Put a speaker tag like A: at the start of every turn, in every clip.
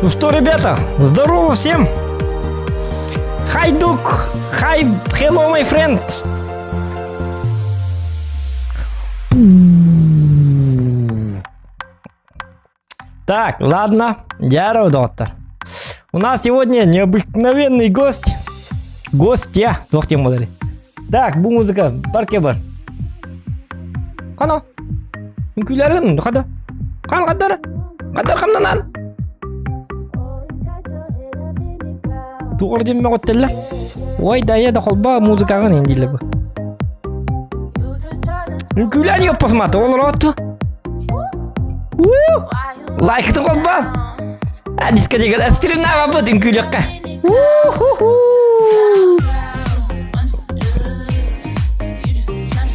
A: Ну что, ребята, здорово всем! Hi, Duke! Hi, hello, my friend! Так, ладно, здорово, доктор. У нас сегодня необыкновенный гость. Гостья, доктор модели. Так, bu музыка, барке бар. Кана? Күйләрен, када? Кан каддар? Каддар камнанан? Тугар деме готтеллер. Ой, дая да холба музыкаган индиле бу. Күйләр яппасматы, олар атту. Лайк ты холба. А дискотека, астрина вапотин күйләккә.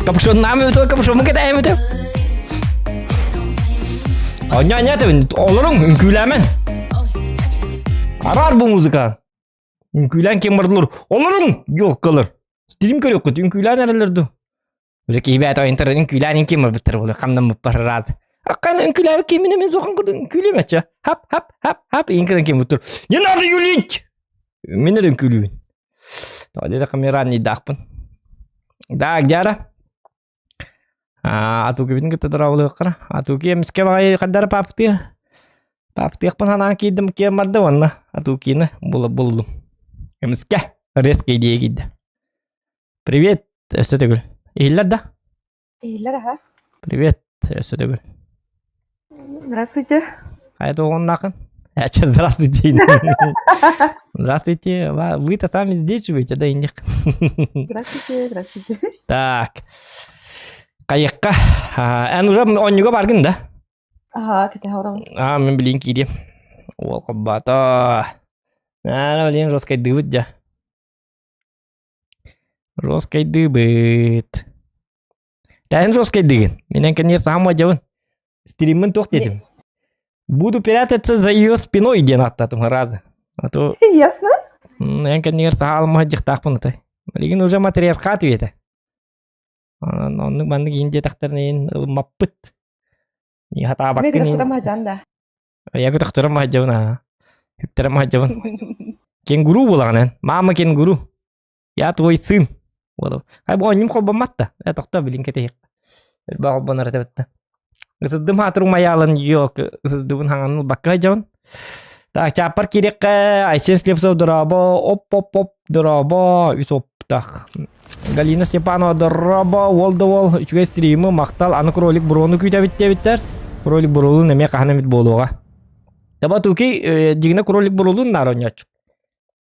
A: Капшон нами то капшон мы кидаем это. Anya tabii olurum külemen. Arar bu müzika. Külen kim vardır? Olurum yok kalır. Stream körük kut külen nerelerde? Öyle bir ay internetin külen kim var bitir böyle kamdan mı parar? Akan külen kimine mi zokan kurdun külen meçe? Hap internet kim bitir? Yanardı yülik. Minnerim külen. Tadi da kamera ni dakpın. Dak jara. Atu kibin kita terawal kara. Atu kia miske bagai kadar papti. Papti akpan hanan kidim kia marda wana. Atu kina buldum. Miske reske diye giddi. Привет, Эстетегүл. Ийлер да?
B: Ийлер, ага.
A: Привет, Эстетегүл.
B: Здравствуйте.
A: А это он нахрен? Здравствуйте. Здравствуйте. Вы-то сами здесь живете, да и нет?
B: Здравствуйте, здравствуйте.
A: Так. Кайыкка. Уже он juga bargain да?
B: Ага, kita orang.
A: Мен билейин кейде. Ол қаббата. Білейін роскай дыбыт жа. Роскай дыбыт. Дайын роскай дыгын. Менен кәне сама жауын. Стримін тоқ дедім. Буду прятаться за ее спиной ден аттатым разы. А то...
B: Ясно?
A: Мен кәне сағалыма жықтақпын ұтай. Білейін уже материархат веті. Оның банды кейінде тақтарына маппыт. Хата баққын.
B: Мен күтірім ажанда.
A: Я күтірім ажауын. Күтірім ажауын. Кенгуру болағынан. Мама кенгуру. Я твой сын. Қай бұға нем қол баматта. Тоқта білін кетейік. Бағыл бұнар әтебетті. Сыздым хатыру маялын yok. Сыздыбын хаңанын баққа ажауын. Так, чапар керек. Айсен слепсов дұрабы. Оп. Дұрабы. Үсоп. Так. Галина Степанова дұрабы. Ол. Үшіге стримі. Мақтал. Анық ролик бұроны күйтәбіттер. Ролик бұролу неме қағанамет болуға. Таба туки жигіне кролик бұролу нарын ячық.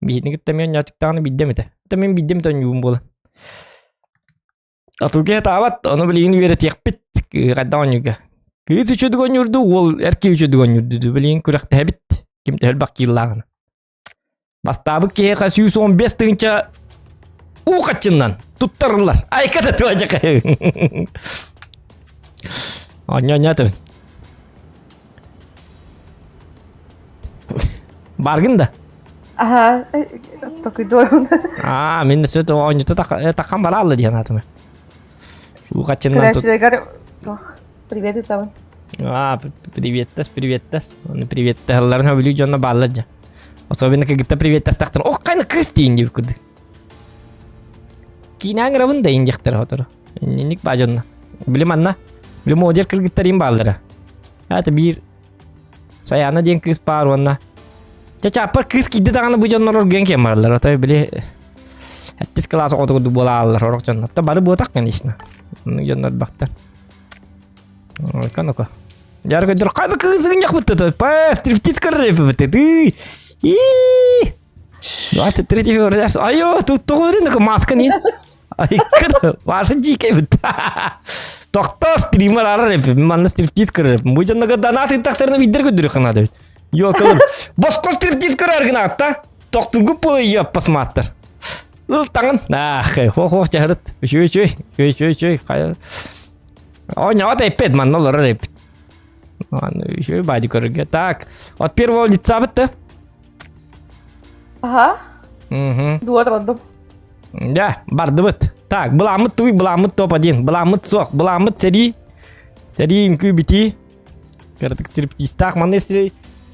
A: Бейітіні кіттемен ячықтағаны биддемеді. Тамен биддемді юым болы. Атуке табат, оны білейін бері текпет. Қадда онюға. Күйіс үшеді гонюрду, ол әрке үшеді гонюрду. Білейін күріқті әбіт. Кемді өлбақ кейлағыны. Бастабы кей қасы 115 тыңча уқатчыннан тұттарылар. Айқата туажақ. Оня табын. Баргын да?
B: Ага, такой дойын.
A: Мен де сөйті ойынжыты таққан бара алды деген атымы. Уқатчыннан тұт.
B: Короче, привет, это
A: Приветтес. Приветті ғылларын өбілі жонна барлы жа. Особенно кігітті приветтес тақтыр. Оқ қайны қыз дейін деп күрді. Кейінен ғырабын да енжектер отыр. Нек ба жонна. Білім анна. Білім одер кіргіттер ең барлыра. Әті бір саяна ден кыз бар онна. Чапар кыз кейді дағаны бұл жоннар өрген кем барлар. Отай біле әттес класы қотығыды бола алылар орақ жонна. Та бары бұғы таққан ешіна. Оның жоннар бақтар. Ойқан оқа. Жары көйдір қайды кызығын яқ бұтты. Стриптиз көріп бұтты. 23 февраля. Айо, тут тоғырын маска не? Айқыр, вашын жекей бұтты. Тоқта стример арар епі. Манна стриптиз көріп. Бұл жоннаға донаты тақтарына биддер көдірі қанады. Yok oğlum. Bosko striptiz körergin hatta. Toktun güp bu iyi yapasmattır. Tangan. Ho çağırıt. Şöy. O ne o da eped man olur rep. Şöy badi körerge. Так. От первого лица бітті.
B: Ага. Дуар роддым.
A: Да, барды біт. Так, бұламыт туй, бұламыт топ-1. Бұламыт соқ, бұламыт сери. Сери инкүй біти. Кірдік стриптиз. Так, маны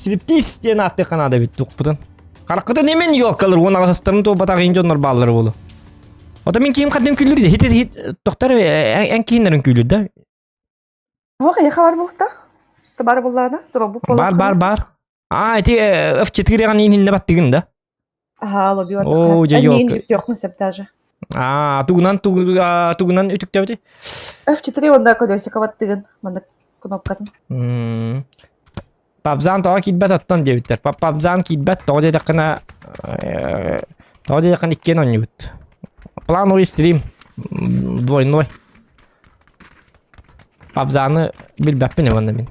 A: Striptease diye nattı kanada bitti okpudun. Karkıda nemen yok kalır onu ağızlarını to bataq ince onlar bağları bolu. O da men kim kadın küllür de hit doktor en kiyinlerin küllür de.
B: Ama kaya kabar buhta. Tabar bullana. Drop'u pola.
A: Bar. Eti öf çetkiriyan ininde battıgın da.
B: Aha alıyor.
A: Oo, yok.
B: Yok mu septajı.
A: Tugunan ütük devdi.
B: Öf çıtırı onda koyuyorsa kapattığın. Bana knopkadın.
A: Pabzan tawa kidbet attan debitler. Pabzan kidbet tawa dedekana tawa dedekan ikken onyut. Plan o stream. Двойной. Pabzanı bilbep ne bana min.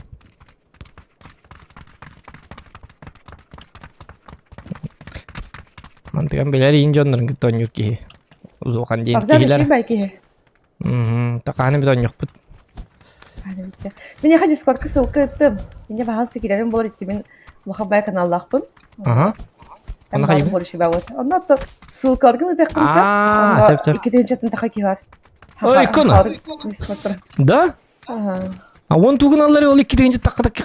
A: Mantıkan beler ince onların git onyut ki. Uzokan diyen
B: Abzan
A: kihiler.
B: şey belki.
A: Takahane bir onyuk but.
B: Hadi bitti. Ben yaha Discord kısıl kırttım. Yine bahası girelim bol ettiğimin muhabbet kanallahpın.
A: Aha.
B: Ben
A: Ona
B: bahası
A: kayıp.
B: bol işi bağlı. Ondan da sıl kargını da
A: Aa, septem.
B: İki tane çatın takaki var.
A: Oy, kono. Da?
B: Aha.
A: On tugunalları ol iki deyince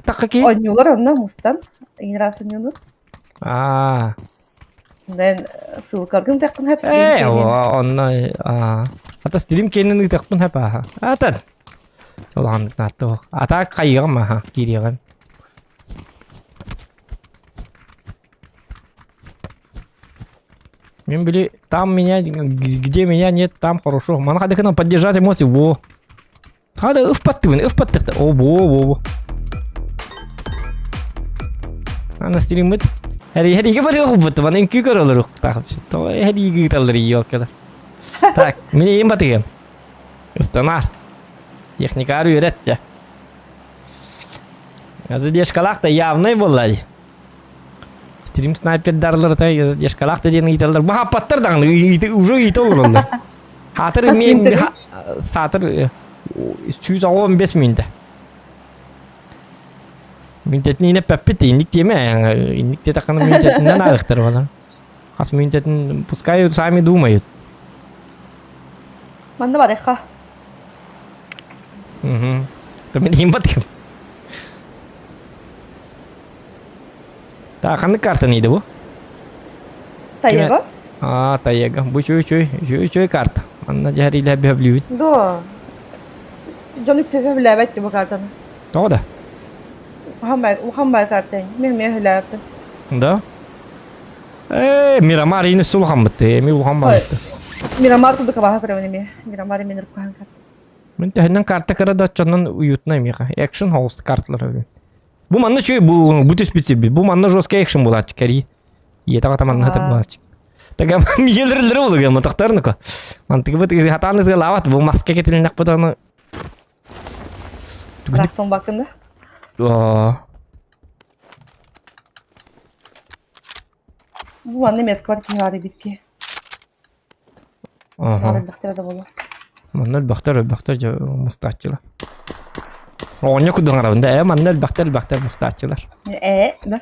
A: takka ki.
B: Oynuyorlar ondan mustan. Yine rast oynuyorlar.
A: Aa.
B: Ben sıl kargını takın hepsi.
A: Onna hatta stream kendini takpın hep aha. Atan. Çoğlan nattı o. Ata kayıgan mı ha giriyan. Мен были там меня где меня нет там хорошо. Мана хада кана поддержать эмоции. Во. Хада ыф паттык. О во. Ана стримит. Hadi bari okubut. Bana en kükür olur. Takım şimdi. Hadi gitarları iyi olkalar. Tak. Mini iyi batıyım. Istanar. Техникару öğretçe. Yazı diye şkalak da явный болады. Стрим снайпердарлар да яшкалак да деген италдар. Баха паттар да уже ит olur onlar. Hatır men satır 315 minde. Mintetini yine pepit indik yeme. İndik de takana mintetinden ağıktır valla. Has mintetin пускай сами думают.
B: Banda var ya.
A: Tapi himmat kim? Tak kanı kartı neydi bu?
B: Tayyego?
A: Tayyego. Bu şu kart. Anna cahriyle bir habliyut.
B: Do. John yüksek bile belki bu kartını.
A: Doğru da.
B: Muhammed kartını. Mehmet öyle yaptı.
A: Da. Miramar yine sulhan bitti. Muhammed bitti.
B: Miramar tuh kabah keren ini. Miramar ini menurut kuhan kart.
A: Ben tehnen kartı karada çanın uyutnayım ya. Action house kartları. Bu manna şey bu tespiti. Bu manna жесткий action болады скорее. И это там манна так болады. Така миелерлер болу гам тактарны ко. Мантыгы бит хатаны лават bu маска кетилнек бутаны.
B: Bıraktım bakın Bu annem etki var ki var bitki.
A: Aha.
B: Bakteri de bolu.
A: Manna bakter mustaqçılar. Onya kudanlarında manna bakter mustaqçılar.
B: Da.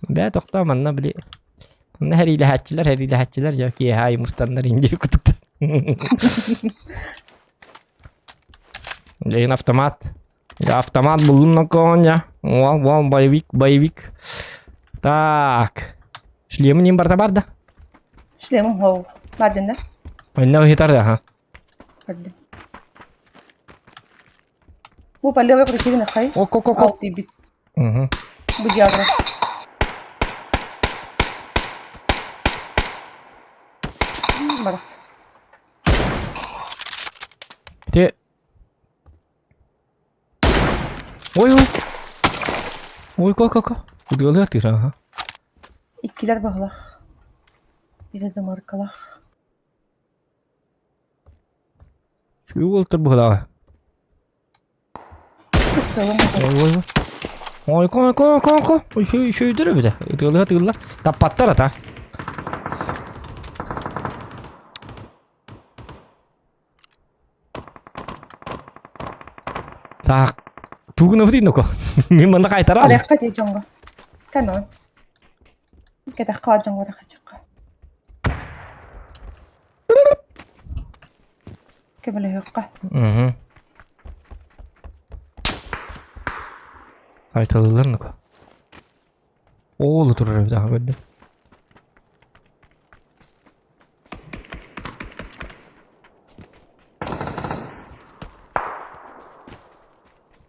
A: Be tokta manna bili. Her ilahatçılar ya ki hay mustanlar indi kutukta. Leyin автомат. Ya автомат buldum konya. Вон боевик. Так. Шлемы ним барда.
B: Шлемом хов. Badin de.
A: Oyna hitar ya ha.
B: Badin. Bu palle ve kuruşu ne kay?
A: Ok.
B: Altı bit. Bu cihazlar. Baras.
A: Te. Oy. Ko. Udah tira ha.
B: İkiler bağla. Biri de markala.
A: Şu oltur bu da. Oy ko. Şu dur bir de. Tırlar. Ta patlar ata. Sak. Tuğun öfti nuko. Mimanda kaytara.
B: Alek kaydı jonga. Tamam. Kita kajang wala kajak. Kemale hukka.
A: Saytalılar nuko. Oğlu durur bir daha gördüm.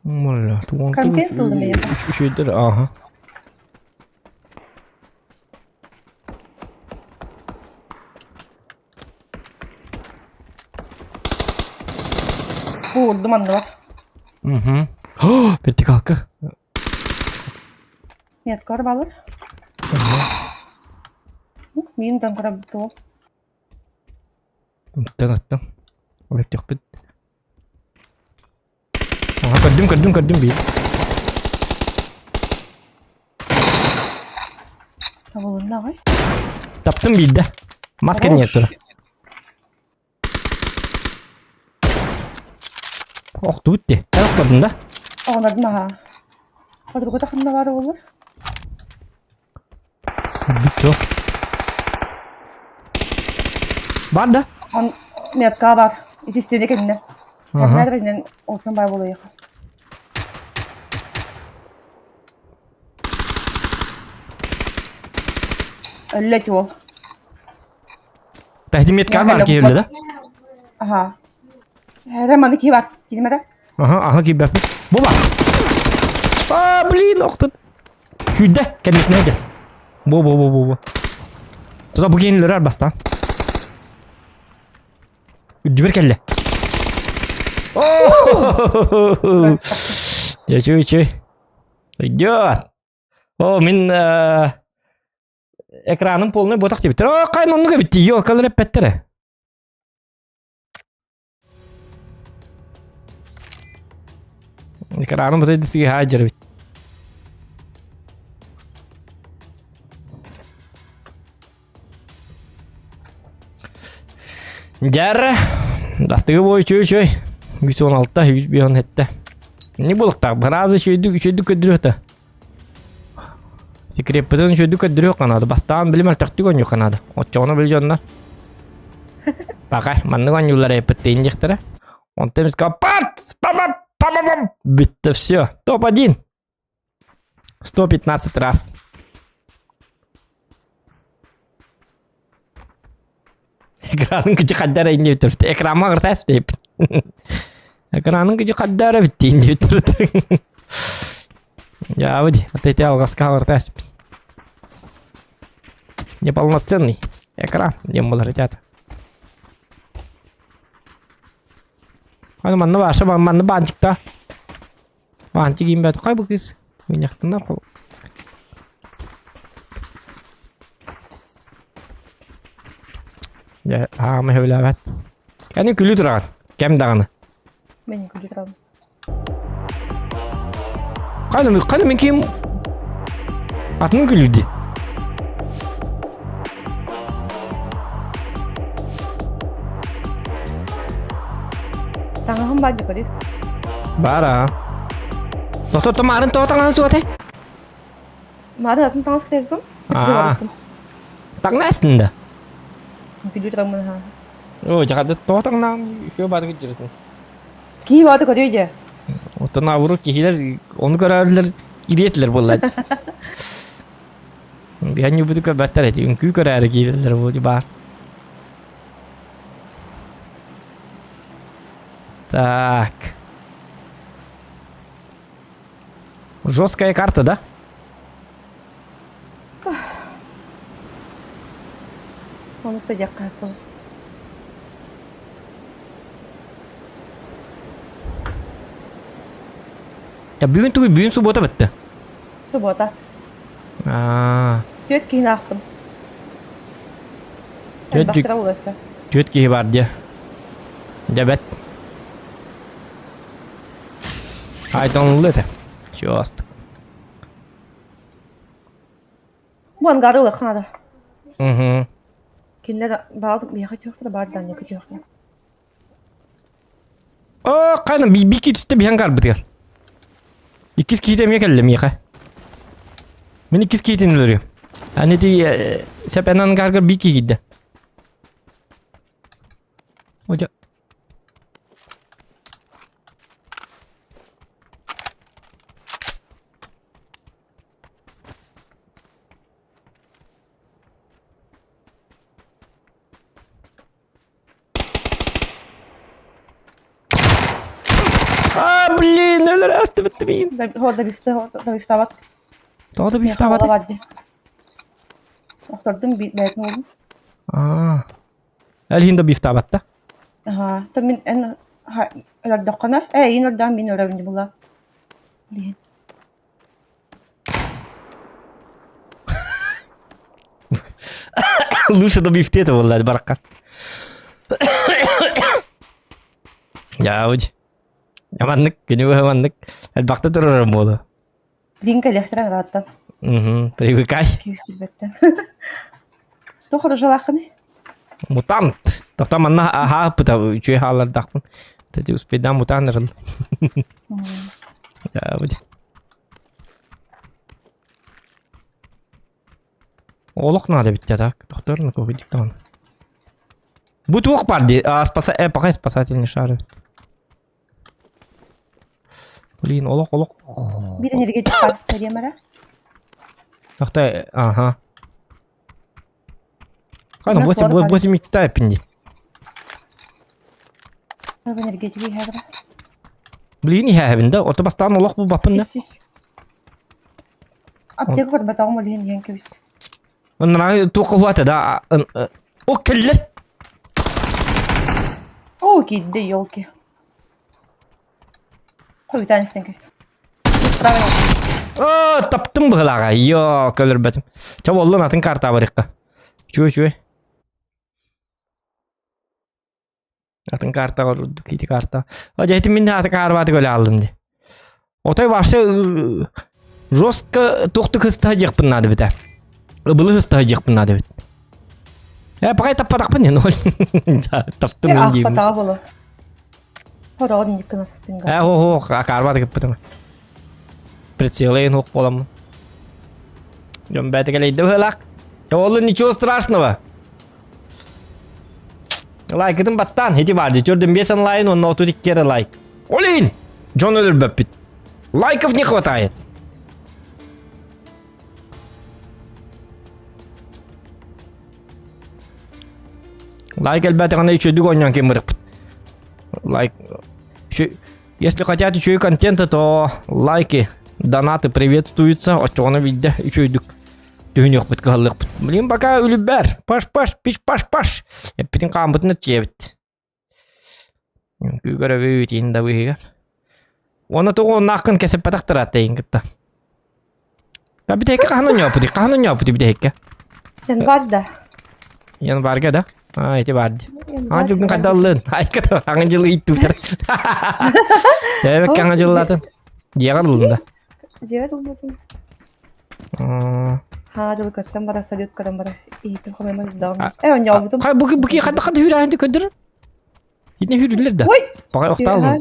A: Valla tuğan
B: Campaign sıldı mı ya?
A: Üç şeydir aha.
B: Bu dumanlı var.
A: Hı hı. Oh, bitti kalkı.
B: Niyet kar balır. Miyim dan kara bu.
A: Attın attın. Oraya yok bit. Aha gördüm bir.
B: Tavulun ne var?
A: Taptım bir de. Maske niyet dur. Oh bitti. Ne okladın da?
B: Anladın ha. Hadi bu kadar ne var olur?
A: Bitti o. Var da.
B: Niyet kar var. İti istedi kendine.
A: Aha.
B: Nerede benim ortam bay oluyor. Öyle ki o.
A: Behdimiyet kar var ki öyle de.
B: Aha. Her zaman iki var. Girmeden.
A: Aha gibi yapıyor. Bu bak. Aa blin oktun. Hüdde. Kendine nece. Bu. Tuta bu giyinilir arbastan. Hüdde bir kelle. Oh. Ya cuy. Gidiyor. Oh min ekranın polunu botak bitir. Oh kayn onu bitti. Yok kalır hep bettere. Ekranın botak disi hajar bit. Jar. Dastığı boy çöy. 116'da 100 hette. Ne bulukta? Birazı şöydük ödürüyor da. Секреппеден şöydük ödürüyor kanadı. Bastan bilim taktik oynuyor kanadı. Otçağını bileceksin. Bakay, manlık oynuyorlar yapıp deyinecektir. Он temiz kapat. Пам. Bitti все. Топ-1. 115 раз. Ekranın gücü kadar indi bitirdi. Ekranıma kırtas deyip. Ekranın gücü kadar bitti indi bitirdi. Ya hadi. Вот эти алгаска кыртас. Неполноценный экран. Дем булар ребята. Hadi manna başa manna bançıkta. Bançık imbe kay bu kız. Oynaktınlar kol. Ya ama öyle evet. Yani külü duran. Kem dağını.
B: Benim kültürüm.
A: Kalım kim? Atın külüydü.
B: Tangan baju kali.
A: Bara. Toto kemarin to tangan suat eh.
B: Mari atın tangan sıkıştım.
A: Tak nasında.
B: Kültürüm ha.
A: Oh Jakarta to tangan şu badı geçiyor.
B: Ki vardı kali aja.
A: Otuna vurur ki hiler onu kararlar iriyetler vallahi. Bir hanya butuh ke better itu. Ungku karar giler bu bar. Так. Жесткая карта, да?
B: Onu da yakar.
A: Ya büyün su bota bitti.
B: Subota.
A: Aa,
B: Tüet kihin aktım.
A: Tüet
B: Baktıra ulaşsa.
A: Düet ki var dia. Jabet. Haydan lete. Just.
B: Bu an garı ulaşkan ada.
A: Mhm.
B: Kinler bağlı bir yakıt yoktu da bari dan yakıt yoktu.
A: Oh, kanan bir kit üstte bir hangar bitir. İkiz kitem yakalım ya. Ben ikiz kitin veriyor. Hani di sepenan gargar bir ki gitti. Hoca. Öler astı bitti beyin.
B: هو ده بيفتح
A: Daha da bir
B: يا
A: iftah
B: والله
A: var.
B: بعد دي اخترتم بيتنا والله
A: Aa. El hindi bir iftah battı.
B: ها طب من انا الدقنا ايه ينرد عن مين ولا من والله ليه
A: Luşa da bir iftah da vallahi barakat. Ya uji. Yamanlık. Günü bu yamanlık. El bakta dururum oğlu.
B: لينك اللي احترام راتب
A: Pergi kay.
B: كيف سبتن تخرج راقني
A: Mutant. Doktor mana apa tahu cuy halar dakun. Tadi sepeda mutant rel. Ya uji. Olak nada bitti tak. Doktor nak kau hijik tahun. Butuh apa pardi? Pakai spasательный шар. Блин, olak.
B: bir energetik park diye mara
A: Doktor, aha. Kan
B: Nasıl
A: bu
B: olak
A: bu bu mix type
B: هذا energetik هذا
A: Блин, ya bende. Otobastan olak bu bapın da.
B: سيس أبتكر بتاعهم اللي هن كويس
A: Onlara توقع هو تدا. O killer.
B: أوه كده يوكي هو تاني ستنكس
A: Taptım bıhlağa. Yok, ölür betim. Çabuk olun atın karta var ikka. Cuy. Atın karta var. Kiti karta. Aja hitim minne atı karvatı göle aldım di. Otay başta Roska tohtu hıstahacık bunladı biter. Ibılı hıstahacık bunladı bit. Pakay tappadak pun ya nol. Taptım
B: يا
A: ben
B: أخ
A: diyeyim.
B: بتعبله هو رغد يكنا تنقل
A: Ho karvatı gıppıdım. Прицелен хук боламын. Жон бәті келейді бөлақ. Олы ничего страшного. Лайкытын баттан. Хети барды. Көрдім бесен лайын, онна отурик кері лайк. Олин! Джон өлір бөппіт. Лайков не хватает. Лайк әлбәті ғана үшөдік ойнан кеміріп. Лайк. Если хотят еще и контента, то лайки, донаты приветствуются. Очоны видде үшөдік. Түйінек біт қалық біт. Блин, пока үліп бәр. Паш. Эппетін қамбытыны чебіт. Күгірі өйтейін да өйгер. Оны тоғы оны ақын кәсіп пәтақтыр аттайын кітті. Bir de kahno ne yapıyor bir de.
B: تنبرد
A: Yan varga da. Ha itu vardı. Ha juga kadalın. Ay kata angacılı itu ter. Demek angacılı Dia kan lunda.
B: جيران والله هذا القسم برا سليت كلام برا إيه تخمم الدام إيه ونجاوب تم
A: Kay buki kad hüra hindi ködür. Yine hürürler de.
B: وي
A: Bakay oktal mı?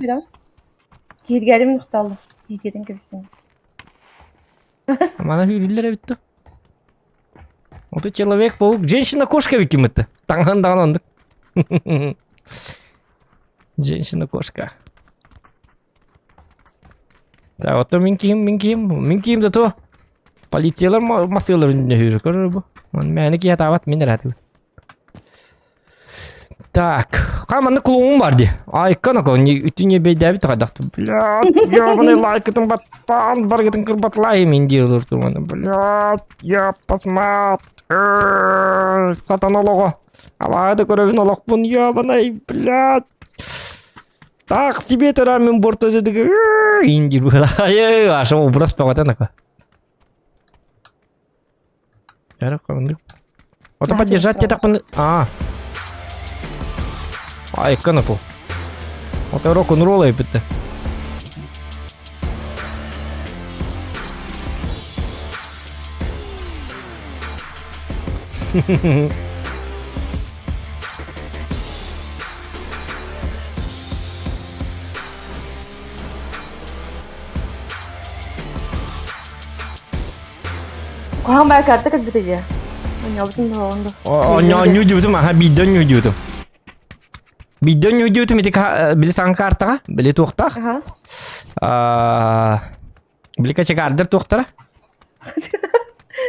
B: هيد قاعدة من اختار هيد قاعدة كبسين
A: Mana hürürler bitti. O da человек паук. Женщина-кошка викимыты. Таңған ондық. Женщина-кошка. Да, вот то min kiyim de to. Polisiyalar masıyorlar önünde hürür. Görür bu. Məni ki yatavat min rahat. Так, каманы клоун vardı. Ay kanaka ne ütünye beyde bir tadaktı. Блядь, ёбаный лайкытын баттан баргытын кырбатлайым индирлер турманы. Блядь, я посмат. Сатанолого. Алайды көрөвүн олокпун ёбаный, блядь. Так себе тарамен борто жедиги. Индир былай. Аша образ пагатанака. Яра канды. Ото поддержать те так Ay kanapı. O da rock'n'roll bitti.
B: Kurang bayar kartu kan gitu aja Nyabutin doang tuh
A: Oh nyuju tuh mah bidon nyuju tuh. Bidon nyuju tuh beli sangkarta beli tuhtah. Beli kaca garder tuhtah.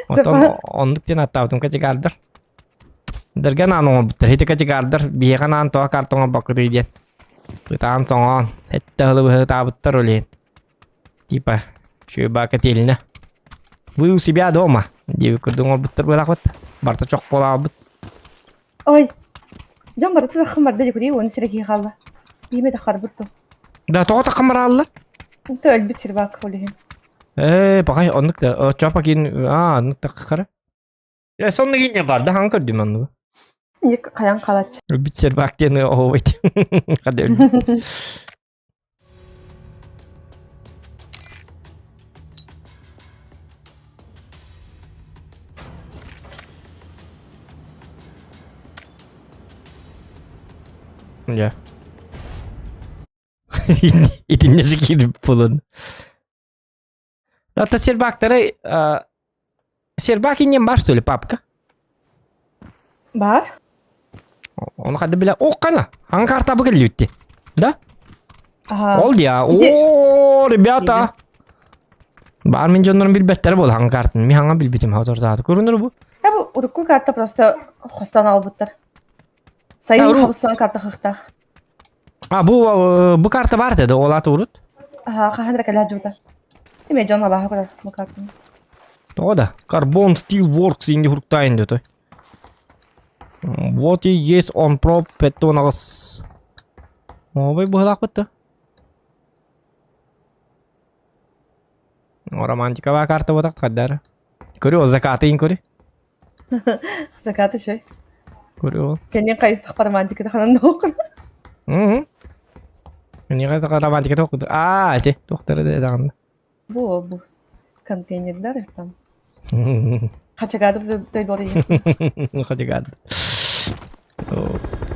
A: Otom onduk tin atta otom kaca garder. Dergan anu bitter hite kaca garder bihekan anto kartonga bakır diyen. Kita ansongon hette halı tabutter olin. Типа, шөба котельня. Вы у себя дома. Деп көрдің орбыттыр бірақ бат. Барта чоқ бола албыт.
B: Ой. Жан барды тақым барды жүгірей, оны сірекей қалды. Бейме тақар бұттым.
A: Да, тоға тақым бар алды.
B: Үнті өлбіт сірбақ олеген.
A: Бақай, онық да. Чопа кейін, онық да қақыры. Сонны кейін не барды, хаң көрдім онды.
B: Ек қаян қалач.
A: Өлбіт сербақ дені оғы байды. Қады өлбіт. Ya. İtince girip bulun. Hatta serbakları serbak inen var söyle papka.
B: Бар?
A: Onu kadar bile okana. Hangi karta bu geliyor? Да?
B: Ага.
A: Oldu ya. Oo, rебята. Бар мен жонорун билбеттер бол hangi kartın. Mi hangi bilbitim hazırda. Görünür bu.
B: Я бұл урукку карта просто хостан албыттар. Сайын хабыстан карта хықта.
A: Bu karta var dedi. Ola turut.
B: Ага, қахандыра кәлі жута. Деме жонға баға көрер бұл картаны.
A: O da. Carbon Steel Works indi hurktayın dedi. Вот и есть он проб бетонагыз. Ой, бұғылақ бітті. Романтика ба карта бұдақ қаддары. Көрі о закатыйын көрі.
B: Закаты шөй.
A: Көрі ол.
B: Кенен қайыстық парамантикада қананда оқын.
A: Не қайсыға романтика тоқыды. Әте, тоқтары деді ағында.
B: Бұл контейнерлер там. Қачағады дөй доры ең.
A: Қачағады.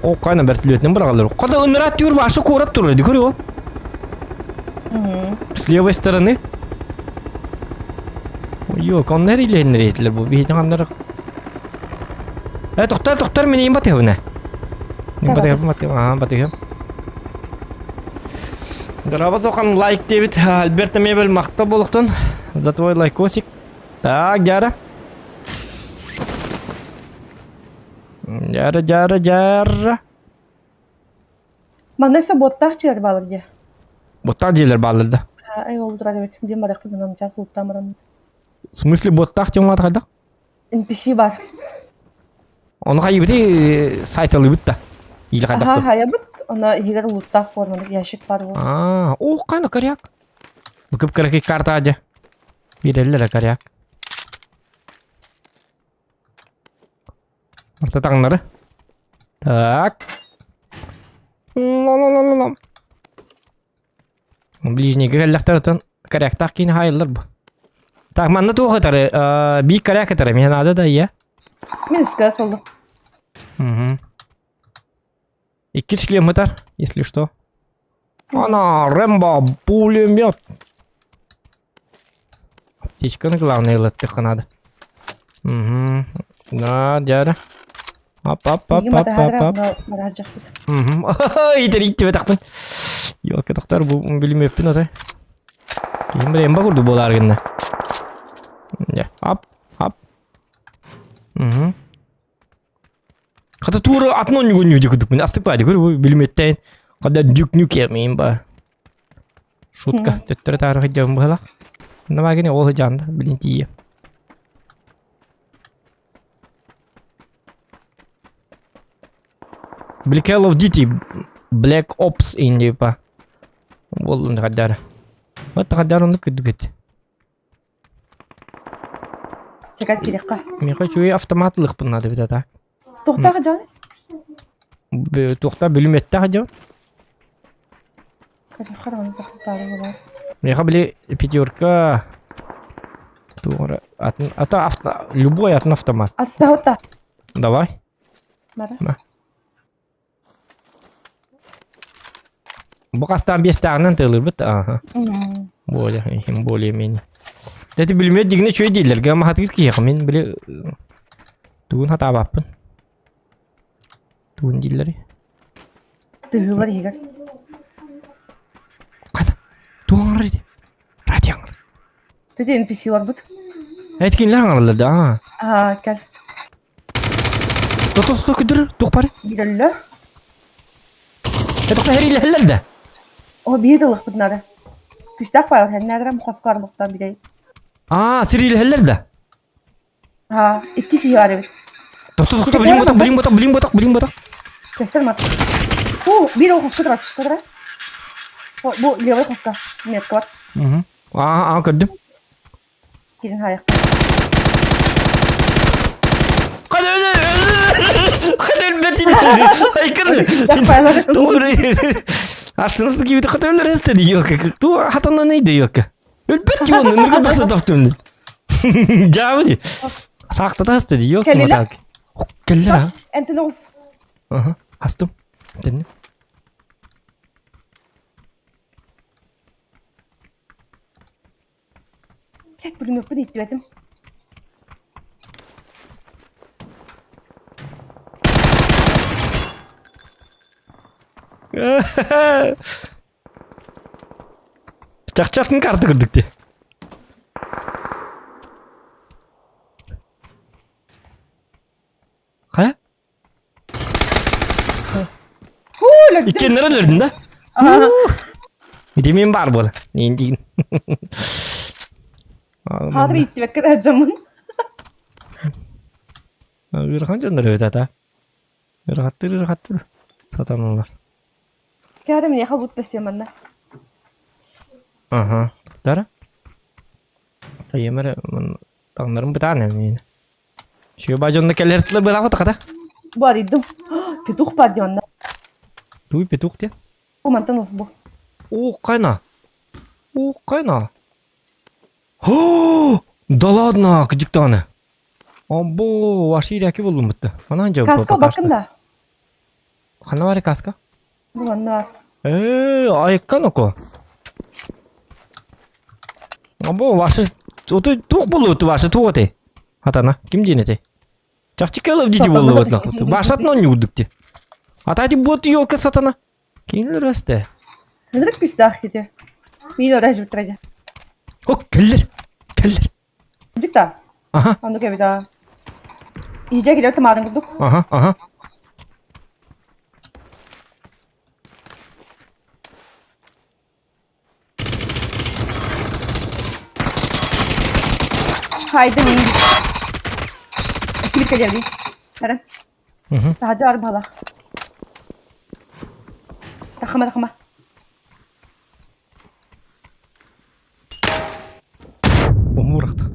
A: О, қайна бір түлетінен бір қалыр. Қада үнірат үйір башы қорат тұр еді, көрі ол. С левой стороны. Yok, onlar ile indireydiler bu. Bir insanlar. Doktor, meni batıyor ne? Batıyor. Garabat okan like David Albert Mebel maktab oluktan. За твой лайкосик. Так, Жара. Жара.
B: Маңнайса боттақ желер балыр де.
A: Боттақ желер балыр да.
B: Ай, ол тұрар өтім. Дем бар еқті мұнан жасы ұттамыран.
A: В смысле боттақ тем var қайда?
B: NPC бар.
A: Оны қай біті сайтылы бітті. Или қайдақ
B: Аха, хая бұт. Она егер ұттақ форманы яшік бар ол.
A: О, қайна коряк. Бұкып кірікі карта аja. Birellere коряк. Орта таңнары. Так. Лалалалалам. Ближний кәлләқтәрден коряктақ кейін хайылыр бұл. Так, манна туғы тары. Бейік коряк тары. Мен ады да, иә?
B: Мен іскі асылды.
A: Екі шлем тар, если что. Ана, Рэмбо, пулемет. Аптечканы главное лыттық надо. Да, Жара. Ап. Итер тақпын. Елка тақтар бұл білмеппін азай. Кейін бір емба көрді бол арғынна. Ап. Қата туыры атынан нүгін күдікпін. Астық байды көр, білметтейін. Қада дүк-нүк емейін ба. Шутка. Төттірі тары қайдауын бұғалақ. Нама гене ол жанды, білін тие. Call of Duty Black Ops инди па. Ол ұнды қадары. Вот қадары ұнды күдігет.
B: Чекат керек қа.
A: Мен қой автоматлық бұнады біді так.
B: Тоқтағы жаны?
A: Тоқта біліметті қадjau.
B: Қарағаны тоқтары болар.
A: Мен қабілі пятерка. Любой атын автомат.
B: Атыста отта.
A: Давай.
B: Мара.
A: Бұл қастан 5 тағынан тылыр бұд. Более-менее. Дәті білмет дегіне чөй дейлер. Гәма хатығыр кейеқі. Мен біле туын хата баппын. Туын дейлер.
B: Тығылар егер.
A: Қана? Туын аңыр еді. Ради аңыр.
B: Төте NPC бар бұд.
A: Әйткенлер аңырларды.
B: Кәл.
A: Тоқ күдір. Тоқ бары.
B: Егерлер.
A: Тоқта әрейлі әллерді.
B: О, бейділік бұднары. Küstah var. Sen nereden bu kaskar boktan bir de.
A: Aa, Siril heller de.
B: Ha, iki kişi var evet.
A: Doktor, bilim botak.
B: Gösterme at. Bir o kaskı var. Kadar. Bu level kaskı. Metka var.
A: Hı. Aa, gördüm.
B: Girin hayır.
A: Kadın betin. Ay kadın. Doğru. Açtınız gibi de kadın öyle istedi yok. Tu hatanda neydi yok. Ölbet ki onu nurga baksa taftın. Cavli. Sakta da istedi yok.
B: Kelleler.
A: Kelleler ha.
B: Entenos.
A: Aha, hastım. Dinle.
B: Tek bölüm yok. Bu değil dedim.
A: Çakçatın kartı kırdık diye. Ha? İki nerelerdin de?
B: Aha.
A: Demin var bu. Neyin değil.
B: Hadır itti ve kadar camın.
A: Yürükan canları öyle zaten. Yürükattır. Satan onlar.
B: Kârım ne kabut besliyorum ben de.
A: Aha. Dara. Kayımları tanrım bir tane mi? Şu baconda kellertler böyle hava takada.
B: Bu araydım. Petuh paddi onda.
A: Duy petuk diye.
B: Bu mantan bu.
A: O kayna. Да ладно, gıcık tane. Abo, vahşi ilaki buldum bitti. Bana anca bu
B: Kaska bakın da.
A: Kana var ya kaska?
B: Bu bende var.
A: Ayıkkan oku. Abo, vahşi... Otu tuğ bulutu vahşi tuğ otu. Hatana, kim diyene? Çakçık alıp cici bulu otu. Başlatın onu yurduk di. Hataydı bu otu yolka satana. Kim reste?
B: Nedir küstah gidiyor. Bir oraya bitireceğim.
A: Keller.
B: Gıcık da.
A: Aha.
B: Andık evi daha. İyice geliyor tamamen kurduk.
A: Aha.
B: Haydi iyi. Eski bir kere değil. Hadi. Daha carım hala. Takma.
A: Bomba bıraktı.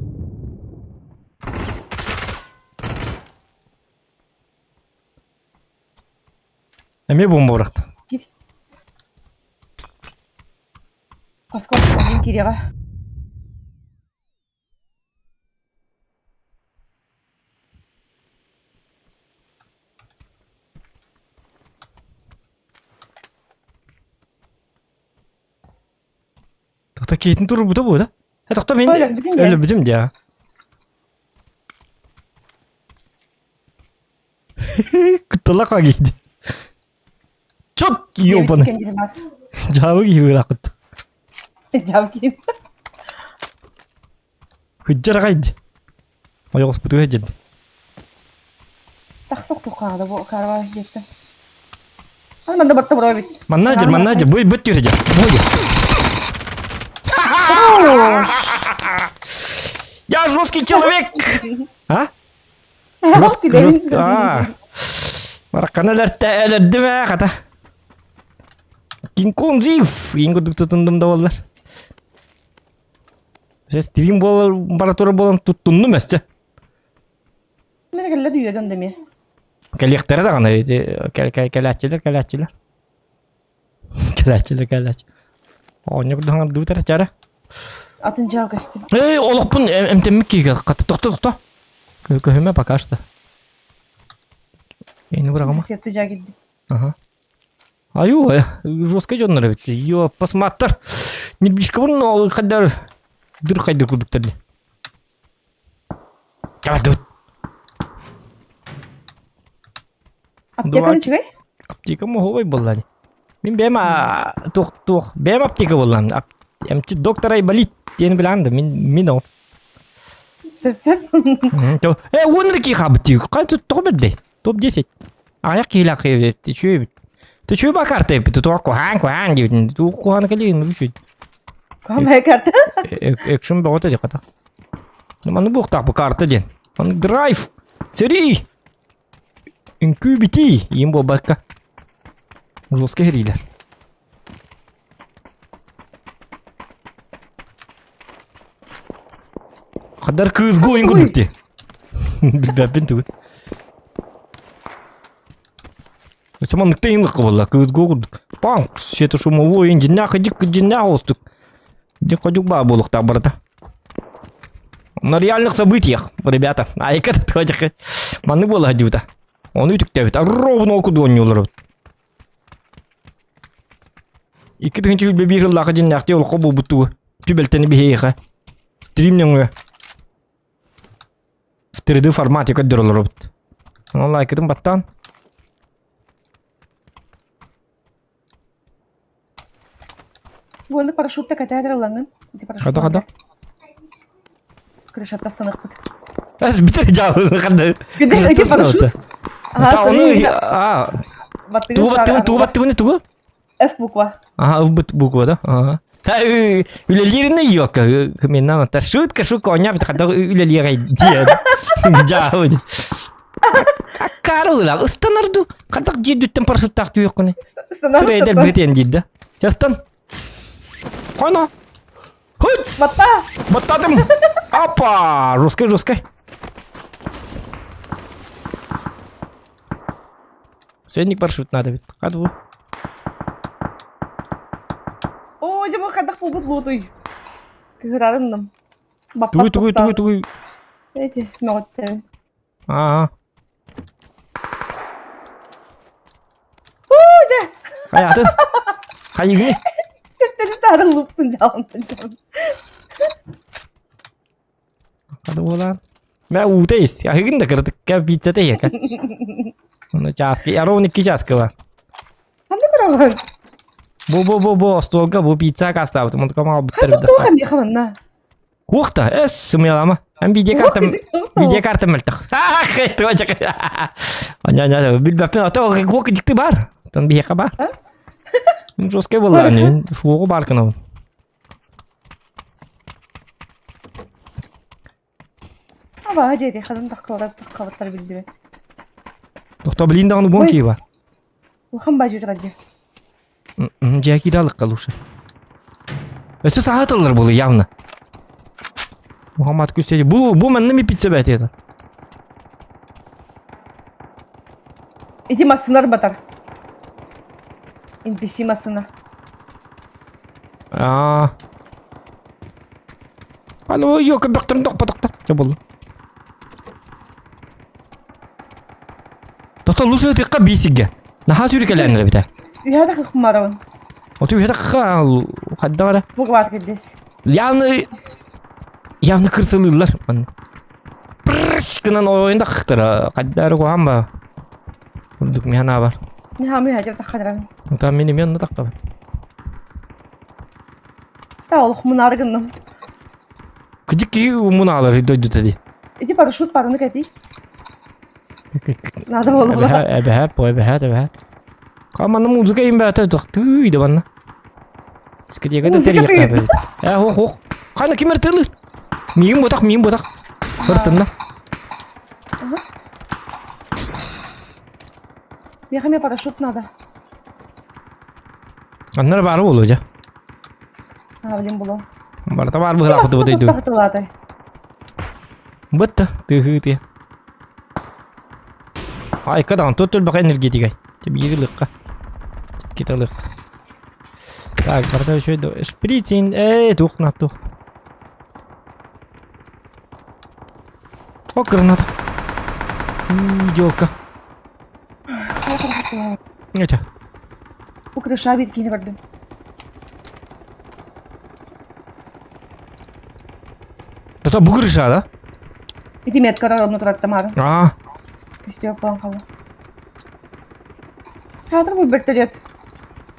A: Emre bomba bıraktı.
B: Gir. Kaskı var. Gir ya.
A: Doktor Kate'in turu bu da. Doktor ben
B: Öyle
A: bütün ya. Kıttalak var giydi. Çok iyi bana. Cevabı gibi bıraktı.
B: Cevap kim?
A: Hıccara kaydı. Ayağız putu hıccadı.
B: Taksak sokağa bu karava yiyecektim. Hadi ben de baktım buraya bit.
A: Manager. Bu bit yürüyecek. Я жесткий человек. А? Жесткий. Мараканалар тәләдді ме қата. Кинг-Конг жив. Ең тұтындым да олар. Стрим баратора болан тұттынды мәсті.
B: Mene kelle düğüye döndemiyor.
A: Kəliyəqlərə də qana. Kələtçilər. Oyna burada hangi dur tara cara.
B: Atınca göstüm.
A: Olaq bun emtemlik ki qatı toxta. Köhüme bakarsdı. Yeni bırakama.
B: Siyatlıca gitti.
A: Ага. Аю, жестко жонлар бит. Ё, посмотр. Не близко бун, но кадар dur kaydır kurdukları. Kapat.
B: Аптеканы чыгай?
A: Аптека мı hovay bollan. Мен бема тух. Бема аптека bollan. Эмчи доктор Айболит дени билам да. Мен о.
B: Сеп.
A: Онрики хабти. Канча тоберде. Топ 10. Аяк кила кыйып. Ты чё бит? Ты чё бакар теп? Ты туак кухан деп. Ты кухан калин рушит.
B: Ama kartı.
A: Action bota aja kata. Mana bu tak bu kartı jen. Mana drive. Seri. Incubity. Yim bu bakka. Ruska heriler. Kadar kız goyun kurduk diye. Bilbabin tuh. Sama nıktayın lıkkı valla. Kız go kurduk. Bang. Şeta şumu voyun jinna kıcık jinna hostuk. Jin kıcık ba boluk tak barata. На реальных событиях, ребята. А яка тут хоче? Мани була гадюта. Вони так тебе, а ровно окудо не олар. İki tane çocuk bebeği hırlaka cinnakti ol kobu butu. Tübelteni bir heyha. Stream ne? В 3D формате kadar olur robot. Vallahi kedim battan.
B: Bu anda paraşütle kateter alanın.
A: Kada.
B: Kırışatta sanık bıt.
A: Az bitir cevabını kadar.
B: Gede paraşüt.
A: Ta onu tuğ.
B: F bukva.
A: Aha, bukva da. Aha. Ülelirine yok. Keminden ta şut şu konya bir kadar ülelire diye. Jauh. Karo lah, ustanar tu. Kadang jidut paraşüt taktı yok ne. Sıraya eder bitiyen ciddi. Justin. Kono. Hut.
B: Batta.
A: Battadım. Apa? Ruskay. Senik paraşüt надо ведь. Hadi bu.
B: Oo, acaba kadak bu lutuy. Kırarım.
A: Tuğ.
B: Neydi? Notte.
A: Aha.
B: Uca.
A: Hayatın. Hayır ne?
B: Tepleri tarım lupun canım.
A: Hadi bu lan. Ben uteyiz. Ya hıgın da kırdık. Ya pizza da yaka. Onu çaskı. Yarı 12 çaskı var.
B: Hadi beraber.
A: Bu stolga bu pizza kasta bu. Mutlu kama bitter
B: Hadi tuh kan dia kaman
A: Hukta. Es semia lama. Hem video kartım meltek. Ah itu aja. Anya bil bapin atau gua kejikti bar. Tan bihe ka bar. Terus ke bola ni. Fugo bar kana.
B: Ama hacı diye kadın takkalatlar bildi.
A: Doktor bilin de onu bon ki var.
B: Ulhan bacı radyo.
A: Jaki dalık kalırsa. Ötü saat alır bunu yavna. Muhammed Küseli. Bu mende mi pizza beti ya?
B: İti masınlar batar. NPC masına.
A: Aa. Alo yok doktor doktor. Coba lu. Doktor lu sudah tikka bisik ya. Nah suri kalian bir de.
B: Ya da kumaran.
A: Otu bir de kadda var.
B: Bu kadar gides.
A: Явно kırsılırlar. Pırşkınan oyunda kıktıra. Kaddarı koğan ba. Kurduk mihana var.
B: Nihami hacer takkadıran.
A: Tamam benim yanına takka var.
B: Ta oluq mınargınım.
A: Kıcık ki bunu alır. Doydu dedi.
B: İti paraşüt paranı keti. Nada oğlum la.
A: Ebehat. Kamanı muzika imbata tuhtuydu bana. Sekejap kata
B: Muzika
A: teriak
B: tuh.
A: tapi. Ya ho. Kana kimar terlu. Miyim botak. Bertenang.
B: Nihami paraşüt nada.
A: Anlar baru bolu aja.
B: Ha bilin bulu.
A: Barta baru bela aku tuh itu.
B: Takkalatay.
A: Betul, tuh dia. Ay kadang total bakal energi tiga. Jadi lek. Kita lek. Так, barta şöyle spritzin. Tuh nah tuh. Oh granada. Joka. Ngeca.
B: Bu kadar şabit kini gördüm.
A: Tuh bu kırışa da.
B: İti met karar onu turakta mara.
A: Ah.
B: İstiyor puan kalı. Çadır bu bekliyor.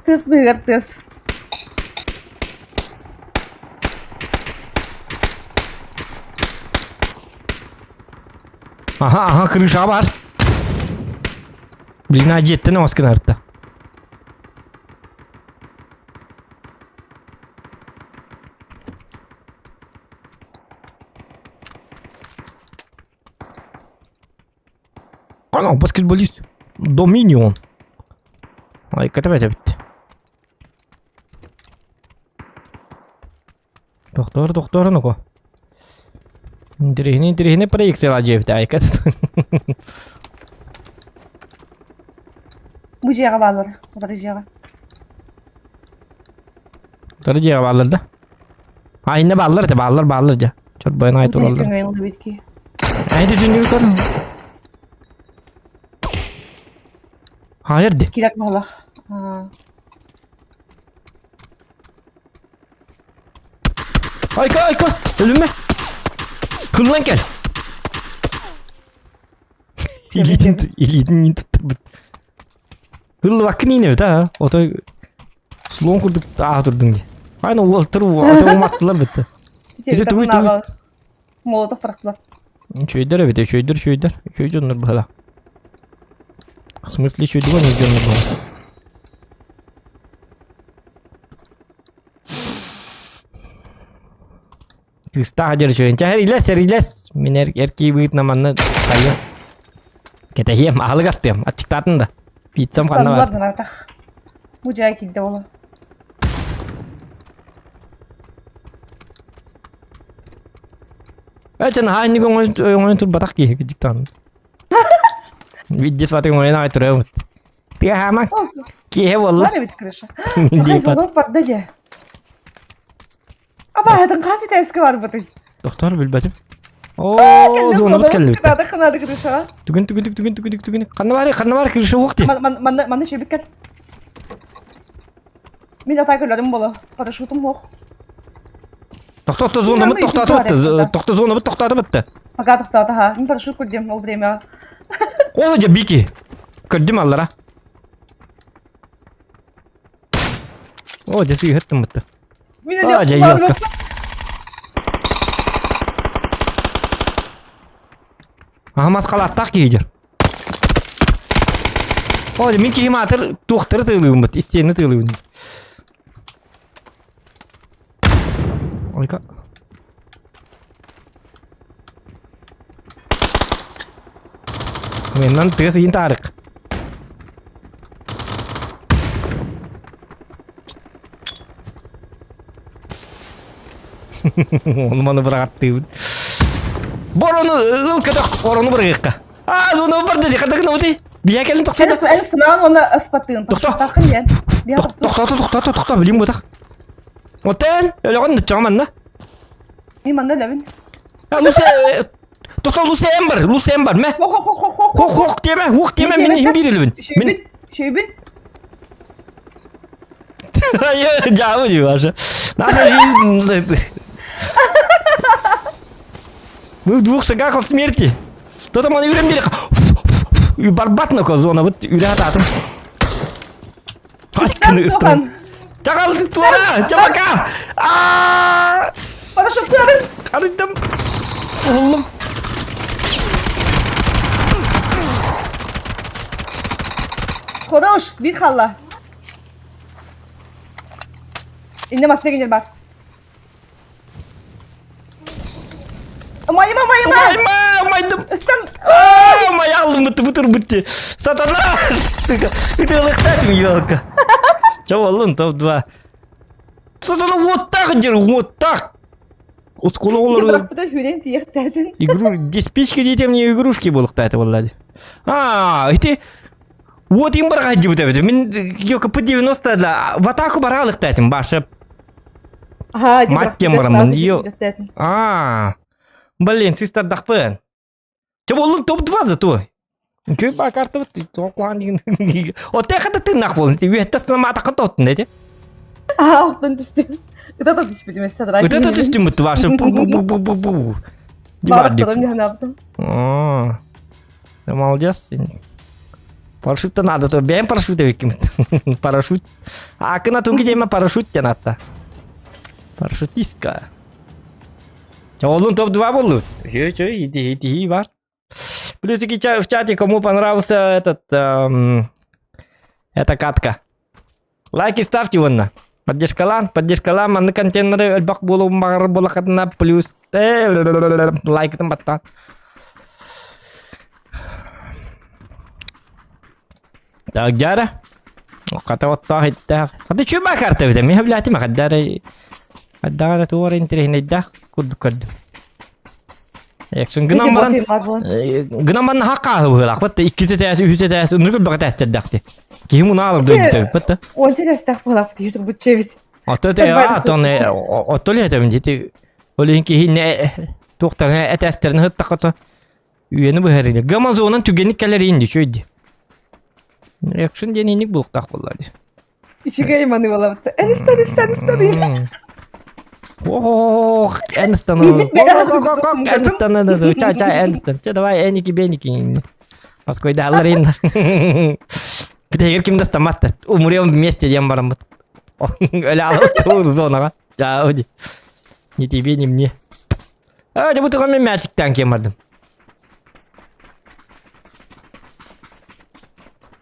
B: Kız bir kız.
A: Aha kırışa var. Bilin acette ne maskın artta. Ана баскетболист. Доминион. Ай, катабайта битти. Доктор, ну-ка. Интерехне проекция лажебит, ай, катат.
B: Bu ciğere bağlar. Bu da ciğere.
A: Tarıcıya bağlar da. Ha, yine bağlar da bağlar ja. Çok bayına ait
B: Bu da
A: olalım.
B: yayınlı bitki.
A: Ay, düşünüyor kan. Hayır de.
B: Kirak bağlar. Ha.
A: Ayka. Ölüme. Kıllan gel. İlidin tuttu. Hırlı vakın yine ta. O da slon kurduk daha durdun diye. Aynen o atır attılar bitti.
B: Bir
A: Dur.
B: de Molotov bıraktılar.
A: Şöydür bir de şöydür. Şöydür bala. В смысле şöydür ne diyorsun bala? Kısta hacer şöyle. Çahir iles. Min erkeği büyük namanlı kayıyor. Ketehiyem ahlı gastıyım. Açık tatın da. Pitsam kanına var.
B: Sandılardan artık. Bu ciğer kilde oğlum.
A: Açın hangi oyun tur batak diye küçük tan. Vidjet fatih oyun ay tur. Tiga hamak. Kiye valla.
B: Var ya bitti kırışı. Bakay sonra patladı. Ama hadın kasi da eski var bu değil.
A: Doktor bilbadım. Zonu kelli.
B: Kınadı kırışı.
A: Tugün. Kanı var kırışı vakti.
B: Manda şey bikkel. Min atak öldüm bolu. Paraşutum yok.
A: Doktor zonu mu doktor zonu mu doktor bitti.
B: Fakat doktor ha. Min paraşut kurdum oldu diyeyim ya.
A: Oğlum biki. Kırdım allara. Cesi hıttım bitti. Aca yok. Aha maskala attak yiyecek. Minki hima atır doktoru tığılığım bit. İsteyeni tığılığım. Oyka. Mendan tığısı yin tarık. Onu bana bıraktı. Boronu ılkıdık. Boronu bırakık. Onu bir dedi. Kadın ne oldu? Bir yakelin doktor.
B: En sınav ona öfpattığın.
A: Doktor.
B: Takın ya.
A: Doktor. Bileyim bu tak. Otel. Öyle kan da çaman da.
B: Min manda levin.
A: Doktor Lucember mi? Hok deme. Min bir elbin.
B: Şeybin.
A: Hayır, cevabı diyor aşağı. Nasıl Мы в двух шагах от смерти. То там он юрем берег. Барбатно зона. Вот юрят атом. Чакал туара. Чапака.
B: Paraşut kırarım.
A: Karıdım. Oğlum.
B: Konuş. Bir kalla. İnne masaya gelir bak. Mayma.
A: Maydım.
B: Üstten.
A: Mayalım bitti. Satana. Itu lıktat mı yok? Çavalın top 2. Satana вот так. Ускулы олар.
B: Бırak bir de hüren tiyek dedin.
A: Спичка дейте мне игрушки булыктайды валлади. Это вот им баргать вот это. Мен yok по 90'da в атаку баралыктайтым башы.
B: Ha,
A: Матем барамын. Блин, систер дахпын. Чаболун топ 2 зато. Чё ба карта вот тоқуан деген. Вот техата ты нахволын. Ты уеттасына мата қатоттын деди.
B: Alttan düştüm. Gıda da düşmedim mesela.
A: Вот это түстүм бит ваша. Бу.
B: Bağırtalım ya ne yaptım.
A: Ты молодец. Парашют-то надо, то бейм парашюты виким. Парашют. Акына тунги дейма парашют жанатта. Парашютистка. Чаволун топ 2 болду. Чё, иди бар. Плюсики в чате, кому понравился эта катка. Лайки ставьте вон на. Поддержка маны контейнеры өлбак болу мағыр болақатына плюс лайк тым баттан. Так, Jara. Kata otta hitta. Hadi şu bakarta bize. Mi hablati ma kaddara. Kaddara tuwara intirihne idda. Kuddu. Yakşın
B: Peki
A: gınam baran.
B: bakayım var bulan.
A: Gınam baran haqqa hıhlaq. Batta ikisi ters, üçü ters. Nurgul baqa ters terdaqti. Kim onu alıp döndü tabi. Batta.
B: Onca destek bulap diyor bu çevit.
A: Otta
B: Tabii,
A: aton otta le tabi jeti. Olinki hinne doktorna etesterini hıttaqata. Üyeni bu herine. Gaman zonan tügenik kelleri indi şöyle. Yakşın deninik buluqtaq bulladı.
B: İçiga imanı bulap. Enistan.
A: Oh, Aniston. Aniston. Çay Aniston. Çay давай eniki beniki. Askoy dağlar indi. Bir de her kim de stamatta. Umuriyom вместе diyen barım. Öyle alıp doğru zonaga. Ya hadi. Ne tibi ni мне. Hadi bu tukam ben mячикten kemardım.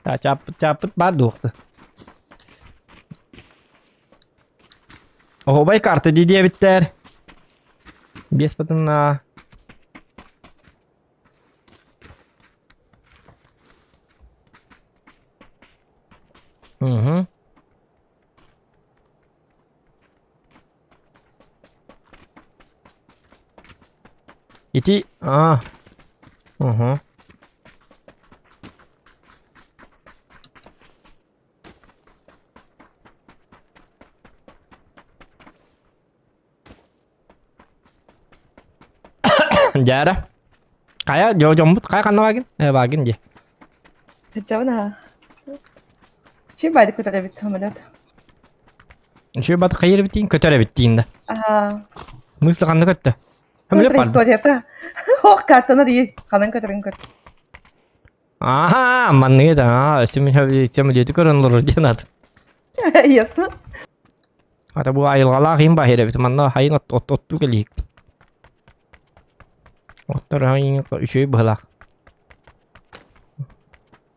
A: Ta çapıt bar doğdu. Oho bay kartı diye bitter. Без потом на. Угу. Идти. Угу. Jara. Kaya jombut kaya kan bagin. Bagin je.
B: Cevana. Şimdi baydı kutara bitti ameliyat.
A: Şu bat kayır bittiğin kötüre bittiğinde.
B: Aha.
A: Mıslı kandı kötü. Hem
B: Kutara
A: lepan.
B: bitti. Hoş kartına değil. Kanın kutara kötü.
A: Aha, manne da. Şimdi diyor ki olur diye nat.
B: Yasın.
A: Ada bu ayılgala kim bahire bit manna hayın ottu gelik. Ottar hayın şey bala.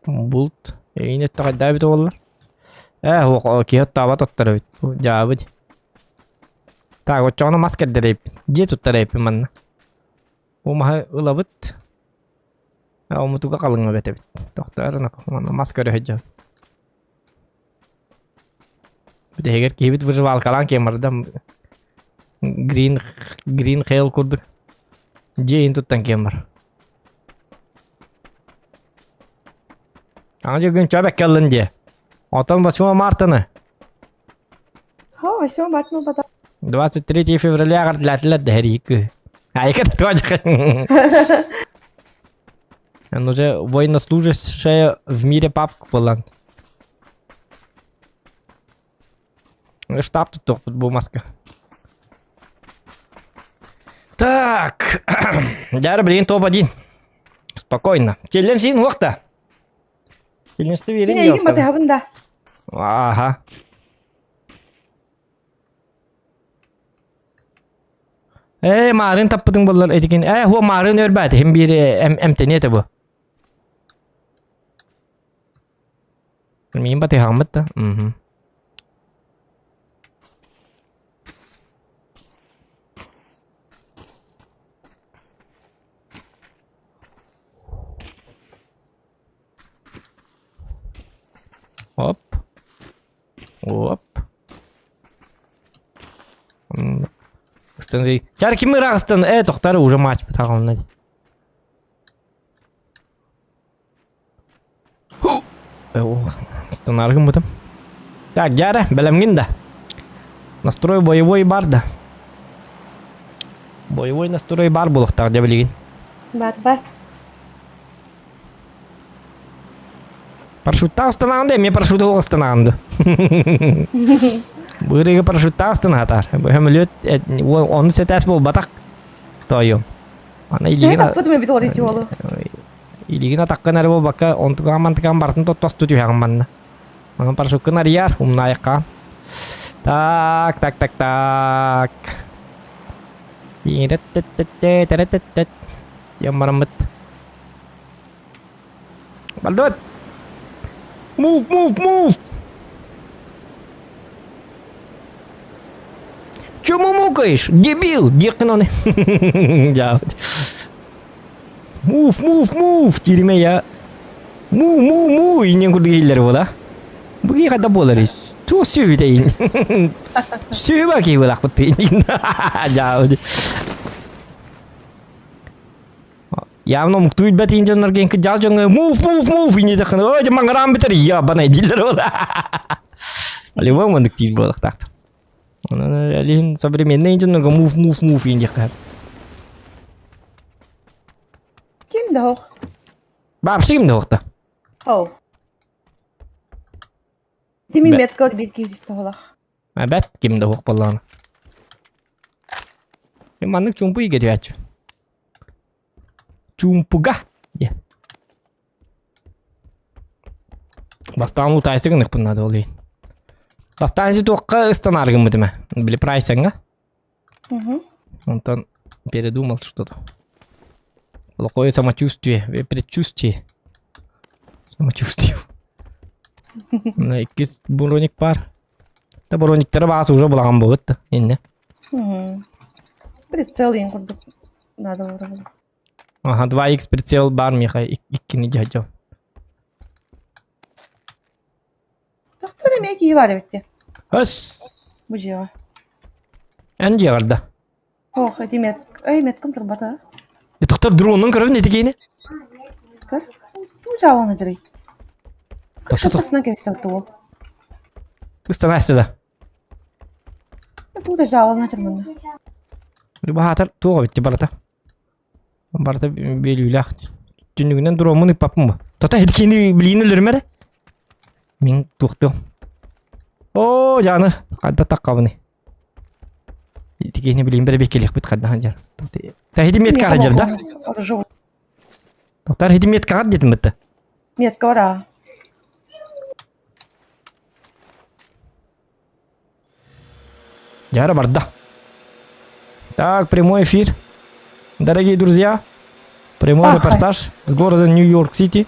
A: Bulut. Yine takadda bit ollar. O ki hatta bat ottar bit. Cevabı. Ta o çoğunu maske derip. Je tuttar hep manna. O maha ılabıt. O mutuka kalın bit. Doktor manna maske hecca. Bir de heger ki bit virtual kalan kemerden green khel kurduk. Je tuttan kemer. Anca gün çabuk kalınca. Otan basma martını.
B: Ha, başıma bakma bada.
A: 23 февраля гарлатлад харик. Айка тоже. Он уже военнослужащая в мире папка была. Штаб тут был маска. Так. Дар, блин, топ-1. Спокойно. Челленджин вақта. Челленджді
B: Yine
A: верен
B: ilgin batı habında.
A: Aha. Marın tapıdın bunlar edikin. Huwa marın örbati. Hem bir emteniyeti bu. Bilmeyeyim batı hamit da. Hop. Hop. Kıstan değil. Çar kimi rakıstan? Doktor уже maç bir takım ne? Станаргым бутым. Так, Jara, белемгин да. Настрой боевой бар да. Боевой настрой бар булыктар деп билген.
B: Бар.
A: Парашютта устанаганда эми парашюты устанаганда. Быреге парашютта устанагатар. Хемлет onu setes bol batak. Toyum. Ana
B: Ne
A: iligin
B: tapıdı mı bir doğru iti oğlu?
A: iligin atakkan araba baka ontukan mantıkan bartın tot tos tutuyor manna. Mangan parasutkan ariyar umnayakka. Tak. Teret. Yang marambet. Baldot. Move. Чему мукаешь? Дебил! Декнон. Мув. Тирме я. Mu inen kurdu geyilleri bola. Bu giy kada bolar çok sövüdeyin. Söve ki bolak butu. Jauh. Явно муктуй бат инжен нарген ke jal jong move ini dah kena. Oh jemang ram beter ya banai dealer bola. Левый мандык тиз болак такт. Алин современный инжен нарга move ini kan.
B: Kim de hoog?
A: Вообще kim de hoogte.
B: Oh. Timi
A: Be-
B: met koud bir kivist olak.
A: Bet kim de hoog ballan. Mandık çumpu iyi geliyor aç. Чумпуга. Бастан утайсың ник bunlar oluyor. Бастан же тоққа станаргым бітіме. Біле прайсыңа. Онтан передумал что-то. Плохое самочувствие, предчувствие. Самочувствие. На иккис броник бар. Та брониктері басы уже бұлаған болыпты. Енді.
B: Прицел ең құрдық. Надо вроде.
A: Ага, 2х прицел бар меха иккini жажам.
B: Doktor emeği iyi var bitti.
A: Hös.
B: Bu civa.
A: Энже барда.
B: Oh, met. Ay met kom terbata.
A: Доктор дронның көріп не дегені?
B: Kır. Bu cavanı cırı.
A: Доктор
B: Kafasına gösterdi o.
A: станайсты да.
B: Bu da cavanı cırmında.
A: Бахатар туға бітті барата. Барата белюлях. Түнігінен дромын ипапым ба. Тота едікені білейін өлірмәрі? Мен туқты. О, жаны. Қадда таққабыны. Едікені білейін бірі бекелек біт қаддахан жар. Та хеди метка ара жарда? Доктор хеди метка ара дедім бітті.
B: Метка var ha.
A: Жара барда. Так, прямой эфир. Дорогие друзья, прямой
B: Ага.
A: репортаж с города Нью-Йорк-Сити.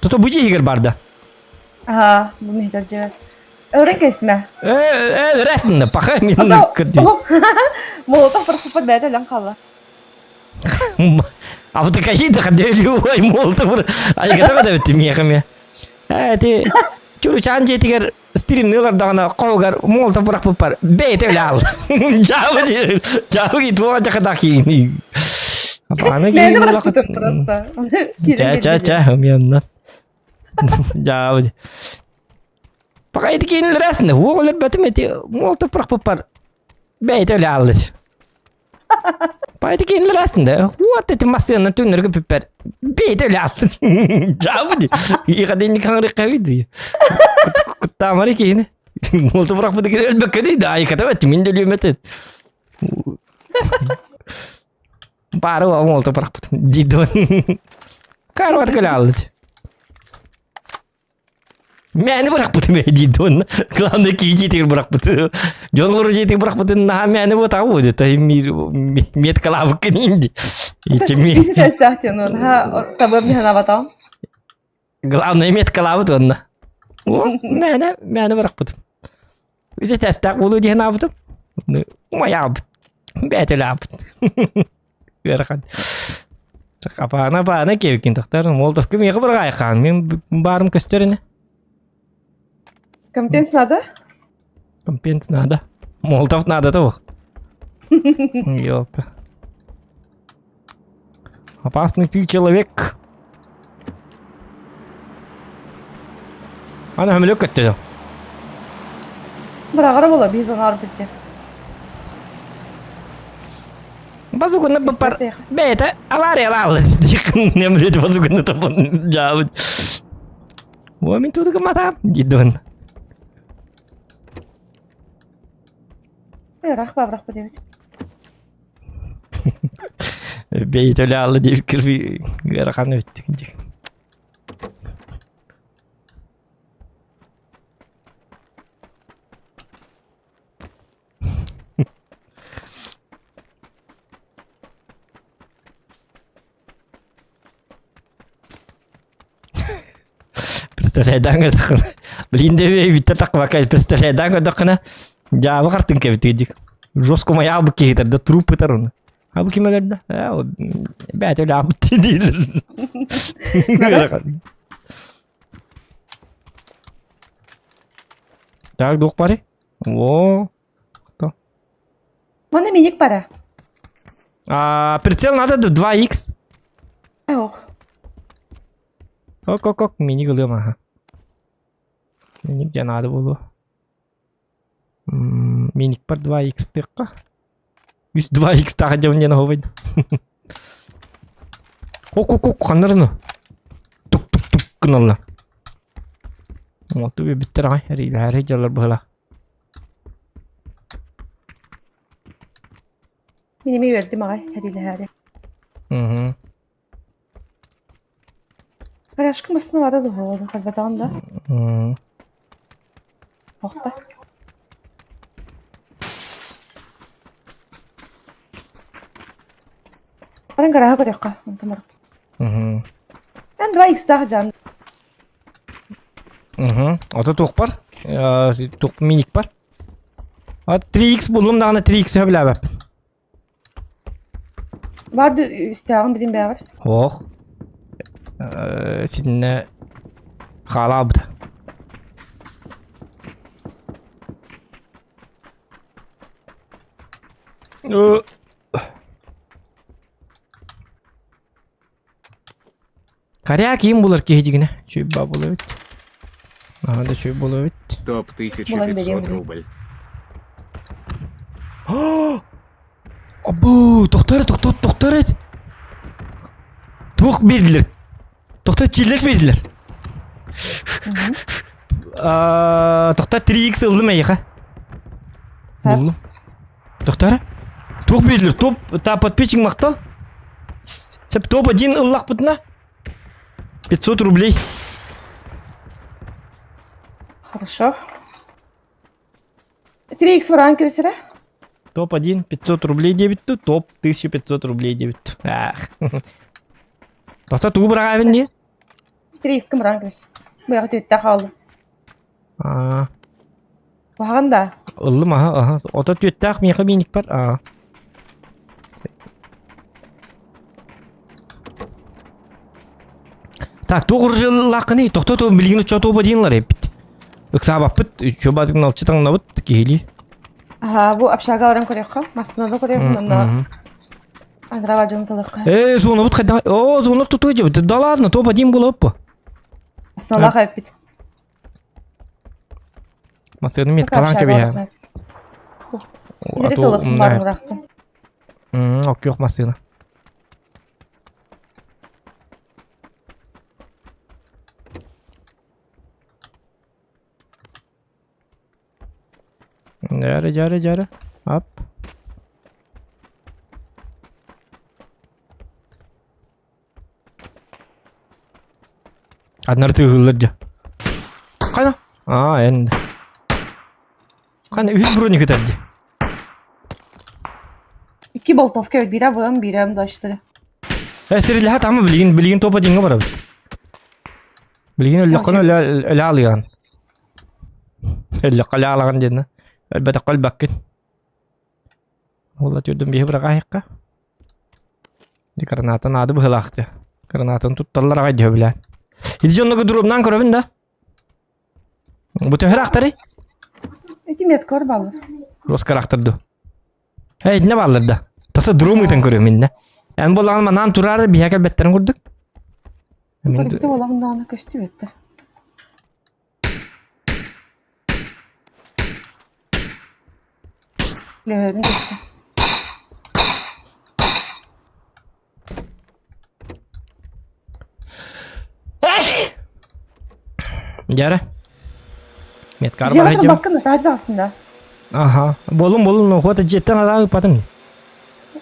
A: Тут буди Игорь Барда.
B: Aha, bu mihcat cevap. Öğren kesme.
A: Рәсінде, паха мен
B: Ата,
A: кірді.
B: Молотов бір құпыр бәді ләң қалы.
A: А вот такая еда, когда любой молотов. А я готова да бітті мехами. Ти, чүрі чан жетігер стримнылар дағына қоғар молотов бұрақ бұп бар. Бейт өлі ал. Жауы кей туға жақыда кейін. Апаны
B: Məni
A: кейін
B: bırak tutup тұрасты.
A: Ча, умянна. Жауы. Пока еді кейін рәсінде, оғылар бәтім әте молотов бұрақ бұп бар. Бейт өлі ал. Пока еді кейін рәсінде, вот эти машины түніргі бұп бар. Бейт өлі ал. Жауы. Иға дейін қаңыры қавиды. Kutamari kini. Molto bırak bu da gidelim bakın da ay kata ben de lümetet. Baru wa molto bırak bu didon. Kar var kalal. Məni bırak bu me didon. Klandı ki jiti bırak bu. Jon vuru jiti bırak bu na məni bu tavu da met kalav kindi. İçimi.
B: Bizi de istahtiyanın. Ha, kabı bir hana batam.
A: Главное мет калавы тонна. Мәні бірақ бұтым. Өзі тәстәк болу деген абытым. Мая абыт. Бәтіл абыт. Берқан. Қапана кевкен тоқтар. Молдов кім еғі бір қайқан. Мен барым көстеріне.
B: Компенс надо?
A: Компенс надо. Молдов надо то. Ёпа. Опасный ты человек. Ana hamle kötü de.
B: Bırakır bola biz onu arıp bitti.
A: Bazukunu bapar. Beta avare la. Ne mlet bazukunu tapın cevap. Bu amin tutu kemata. Gidon.
B: Bırak bu devet.
A: Beta la diye fikir bir garakanı bitti. Представляй, так. Блин, да ведь так вакай, представляй, так. Жабы қартың кәбет едік. Жоско май албы кейтер, да трупы тарын. Ha bu kime geldi? Ha o ben öyle abdi değilim. Так, двух пари. Во.
B: Mana minik para.
A: Прицел надо 2х.
B: Yok.
A: Ок. Minik oluyor ama. Minik canadı bulu. Minik par 2х tıkka. 2х takacağım yana hovaydı. Ok. Kanlarını. Tuk kınalla. Oldu bir bitter ay. Her hecalar böyle.
B: Minimi verdim ay. Hadi.
A: Hı.
B: Ay aşkım aslında var da oldu. Kalbadan da.
A: Hı.
B: Okta. Parang garaha ko ka. Tamam.
A: Hı.
B: Ben 2x daha can.
A: Ota tok par. Tok minik par. 3х buldum da 3х bile var.
B: Vardı isteğim bilin be var.
A: Oh. Sizinle hala bu da. Karya kim bulur ki hecigine? Çöp babulu bit. Aha da çöp bulu bit.
C: Топ
B: Булан
C: 1500
B: берем.
C: рубль.
A: Abu, doktor et. Tok verdiler. Doktor çiller verdiler. Doktor 3х ıldım ayıka.
B: Ha.
A: Buldum. Doktor. Tok verdiler. Top ta подписчик мактал. Сеп топ один ыллах бутна. 500 рублей.
B: Хорошо. 3x var hangi sıra?
A: Топ 1 500 рублей дебитту, топ 1500 рублей дебитту. Тоқта тугу быраға әбін не?
B: 3x kim hangi sıra? Bu yağı tüyütte kaldı. Bağın da.
A: Ыллым, аха. Ота түйеттақ меқі бейнік бар. Так, тоғыр жыллақыны, тоқта тоғы білгіні чо тоба дейінлар еппіт. Үксабап біт, чөбадығын алчы таңна біт, кейлі.
B: Aha bu apşaga oran koyuyor. Masına da koyuyor. Ondan. Agrava cımtalık.
A: Зона біт қайда? Зона тұту жеп. Да ладно, топ 1 болып па.
B: Masına da kayıp.
A: Масығыны мет қалан кәбе ya.
B: İleri tılık var bıraktım.
A: Ok yok masığını. Jare. Hop. Adnar tığılırca. Kayna. Endi. Kayna 100 bro ne kadardı?
B: 2 boltovka evet. Biri avım, biri avım daştırı.
A: Sirili hat ama bilgin topa dinga var abi. Bilgin öyle konu öyle alıyor. Öyle kale alan diye. Elbette kalbakken. Valla diyordum bir bırak ayakka. Di karanatan adı bu hılaktı. Karanatan tuttarlar ağay diyor bile. Hiç onunla durumdan korabın da. Bu tüher aktarı.
B: Etim yat kor balır.
A: Roz karakterdu. Hey ne balır da. Tata durum iten koruyorum inne. Yani bu lanma nan turar bir hekel betlerini kurduk.
B: Korktu valla bundan kaçtı etti. Leherin gitti.
A: Jare. Met kar var
B: Cevaplara
A: hecim.
B: bakın da tacda aslında.
A: Aha. Bolun o hota jetten adam yapatım.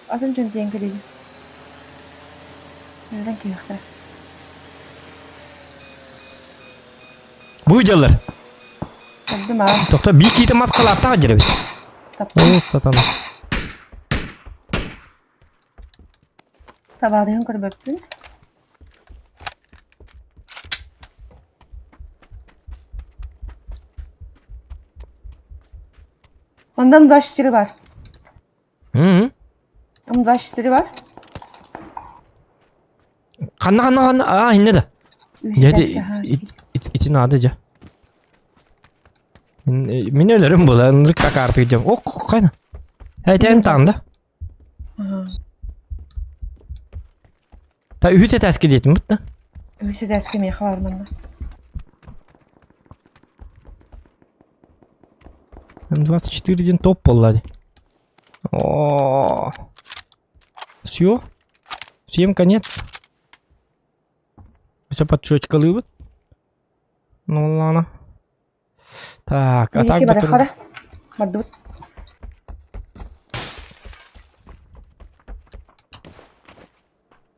B: Az önce diyen geldi. Nereden ki yakta?
A: Bu hıcalar.
B: Geldim abi.
A: Doktor bir kiti maskalı apta hacire bit.
B: Taptım.
A: Satana.
B: Tabağı da kor bakın. Ondan daş içeri var.
A: Hı.
B: Ama M24 var.
A: Kanna. Aa hinne de. Jadi için adıca. Minelerim bulan rıkka artıcam. Ok kayna. Haydi en tanda. Ta ühüte teskil ettim mutta.
B: Üyse dersке meha var bunda.
A: М24 день топ поллади. О. Все. Всем конец. Все подшочкалы вот. Ну ладно. Так, а так
B: Iki bari
A: да.
B: hara. Madut.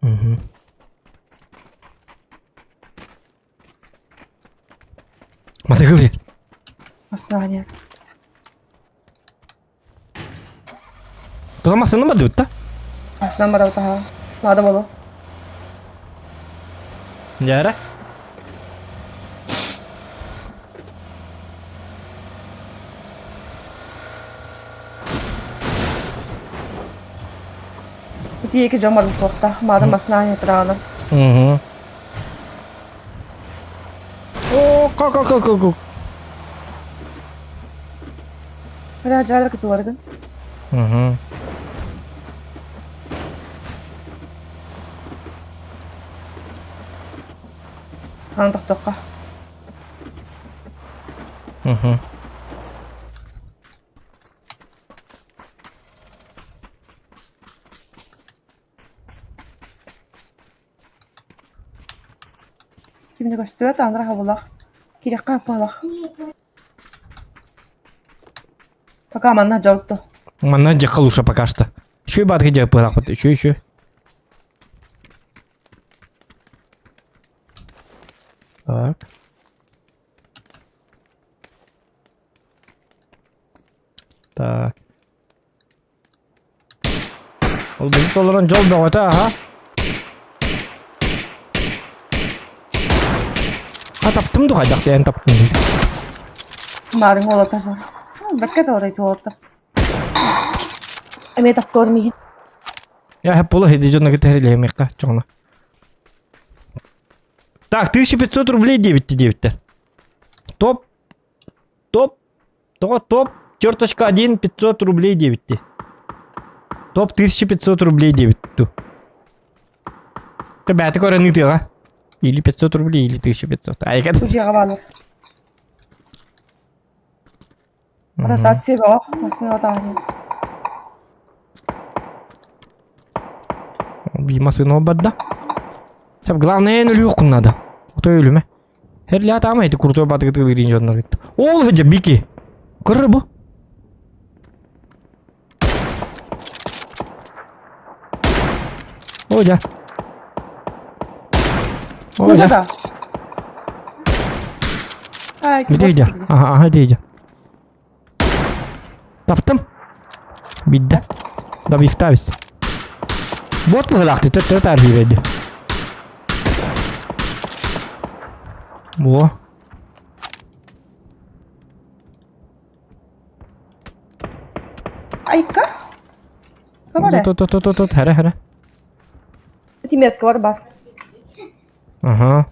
A: Угу. Мотыгывы.
B: Основание.
A: Туда масаны мı да?
B: Основа da utaha. Nada bolu.
A: Яра.
B: Iti iki jam madut toqta. Madam основание trana.
A: Угу. О, как.
B: Hara jalar kitu wargan.
A: Угу.
B: Han toqtoqqa.
A: Угу.
B: Kimde gösteriyor andra havolaq. Kirek kapalaq. Пока манна жауапты.
A: Мана жаққа луша пока что. Еще и батки жауап бырақ. Еще. Так. Так. Ол бізді толырын жол бөғеті, аха. Таптым да қайдақ дейін таптым дейді.
B: Марың ола тажар. Бәккет орай туотты. Эме таптор миги.
A: Я хеп болу хеди жонна кетерили емекка жоғна. Так, 1500 рублей дебетті. Топ. Черточка 1, 500 рублей дебетті. Топ 1500 рублей дебетті. Бәті көріні тыға. Или 500 рублей, или 1500. Айкады.
B: Ужиға балыр. Ротация бақ. Масыны отағын.
A: Бимасыны обадда. Сәп, главное, өлі оқын надо. Отой өлі ме? Херлі атамайды куртой баты кітігілі рейн жонлар кетті. Ол ғыжа, бики. Көрі бұ? Оja.
B: Burada.
A: Bir deyce. Aha deyce. Taptım. Bidde. Da biftavis. Bot mu hılaktı? Tört terfi verdi. Bu.
B: Ayıkka. Kabar
A: Tut. Here.
B: Timetka var bar.
A: Ага.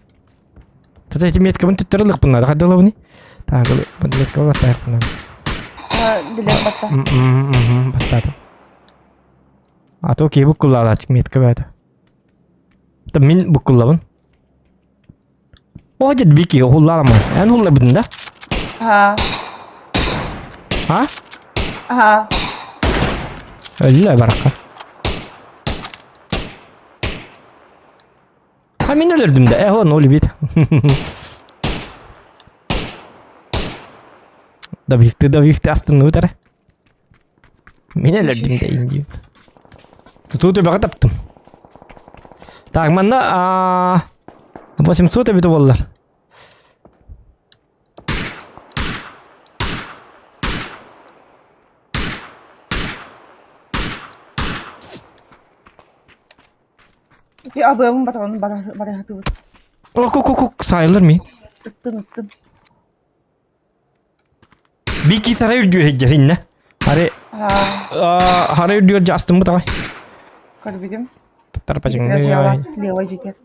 A: Тогда эти метки вон тут рылых надо. Хадала вни. Так, вот метка вот так надо.
B: Dilek batta.
A: Бастата. А то ки букулла ачык метка бәді. Та мен букуллабын. О, жет бики хуллаламын. Ән хулла бідін да?
B: Aha.
A: Өлі бараққа. Ha men ölürdüm de. O ne oluyor bit. Da bifte aslında utar. Men ölürdüm de indi. Tutu baka taptım. Так, manda 800 bit bollar.
B: Bir adamın batanın bana hatı var.
A: Ok sayılır mı?
B: Ittın.
A: Bir iki saray ödüyor heccerin ne? Hari ödüyor castım bu da.
B: Көрбүдүм.
A: Тарпачыңны
B: Лежала, левый жигер.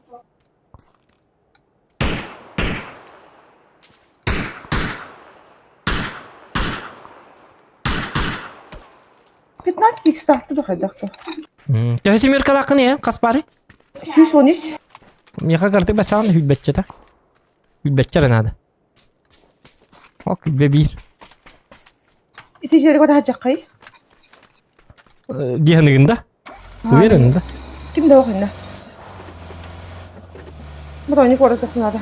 B: Пятнадцать икс тахты да хайдакты.
A: Төһөсүмүр калакын я каспары.
B: 613.
A: Миха карты басан хүлбетчета. Хүлбетчер надо. Ок бебир.
B: İti jeri koda hacakay.
A: Диһаныгында. Уверен да.
B: Kim de okuyun da. Броник orada takınada.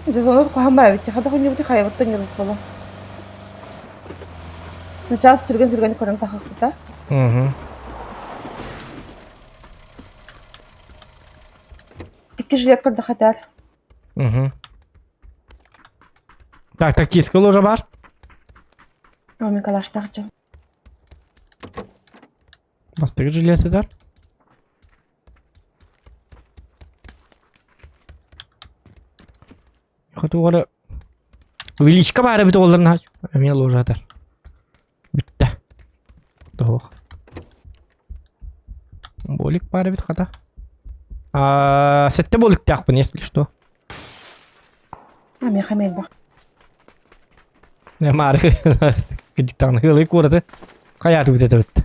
B: Cezonu kohan bitti. Hadi koyun yubuti kaybettin yürüp bala. Naçaz türgen koran takıktı da. İki жилет koda hatar.
A: Так, тактический ложа бар.
B: Ами калаш takacağım.
A: Бастыгы жилеті дар. Хоту ола увеличка бары бит оларын ач. Эме ложа дар. Битте. Дох. Болик бары бит ката. Сетте болик тяқпын, если что.
B: Ами хамел бак.
A: Ne mari gıcıktan hılı kurdu. Hayatı bitete bitti.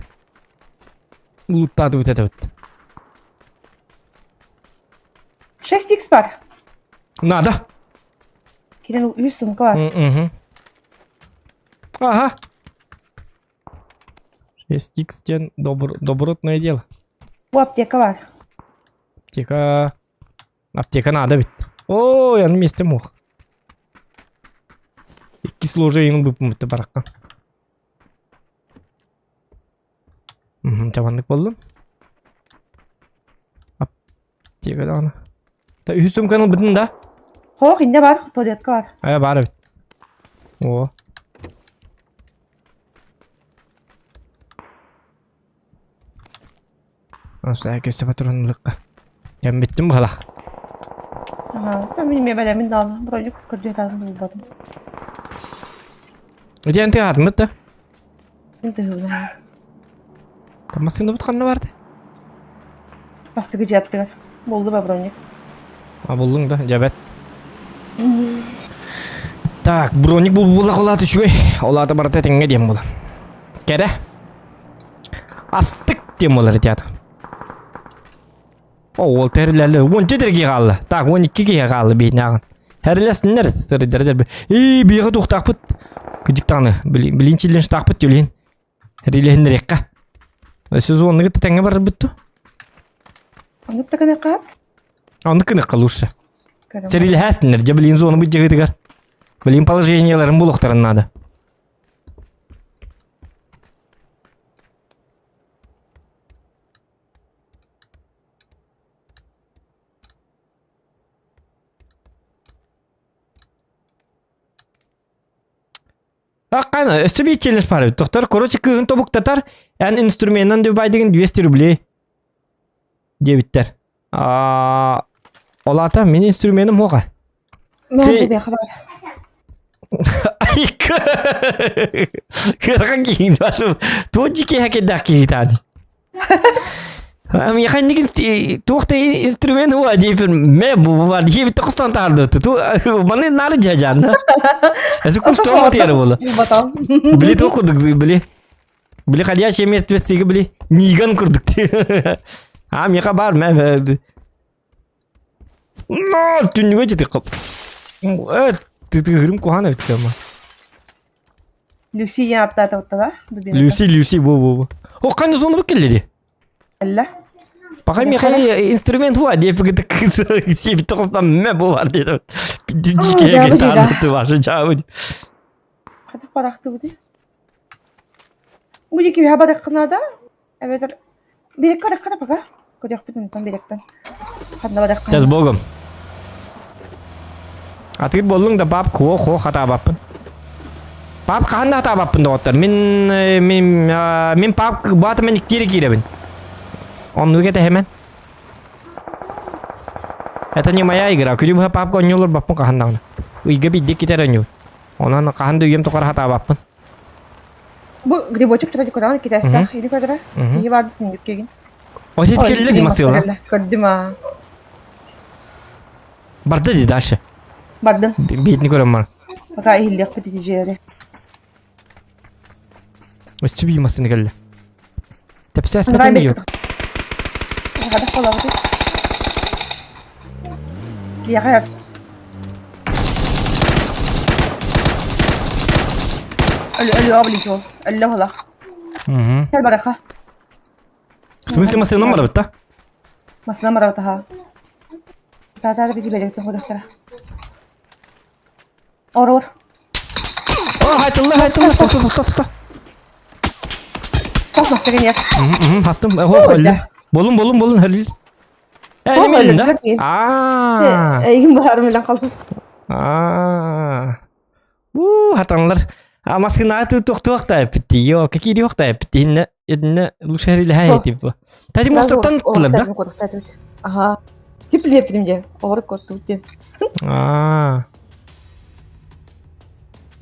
A: Ulutladı bitete bitti.
B: 6x var.
A: Nada.
B: Giden 100 sumka var.
A: Ага. 6x ден добротное дело.
B: Bu apteka var.
A: Аптека надо бит. О, я на месте мог. Кислоожайын бұпымытты бараққа. Чабандық болдым. Аптека да ана. Үз сумканың бітін да?
B: Хоқ, инде бар. Туалетка var.
A: Бары бит. О. Аса әкесі патронлыққа. Кәм біттім бағалақ.
B: Там benim ebelemin dağlı. Burayı kırdığı kaldım bulmadım.
A: Öde ente adın bitti.
B: Şimdi hızlı.
A: Tammasında butkanlı vardı.
B: Bastığı cihazlar. Buldu be Bronik.
A: Buldun da cebet. Так, броник бұл қолаты шүгей. Оларды барда теңге дем бұл. Кәді? Астық дем олар етеді. Ол тәрілерлі 17-ге қалды. Так, 12-ге қалды бейін ағын. Әрілесінлер сұрыдырдар. Бейгі тоқтақ бұд. Күдіктаңы. Білінчілін штақ бұд төлейін. Әрілесінлер еққа. Сөз оны күтті тәңе бар бұдды.
B: Оны күтті қап?
A: Оны күні қалушы. Сәрілі әсінлер. Жабілін зоны бұд жығыдығар. Білін положенияларын бұл оқтарын надо. Қайна, өсі бей челлендж бар. Тоқтар, короче, күйін тобуқтатар. Ән инструментін дөбай деген 200 рублей. Дебіттер. Олата, мен инструментім оға.
B: Мен бе хабар.
A: Айқы! Қырған кейін башым. Тоджике әкедақ кейтады. Механик тоқты инструмент оға дейпін. Мен бұл бар. Ебі тоқыстан тарды. Маны нары жажанды. Әсі күшті оматері болы. Білі тоқырдық, білі. Білі қалия шемет төстегі білі. Ниган күрдік. Меха бар, мен. Түнніге жеті қып. Тыгырым кухана бітті ма.
B: Люси ең апта атауытта да?
A: Люси, бұл. О, қанды соны бұл келеді?
B: Әлі?
A: Бақай меха инструмент var deyip gıdık kızı bir tokustan me bu var dedi. Bir cike gitarlı var cevabı.
B: Hadi baraktı bu diye. Bu iki haber kınada. Evet. Birek kadar baka. Kodak bütün tam birekten. Hadi barak.
A: Tez bogum. Atık bolun da bab ko hata babın. Bab kan hata babın doktor. Min bab batı men iktiri girebin. Он ну это hemen. Это не моя игра. Күлі папка ойнолар баппын қахандағына. Үйге бидде кетер ойнол. Онан қаханды үйем тоқар хата баппын.
B: Bu gрибочек туда декоran китайста. Или кадра?
A: Мгм.
B: И варды түндүк
A: O set keldiler di masıyla.
B: Gördüm ha.
A: Barda di dальше.
B: Bardın.
A: Бедный görem var.
B: Baka ihillik piti jeri.
A: Üstü bir masını geldi. Tepsi
B: Ray
A: aspetin yok.
B: Hadi kola budi. Ya hayat. Ölü abli çol. Allah Allah.
A: Hı.
B: Gel baraka.
A: В смысле масının var bitti?
B: Masına maravata ha. Tata piti belekte hodaktara. Or.
A: Haytıllah. Tut.
B: Çok masaya gel.
A: Hastım.
B: Oldu.
A: Öldü. Bolun Halil. Elim
B: öldü,
A: elinde.
B: çok iyi.
A: Aaa.
B: Egin baharım ile kaldım.
A: Hatanlar. Маскын аты тоқтуақта бітті. Yok, какие вақта бітті. Инне лучшерили хайти bu. Тати мостаттан туттылар да?
B: Ага. Hipli yapayım diye. Olarak korktu diye.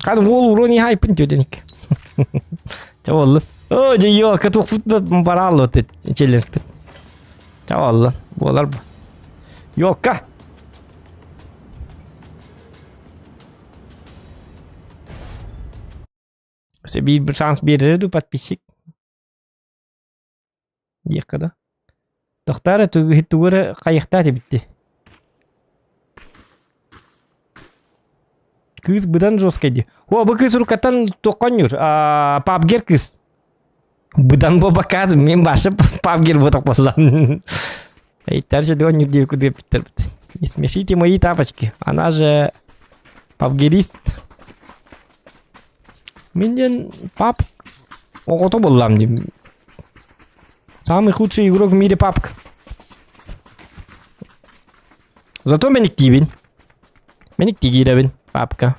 A: Kadın ol uroni haypın diyodenik. Çavallı. O diyor katı futbol paralı te çelir. Çavallı. Bolar bu. Yok ka. Себе bir şans verir подписчик. Yakada. Doktor tuğra kayıkta bitti. Kız budan joskaydı. O bu kız rukatan tokanıyor. Papger kız. Budan bu bakar men başı papger bu tokmaslan. Эй, тарже доню девку депитер. Не смешите мои тапочки. Она же папгерист. Менден пап. Ого-то боллам дим. Самый худший игрок в мире папка. Зато мен активен. Мен активирован папка.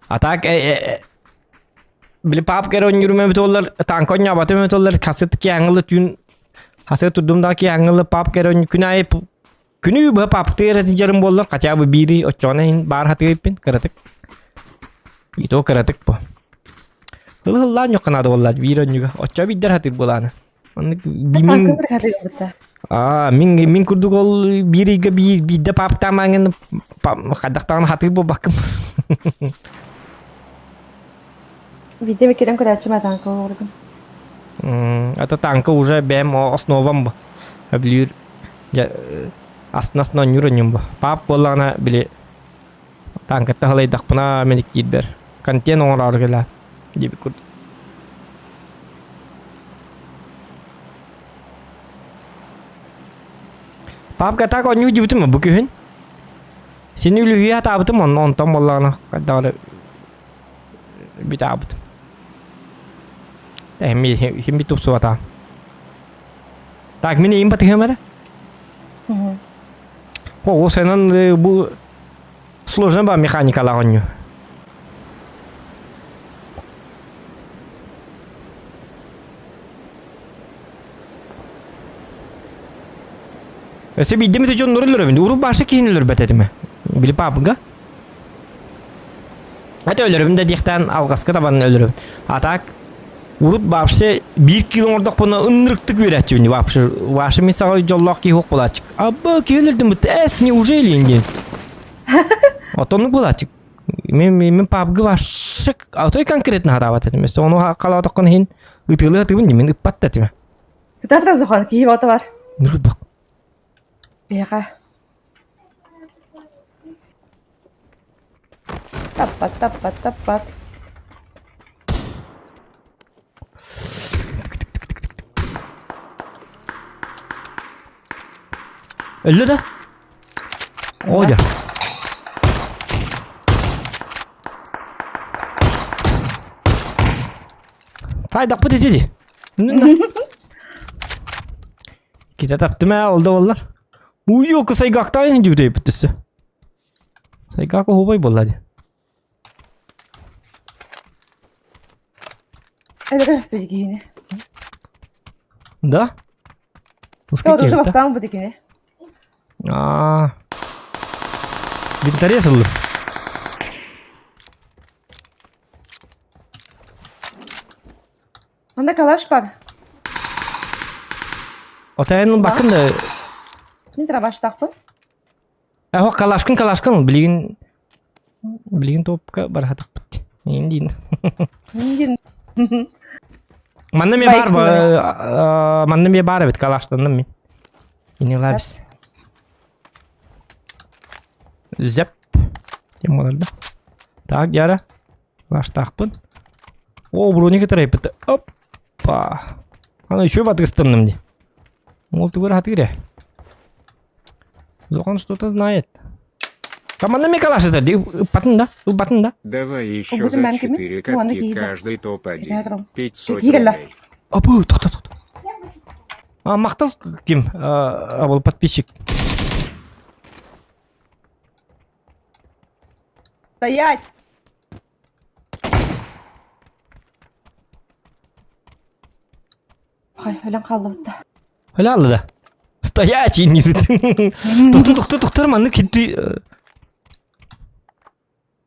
A: А так били папка oynuyorum metodlar tank oynuyor batı metodlar kaset ki anglı tün haset tudumdaki anglı pap kere günay günü bu pap tere tijarım bollar kaça bu biri ochona in bar hati ipin karatık itu karatık bu hıl yok kanada bollar biri juga ocha bidder hati bolana
B: Bimin
A: min kurdu gol biri ga bidde pap tamangın kadaktan hati bu bakım
B: Видео кирен куда чема танка орган.
A: Это танка уже бем основам облир. Аснасно нюранюм. Пап болана биле танка тахлай дахпана меник кидбер. Контен орар гела. Диби курд. Пап ката ко ню дибтим бу күйен. Сени үлүя табытым он там болана кадары битабыт. Hem bir top suata. Tak mini impat hemara. O senin bu сложно ba mekanika lagonyo. Öse bir demete jon nurulur ben. Uru başa kinilur betedime. Bilip apga. Hadi ölürüm de dikten algaska taban ölürüm. Atak Урут вообще 1 километрдок бuna ынрыктык берет жөнү вообще мисалы жоллок ки хок болачык. Аба келердим бут неужели инген. Отону болачык. Мен папгы вообще той конкретно хадават этим. Сону калатыкын хин ытылы атыбын мен иппат этим.
B: Татра зохан ки бата бар.
A: Нурут бак.
B: Бияга. Таппат.
A: Öldü de. Oca. Fayda put dedi. Kita taptı mı oldu vallahi. Uyu ko saygakta ince bir de bittisi. Saygak o hobi bolladı.
B: Öyle de hastacık yine.
A: Да?
B: Doğru şu baktan bu dikine.
A: Бинтаресл.
B: Anda kalaş var.
A: Otayının bakın da.
B: Ne tara başlaktın?
A: O kalaşkın bilgin topka barahatık bitti. Indiğin.
B: Mungkin.
A: Mannem ya
B: Baik
A: bar mannem ya bar evet kalaştandım ben. İniyorlar biz. Zep. Kim olurdu? Tak yara. Kalaştakpın. O bro ne kadar yapıttı. Hoppa. Ana şu batı kıstındım diye. Moltu bir hatı gire. Zokan что-то знает. Команда мне калашится, батында.
C: Давай еще
B: Будем
C: за
B: мамками?
C: 4
B: Ну, она
C: катки,
B: едет.
C: каждый топ-1.
B: Яғрам.
C: 500
B: Егілі.
C: рублей.
A: Апу, тоқта. Мақтал кім? Бұл подписчик.
B: Стоять! Ай, өлен қалды.
A: Öyle aldı da. Стоять, ин Тоқтар, манны кетті.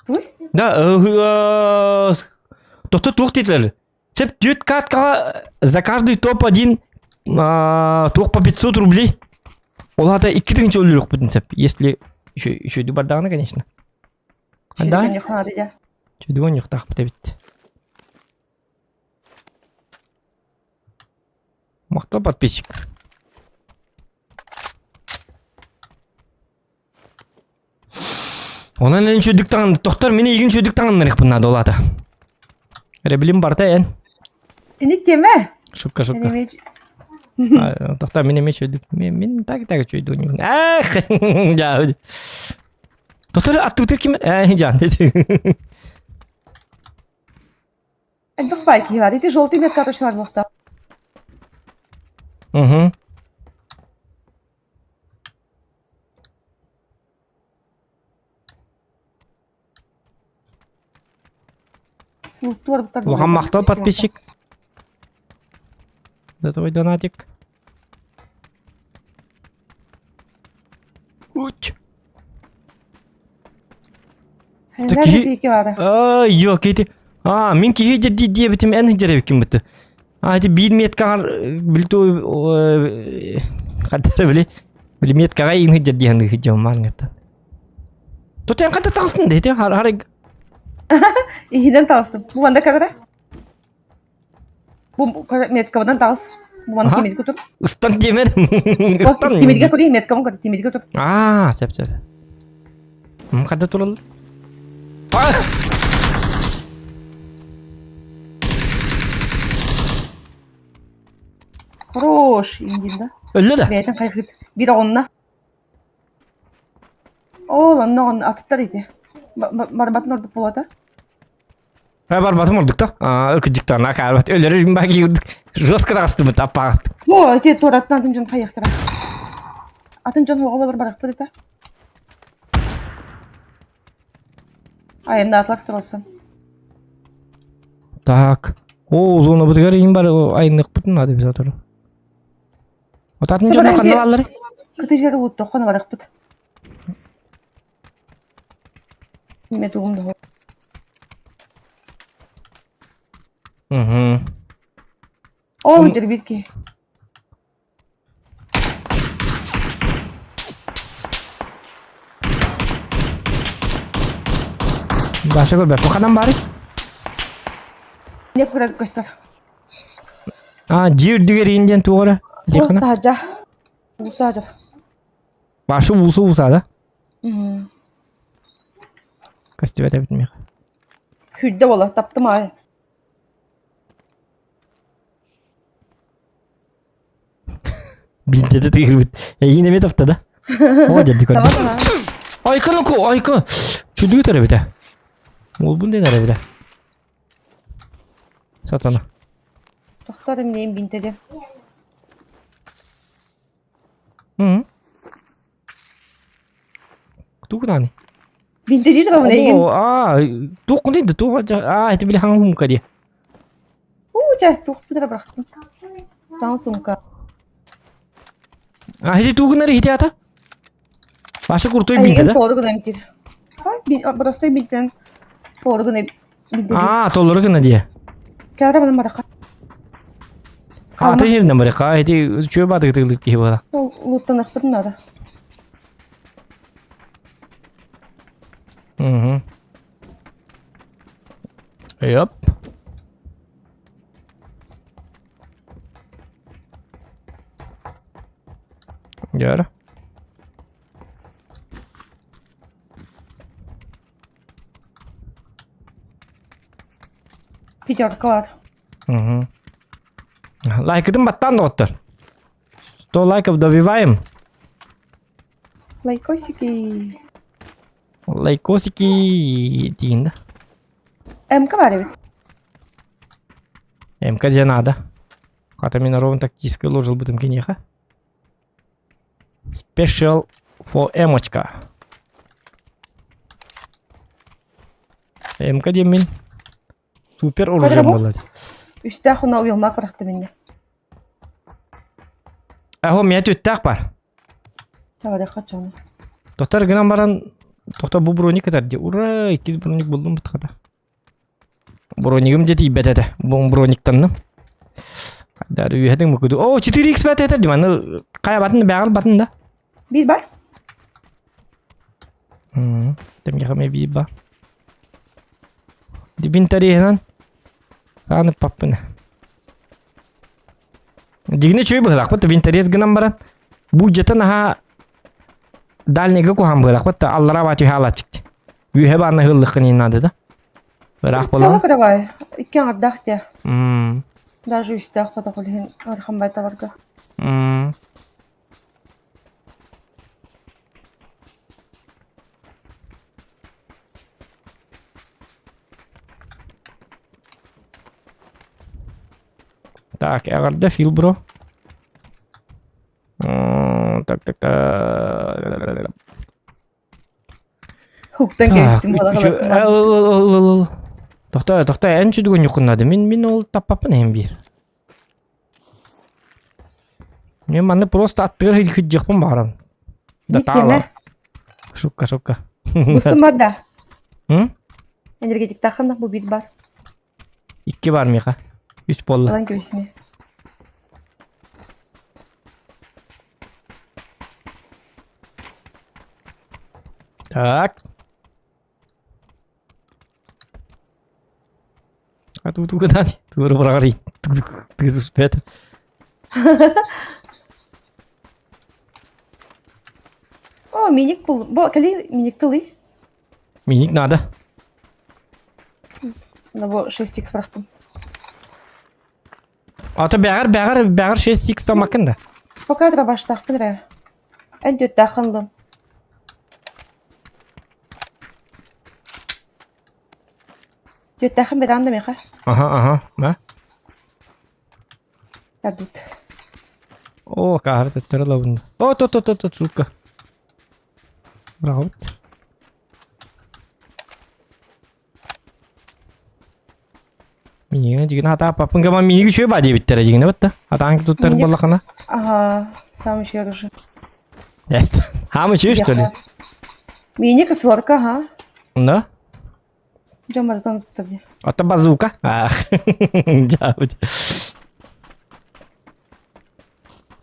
B: Ой?
A: Да, тоқ dediler. Сеп 4 катка за каждый топ-1 тоқ по 500 рублей. Оларда 2-тінші өлірік бүтін сеп. Если еще бардағына, конечно.
B: Шерген
A: Да?
B: yok hadi de.
A: Чудовон yok тақ біте бітті. Мақтал подписчик. Онан ен шөдік таңын, тоқтар мені еген шөдік таңын нырық бұнады олады. Реблім барда ән.
B: İnik deme.
A: Шукка.
B: Eneme
A: Тоқтар мен еме шөдік. Мен так шөді ойнайын. Ах, жауды. Тоқтар атты бітер кеме? Жан деді.
B: Бak belki var. Eti желтый метка точно var bu
A: Угу. Оған мақтал подписчик. За твой донатик. Уч.
B: Nerede iki var?
A: Ай, yok eti. Мен кеге жерде де бітім ән жере бекім біті. Әйті бір меткағар білті қадары біле. Бір меткаға ең жерде әнді жауым маңырдан. Тұтайын қада тағысын дейді. Харай.
B: İyiden tağıstım. Bu bana kadar. Bu metkabından tağız. Bu bana timid götür.
A: Istан демерім. Istан.
B: Timidge koyayım metkabın koy. Timid götür.
A: Сәп. Қада туралы?
B: Хорош. İngilizce.
A: Өлі да?
B: Beyden kaygıt. Bir de onunla. Oğlan onu atıplar idi. Barbatın orada buladı.
A: Бар батым ұрдық та. Үкіджіктарына қарбат. Өлері бәгі жостқа тағыстымы таппа ағыстық.
B: О, эти туратtan atıncan kayıktır. Atıncan hoğa olur barak bu dedi. Ayında atlak durulsun.
A: Так. О, зона бітігер ең бар айындық бұтын ады біз атыры. Отатын жоны қанды алылары?
B: Kıtı jeri uttu, konu barak bu. Nime tuğumda hoğa. Oğlum jeri bitki.
A: Başa gör bep. Bu kadar bari.
B: Ne kadar göster.
A: Jir düger inden tuğara.
B: Bu taca. Bu saca.
A: Başı bulsa da. Kastı de bitmiyor.
B: Hüdde bola, taptım ay.
A: Binde de tigir bit. Yine mi tafta da? O jadi kan.
B: Tamam.
A: Ayka. Çuduğu tara bir de. Ol bunde nere bir de. Satana.
B: Doktorum neyim bintedi.
A: Tuh nani?
B: Bintedi de tamam neyim.
A: Tuh kundi tuh aja. Itu bilang hangum ka dia.
B: Cah tuh bir tara bıraktım. Samsung ka.
A: Hadi tuh kunari hiti ata. Başka kurtoy binte
B: Ayın
A: da.
B: doğru gönüm ki. Burası binten. Doğru gönüm bintedi.
A: Tolları kena dia.
B: Kara bana maraka.
A: Аты жерден бар қа, эти чөп аты тыгылып кие бара.
B: Ол луттан ақпытын ады.
A: Yep. Gör.
B: Пятерка бар.
A: Лайкыдың баттан да оттыр. 100 лайков добиваем.
B: Лайкосики.
A: Лайкосики дейін да.
B: МК бар бит.
A: МК же надо. Хата мен ровно тактический ложил бутым кенеха. Special for эмочка. МК дейм мен. Супер оружием болады.
B: Үстә хуна уйылмак бырақты менне.
A: Ахо мен төттәк бар.
B: Чабада качаны.
A: Доктор гынан баран доктор бу броник этер де. Ура, 2 броник булдым бутқада. Броникім жети бетеді. Бұл брониктанным. Дәрі үйедің мүкіді. О, 4x бәт етер дейм. Қая батын, бәғыл батын да.
B: Bir бар?
A: Демге қаме бейіп ба. Дебін тарихынан. Қанып паппыны. Дегіне чөй бұғылақ бұтты. Винтерез гынан баран. Бұл жетін аға дальнеге көған бұғылақ бұтты. Аллара баты хала чыкты. Үйе барына ғылықын енады да. Бірақ болан.
B: Сала кыравай. Иккен ардақ де. Даже үстә қода қолген архан байта барды.
A: Так, әғарда фил, бро. Так.
B: Хуктан келістім бола
A: Тоқта, әнші дүген юқынады. Мен ол таппапын әм бір. Мен маңды просто аттығыр хыд жақпын бағарам.
B: Мекеме?
A: Шукка.
B: Бұсын бар да? Энергетик тақында бұл бит бар.
A: 2 бар меқа. 3 болы.
B: Алан көбісіне.
A: Так. Тук дани. Тук брагари. Тук успеет.
B: О, миник бұл. Кәлі миник тылы?
A: Миник надо.
B: Бұл 6x барастым.
A: Ата бәғір 6x тамақында.
B: Пока дыра баштақпын рә. Ән дөт тақындым. Дөт тақын бер андым еқа.
A: Ага. Ма?
B: Ядут.
A: О, кағыр төттері лауында. О, то, сука. Браво. Миниге жигин ата папын гама миниге шөй ба дебиттер жигин бетте. Атаң туттар балакана.
B: Ага, самый шержи.
A: Яст. Хамы шөй что ли?
B: Миник сварка, ха?
A: Да?
B: Жамадан туттарды.
A: Ата базука. Ах. Жабыт.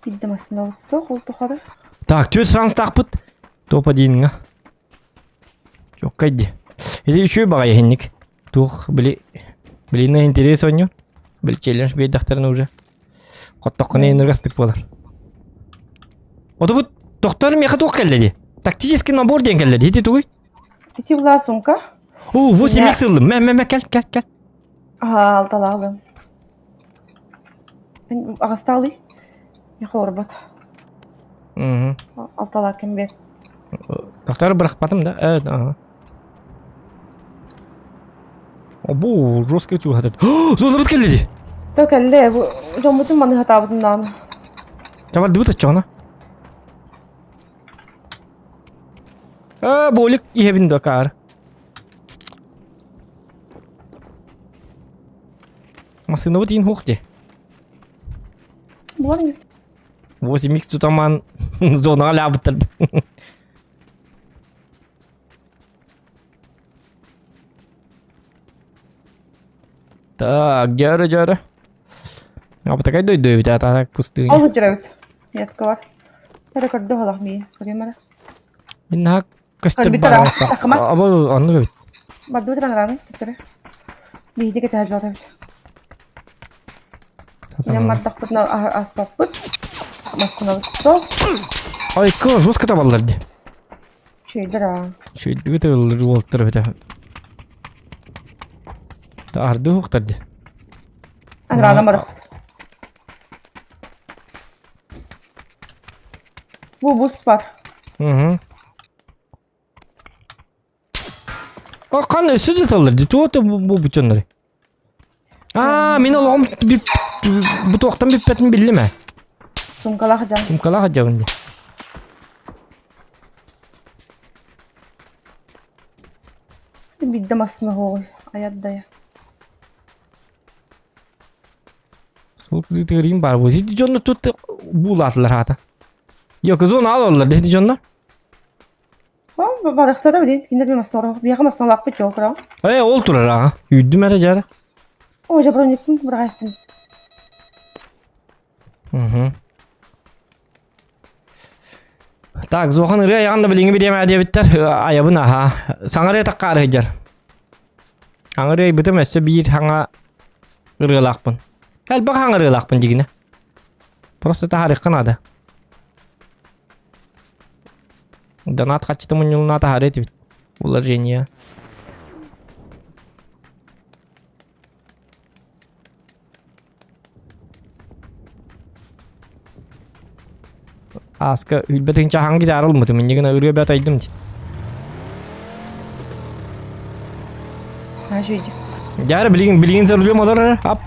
B: Биддім астында олтса, қол тұқады.
A: Так, 4 шанс тақпыт. Топа дейініңа. Жоқ қайды. Или шөй баға ехенник. Тух, Блин, интерес он. Был челлендж бей докторны уже. Коттоққына энергастык болар. Ода бұл доктор меха тоқ келді. Тактический набор ден келді. Еті туғай?
B: Еті бұла сумка.
A: О, 8x ылдым. Мә, кәл.
B: Ага, алтала алдым. Мен ағаста алый. Не қолыр бат. Алтала кем бер.
A: Доктор бірақ батым да. Ага. Обу, жестко чуға хатады. Зоны бұт келді.
B: Тәу кәлі, жон бұтын маны хатабыдың дағыны.
A: Табар дұбыт атчағына. Болик ехебін дөкар. Масыны бұт ең хоқ де.
B: Бұлар не?
A: 8x тұтаман зонаға лабыттырды. Так, жары. Abi takay doy bir tane pustığın.
B: Al hıcıravut. Yatka var. Tada kaddo halak mi? Bakayım bana.
A: İnne hak
B: Hadi
A: köstür
B: bir
A: bana
B: taraf,
A: hasta.
B: takıma.
A: Aba anlı bit.
B: Baddu tran rami. Tuttere. Bihdi ke tercih ravut. Yine maddak putna asbap put. Masına tuttu.
A: Ay kı жестко табалларды.
B: Şeydir ha.
A: Şöyle de voltları bir tane. Da ardı huktardı.
B: Angra anlamadım. Bu boost var.
A: Hı. O kan üstü de talırdı. Tuğda bu bütünleri. Aa, min oğlum bu toqtan bir petin bildi mi?
B: Sumkala hıcan.
A: Kim kala hacavındı.
B: Biddim aslında hoğul. Ayadda ya.
A: Soğuk bir teoriyim var bu. Hiç canlı tut bulatlar hata. Yok kız onu alırlar dedi canlar.
B: Balıkta da bilin. Yine bir masına. Bir yakın masına lak bit yok.
A: Olturar ha. Yüddüm her cara.
B: O jabron yıkın. Bırak istin.
A: Hı. Tak, zohan ırıya yağında bilini bir yemeye diye bitter. Ayabın aha. Sana ırıya takkar hıcar. Hang ırıya bitemezse bir hanga ırılakpın. Hel bak hanga ırılakpın digine. Просто taharikan ada. Donat kaçtı mı yoluna taharet bit. Ular jenya. Aska hülbetin hangi de arılmadı. Ben yine ırıya bir ataydım ki.
B: Ha şeyci.
A: Yarı bilgin sarılıyor motor. Hop.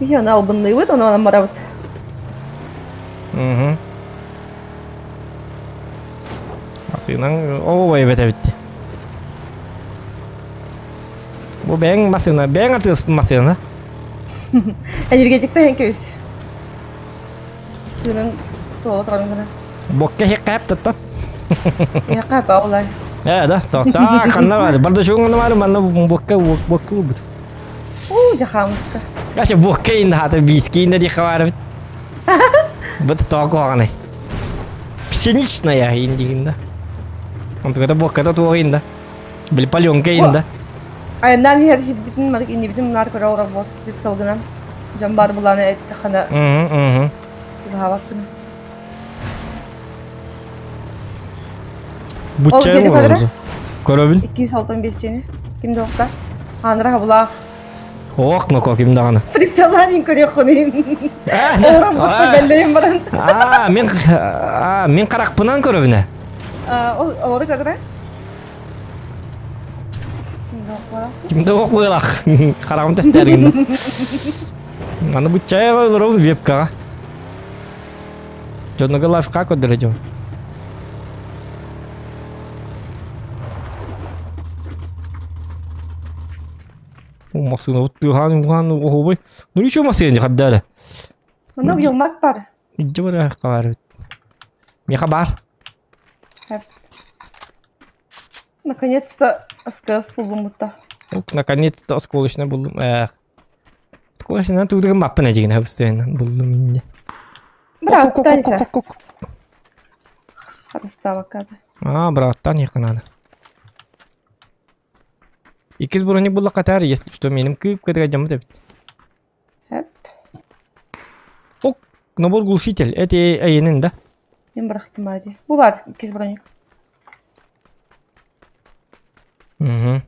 B: Bir yana albınlığı var. Onu anam maravut.
A: Hı. Masınan o evet bitti. Bu ben masına ben atıyorsun masına.
B: Energetikte henk öys. Günün doğal kanımına.
A: Bokke hek hep tuttu.
B: Ya kapa olay.
A: Ya da ta kanlar var. Barda şu anda var bana bokke bu.
B: Jahamska.
A: Kaça bokke indi hatta biski indi di khabar. Bet toko aneh. Pшеничная indi. Untuk kata bokke to indi. Beli palyonke indi.
B: Ayından her hidbitin madık indi bitim nar kara ora bot bit salgınam. Jambar bulana et kana.
A: Hı.
B: Hava kına.
A: Bu çay mı oldu? Korabil.
B: 265 jeni. Kimde okta? Hanra habla.
A: Ok no kokim dağını.
B: Fritsalan inkörüyor konuyum. Ora bot belleyim baran.
A: Min karak pınan korabine.
B: Ora kadar. Kimde okta?
A: Kimde ok bırak. Karakım tester gibi. Mana bu çay var o webka. Jono ga live kako derece. O masını ottu han o boy. Ne şu masaya ne kadar?
B: Mana yung makpar.
A: Coba kabar. Ya kabar.
B: Hep. Наконец-то сказ buldum mutta.
A: Наконец-то сколочно buldum. Сколочно тудырым маппын әжеген хабыстойын buldum indi.
B: Брат, Таньса. Харыста бакады.
A: Браттан yakın ana. İkiz burani bulla katar, если что, benim kıyıp kadar da bit.
B: Hep.
A: Ok, nabol глушитель, это ayının da.
B: Ben bıraktım hadi. Bu var ikiz bronuk.
A: Hı.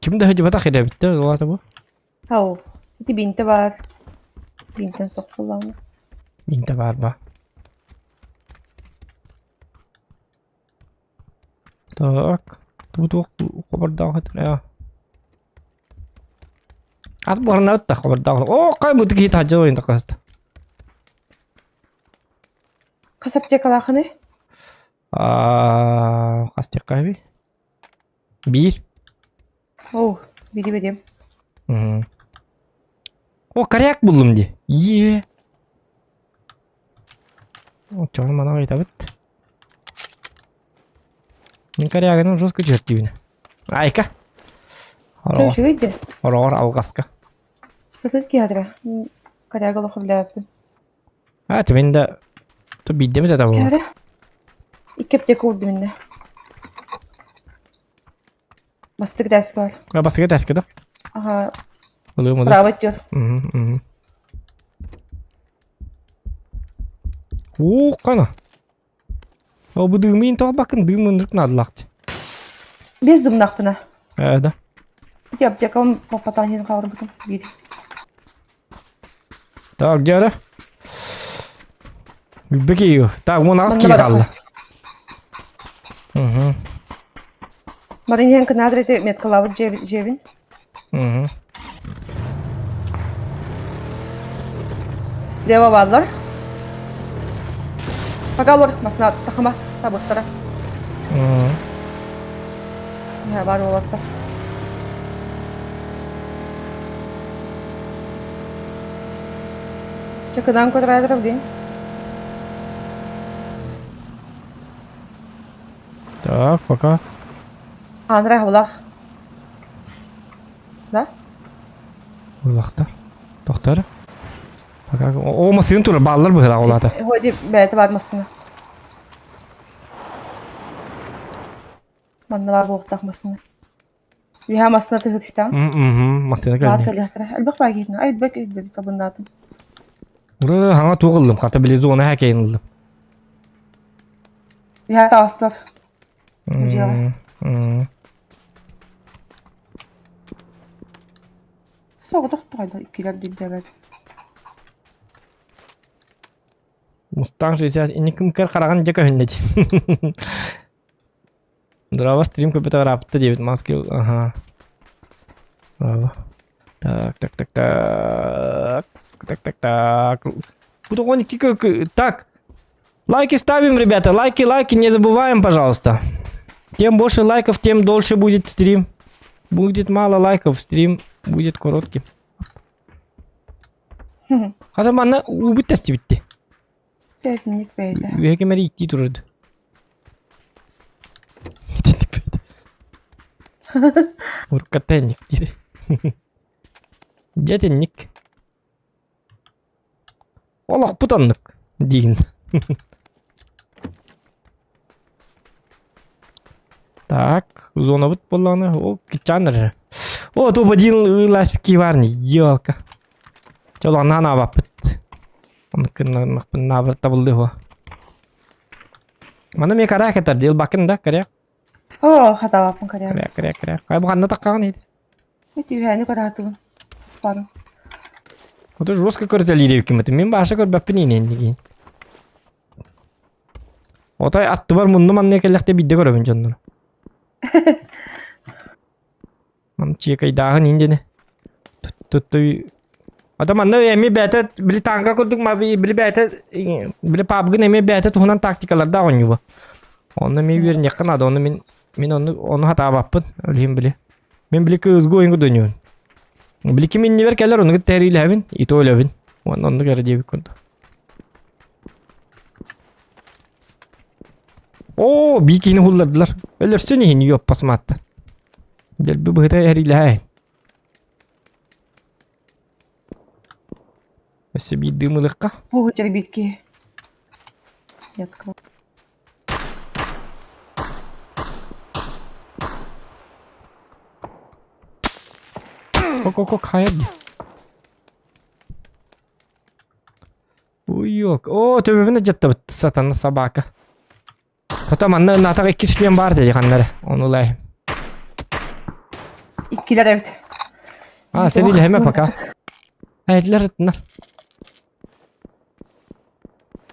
A: Kimde hacı bata khida bitti o ata bu.
B: Hav. Iti binte var. Binten soktular mı?
A: Binte var ba. Tak. Bu kabar dağıt ya. Az bu arada da kabar dağıt. O kaybettik hiç hacı oyunda kastı.
B: Kasapça kalakını.
A: Kastı kaybı. Bir.
B: Oh, biri benim.
A: Hı. O karayak buldum diye. Ye. O canım bana kayıt evet. Min karyaganın жестко жертибine. Айка.
B: Төвшігейді.
A: Ороор алгаска.
B: Сытыр киядыра. Каряголы хөвләптім.
A: Мен де то биддеміз ата бұл.
B: Киядыра. Иккептек oldu minne. Bastık desk var.
A: Басыға тәскеді.
B: Aha,
A: Oluyor mu da?
B: bravo diyor.
A: О, қана. Bu dığımın tabi bakın dığımın rıkın adılaqtı.
B: Без дымнақ бына.
A: Да.
B: Yapacak ama papatan yerini kalır bugün. Bir.
A: Так, где да? Бекею. Так, вон аз ки қалды.
B: Марин янка надрете меткалавы жебин. Слева varlar. Bakalım masna takıma tabutlara. Ya var olatta. Çakıdan kodraydır değil.
A: Так, пока.
B: Андрей Хулах. Да?
A: Улақта. Тоқтар. Пока. О, масын туры баллар бұғыла олады.
B: Ходи бәйті бармасына. Манна бар болықтақ масына. Виха масына тығыт істем.
A: Масына
B: Баат
A: кәліне.
B: кәліқтіра. Әлбіқ бай кейтіні. Айдбәк өйдбәк табындатым.
A: Ұры хаңа туғылдым. Қата білезі оны әкейін ұлдым.
B: Виха тағасылар. Уҗыға. Соғдық тұғайда иккелер дейдәбәд.
A: Мустан 60. Inni kim kar қараған жека хүннеди. Браво, стрим көпеті рапты дебет. Маски. Ага. Браво. Так. Буду гонить. Так. Лайки ставим, ребята. Лайки не забываем, пожалуйста. Тем больше лайков, тем дольше будет стрим. Будет мало лайков, стрим будет короткий. Хата манна убит тести битти.
B: Teknik beyde.
A: Ühekemeri 2 tururdu. Teknik beyde. Urka teknik diri. Cetinlik. Allah putanlık. Deyin. Так, зона бит боланы. О, кичаныр. О, то один ласпики варни. Ёлка. Чоло нана бапыт. Он набыр табылды хо. Мана ме карак етер дел бакын да карак.
B: О, хата бапын каряк.
A: Карак. Кай бұғанна таққан еді.
B: Эти виһани каратығын. Барым.
A: Ота жестко көртелире кимети. Мен баша көр баппын инен деген. Ота атты бар мұнны манне келлекте бидде көрөбүн жоннор. Мам чекай дагын индене. Tuttu. Adam anne emi bete bili tanka kurduk ma bili bete bili pabgın emi bete tuhunan taktikalar da oynuyor bu. Onu mi bir yakın adı onu min onu hata bappın öleyim bili. Ben bili kızgı oyunu dönüyorum. Bili kimin ne ver keller onu teriyle hemen ito öyle bin. Onu göre diye bir konu. Oo bir kini hulladılar. Ölürsün yine yok pasmatta. Gel bir bıhıta heriyle hemen. Өсі бейді мұлыққа.
B: О, жер битки. Ятка.
A: Ок, hayırdı. Uy yok. Oo töbebine jatta bitti satanı sabaka. Tatamanna natağa 2 işleyen var dedi kanları. Onu layım.
B: İkkiler evet.
A: Ha seriyle hemen baka. Hayırlar ettiler.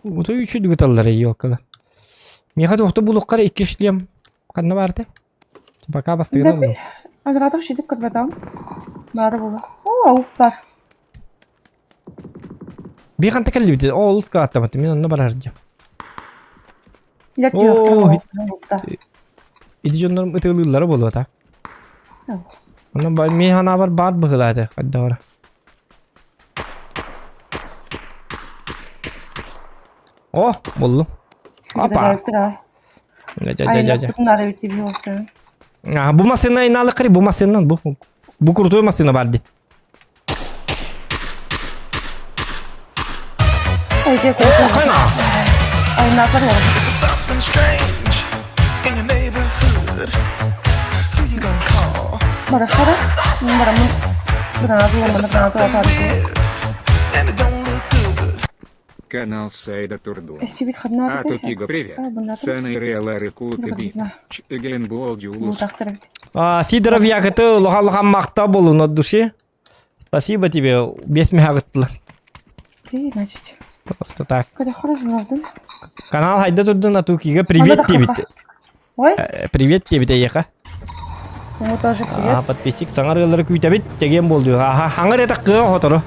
A: Bu da 3'ü dügütalları iyi okula. Miha tohtu bulukları 2 işleyen. Kanı vardı. Baka bastı gene oldu.
B: Azratak şiddet katmadan. Bari bulu. Oo avuklar.
A: Bir kan tekelli bitti. O ulus kağıtlamadı. Ben onu bararacağım.
B: İlak
A: Oo,
B: yok.
A: İdici onların ıtığılırları bulu tak. Ondan mihana var bar bıhılaydı. Hadi var. Oh buldum. Hoppa. Ja.
B: Bunlar da bitti bir olsun.
A: Bu masina inalı kırı bu masinadan bu. Bu kurtuğu masina vardı.
B: Haydi.
A: Kana.
B: Ay ne yapalım?
C: Something strange in your neighborhood. Who you gonna call?
B: Barakara. Baramın. Granatı olmadı. Granatı atardı.
C: And it don't look good.
D: Канал Сайда Турду.
B: Eski bir kadın adı
D: А тут Иго, привет. Сана Ириалари Куты Бит. Генбол Джулус.
B: Мудактар бит.
A: Сидоров якыты лохан мақта болуын от души. Спасибо тебе. 5 мегагыттылар.
B: Ты, значит.
A: Просто так.
B: Когда хорозын алдın.
A: Канал хайда турдун Атукига привет тебе.
B: Ой,
A: Привет тебе ека.
B: ему тоже привет.
A: Подписчик саңарылары күйтәбит деген болду. Хаңыр етак кыга хотору.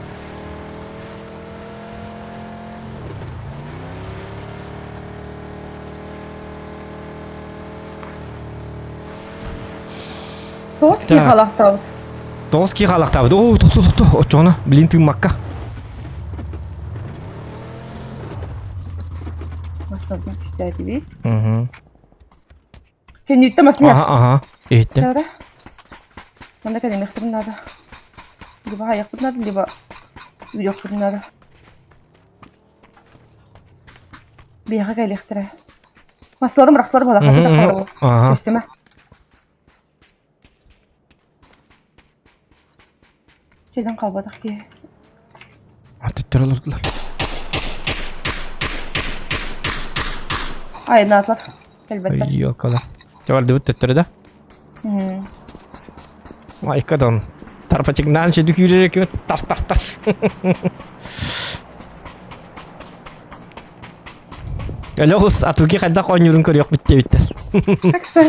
B: Тоски халақтау.
A: Тоски халақтабыды. О, то. Очоны. Билин тыммакка.
B: Бастадым істеді бей.
A: Мгм.
B: Kendi yuttu masmıyor.
A: Aha. Etti.
B: Sonra. Bana kadar mekturum nada. Liba ayak bunlar, liba yok bunlar. Bir yaka gel ihtire. Maslarım bıraktılar bana. Kapı da kaldı.
A: Aha.
B: Üstüme. Şeyden kalmadık ki.
A: Atıttır olurdular.
B: Aynen atlar. Elbette.
A: Yok ola. Çavardı bu tüttürü de. Vay kadın. Tarpaçıktan şey dükürerek tar. Öyle Atuki kadar koyuyorum körüyor bitti.
B: Aksan.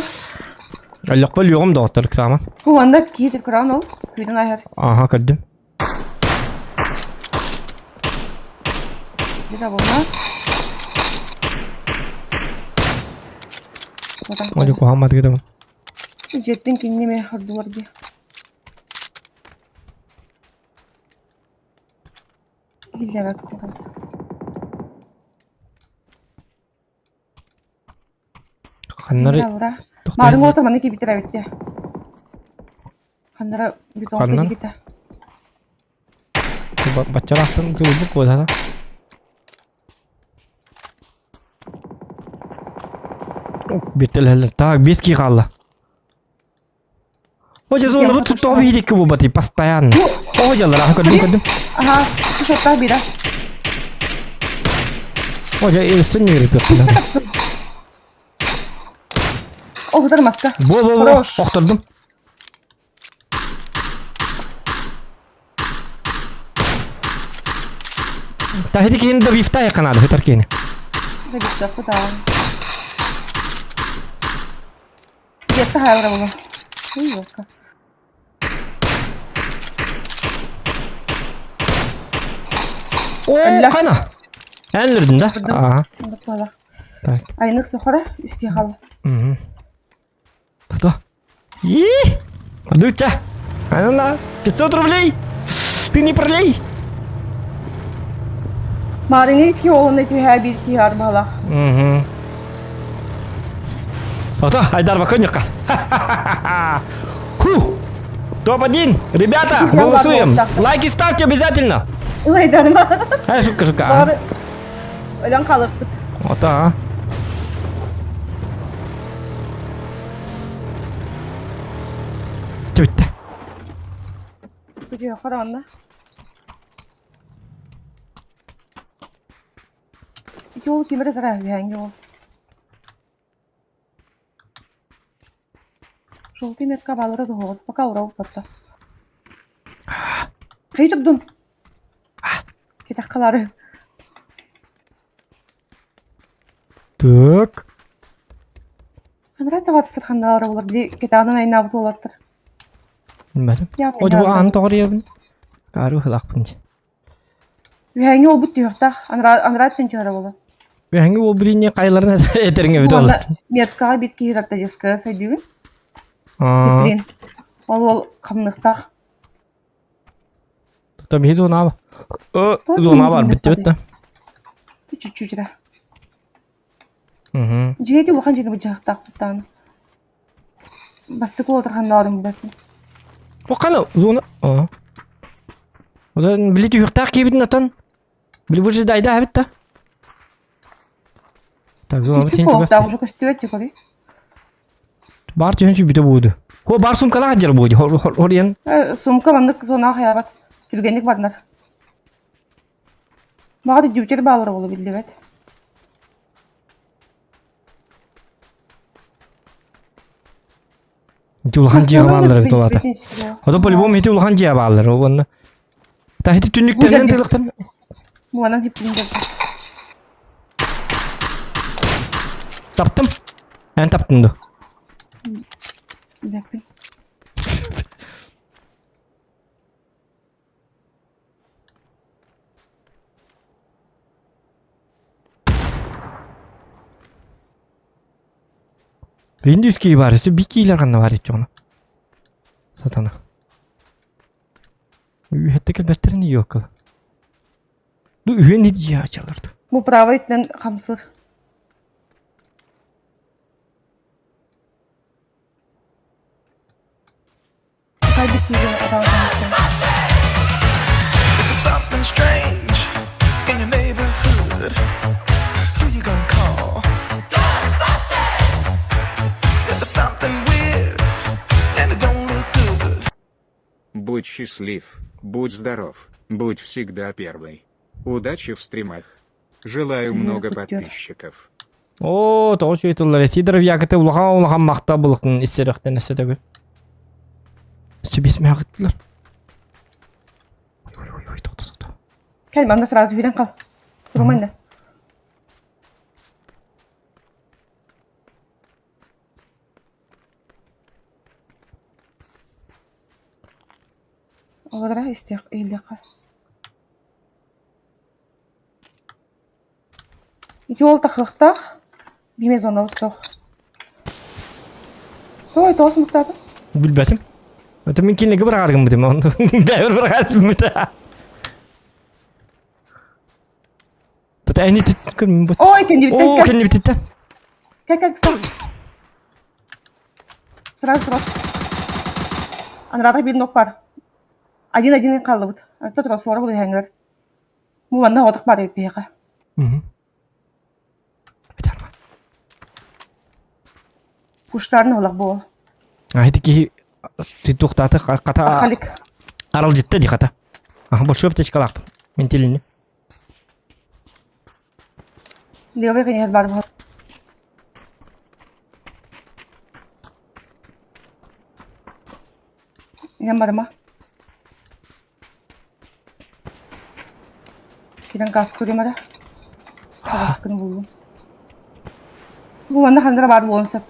A: Öyle koyuyorum da oturuk zaman.
B: Bu anda kiyecek kuran ol. Kuyudun ayar.
A: Aha gördüm.
B: Bir de bunlar.
A: Hadi koyamadı gidelim.
B: Jettin kinni mi hardu var diye. İlle bak.
A: Kanları
B: Marun ortamını ki bitire bitti. Kanlara bir ton
A: Kanlar?
B: kedi gitti.
A: Bacalaktın tuzluk bu da. Bittiler. Так, 5 ки kaldı. Hoca sonra bu tuttu bir hidik bu batı pastayan. Hocalar gördüm.
B: Aha, bu şortlar bira.
A: Hoca ilsin yürü yaptılar.
B: O kadar maska.
A: Bu.
B: Хорош.
A: Okturdum. Tahidik yine de bifta yakanadı. Hitar kini.
B: Ne bitti bu da. Yetti hayal bunu. İyi yok.
A: Oo kana. Enlirdin de. Aha.
B: Valla.
A: Так.
B: Ayınlık sıfıra üstü yakalı.
A: Угу. Что? Дуча! Она 500 рублей! Ты не пролей!
B: Marini ki oğlun eti her bir ki yardım hala.
A: Угу. Ото, Айдар Баконюка. Ху! Топ-1! Ребята,
B: Взял
A: голосуем!
B: ладно,
A: Лайки ставьте обязательно!
B: Ulan darma.
A: Шутка.
B: Bari. Ölen kalıp.
A: Ото, а? Bitti.
B: Gidiyor karanlık. Yol kimere taraf yani yol. Желтый метка балыры да вот, пока урау потта. Кай tudun. Kita kalары.
A: Так.
B: Анрай тават сырхандар олар били кетанын айна бут олаттыр.
A: Bilmedim.
B: Ya,
A: Hoca bu
B: ben
A: anı doğru yazın. Karı hılak bunca.
B: Ühengi ol bут diyorda. Anrай tün tüyara bola.
A: Ve hangi o birinci kayılarına eterine bir
B: Bu
A: olur.
B: anda metka bitki hirakta jeska saydıgın.
A: Aa,
B: Bitrin. Ol kamlıkta.
A: tabii zona var. Zona var bitti bitti.
B: Küçük çücre.
A: Hı hı.
B: Жети улахан жети бужактак туттан. Басты колдырганнарым бетин.
A: О қана зона. Одан билет юқтақ кебетін атан. Білі бұл жерде айда әбіт та. Так, зона бұл тенті басты.
B: Так, уже костювет текори.
A: Бар түйінші біті болды. О, бар сумкалаға жер болды. Хор ен.
B: Сумка бандык зона хаябат. Күлгенlik баднар. Мага да дютер баалар болу билди бет.
A: Хети улахан жиға бағалар бет олата. Ода по-любому хети улахан жиға бағалар. Оны. Та хети түнніктерінен тыйлықтан.
B: Муанан хиплиндер.
A: Таптым. Ән таптым да.
B: Бекпин.
A: Benim de üsküyü var. Bir kiler kanına var hiç onu. Satana. Üyetteki betlerin iyi yok. Bu üye ne diyeceği açılırdı.
B: Bu prava itten kamsır. Kaydık gibi adam.
C: There's something strange in your neighborhood. Who you gonna call? Ghostbusters! There's something weird and it don't look good.
D: Будь счастлив, будь здоров, будь всегда первый. Удачи в стримах. Желаю много подписчиков.
A: Oo, toğu söyletirler. Sidorov yakıtı ulahan maqta bulukun isterekten esedegi. Sübesme yakıttılar. Oy, toqta.
B: Gel bana sırası filan kal. Durmayın da. Oladra isteyek elde kal. Yol taklıqta bilmez ona otuq. Oy, toğus mıqtadı?
A: Bilbetim. Öte min kinligi bir argın bitim. Devir bir hasbim bitim. Tata eni tütkün bu.
B: Oy, kendi bitten
A: Oo,
B: gel.
A: kendi bititten.
B: Gel kısa. Сразу. Анрада bir nok var. Один kaldı bu. Anta tur sonra bu hangar. Bu banda odak var bir peka.
A: Biter mi?
B: Kuşların olak bu.
A: Hadi ki toqtatı qata
B: Akalik.
A: aral jitti di qata. Bu şöp teşkalaqtım. Men telini.
B: Leve kene var bu. Yamarma. Kidan gas koyamada. Gas kını buldum. Bu banda handıra var bu onsap.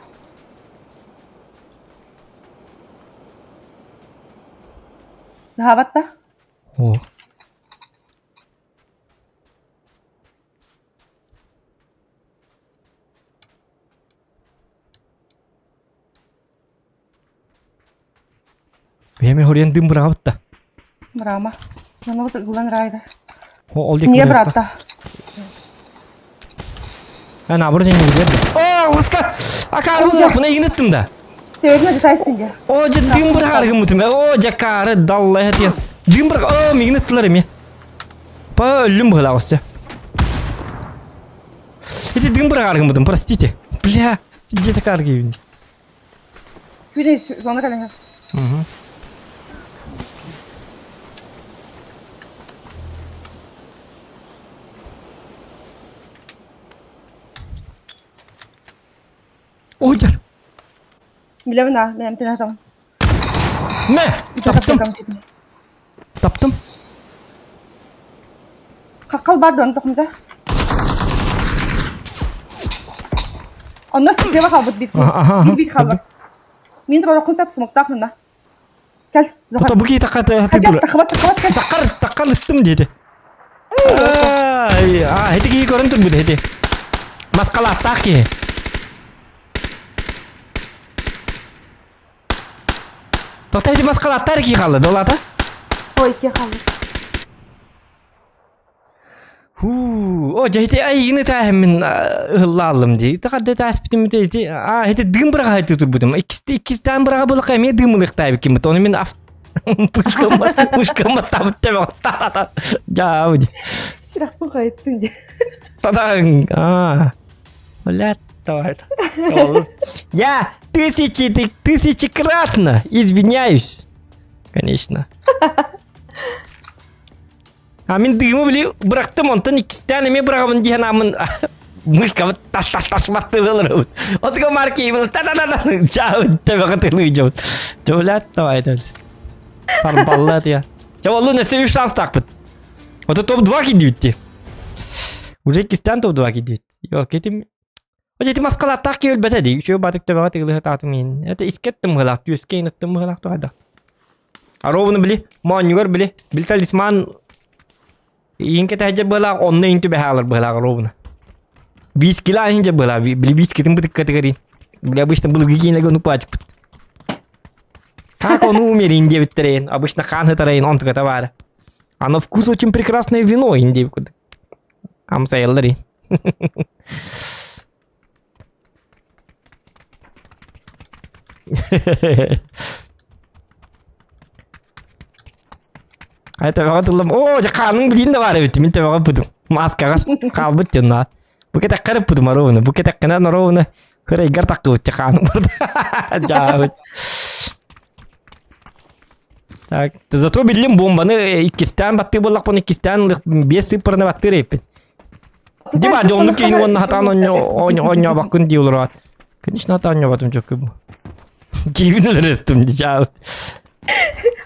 B: Daha batta.
A: Oo. Benim horiyan dım bıraktı.
B: Brama. Nanu da gulan rayda.
A: O oldu.
B: Niye bıraktı?
A: Ben abur deni verdim. Oo, Oscar. Akar bu buna yinittim da.
B: Tevne de saystinge.
A: O dım bıraktı mutum. O jakarı dallah hetiyan. Dım bırak. O mignittiler mi? Pa ölüm bıla olsa. Эти дым брагаргамдым, простите. Бля, где-то карги.
B: Güne sonra kalın.
A: Oycar.
B: Bilemem ha, benim telefonum.
A: Ne? Taptım. Taptım.
B: Kakal var dön tokumda. Onda sizde var kabut bir. Bir kaldı. Min de konsep smoktak mı? Gel.
A: Bota bu ki takat
B: Hadi takıbat gel.
A: takar ettim dedi. Hadi ki görüntü bu dedi. Maskala taki. Toqta hadi maskala atar ki kaldı dolata.
B: O iki kaldı.
A: О, жайты айыны тахымын ыллалым дей. Тақады таспитім дейті. Хеті дым бұраға айты тұр бұдым. Икістен бұраға бұлықай мен дым ұлықтай бікем. Оны мен пушкама табыт деп оқталады. Жау дей.
B: Шырақпын қайттың де.
A: Тадаң. Блядь, давай. Я тысячекратно извиняюсь. Конечно. Мен дымы біле бұрақтым, онтан икістен еме бұрағымын дейін амын мұшқамы таш баттығы ғылыр. Отыға маркеймін, та-да-да-да, жау, жабаға тылығы жау. Жаулят, давай, давай. Пармпаллат, я. Жау, олу нәсе үш шанс тақпыд. Оты топ-2 кедеуітте. Уже икістен топ-2 кедеуіт. Йо, кетім. Оже еті масқалат тақ кеуіл бәтәді. Үшеу батық төбаға тығылығы татым мен. Әті искеттім ғылақ, түйескейін ұттым ғылақ тоғайда. Аровыны біле, маңығыр біле, біл талисман Инке тәжі бұлақ, онны инті бәхалар бұлақ ровына. 5 кило инже бұлақ, білі 5 кетім бұдық категории. Білі обычно бұлғы кейінлігі ұны пачық бұд. Как он умер инде біттерейін, обычно қан хытарайын, он тұқыта бары. А на вкус очень прекрасное вино инде бікуді. Амсайылдары. Айтаға тұлым, қаның білейін де бар өтті, мен табаға бұдым. Маскаға қалбыт жынна. Бұке таққарып бұдым аровыны, бұке таққынан аровыны қырайгар таққы өтті қаның бұрды. Жағы. Так, зато білім бомбаны икістен батты болақ бұны икістен 5 сыпырны батты рейпін. Деба, оны кейін оны хатан оңя бақын дей олар ат. Конечно, хатан оңя батым жоқ көбі. Кейбін өлір өстім, жағы.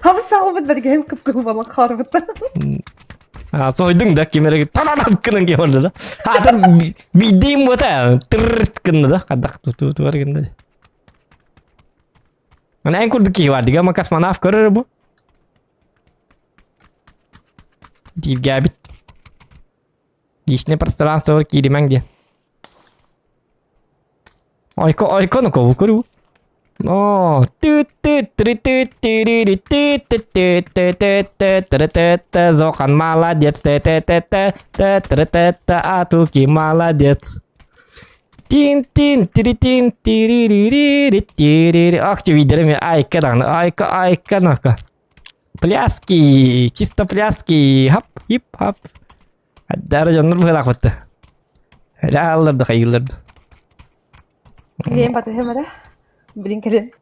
B: Hapı sağlamın ben hem kıpkılı bana karvıda.
A: Soydun da kemere tararat kının ki orada da. Hatta bildiğim bu da tırırt kını da. Kadak tutu var kını da. Ana en kurdu ki vardı. Ama kas manaf karır bu. Değil gabit. Личное пространство киримен где. Ойко ну кого куру. О, Зохан молодец, Атуки молодец. Тин-тин, тиритин, тириририририри. Ах, ты видели, айка, ну-ка. Пляски, чисто пляски, хап, хип-хап. Даже он был вот. Реально, хайылır.
B: Gideyim batı hemen. Blink edin.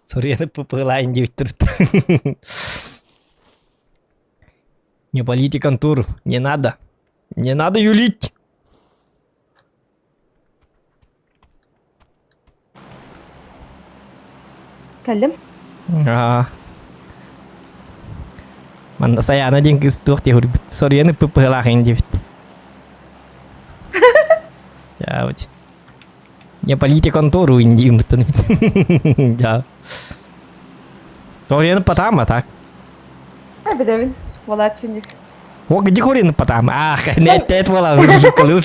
A: Sorry, это попылаем девять. Не полите контур, не надо. Не надо юлить.
B: Kellim.
A: Mana saya aja yang kestuk dia huruf. Sorry, ini populain девять. Ya, вот. Не полите контору индим. Да. Корен потама, так?
B: Bedevin. Valla şimdi.
A: О, где корен потама? Ах, нет, вала, жукалу.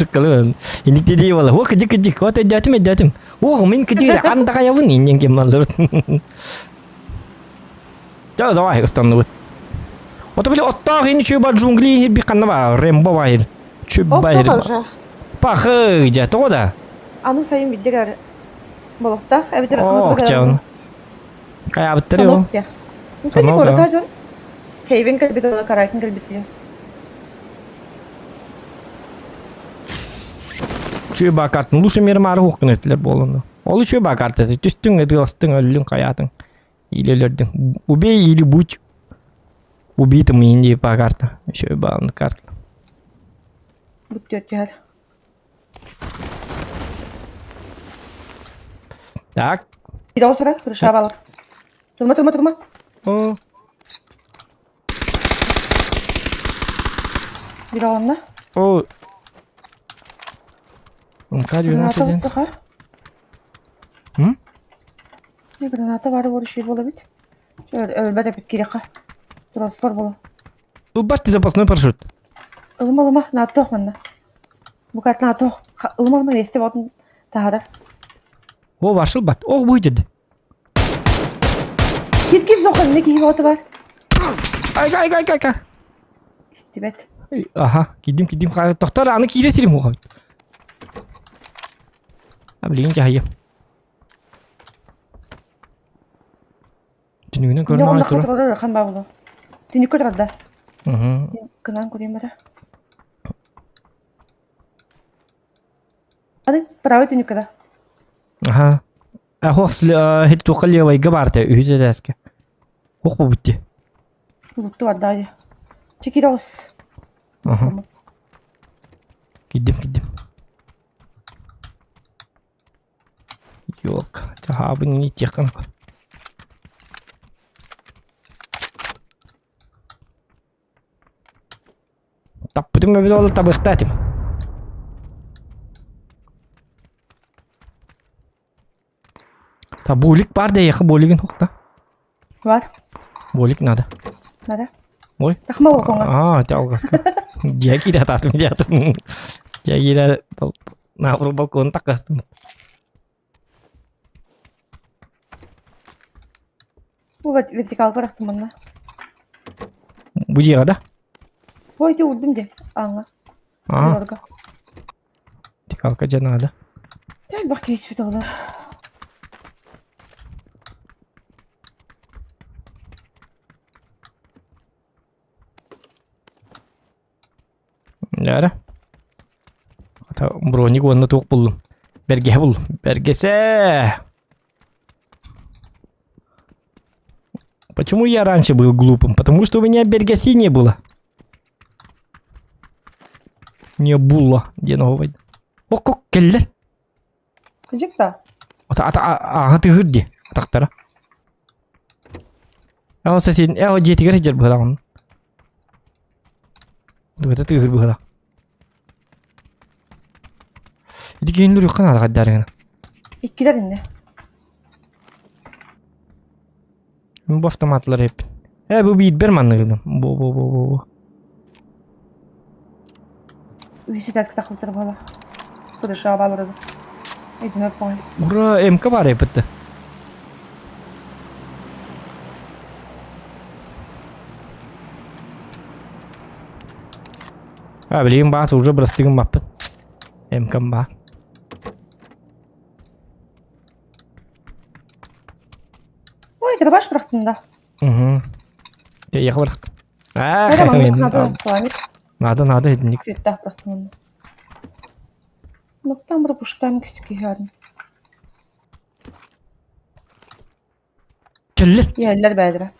A: Ini tadi вала. О, кеди. Вот дятим. О, мен кеди, анда кая вон инген кемалыр. Да, давай, остану. Вот были оттаг ин чуба джунгли би канава рембо байр. Чуба байр. Пахы, ja, тода.
B: Anı sayın bildiler. Balıkta. Evet.
A: Oh, canım. Kayak betul ya.
B: Sanok ya. Mungkin di kota aja. Haven kalbit atau Karakin kalbit ya.
A: Çöba kartın. Luşu meri marı hukun ettiler bu olanda. Olu çöba kartı. Tüstün edilastın öldün kayatın. İlelerdin. Bu bey ili buç. Bu bitim indi pa kartı. Çöba onu kartı.
B: Bu diyor gel.
A: Так.
B: Bir daha sonra dışarı bağlar. Durma.
A: О.
B: Bir oğlanla.
A: O. Umka diyor nasıl
B: Granata
A: diyorsun?
B: olsa ha.
A: Hı?
B: Ne granata var bu şey bulabilir. Şöyle ölmede bit geri ha. Transfer bulu.
A: Bu battı запасной парашют.
B: Ilma NATO bana. Bu kart NATO. Ilma este bakın tahara.
A: O başıl bat. O bu ciddi.
B: Git zokan ne ki otu var.
A: Ay.
B: İstibet.
A: Aha, gidim. Doktor anı kire silim o. Abi lince hayır. Tünüğüne
B: Ne
A: görme
B: onda
A: ay tura.
B: katılır kan babulu. Dini kırada.
A: Hı hı.
B: Kınan kurayım bana. Hadi pravi dini kıra.
A: Aha. Hox hit toqalya way gabarte üyüze deske. Hoq bu bitti.
B: Luttu var daha. Çekiros.
A: Aha. Gidim. Yok. Cevabını hiç yakın. Tappıdım mı bir de oğlu tabıkta etim. Ta bolik var da yakı boligin hokta.
B: Var.
A: Bolik nada.
B: Nada.
A: Oy.
B: Takma bak ona.
A: Ah, jauh kas. Dia kira tatum dia tuh. Dia kira nah berubah kontak kas tuh.
B: Bu vertikal bıraktım bana.
A: Bu dia ada.
B: Bu iti vurdum de. Anla.
A: Ah,
B: Yorga.
A: di kalka jana ada.
B: Gel bak hiçbir de olur.
A: Ya ada. Kata bro-nya gua tuh belum. Berge belum. Bergese. Почему я раньше был глупым? Потому что у меня Бергеси не было. Не было. Где новый? Ок, келдер.
B: Gıcık da.
A: Ata tığır di. Ataktara. Eo sesin. Eo jetigar hijar bıhılan. Dua tığır bıhılan. Jadi gini dulu kan ada kadar.
B: İkkiler indi.
A: Bu avtomatlar hep. Bu bir bermanlığım. Bu.
B: Üyesi tezki takıltır bana. Bu da şaba burada. Edime puan.
A: Ura MK var hep bitti. Bileyim bahas уже berastigim mapet. MK var.
B: Oy da baş bıraktın da.
A: Ya bırak.
B: Nada bana nada puan.
A: Nada edinlik.
B: Küretten bıraktım onu. Noktan bura puştayım kisik yarın.
A: Keller.
B: Yerler bedre.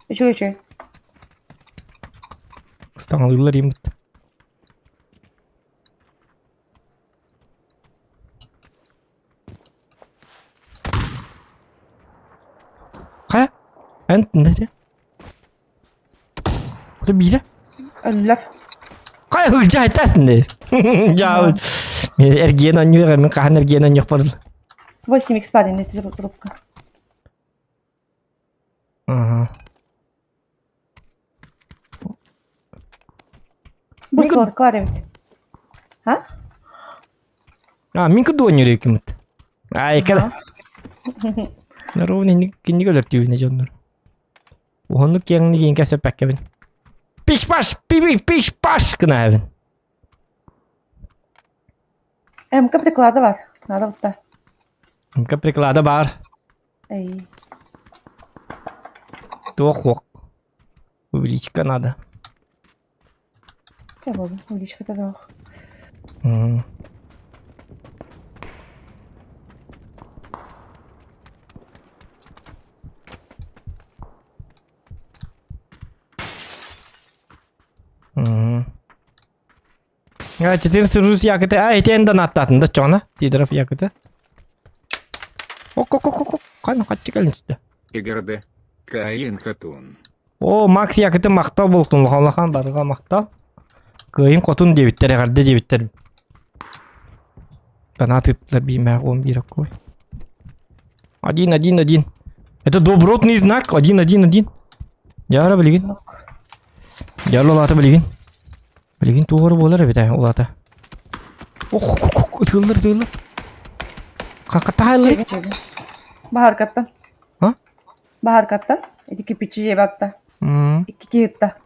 B: Üçü.
A: Stanlıylar yemit. Kaya? Ent ne? Bu bir de.
B: Ölüler.
A: Kaya hırca etasin de. Ya. Ergen oynuyor hemen kahan ergen oynuyor parıl.
B: 8x падает, нету трубка.
A: Aha.
B: Bu sork var evet. Ha?
A: Minka oynuyor hükümet. Ay kada. Naroon hindi ko tiyo na dyan. Uhonok yang naging kasapek kevin. Pish pash ka na evin.
B: MK приклада var. Надо вот так.
A: Minka priklada bar.
B: Ey.
A: Tuhok. Увеличь Канада.
B: Что было? Удичка тогда.
A: Ya 1400 yakıtı. Eti enden atladın da çona. Di taraf yakıtı. Ok. Kan kaçı gelin işte.
D: Игорде. Каин Хатун.
A: O max yakıtı maktal bultun. Lahan barıga maktal. Köyün kotun debitler, garda debitler. Bana tıtlar bir mağon bir koy. Один. Это добротный знак. Один. Жара билигин. Жар олаты билигин. Билигин тугары болар бит олаты. Ох, тыылыр. Какатайлар.
B: Bahar kattan.
A: Ha?
B: Bahar kattan. İki piçi cebatta. İki kihipta.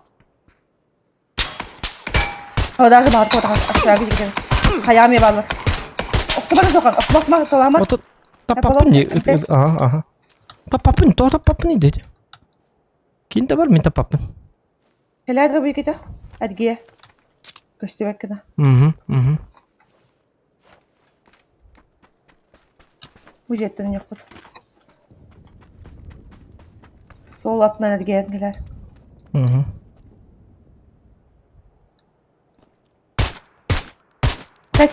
B: Oradaki bahar kodak aşağı gidelim. Hayam yaballar. Oktumanı sokan. Oktumak tolama.
A: Ото тапапын не? Ага. Тапапын dedi. Kinde var mı tапapın?
B: Helal bu ikide. Hadi giye. Göstermek kadar.
A: Hı.
B: Bu jetten yok. Sol atına hadi giye neler.
A: Hı.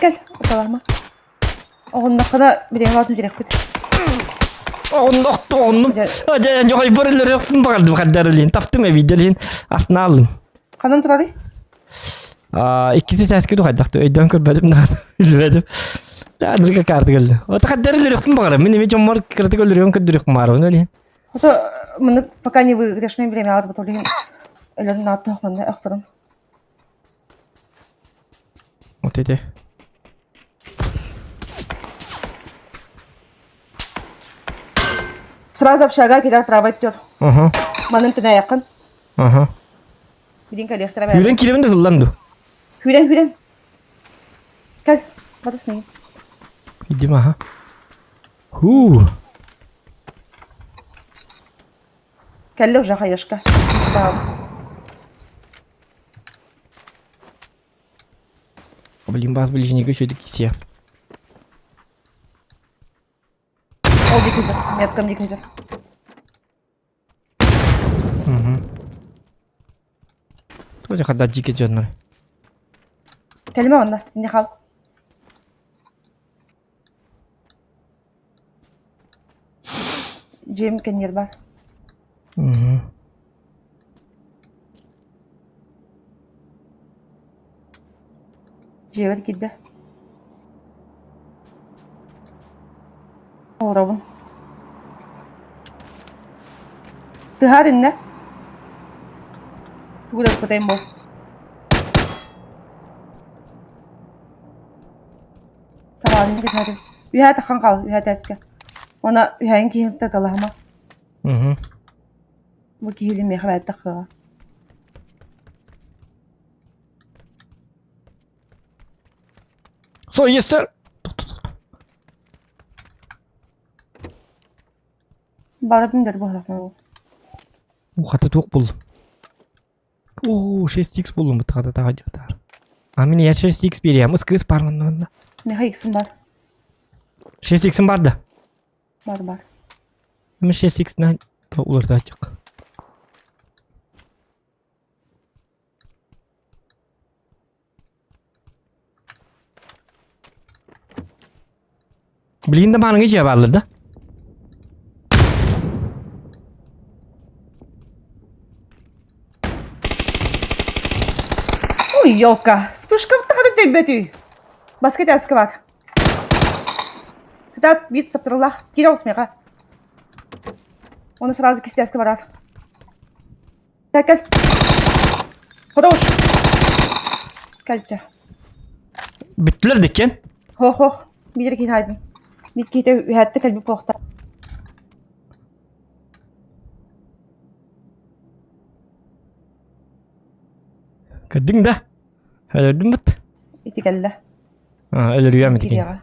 B: Gel. Otalama. Onun hakkında bir defa atmayacak bit.
A: Onum. Aja joy boriler yapın bakalım kadarlığın. Taftım videolun aslında alın.
B: Kanın turadı.
A: İkisi tezkiri hayatta öydön körbedim daha bilmedim. Daha durga kartı geldi. O da kadarlığın yapın bakalım. Benim için mor kritik olurum kadar kumarım öyle.
B: O da bunu пока не выигрышное время алып отолин. Элерин атты хманда актырын.
A: O dedi.
B: Сразу общага кидер право иттер.
A: Aha.
B: Манын тына якын.
A: Aha.
B: Бидин калехтера бер.
A: Yüren kilimin de hıllandı.
B: Hüren. Gel. Batısın iyi.
A: Giddim aha. Huu.
B: Kelle uca hayışka.
A: Блин, бас ближнего еще таки все.
B: Ол дикиdir. Меткам дикиdir.
A: Тоже когда дикий джоннер.
B: Kelime onda. Ne hal? Cem kenyer var. Cevet gitti. Orabın. Tıharin ne? Tuğda kutayım bu. Tamam, tıharin. Ühe takkan kal, ühe teske. Ona üheyin kihin takalahama. Bu kihilin mekhavet takığa.
A: So yes sir.
B: Bana bindir bu hafta.
A: Хата тоқ buldum. 6x buldum bu tıkada daha cadar. Amin ya 6x bir ya mıskız parmağında.
B: Ne hayıksın var?
A: 6x'im var da.
B: Var.
A: Ama 6x ne da olur da açık. Bilginde bana geçe bağlıdır.
B: Ой, елка, вспышка тахады төбөтү. Баскет аскы бар. Хатат бит таптырылах, кире осмега. Оны сразу кисти аскы барар. Кел. Хода уш. Келче.
A: Bittiler dikken.
B: Ho. Bilir ki haydın. Bit kite ühette kalbi pohta.
A: Kadın da. Öldüm bit.
B: İti kelle.
A: Öyle rüya mı dikin?
B: Gidiyor.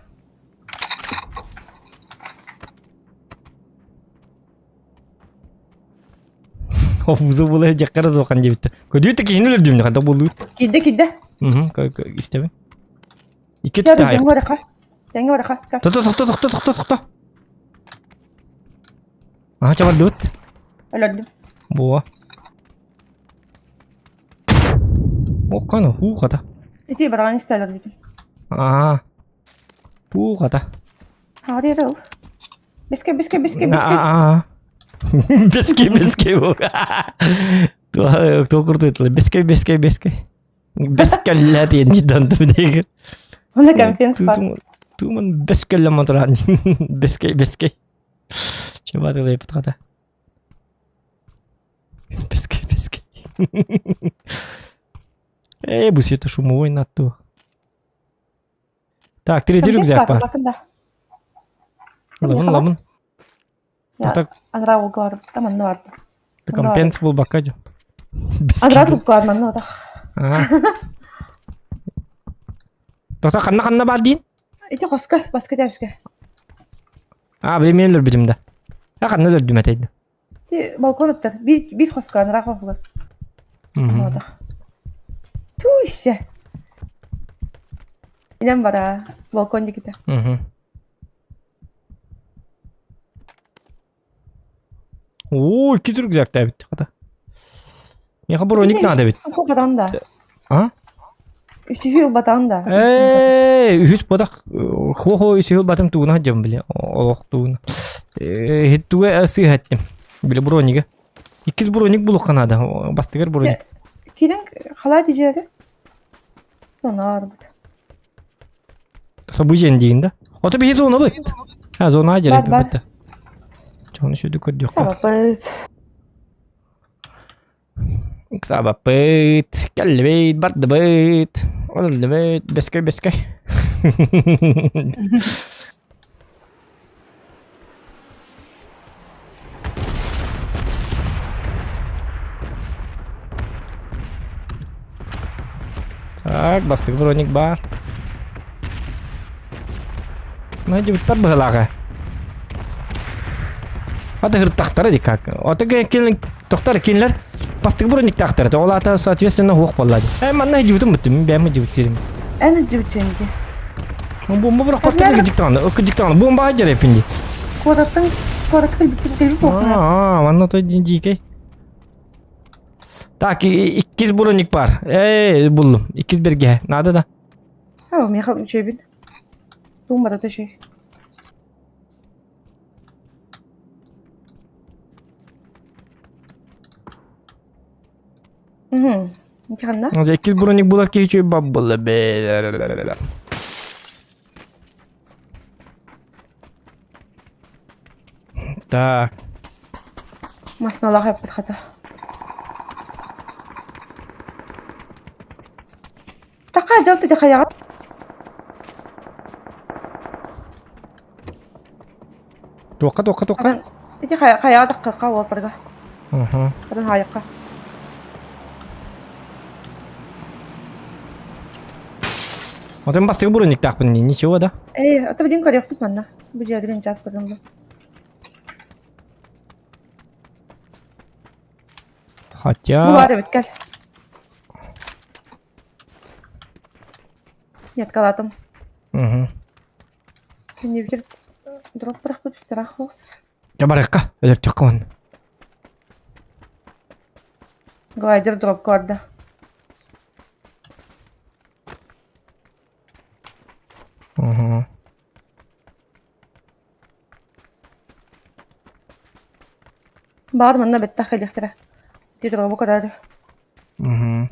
A: Hafuza bulaya jakarız o kan diye bitti. Kötü ki hinül öldüm ne kadar buldu.
B: Gidde.
A: İstemem. İki tane ayak.
B: Denge var ka.
A: Tut. Aha çabar dut.
B: Öldüm.
A: Boğa. O kana hu kata.
B: İti baran isterler dedim.
A: Aa. Bu kata.
B: Hadi ya. Biske.
A: Aa. Beske bu. Tuh kurtu itu. Beske. Beskelle diye ni döndü bir de.
B: Ona конференц бар.
A: Tuman beskelle motoran. Beskey. Coba dulu ya kata. Beskey. Bu situ шумовой нату. Так, третий
B: Конференц
A: рюкзак бар.
B: Bakın da.
A: Ламын.
B: Ya,
A: Так,
B: Андра угар. Tamam ne vardı?
A: компенс был бакаджо.
B: Андра угар ман ne
A: Тоқта қанна бар дейін?
B: İti koska, basket eski.
A: Білмеймін білімді. Қанна өлдім әтейді.
B: Balkon öptür. Bir koska Андра kokulu. Orada. Tüh işte. İnem var ha. Balkonda gitti.
A: Oo, iki rюкзак да bitti kata. Яха броник надо бит.
B: Сумку батан да.
A: А?
B: Үсүхү батан да.
A: Үхүс бодак хо үсүхү батым тугуна жам биле. Олох тугуна. Хиттуга асы хаттым. Биле брониге. Икиз броник булук канада. Бастыгар броник.
B: Кирен халай дижери. Сонар бут.
A: Тоса бу жен дейин да. Ото бир зона бит. Ha zona gerek
B: Бар.
A: bitti. Çoğunu şu dükkan yok.
B: Sabapıt.
A: Sabapıt. Geldi bit. Bardı bit. Oldu bit. Beskay. Так, bastık bronik bar. Ne cıvıtlar bıhılağı. Hadi hırtaktara dikkat. Oto kelin doktor kinler bastık bronik taktara. Ola ata соответственно hoq bolladı. Hemen ne cıvıtım bittim. Ben mi cıvıtırım?
B: En cıvıtçengi.
A: Bomba bırak patladı gıcıktan. Bomba hacer hepindi.
B: Koratın bitirip kokuna.
A: Vanna to cincike. Tak ikiz bronik var. Buldum. İkiz birge. Nada da.
B: Ha, meyhal çöbün. Dumada da şey. İmkanla.
A: İkiz bronik bulak ki hiç babbalı be. Так.
B: Masnalar yapıp hata. Taka jaltı da kaya.
A: Тоқа.
B: İti kaya da kaka oltırga.
A: Ага.
B: Kadın hayakka.
A: Вот им бастык броник так ничего, да?
B: Ata bildiğin kadar yapıp bana. Bu cihazın cihaz kadın bu. Bu
A: Хотя...
B: var evet gel. Yatkaladım.
A: Угу.
B: Şimdi bir drop bırakıp bir taraf olsun.
A: Жабаракка, өлөп чаккан.
B: Glider drop koydu.
A: Ага.
B: بعد ما النبي اتخذ اختراع تضربه كده.
A: Угу.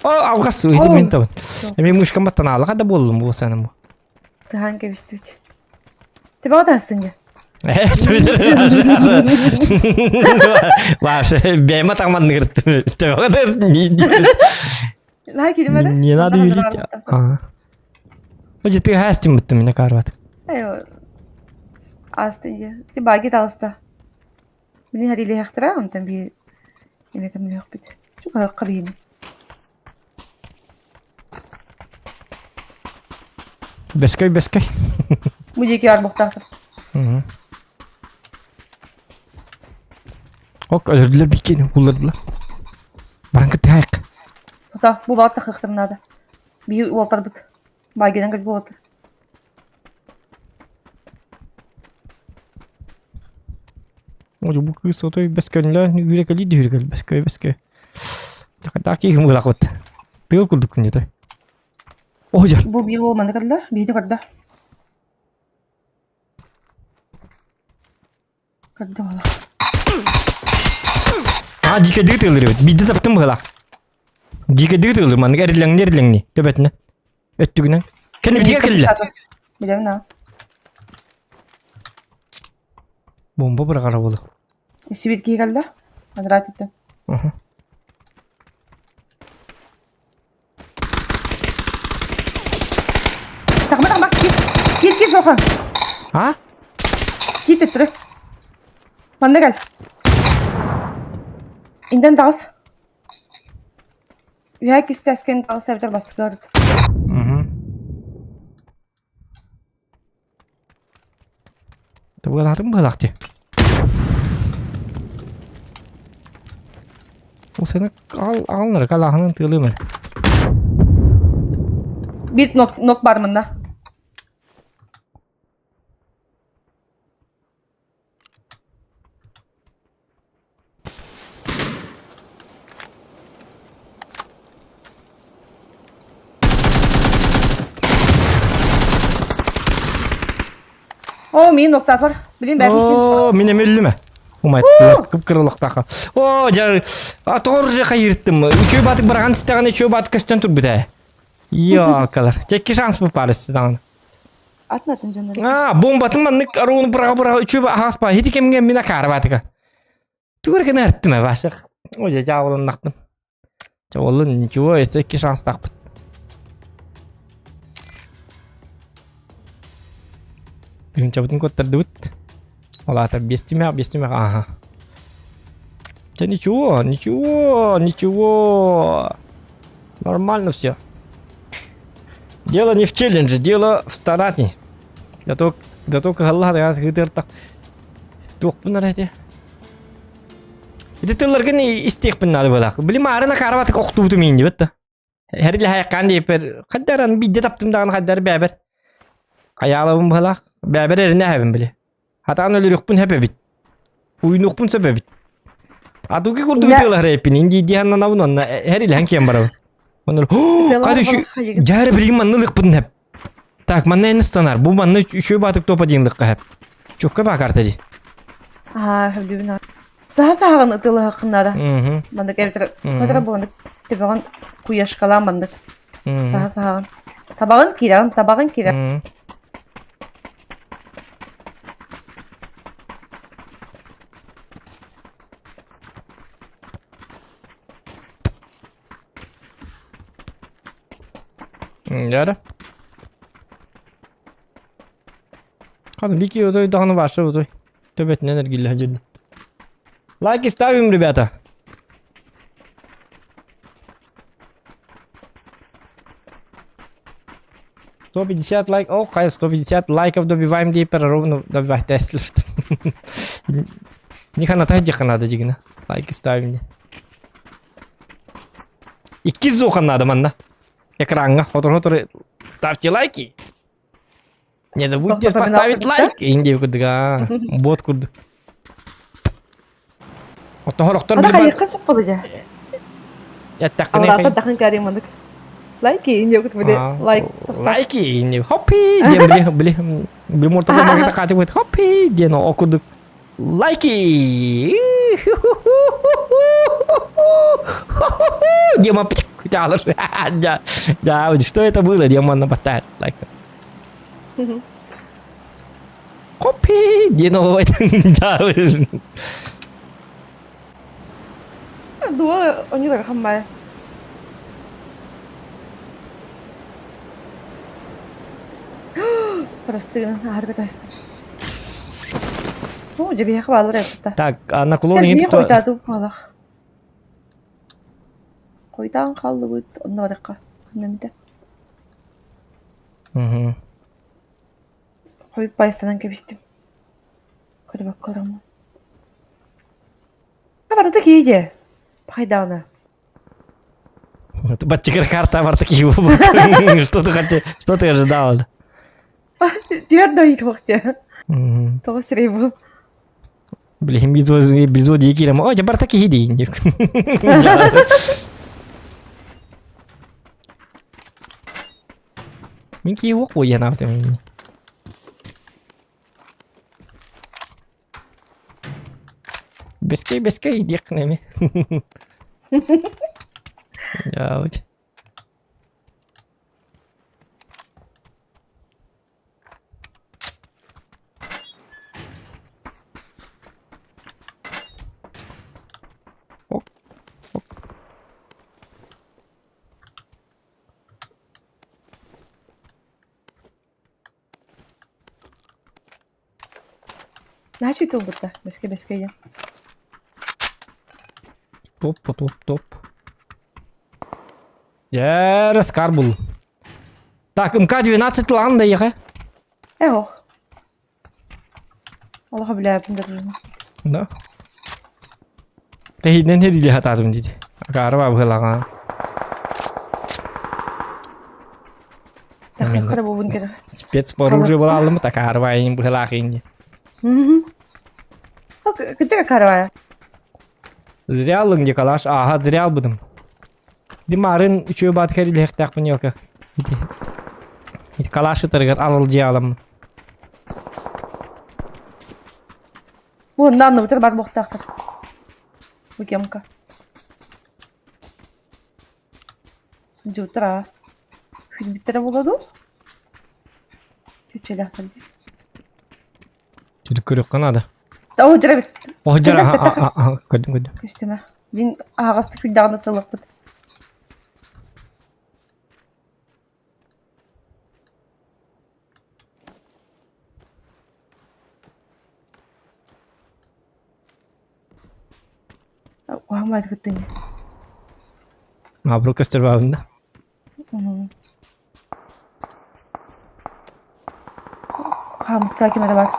A: Алгас, өйтіп мен табын. Мен мушкам баттан алға да болдым бұл сәнім бұл.
B: تهان كيف استويت تبغى تهستنجا
A: Ваш, бейма тағман нығыртты. Тәуға да
B: لا كلمة ده
A: не надо велить. Оже, ты хастим бұтты мені қарват.
B: ايوه استنجا تبغى جيت استا من هذه اللي اختراع انت بي اللي كان يخبط شو هذا قبيل
A: Бескай.
B: مجيك يا مختار
A: Ok, öldürdüler bir kere, bulurdular. Bana kıtı hayık.
B: طب bu بعد اخترنا هذا بي وتر بت باقي نقد بوتر
A: Oje, bu kız otoy beskayla, yürekli de yürekli, beskay. Tak iyi mula kot. Tığ kurduk ne toy. Oje.
B: bu bir o mana kadar bir de kadar valla
A: Jika dia tığ lirip, bir de taptım bala. Diye düğüt olur man erilen töbetine. Öttügünen. Kendi bitiyor kelle.
B: Bilmem ne.
A: Bomba bırak arabalı.
B: Sivit ki geldi. Hadi rahat ettin.
A: Aha.
B: Takma. Git Sokan.
A: Ha?
B: Git ettire. Bana gel. İnden dağız. Üyek istesken dağız sevdir bastıklar.
A: Hı. Bu kadar mı bıraktı? O seni alınır kalahının tığlığı mı?
B: Bir nok var bunda. O min nokta var. Bileyim ben.
A: Oo, mine müllüme. Umayttılar, kıpkırılık takal. Oo, jar, doğru kayırttım. Üçü batık bırakan isteğen üçü batık kösten tur bite. Yok kadar. Çekki şans bu parası dan.
B: Atmadım canları.
A: Bombatın manlık arunu bıraga üçü haspa. Hiç kemgen mina kar batık. Tuğur kena erttim başak. Oca cavulun nakpın. Cavulun çuva çekki şans takpın. Bugün çabutun kottırdı bit. Ola tabi bestime aha. Ничего. Нормально все. Дело не в челлендже, дело в старании. Да только Allah da hıdırtak. Çok bunlar hadi. Ditıllarga ne istek bunlar böyle. Bilim arana karabatık oktuğum indi bitti. Her ile haykan deyip kaddaran bir de taptım dağın kaddar beraber. Ayağlarım böyle. Beraber erine hebim bile. Hatta öyle yok bun hep bit. Oyun yok bun sebep bit. Aduki kurdu diyorlar hepini. İndi diyanla navunanla her ile hangi bara. Onlar kaydı şu jare bilgin manlık bun hep. Tak manna en stanar. Bu manna şu batık topa diyinlik hep. Çok ka bakar dedi.
B: Ha, hevdübün. Saha ıtılı hakkında da.
A: Hı.
B: Banda gevtir. Kadar bu anda tabağın kuyaş kalan bandık. Saha. Tabağın kiran.
A: Yara. Kadın bir ki odoy dağını varsa odoy. Töbet neler gille hacıdı. Like ставим, ребята. $150 лайк. О, кайс, 150 лайков добиваем дипер, ровно добивать теслифт. Не ханатать надо дигна. Лайки ставим. 2 зохан надо манна. Экранга, хотор ставьте лайки. Не забудьте поставить лайк. Инди кудга. Бот куд. Отохороктор
B: Ада хайырка сып болду.
A: Яттакны.
B: Аларда дахын карим банdık. Лайки инде кут буде. Лайк.
A: Лайки инди. Хоппи. Били мортада магата качып кет. Хоппи. Дено окудук. Лайки. Дема птик. Чалыр. Да, что это было? Дема нападает. Лайк. Хоппи. Дено это.
B: Dua onu da kamay. Простыгын, аргатастым. О, жебе хвалыр это.
A: Так, а на кулоне
B: Не
A: кто?
B: койдаду балах. Койдан қалды бұд, онда бараққа. Қаннамды. Қойып байстанан кебістім. Көрбек көремін. Абарда кейде. Пайданы.
A: Батчикер карта бар такие. Что ты ожидал?
B: Твердо и тохте. Того сребу.
A: Блин, безо дикирам. О, бар такие деньги. Минки его хуя на автомобиле. Бескей, дикнами. Ya udah.
B: Ne şey oldu burada? Beske ya.
A: Топ. Я раскарбул. Так, МК-12 ладно, ехай.
B: Eho. Allah'a bile yapın dedim.
A: Да. Ты не дили хатазым диди. Карва бхалага.
B: Takır kara bu bunker.
A: Спец по оружию была алым, так карва им бхалага инди.
B: Bak küçük karvaya.
A: Зря лынги калаш, ага, зря будем. Димарын üçü баткери лехтак мын yok. Калашы тыргар алылжы алым.
B: Bu nanlı bitir bar boğtaktır. Bu kemka. Jutra. Film bitir buladı. Küçülektir.
A: Çocuk kırık kanadı.
B: Da o cira bit.
A: Oh jara, aha, gördüm.
B: İsteme. Bin ağastı fil dağında sılık bit. Muhammad gittin.
A: Mabruk kastır babında.
B: Kamuska kime de var.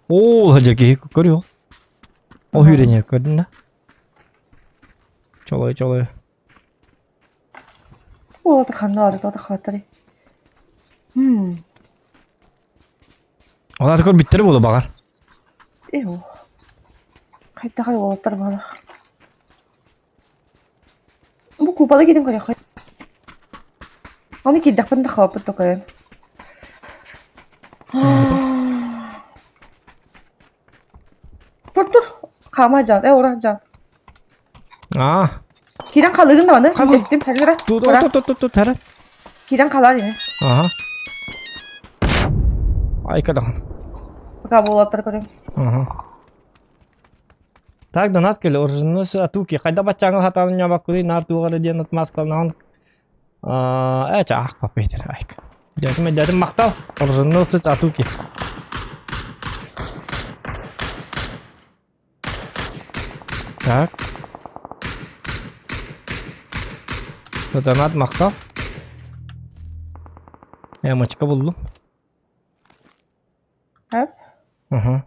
A: Oo, hacaki görüyor. O hüreniyor, gördün mü? Çalıyor.
B: O da kanlı ağrıdı, o da khatırı.
A: Ola tıkır bittir bolu bakar.
B: Eyo. Kayıtta kayı olatlar bana. Bu kupalı gidin kaya kayı. Onu ki dakpan da kapı tokayın. Dur. Kama can, oraya can.
A: Ah,
B: Kiran kalırın da bana.
A: Kalır.
B: Testim, her
A: dur, herat.
B: Kiran kalar yine.
A: Aha. Ay kadar.
B: Bak bu olatlar kayı.
A: Ага. Так, да нас келе оружие с атуки. Хайда бачаңыл хатаны нябак кули нар тугары ден атмас калнан. Чак папетер айк. Дядым мактал. Оружие с атуки. Так. Сатанат мактал. Я мачка булдум.
B: Hep.
A: Ага.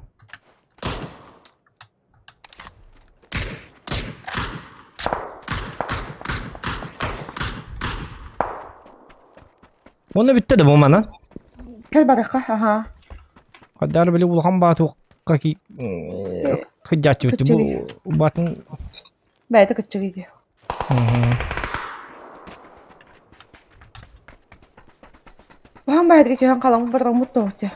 A: Onu bitti de bu mana.
B: Gel baraka, aha.
A: Kadar bile bulhan batu kaki kıcaç bitti bu batın.
B: Bayda küçük gidiyor. Bahan bayda ki han kalan bir mutlu oldu.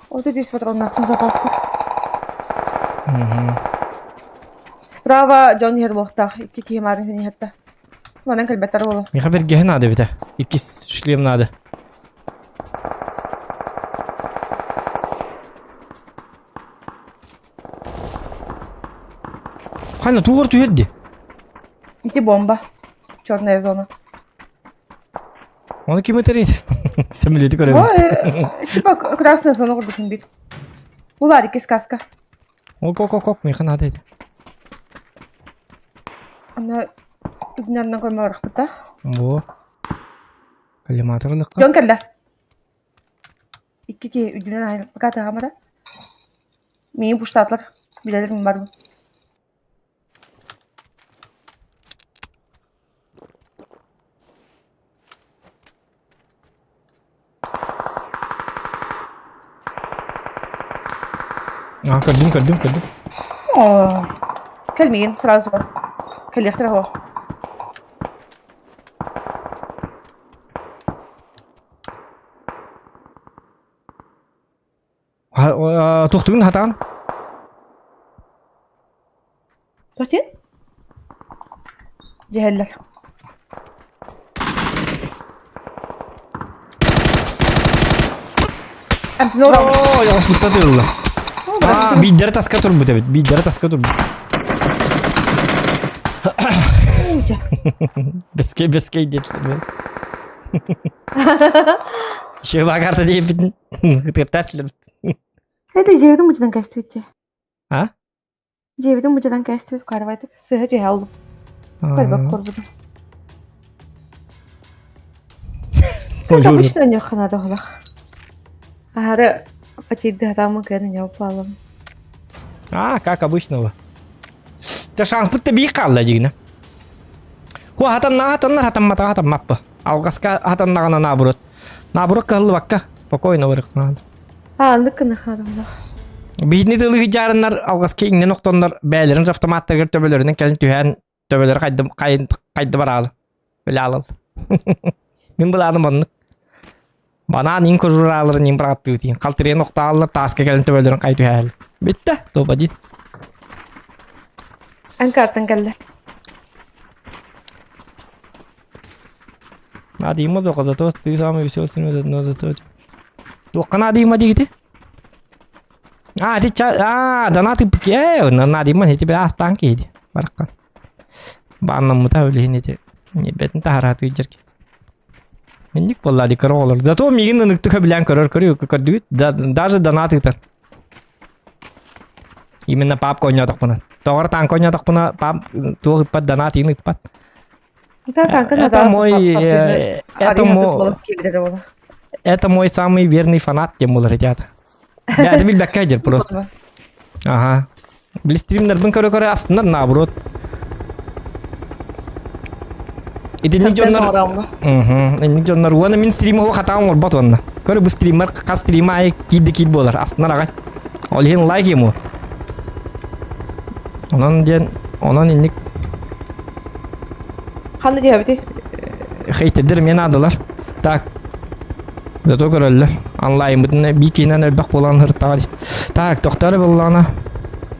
B: O da dis patron nakın zapas bir. Sprava John Herbohta iki kimarin hini hatta. Bana kalbetter oğlum.
A: Bir haber gehen adı bir de. İkis şliyem adı. Hani tuğur tüyeddi.
B: İti bomba. Черная зона.
A: Onu kim eteriyiz? Samoleti
B: О,
A: görelim.
B: типа красная зона курдукун бит. Булар iki сказка.
A: Ok. Meyhan adıydı.
B: Ana ibnandan koyma var bita.
A: Bu. Kalimatı kılıkka.
B: Jon kella. İki ki üdünen aynı. Fakat hamara. Meni puştatlar. Bilerim var bu.
A: Кадым.
B: О. Кельмин сразу. Келехтер هو.
A: Toxtugun hatan.
B: Tutun. Ceheller. Ampun oğlum.
A: Oo, yavaş gitti diyorlar. Aa, bir taska turbu evet. Bir taska turbu. Beskey diye. Şey bakarsa diye bitin. Testler.
B: Hadi Cevdet'in bucadan kastı.
A: Ha?
B: Cevdet'in bucadan kastı. Karvaydık. Sıhha cehe oğlum. Kalbak korbudu. Kanka bu işten yok kanada olak. Ahara patidi hatamı kadın yapalım.
A: Как обычного. Та шанс бітті бейік қалды жігіні. Ху хатан маппы. Алғасқа хатаннағана набұрот. Набұрот қағылы баққа. Спокойно бұрық.
B: Andık kını hadımda.
A: Бейдіне тылығы жарынлар алғасқа иңнен оқтонлар бәлерін автоматтар төбелерінен кәлін түйән төбелері қайды баралы. Біле алыл. Мен бұладым бұнық. Бана нин көржұралыр нин бұратты өтейін. Қалтырен оқта алылар тасқа кәлін төбелерін қай түйәл. Бітті. Тоба дейін.
B: Ankart'tan geldi.
A: Надима только зато ты самый веселый, но зато... Только Надима дигити? Донаты Надима не тебе останки иди. Баракан. Банна мутавли не не бетн тахарат виджерки. Миник поллади королор. Зато мигин ныкты каблян корор корю кадуит даже донаты-то. Именно пап коня так пона. Товар тан коня так пона пап тух пад донат ины пад. Это мой самый верный фанат, тем более, ребята. Я это бил бэккайдер просто. Ага. Блистримнер бын көрө астынан наоборот. Идени жоннар. Идени жоннар. Уана мен стримого хатам ол бот онна. Көрө бу стример ка стрима ай кид болар астынан агай. Ол хен лайк ему. Онан инник
B: Hangi cevabı?
A: Хейтедер мен адылар. Так. Зато көрөллөр. Онлайн бүтүн бикинен элбак болан хыртагы. Так, токтары боллана.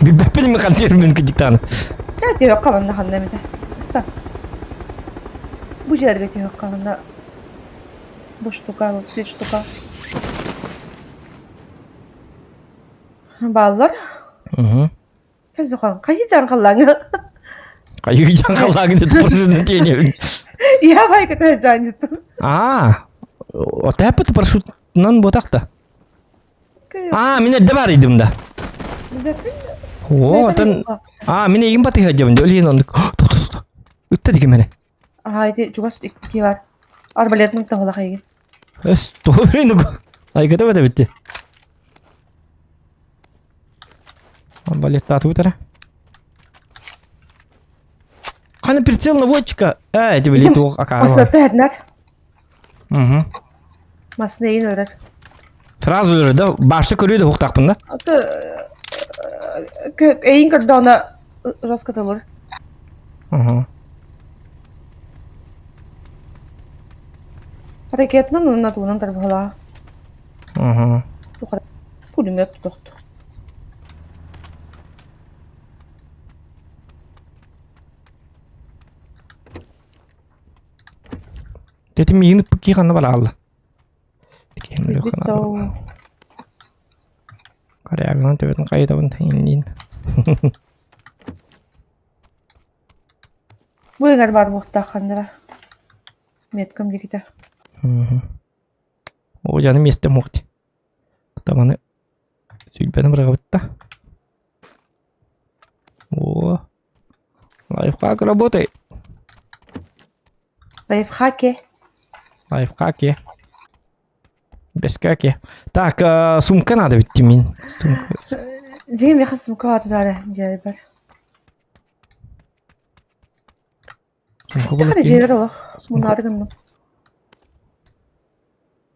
A: Биппелми кантер мүмкүн диктаны.
B: Ya diyor kavanda hanımda. Sta. Bu şeyler diyor kavanda. Bu штука, bu bir штука. Ballar. Kız okan kayıcan kallanı.
A: Kayıcan kallanı dedi парашютный тени.
B: Ya vay kadar canlısın.
A: O тепет парашютнан ботакта. Мен эдде бар идим да. Мен егин баты хажабын да өлген ондук. Тоқта. Үтті деген мене.
B: Haydi cugas iki var. Arbaletini tağla kayı.
A: Эс, тоғырын үгі. Айгата бәді бітті. Арбалетті атып өтірі. Қаны прицел наводчика. Әді білейді оқ ақарым.
B: Масыты әдінер.
A: Угу.
B: Масыны ең өрер.
A: Сразу өрер да. Башы көреді оқтақпын да.
B: Ең көрді оны жоскатылыр.
A: Угу.
B: Hareketinin onunla tarafı.
A: Угу.
B: Bu kadar. Pulymet tuttu.
A: Dedim miyini pıkkı kanı var Allah. Dikemli
B: Bir
A: kanı.
B: so.
A: Karayagından tebetin kayıt avın tayinliğin.
B: Bu eğer var bu kandıra. Metkim dikte.
A: O canım istem muhti. Tamam. Sülbenim bırakıp О. Лайфхак работает.
B: Лайфхаки.
A: Лайфхаки. Без каки. Так, сумка надо ведь Тимин. Сумка.
B: Джим я хочу сумку отдать, Джейбер.
A: Сумка
B: Я хочу Джейбер. Мунарган.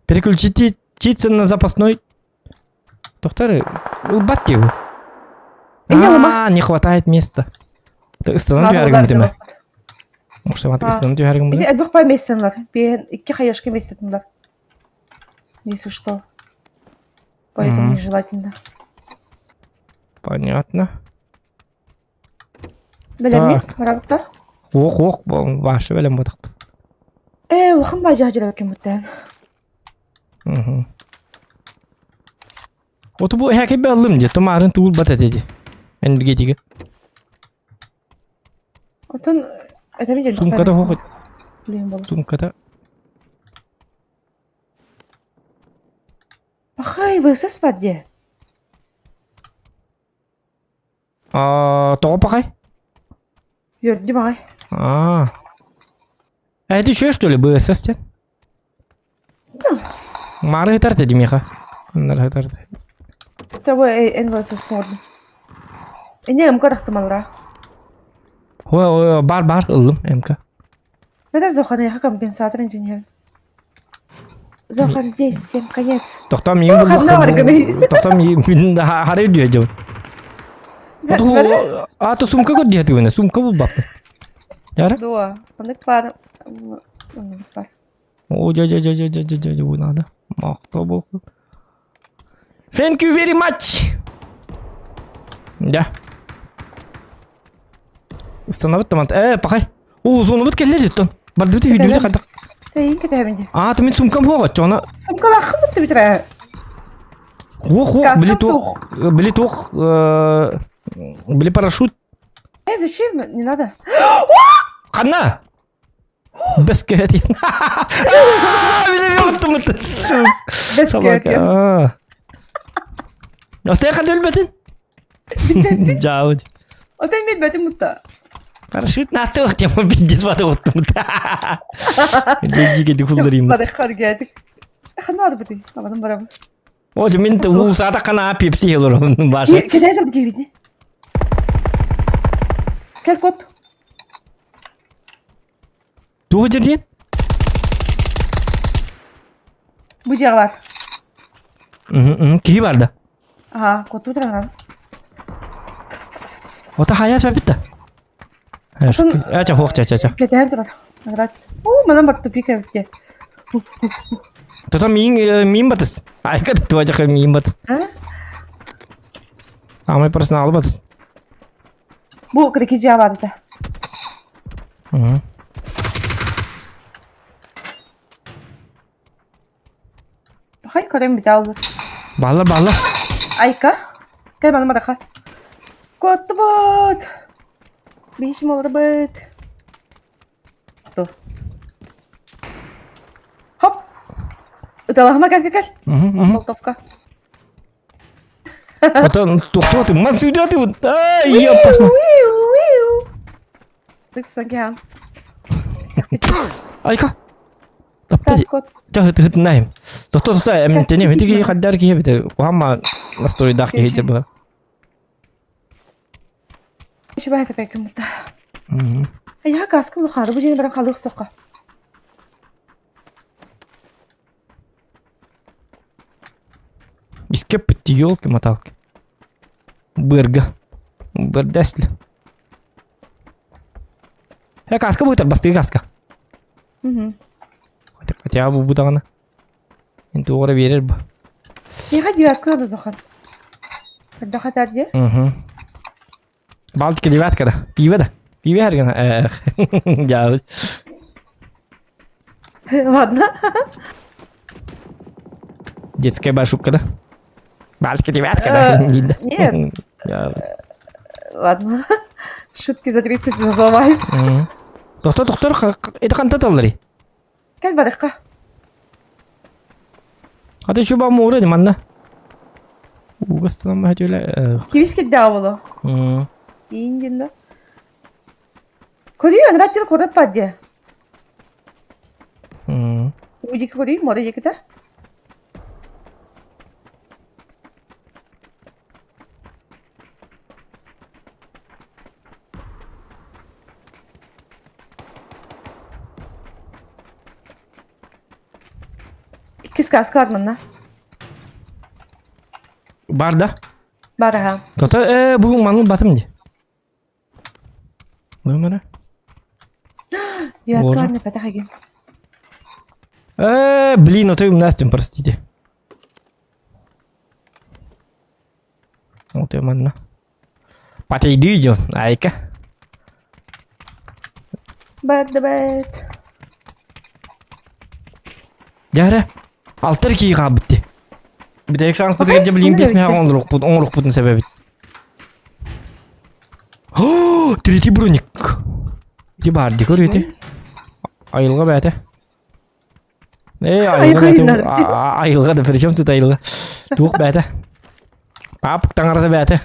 A: Переключиться на запасной. Доктор, убавьте его. Не хватает места. Ты стану яргым деме. Может, я стану яргым
B: деме.
A: деме.
B: Это бахпай местенлар. Ben iki hayашки местенлар. Если что. Поэтому нежелательно.
A: Понятно.
B: Белемин,
A: Так.
B: барабыттар.
A: Ох, башы белем бодак.
B: Улахан бажа жара өкен буттан.
A: Otu bu heke bir alım je tumarın tuğul bat edeci. Endge dige.
B: Отон этеми жер.
A: Сумкada hok
B: Билем болу.
A: сумкada.
B: Ахай, высыс паде.
A: Тоғы пақай?
B: Йөрдү багай.
A: Это еще что ли было состен?
B: Да.
A: Мары тарты демеха. Нар тарты.
B: Таба эн высыс морду. Эне эмка тахтымалра.
A: Бар ылым эмка.
B: Это Зохан, я компенсатор инженер. Зохан здесь, всем конец.
A: Тоқтам ең бұл
B: Қадна барганы.
A: Тоқтам ең харай дүйе жау. Аты сумка көр дейті өне. Сумка бұл бапты. Яра?
B: Дуа. Ондық бар. Бар.
A: О, жа ойнады. Мақта болсын. Thank you very much. Да. Станабыт тамант. Пақай. Зоны бұт келер жеттон. Барды өте үйдеуде қадақ.
B: Тейін кетемінде.
A: Тымен сумкам хоға жоны.
B: Сумкала ақы бұтты бітірі.
A: Били тоқ. Били парашют.
B: Зачем? Не надо.
A: Қанна? Бескет. Били өттім ұтты.
B: Бескет.
A: Остай қанды өлбәтін? Жауд.
B: Остай мен бәтім мұтта.
A: Парашют наты өқтем бендес бады өттім ұтты. Жегеді құлдырым.
B: Бады қар кәдік. Қанна ады бұты? Амадан барабы.
A: Оже мен ұсада қана пепси елір башы.
B: Кетер жалды кейбетіне. Кәл код.
A: Туғы жерден?
B: Бұл жағы бар.
A: Кей барды?
B: Код ұтыраңан.
A: Ота хаяс бәбітті? Ча.
B: Кетер тұрар. Манан барды пика бітте.
A: Тота миң батыс. Айқады туа жақы миң батыс. Амай парасына алып батыс.
B: Бұл кірікі жағы барды. Хай, көрем біте алды.
A: Балы.
B: Айка. Кәл баны марақа. Котты бұд. Бейшім олар бұд. Тұр. Хоп. Үталағыма кәл. Молтовка.
A: Ота тоқты ман сөйдеті бұд. Ай, апасма.
B: Дықсынан кән.
A: Айка. Тапты.
B: Кот.
A: Тағыт найым. Тоқта, әмінтене, өтеге қаддар кей біті. Оғамма насторидақ кей жер бұға.
B: Үші бәйті кәйкім мұтта. Аяға қасқы бұлы қары бұл жені баран қалдық соққа.
A: Искеп бітті елки маталки. Бырга. Бырдәслі. Каска бұйтар, бастығы каска. Хотя bu budağına. Şimdi oraya verir bu.
B: Неға девятка надо, Зохан? Когда хотят где?
A: Балтика девятка да. Пиво да. Пиво her gün. Cavul.
B: Ладно.
A: Детская башука да. Балтика девятка да.
B: Нет. Ладно. Шутки за 30 называй.
A: Доктор, это қанта талдыры?
B: Кәл барыққа.
A: Қады шуба мұғыры де манна. Уғыстынан ба әтеулі.
B: Кевис кетті ауылы. Кейін денді. Көрейі, өңір әттері көріп бәді. Өдекі көрейі, моды екіті. İkiz kaskı var mı?
A: Бар да.
B: Бар ha.
A: Тота бүгін маңыл батым де. Бұл мәрі?
B: Девятка ладно, пятаха ген.
A: Блин, отой умнастым, простите. Отой манна. Патейді идем, айка.
B: Бәт.
A: Яра. Алтыр ки габытты. Бидек шанс
B: Окей,
A: бутыгы билим
B: onu
A: бесме
B: öyle.
A: оңлук бутун себеби. О, третий броник. Ди бар ди көрөтө. Айылга бәте. Айылга
B: Айылга
A: бәте.
B: иналды.
A: Айылга да причем тут айылга. Тук бәте. Ап таңарда бәте.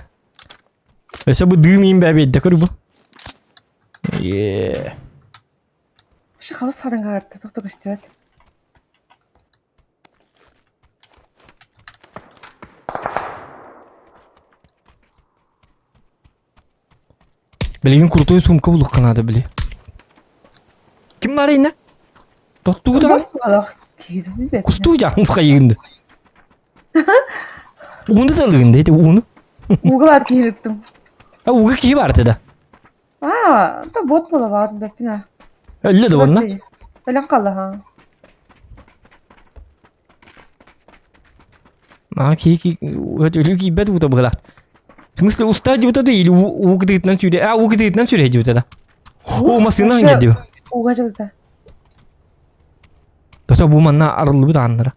A: Өсө бу дымын бәбе де көрү бу.
B: Şu hava sarın kartı. Doktor gösterdi.
A: Билген крутой сумка булук канада били. Ким бар ина? Токтуу да.
B: Allah. Kiydi mi be?
A: Кустуу жан кайыгынды. Уну да лыгын дейт, уну.
B: Uğur var kiydirttim.
A: Уга ки барды да.
B: Aa, da bot bala vardı be pina.
A: Өллө да онна.
B: Öyle kaldı ha.
A: Ки өлү ки бет ута была. В смысле уста жута да или уга дейтнен сүре. Уга дейтнен сүре жута да. О, масына келди.
B: Uğur acıldı.
A: Тоса бу манна арылып да аннара.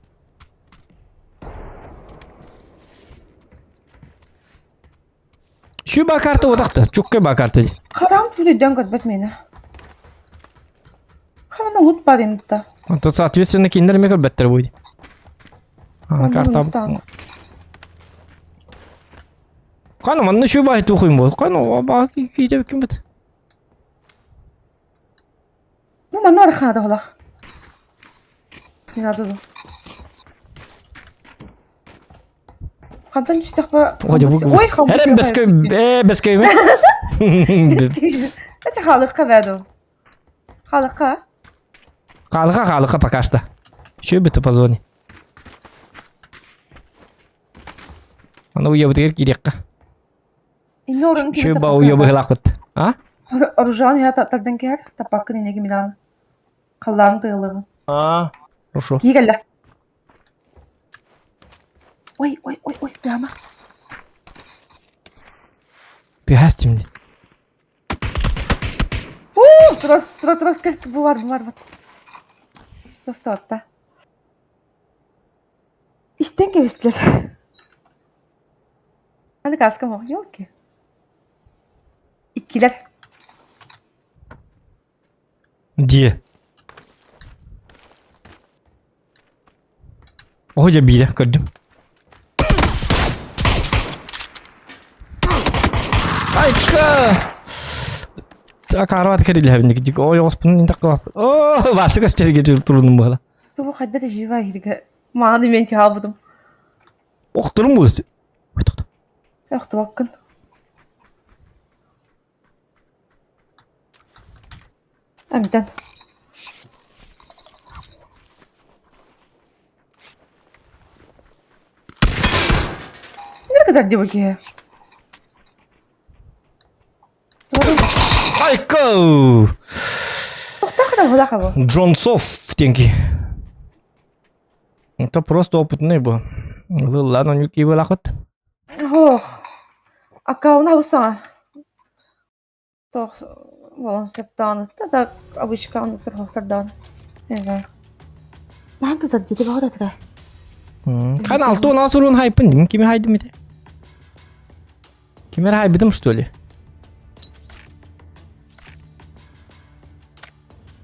A: Şu bakarta odakta. Çok kay bakarta.
B: Karam tüyü dön gıdbet meni. Havana lut barayım da.
A: То, соответственно, киндер мекер беттер будет. Карта. Кана манна şu байт окуйм бол. Кана ба кийде ким бет.
B: Bu manna arxada ola. Nerede bu? Kadın üstek ba. Oy xamur.
A: Herem beskey mi?
B: Kaç halıqa verdi. Halıqa.
A: Халыка пока что. Şu бит позвони. Ана уябытыр кирекка.
B: İnnorun kimi
A: Şu ba uyabı hilakıt. Ha?
B: Arujан ya tatlardan gel. Tapakın inegi milan. Kallan tığlığı.
A: Хорошо.
B: İyi gel. Oy dama.
A: Ты гастим.
B: Dur. Gel, bu var. Dostu hatta. İşten kevistler. Hadi kaskım yok ki. İkiler.
A: Где? Hoca biri gördüm. Ayka! Tak araba tekrar ilham edecek. O yospun intak var. Oh, varsa gösterecek turunun bu hala.
B: Bu kadar da jiva hirge. Mağdur ben ki almadım.
A: Okturun bu.
B: Yoktu bakın. Amdan. Ne kadar diyor ki?
A: Ayka!
B: Ne kadar hola kabo?
A: Джонсов, деньги. Это просто опытный был. Ладно, не кивы лахот.
B: Oh. Akavun havsa. Toch, wel septan. Da abişkan doktordan. Evet. Ben de dedi var da.
A: Канал то нас урон хайпын дим, кими хайдым ите? Кимер хайбыдым, что ли?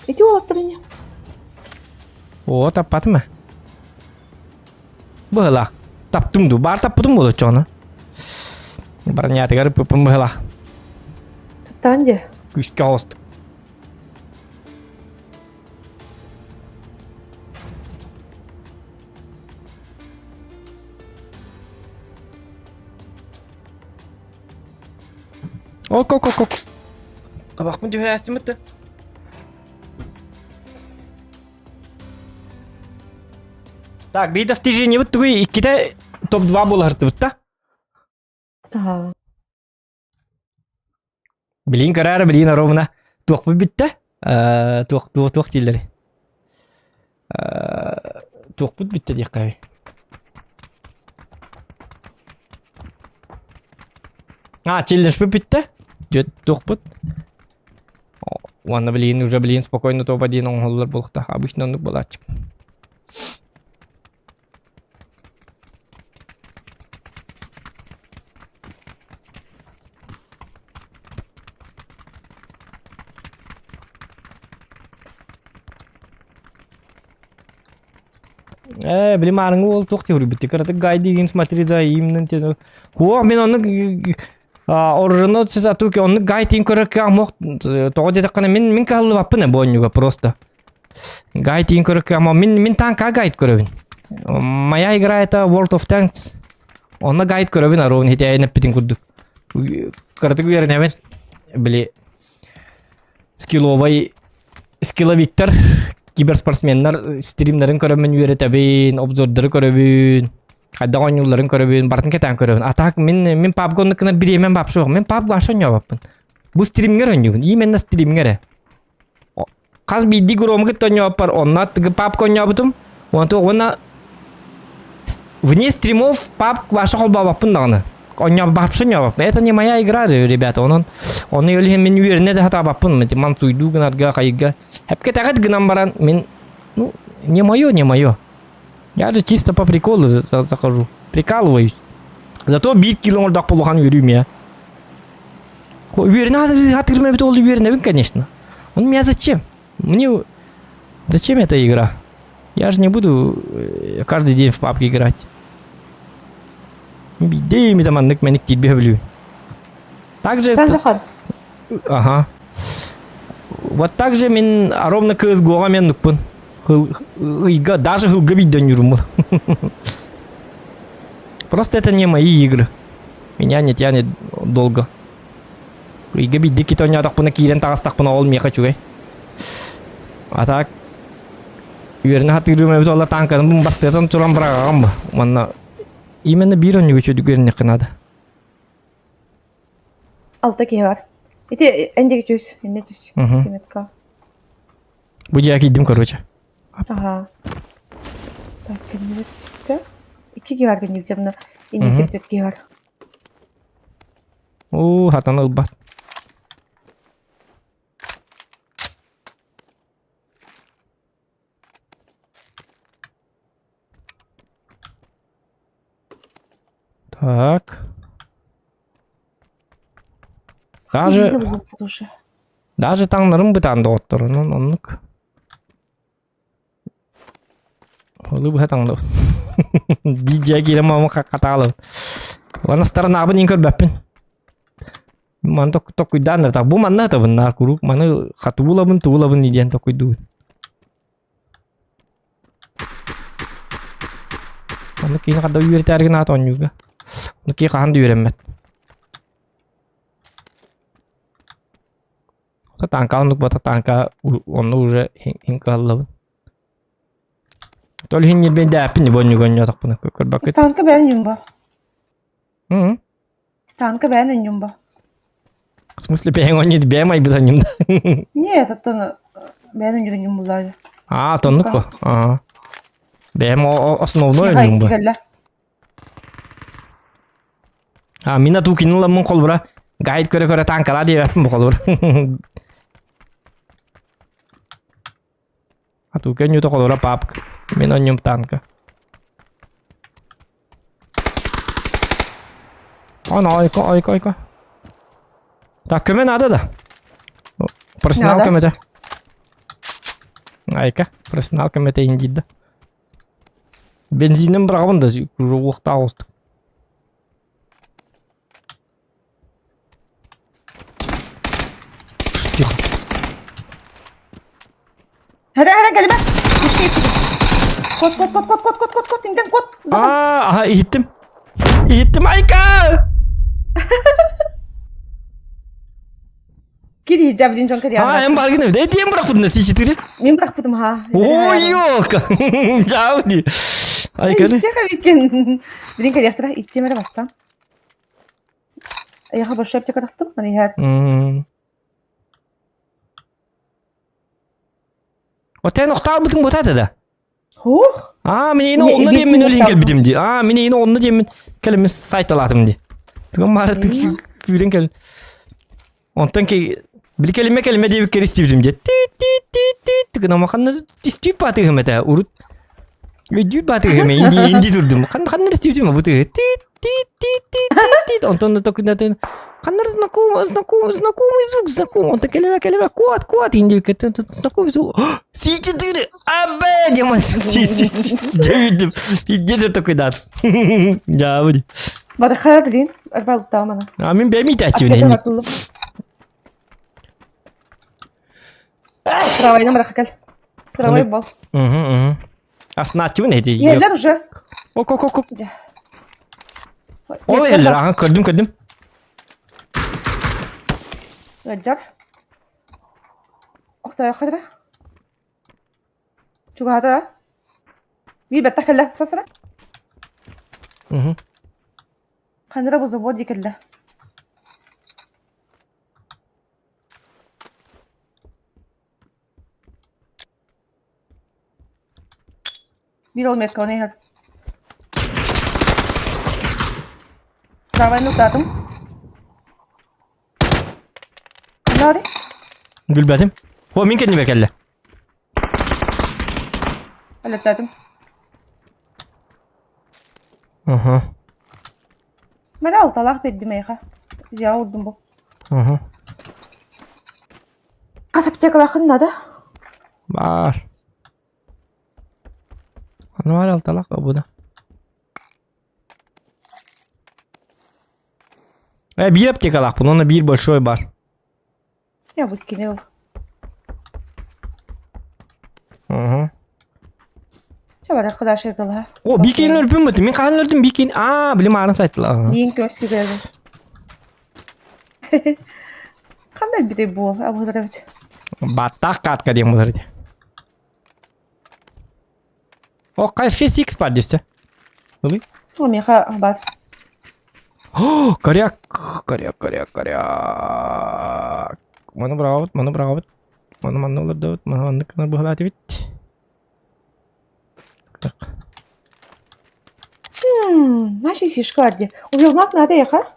B: Иди олаттырыне.
A: О, таппады ма? Быһылак. Таптым ду, бар таппыдым болот жону. Барнятыгар пыпым быһылак.
B: Таптанде.
A: Күскө алыстык. Ок. Бак, мынча астымытты. Так, бей достижение вот тугуй икките топ-2 болартыбыт да.
B: Ага.
A: Билин карары, билин аромына туақпы битті. Туақ дейлері. Туақпы битті дейік қабай. Челлендж пы битті. Жөт туақпы. Ванна уже блин, спокойно то один он холлар болықта. Обычно он болачык. Білім арыңы ол тоқты өрбітті. Қараты гай деген смотри за имнен тені. Хуа, мен оны оржыны сіз ату ке, оны гай тейін көрі ке амоқ. Тоғы деді қана, мен кағылы баппын бонюға просто. Гай тейін көрі ке амоқ. Мен танка гайд көрібін. Моя игра это World of Tanks. Оны гайд көрібін аровын хеті айнап бітін күрдік. Қараты көрін әбін. Біле, скилловиктер. Киберспортсменler стримlerin köröbün üretebin, obzordları köröbün, kayda oyuncuların köröbün, bartın keten köröbün. Atak min PUBG onunla bir yemen PUBG yok. Men PUBG başan yapapın. Bu streamler oynuyorsun. İyi men de streamler. Kaz bir digrom git oynayapar. Onna PUBG oynayaptım. Ona вне стримов PUBG başa olba yapapın dağını. Oynayap başan yapapın. Это не моя игра, ребята. Onu öyle hemen üyerine de hata yapapın. Man suydu gınarga kayıga. Hep кетагат гынан баран, мен, ну, не мое. Я же чисто по приколу захожу. Прикалываюсь. Зато бит килом ордак полухан верю я. Уверен, надо отгрымать это уверен, конечно. Он меня зачем? Мне... Зачем эта игра? Я же не буду каждый день в PUBG играть. Бидей, там аннык меник тебе блю. Также... Ага. Вот так же мен ровно CSGO мен нукпын. Даже хылга биден юрум. Просто это не мои игры. Меня не тянет долго. Хылга бидде кит ойнадық бұны кейрен тағыстақ бұны ол меқа чугай. А так... Үйеріне хат үйрімей бұты олар танканың бұн бастырдан тұран бірағағам ба. Манна... Именно bir oyunu çocuk yerine kınadı.
B: Alttaki var. Bir de endeki düz. Ne düz? Kıymet kal.
A: Bu cihaz gittim короче.
B: Ага. Так, кıymet düzde. 2 gibi var kıymet düzde. Endeki gibi var.
A: Oo, hatana ılbat. Так. Даже таңнырым бітанды оттырынан онлық. Олы бұға таңды. Бидия келем амы қаталы. Ванастарын абын ең көрбәппін. Маны тоқуйданыр. Бұл манна табын на күріп. Маны қату бұлабын, туылабын еден тоқуйду. Оны кейін қада үйерті әрген ат ойнуға. Оны кейін қағанды үйеремет. Танка он бата танка он уже инкаллав. То ли не бен дапин не боню гоню так пона көрбакет.
B: Танка бен юмба. Танка бен юмба.
A: В смысле бен он не бемай без ним.
B: Нет, это бен он юмба.
A: А, то ну ко. Ага. Бем основной юмба. А, мина ту кинула мон колбра. Гайд көре танкала деп яппын бу колбра. А tu kan yuto kolora PUBG. Мен ойнайм танка. Ана айка. Так, көме надо да? Профессионал көмете. Айка, профессионал көмете индиді. Бензинім бірағын да жоғылықта ауыстық. Тихо.
B: هذا قلبه مش يبتدي كوت تنقل كوت
A: يهتم عيكا
B: كده يجاب دين جون كده
A: هم بارقين ده تيم برا خدنا سيشي تري
B: مين برا خدهم ها
A: يوك جاودي اي كده
B: يمكن بدين كده يخترع يتيم انا بس يا خبر شاب كده تحطم انا هاد
A: وتاني اختار بتم بوتاتا ده
B: هو
A: من هنا onunla diye min öyle geldim di. Min hina onunla diye min kelime sayt alatım di. Tugam marat küren kel. Ondan ki Bir kelime diye bir kere istiyorum diye. Tık ama kanlar istiyor batı hemete urut. Ödül batı heme indi durdum. Kanlar istiyor mu bu tık. Ondan da takındaten. Kanlar знакомый. Он kelime kuat indi kete знакомый звук. C4. Абе, демон. Девидим. Иди такой дат. Ya böyle.
B: Bada karar bilin. Arba tamam ana.
A: Amin ben mi taçıyor
B: Akdede
A: ne?
B: batıldım. Travayla bırak gel. Travay bal.
A: Hı. Aslında açıyor neydi?
B: Yerler уже.
A: Ok. O yerler. Aha kırdım.
B: Gel. Oktay khadra. Şu hada. Bir betta kella sasra.
A: Hı.
B: Khandra bu zabod di kella. Bir olmayacak konu her. Travay noktadım. Nari?
A: Bilmedim. O min kendini bekle.
B: Hallettim.
A: Aha.
B: Ben altalak dedim ya. Ya vurdum bu.
A: Aha.
B: Kasap çakalakın da.
A: Var. Hani var altalak bu da. Bir yapacak alak bunun bir большой var.
B: Ya bu kine ol.
A: Aha.
B: Çabuk arkadaş edilha.
A: O bir kere öldüm mü? Min kan öldüm bir kere. Bilim ağrına saytılar.
B: Neyin göz gibi geldi. Kanday bir de bu. Abu da evet.
A: Batak kat kadıyım bunları. O kaç şey six var işte. Tabii.
B: O miha bat.
A: Oh, karyak. Mana bravo. Mana olur da. Mana kadar bu halati bit.
B: Наши сишкарди. Увермак надо ехать.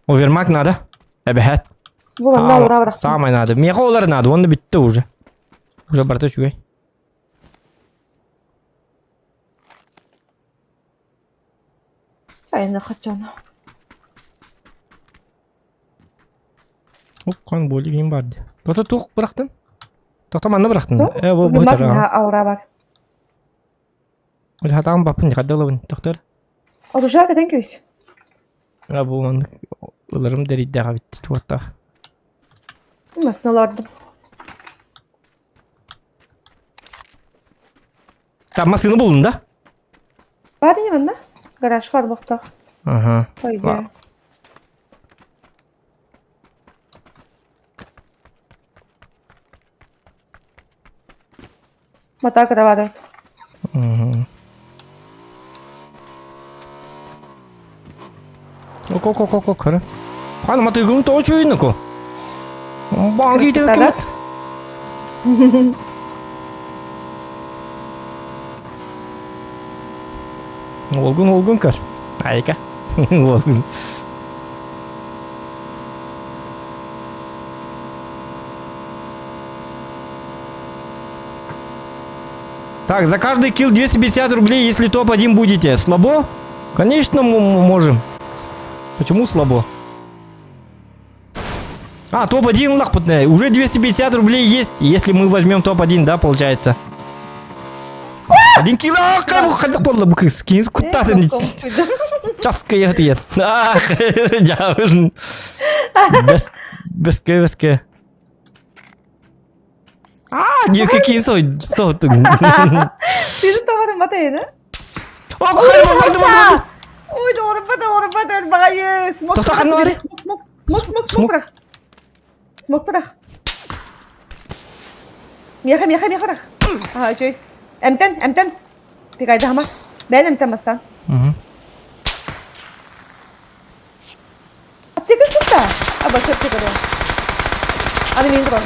A: Overmak надо. Evet.
B: Bu bana uğra bırak.
A: Самое надо. Мехолар надо. Он bitti уже. Уже барта чугай.
B: Çayını kaçana.
A: Hop kan bolü kim vardı. Tota tok bıraktın. Tota manna bıraktın. Bu
B: Uvermak
A: tara.
B: na uğra var.
A: Udah hatam bapın kadar olun. Doktor.
B: O da kadın köys.
A: Ya bu manna. Ularım deri daha bitti. Tuvatta.
B: Nasıl alardım.
A: Tamam sını bulun da.
B: Hadi yemen de. Garaj kar bakta.
A: Aha.
B: Haydi. Mata gravado.
A: Ко. Кара. Хан мата игрун то чуй нако. Банги те
B: Красота,
A: кет. Olgun kar. Ayka. Olgun. Так, за каждый килл 250 рублей, если топ-1 будете. Слабо? Конечно, можем. Почему слабо? Топ-1 лахпотная. Уже 250 рублей есть, если мы возьмем топ-1, да, получается? 1 кило. Как ходок подло бы кис кутаты. Часка я ответ. Без КВСК. Diyor ki kim soğuttun.
B: Bir tavarın bataydı.
A: Kaybolmadım.
B: Oy doğru bada bayi. Smoke.
A: Doktor kanı var ya.
B: Smoke. Smoke bırak. Miyaha bırak. Aha şey. Emten. Pekaydı ama. Ben emten bastan. Apteka sutta. Aba sutta kadar. Hadi min kron.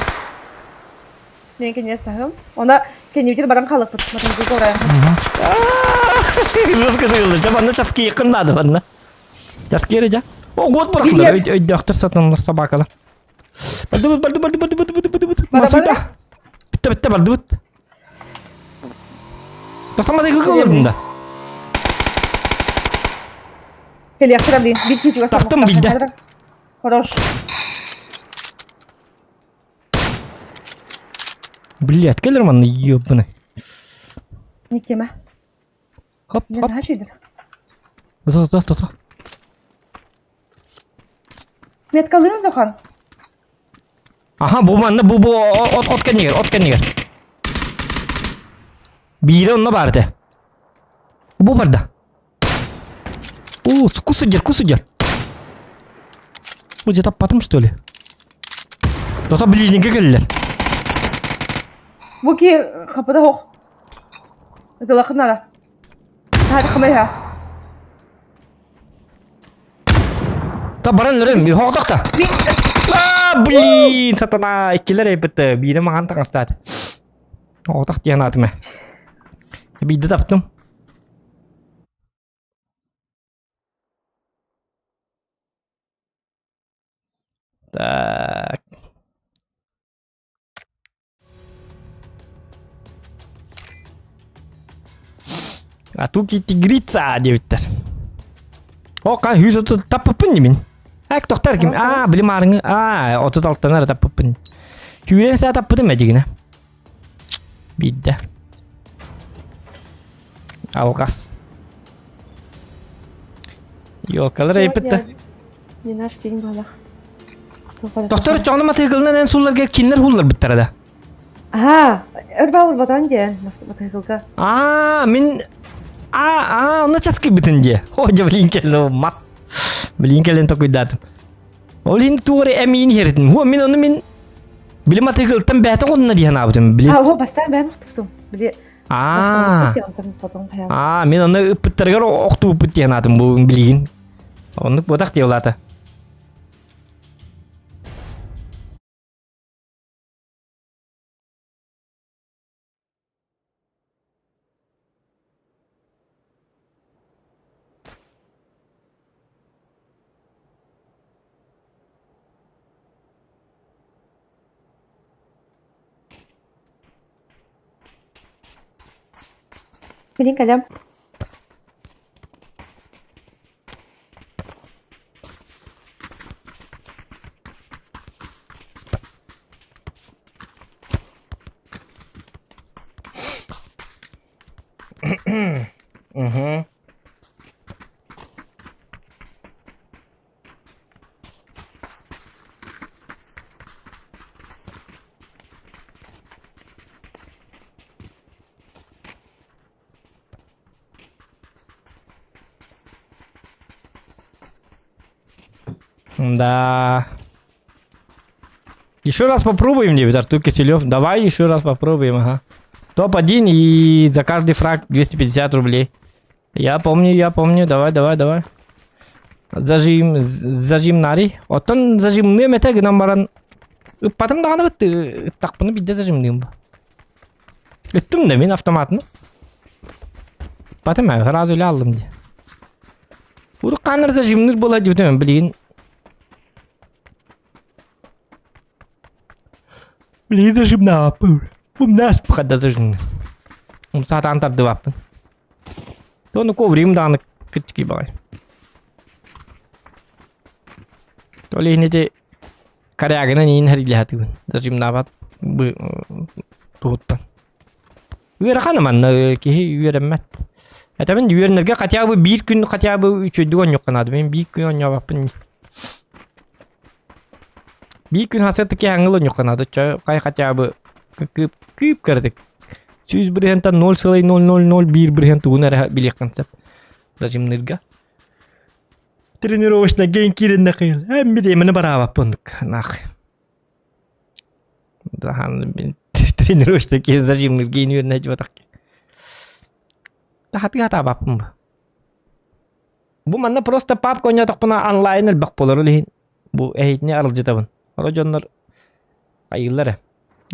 B: Ne kenya sahım. Ona kenya bitir barang kalıp tut. Bakın bu oraya.
A: Biraz kızıldı. Çabanla çaskı yakınladı bana. Çaskı yarayacak. O god bıraktılar. Öyle doktor satınlar sabah kadar.
B: Bada
A: Nasıl
B: bada.
A: da? Bitti baldı. Tutamadı kıkılırdın da.
B: Heli yaktıra bileyim. Bir kit yuva
A: Taktım bildi.
B: Хорош.
A: Блядь, gelir man yiyor bunu.
B: Ник yeme.
A: Hop
B: Yine
A: hop.
B: her şeydir.
A: Tut.
B: Metkalığın Zokan.
A: Aha bu manna bu ot kan yeger. Biri onunla bardı. Bu barda. Кусыгер. Bu где-то потом что ли? Кто-то ближненько geldiler.
B: Bu ki kapıda hok. Dalakın ara. Hadi kameraya.
A: Ta baran lörüm, hoqdaqta. Блин, satana ikkiler ayıptı. Biri mağan taqastat. Hoqdaq diyen atıma. Bir de taptım. Так. А тут и тигрица девиттер. О, kan yüz otu tapıpın demin. Hak doktor kim? Aa, bilim arını. Aa, 36'dan ara tapıpın. Yüren sen tapıdın mı acıgına? Bidde. Algas. Yolkalar ayıptı.
B: Ne naş deyin bala.
A: Doktor çoğunlu matıkılından en sullar kinler hullar bitti arada.
B: Aha. Erba ol vatan diye. Nasıl batayılga.
A: Aa, min... Aa, onu çaskı bitince. Hoca blinkelin olmaz. Blinkelin to cuidado. Olin tuğru emin heritim. Hu min onu min... Bilim matıkıltan behten onunla diye ne yaptım? Bilim...
B: Ha, o bastan ben muhtuktum. Bili.
A: Aa. Min onu ıpıttırgar oktu ıpıt diye ne yaptım bu bilgin. Onu bodak diye olata.
B: Bilin kalem.
A: Да. Еще раз попробуем, девять, Артур Киселев. Давай еще раз попробуем, ага. Топ-1 и за каждый фраг 250 рублей. Я помню. Давай. Зажим нари. Оттан зажимны мете гынан баран. Потом да вот так bunu bir de zажимным. Gittim de ben автоматını. Потом ben раз öyle aldım diye. Bunu kanır zажимнır bolacak değil mi bilin? Блин, зажим на пол. У нас похода зажим. Saat antar dua pun. Tu nu kovrim dan kecil bay. Tu lihat ni je karya agak ni hari lihat tu. Zajim nabat tuhut pan. Uyar kan man ki uyar mat. Ataman uyar nerga katya bu bir gün katya bu üç dua yok kan adamın bir gün onya pun. Bir gün hasat ki hangıl yok kan adı. Kaya katya bu küp kardık. 100 berhentan 0,001 berhentu guna bilik konsep. Zajim nerga. Тренировочная генкирин накил. Бери mana baraba punduk. Nah. Dahan тренировочная ки зажим генир не жватак. Хат апапым. Bu mana просто папка oynadık buna online bak polar lihin. Bu ehitne arıcıtabın. Rojonlar ayılları.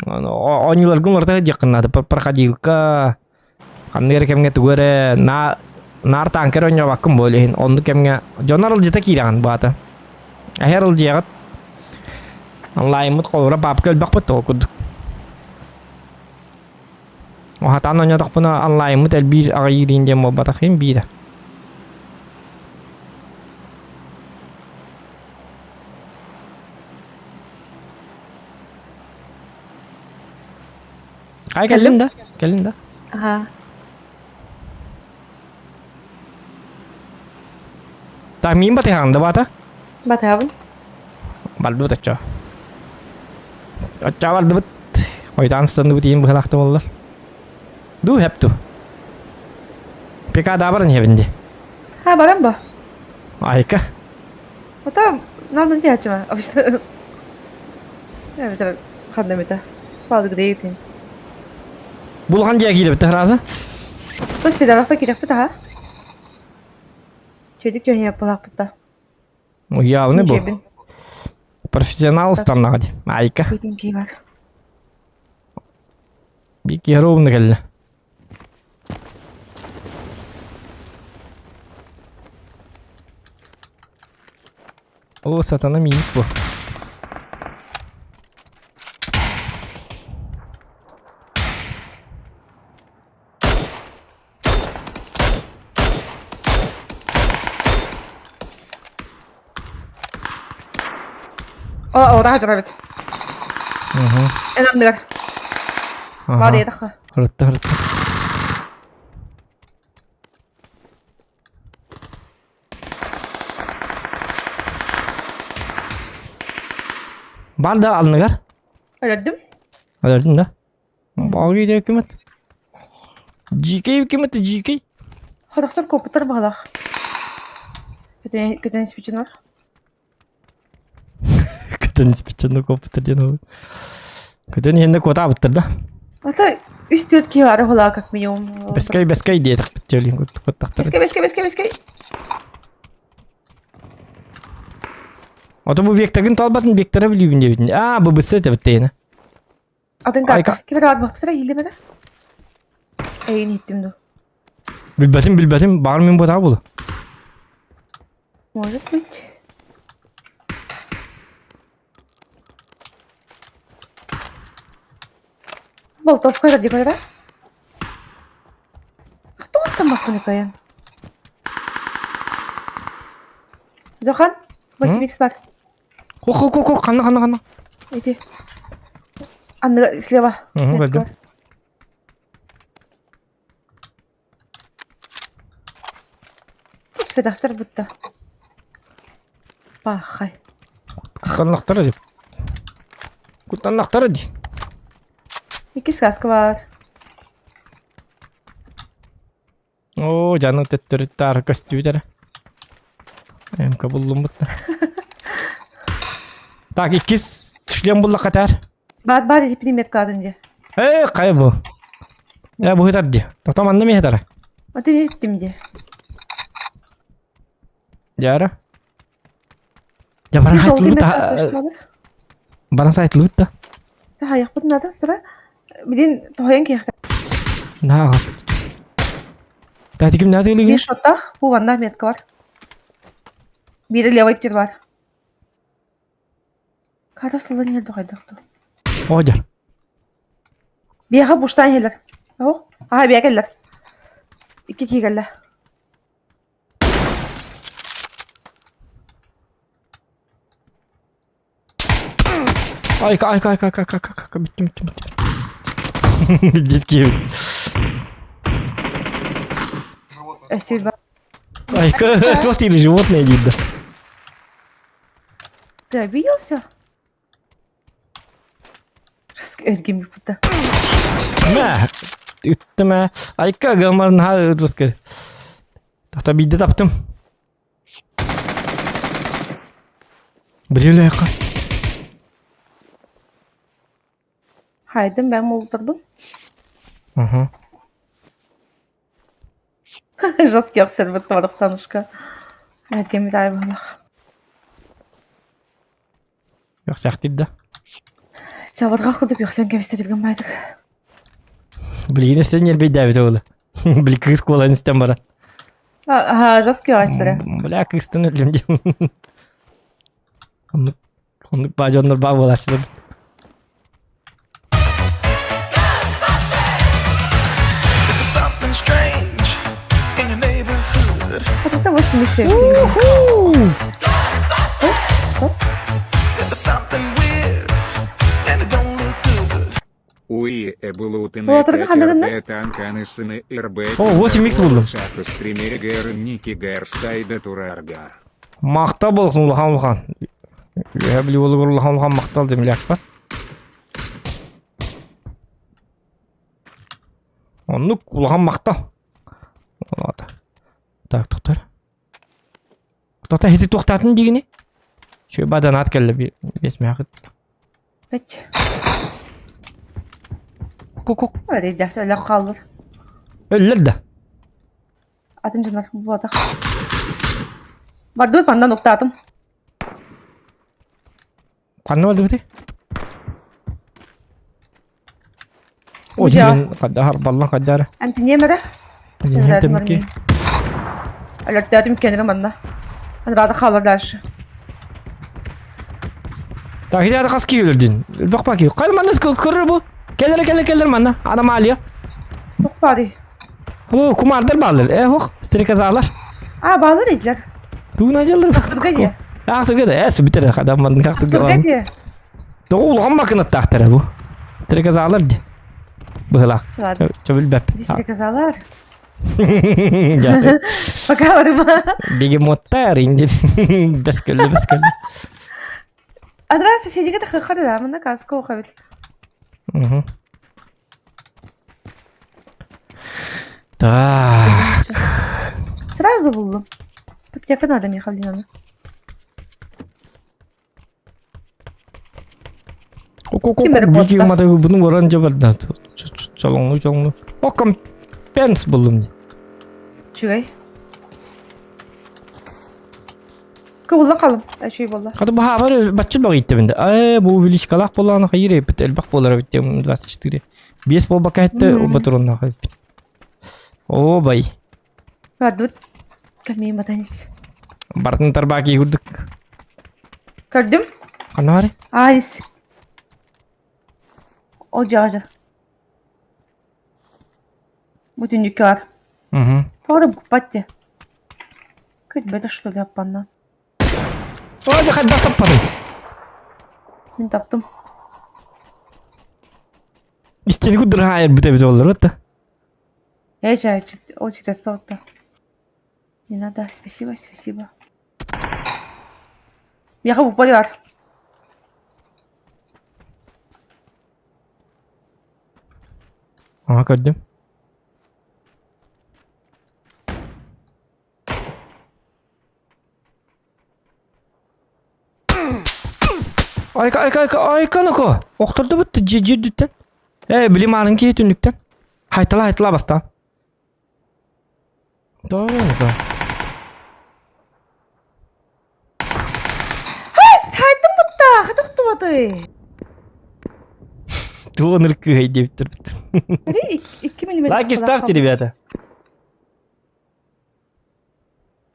A: Oyunlar günlerde yakınladı. Perkadilka. Kanır kemge tugere nar tanker oynuyor bakım bolehin. Onu kemge jonar arıcıta kirangan bu ata. Aher arıcıya Онлайн қолыра бапка өлбақ бұт тоғы күрдік. Оғатан ойнадық бұна онлайн мұт әлбір ағайырейінден мол батақын бейді. Қай кәлім да? Кәлім да?
B: Ага.
A: Так, мен баты қағында бата?
B: Батабын.
A: Барды бұт атча. Атча барды бұт. Ойдан сынды бұт ең бұғылақты болылар. Ду хепту. Пека да барын хебінде.
B: Ha, барам ба?
A: Айка.
B: Ата, нормально дячма. Обычно. Я битер хадна мета. Балды грейтин.
A: Бұлған жия келі бітті разы?
B: Бas педалақ па керек біта, ha? Чедік жөне yapалақ біта.
A: Явны бұл.
B: Жебін.
A: Профессионал станна ғады. Айка.
B: Бейтін кей бар.
A: Бек еровны кәлі. О, сатана миник бұл.
B: О, раға жыра бет. Энандығар. Бады едіққа.
A: Хұрытты, хұрытты. Бар да алынығар.
B: Өлөддім.
A: Өлердің да. Бағыр еді өкімет. Жикей өкіметі, жикей.
B: Ходақтар көпітір бағалақ. Көтен спичін бар.
A: Көтен спиченді көпітір ден ол. Көтен енді көта бұттыр да.
B: Ата, үстет кей бары қола, как минимум.
A: Бескай дедік біттелін көттақтар.
B: Бескай.
A: Ото бұл векторын толбасын вектора білуін дебетін. Бұл бұсы өте біттейіні.
B: Атын
A: Айка.
B: қарта. Кебер бады бақтыра, елі бәрі. Әйін еттім ду.
A: Білбәтім, бағыр мен бота бұлы.
B: Может быть. Болтовка ради говоря. Кто остамақ бұны каян? Зохан, 8x бар.
A: Қоқ, қаны.
B: Иди. Анны слева.
A: Көрдім.
B: Спедақтар бұтта. Бақай.
A: Құттанлақтары деп. Құттанлақтары деп.
B: 2 сказка бар.
A: О, жаны төттіріттар көстүйдері. Әмкі бұлым бұтты. Так, 2 түшлен бұлла қатар.
B: Бар, примет кадынде.
A: Қай бұл? Бұл хетар де. Тоқтаманды ме хетары?
B: Аты не еттім де.
A: Жары? Баран сайтылы бұтта. Баран сайтылы бұтта.
B: Тахаяқ бұтын ады, тұра. Білен тоғайын кейіқті.
A: Нағыз. Тәтікім нәті өлігі?
B: Bir шотта bu vanda метка var. Biri levaytır var. Karasılı nerede kaydıktı?
A: Оғар.
B: Bir yağa boştan gelir. Aha, aha bir yağa gelir. 2 gelir.
A: Ayka. Bitti. Git gibi.
B: Esir var.
A: Айка, твой или животное видно.
B: Ты обиделся? Эдгем будто.
A: Мә, үттімә. Айка, гамарын ха өткір. Тақта бейді таптым. Біреулі айқа.
B: Haydım ben moldurdum. Жесткий аксел бітті барық санышқа. Әдгем бір ай болақ.
A: Yok сәқтейді.
B: Чабырға құдып yoqsan кәбістірілген байдық.
A: Білгені сен елбей дәбет оғылы. Білі кыз қолайын істен бара.
B: Жесткий ağaçları.
A: Бля, кыстын өлім дем. Onu bacanlar bağ bulaştırır.
C: There's something strange in your neighborhood.
B: Hatta bu şimdi sevdiğim.
C: There's something weird and it don't look good.
D: Уи эбулутын
B: Буладырга хандыгында?
D: танканы сыны РБ.
A: О, 8 микс buldum.
D: Стример гэр Ники гэр сайда тураргар.
A: Мақта болсын улахан улахан. Я біле олығыр улахан улахан мақтал демелек па. Оны улахан мақтал. Олады. Так, тоқтар. Тоқта хеті тоқтатын дегіне? Шөй бадан ат кәлі бесме ақыт.
B: Peki.
A: Kok.
B: Öyle değil de öyle kaldır.
A: Өлілер да.
B: Atın canlar bu atak. Var dur benden nokta atım.
A: Қанны барды біте? О,
B: Бужа.
A: жеген қаддар, баллан қаддары.
B: Anti niye mere?
A: Hem temki.
B: Öyle dedim kendine bana. Ben rahat kalır dersi.
A: Так, иди қас кей өлірден. Өлбақ ба кей. Қайыл манда көрір бұл. Келдер манда. Адам алия.
B: Çok bari.
A: О, kumardar bağlar. Hoq, strekazalar.
B: Aa bağlı değiller.
A: Tuğuna jaldır.
B: Kısırga diye.
A: Ақсырға да, әсі бітір адам мандың ақсырға
B: Kısırga
A: алам.
B: diye.
A: Доғылған макына тақтары бұл. Стреказалар де. Бұғылақ.
B: Çalardı.
A: Çöbül бәп.
B: Dişli kazalar.
A: Жақы.
B: Bakalım ha.
A: Бегемоттар инdir. Бәскөлі.
B: Adresi şeycike de hırkadı da. Bunda kaskı okuyabilir.
A: Так.
B: Sırası buldum. Çok yakın adam yakalayın onu. Kim beri
A: Беги
B: ботта?
A: мада бұның оран жабарда. Чолоңlu. О, компенс бұлым.
B: Şurayı. Kıvılla kalın. Şey bolla.
A: Қады бұға бар бачыл бағы етті бінде. Бұл величкалақ болағына қайыр епіт. Әлбақ болар бітті. 24. 5 бол бақа етті. Батыр онына қайып бітті. О, бай.
B: Var dur. Gelmeyin batanız.
A: Бартын тарбаки көрдік.
B: Gördüm.
A: Қаны бар?
B: Ais. Ocağı. Bütün yükler. Doğru bu patya. Kötü böyle şöyle yapanlar.
A: О, жақай да таппадым.
B: Ben taptım.
A: Истені күдір хайыр біте олар өтті.
B: Я очень достал-то. Не надо, спасибо. Я хочу полет.
A: Ага, көрдім. Айка нүкі. Оқтырды бұтты жер дүттен. Білім алың кей түндіктен. Хайтыла бастан. Doğru mu?
B: Saydım mutta. Hadi tutmadı.
A: Туоныр кыгай деп тұрыпты.
B: 2 миллиметр.
A: Лайки ставьте, ребята.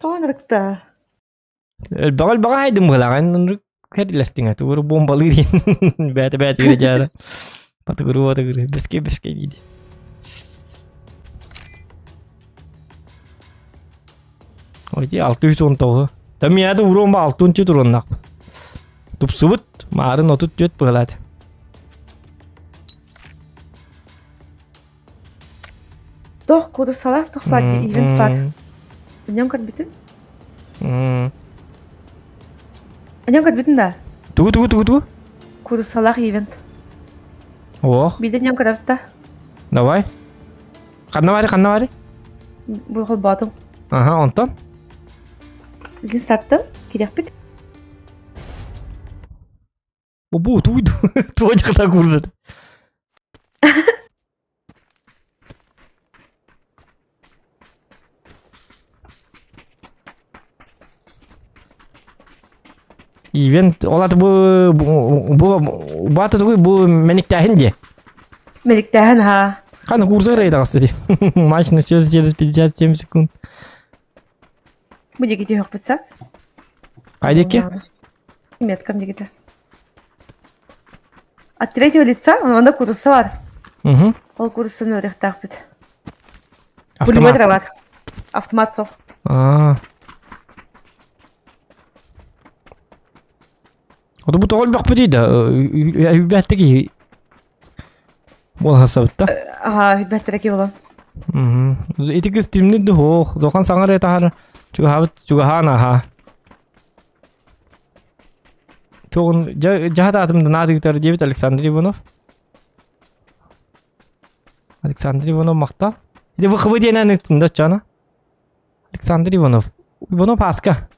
B: Тонырыкта.
A: Бағал хайдым ғылаған. Кәрілестің әті. Өрі бомбалы керен. Бәті кере жары. Баты көрі. Бәске дейді. Ойде 610 Там яды урон ба 610 уроннақ. Тупсубыт, марын отут төт бұғылады.
B: Doch, kudu salak doch var. Event var. Annem kad bütün. Annem kad bütün da.
A: Тугу.
B: Kudu salak event.
A: Ох,
B: Bir de annem kad yaptı.
A: давай. Қанна бари?
B: Bu kol batım.
A: Ага, онтан.
B: Bilgin sattım. Kirek bit.
A: Обу, туйду. Туйду қата көрседі. Ивент, олаты бұл баты тұғый бұл мәніктәхін де.
B: Melikten ha.
A: Қаны көрсі қырайды қасты де. Машина через 50-70 секунд.
B: Bu da gidiyor yok bitse.
A: Қайды ке?
B: Metkam da gidiyor. От третьего лица онда курсы бар.
A: Угу.
B: Ол курсын өректақ бит.
A: Автомат.
B: Пулеметр бар. Автомат соқ.
A: Оду бу тогол бак бит да. Үбәттеги. Бол хасабытта.
B: Ага, бәттереки болам.
A: Итик стримни ду хо. Дохан саңар этахар. Чугахана ха. Тогон жахата атымды надыгтар дебит Александр Иванов. Александр Иванов мақта. Иде ВХВ дейін әніктіңді жана. Александр Иванов. Иванов Аска.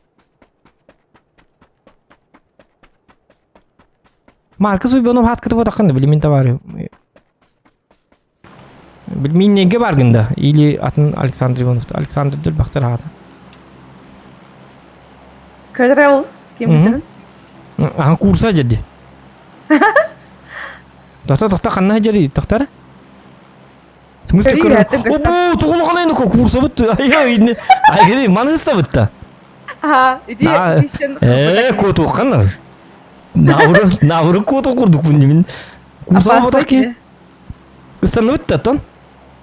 A: Маркыз Иванов Аска деп отаққанды, білімен табары. Білмейін неге барғында. Или атын Александр Ивановты. Александр дөл бақтар ағады.
B: Көдірі ол? Кем бітірін?
A: Аға курса жеді. Тоқта қанна жері тоқтары? В смысле, о, тоғылған айны курса бітті. Айгеді, манғыста бітті.
B: Ага, иди, систен.
A: Кот оққанна. Науры кот оқырдық бұнды мен. Курса бұтақ ке. Үстаны бітті аттан?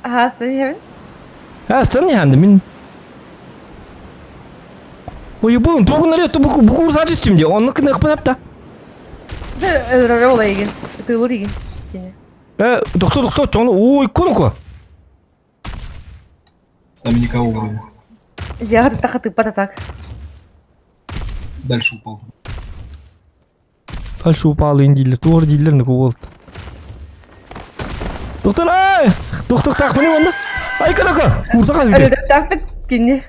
B: Ага, астаны хевен?
A: Астаны ханды мен. Ой, бұлын, тоғын әрет, бұл курса жестімде. Оны кіні қпын апта.
B: Өрірі ола еген. Тылыр еген.
A: Доктор, чоны, ой, кону-ко.
E: С нами никого вроде.
B: Жағы тақы тыппата так.
E: Дальше упал.
A: Дальше упал индилер, туғыр дилерні көп болды. Доктор, ай! Доктор тақ бұны онда? Ай, кадака! Курса қағыды.
B: Өрірі тақ біт, кенне.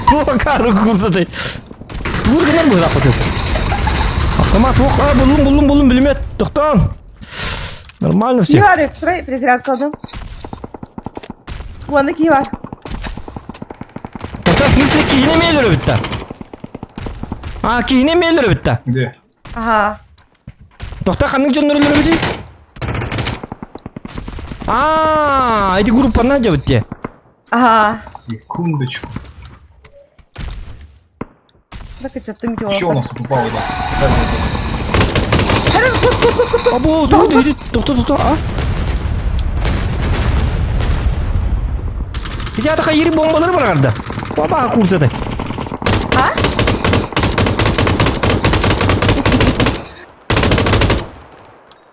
A: Туға кары курсады. Туғыр кенен бұға қоты. Автомат, бұлым, білімет. Доктор! Нормально все.
B: Ки бар, тұрай, презират қалдым. Онда ки бар.
A: Доктор, в смысле, кейіне мейлері бітті? Кейіне мейлері бітті?
E: Где?
B: Ага.
A: Доктор, қанның жөнлері бітті? Эти группаны жа бітті?
B: Ага.
E: Секундочку.
B: Так, чаттым ки
E: Что у нас тут упало, да?
A: Або, доктор, Иди атақа ері бомбалары бар қарда. Баба курсады.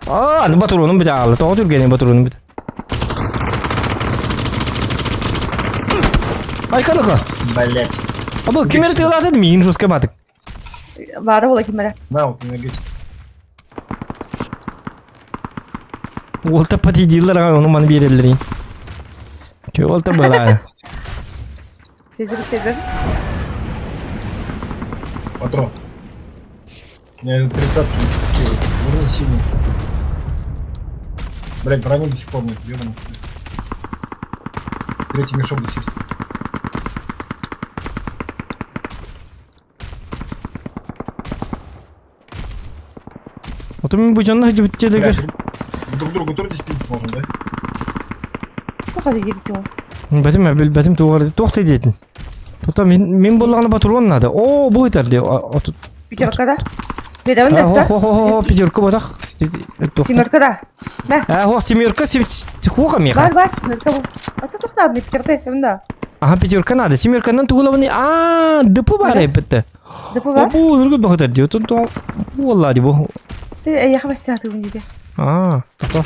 A: Аны батыруының біті ағылы. Тоғы түргенен батыруының біті. Айқанықы.
E: Блять.
A: Або, кемері тығылаты еді мейін жосқа батық.
B: Бары ола кемері.
E: На, вот энергетик.
A: Ол таппа тейдейлер аға, оны маны берелерейін. Че ол таппа ағай.
B: Седір.
E: Патрон. Я 30-ки не стакирую. Верну синий. Блять, брони до сих пор нет. Ёбаный след. Третий мешок до сих пор.
A: Вот мы будем на где тебе
E: Блядь,
A: говоришь.
E: друг другу тоже здесь пиздить можем, да?
B: Тоқады едік ол.
A: Бәтім туғарды тоқты дейтін. Тоқта мен болағына батыруан надо. О, бұл етер де.
B: Пятеркада. Бедавын дәсті.
A: Пятерка батақ.
B: Семеркада. Мә.
A: Семерка, хуға меха.
B: Бар, семерка бұл. Ата тоқтады, пятерка есімді.
A: Пятерка надо. Семеркадан туғылабыны. Дыпы бар әйпітті.
B: Дыпы бар?
A: Бұл үргі бақытар де. Олла де бұл.
B: Әйеқі бастиғаты бұл неде.
A: Тоқта.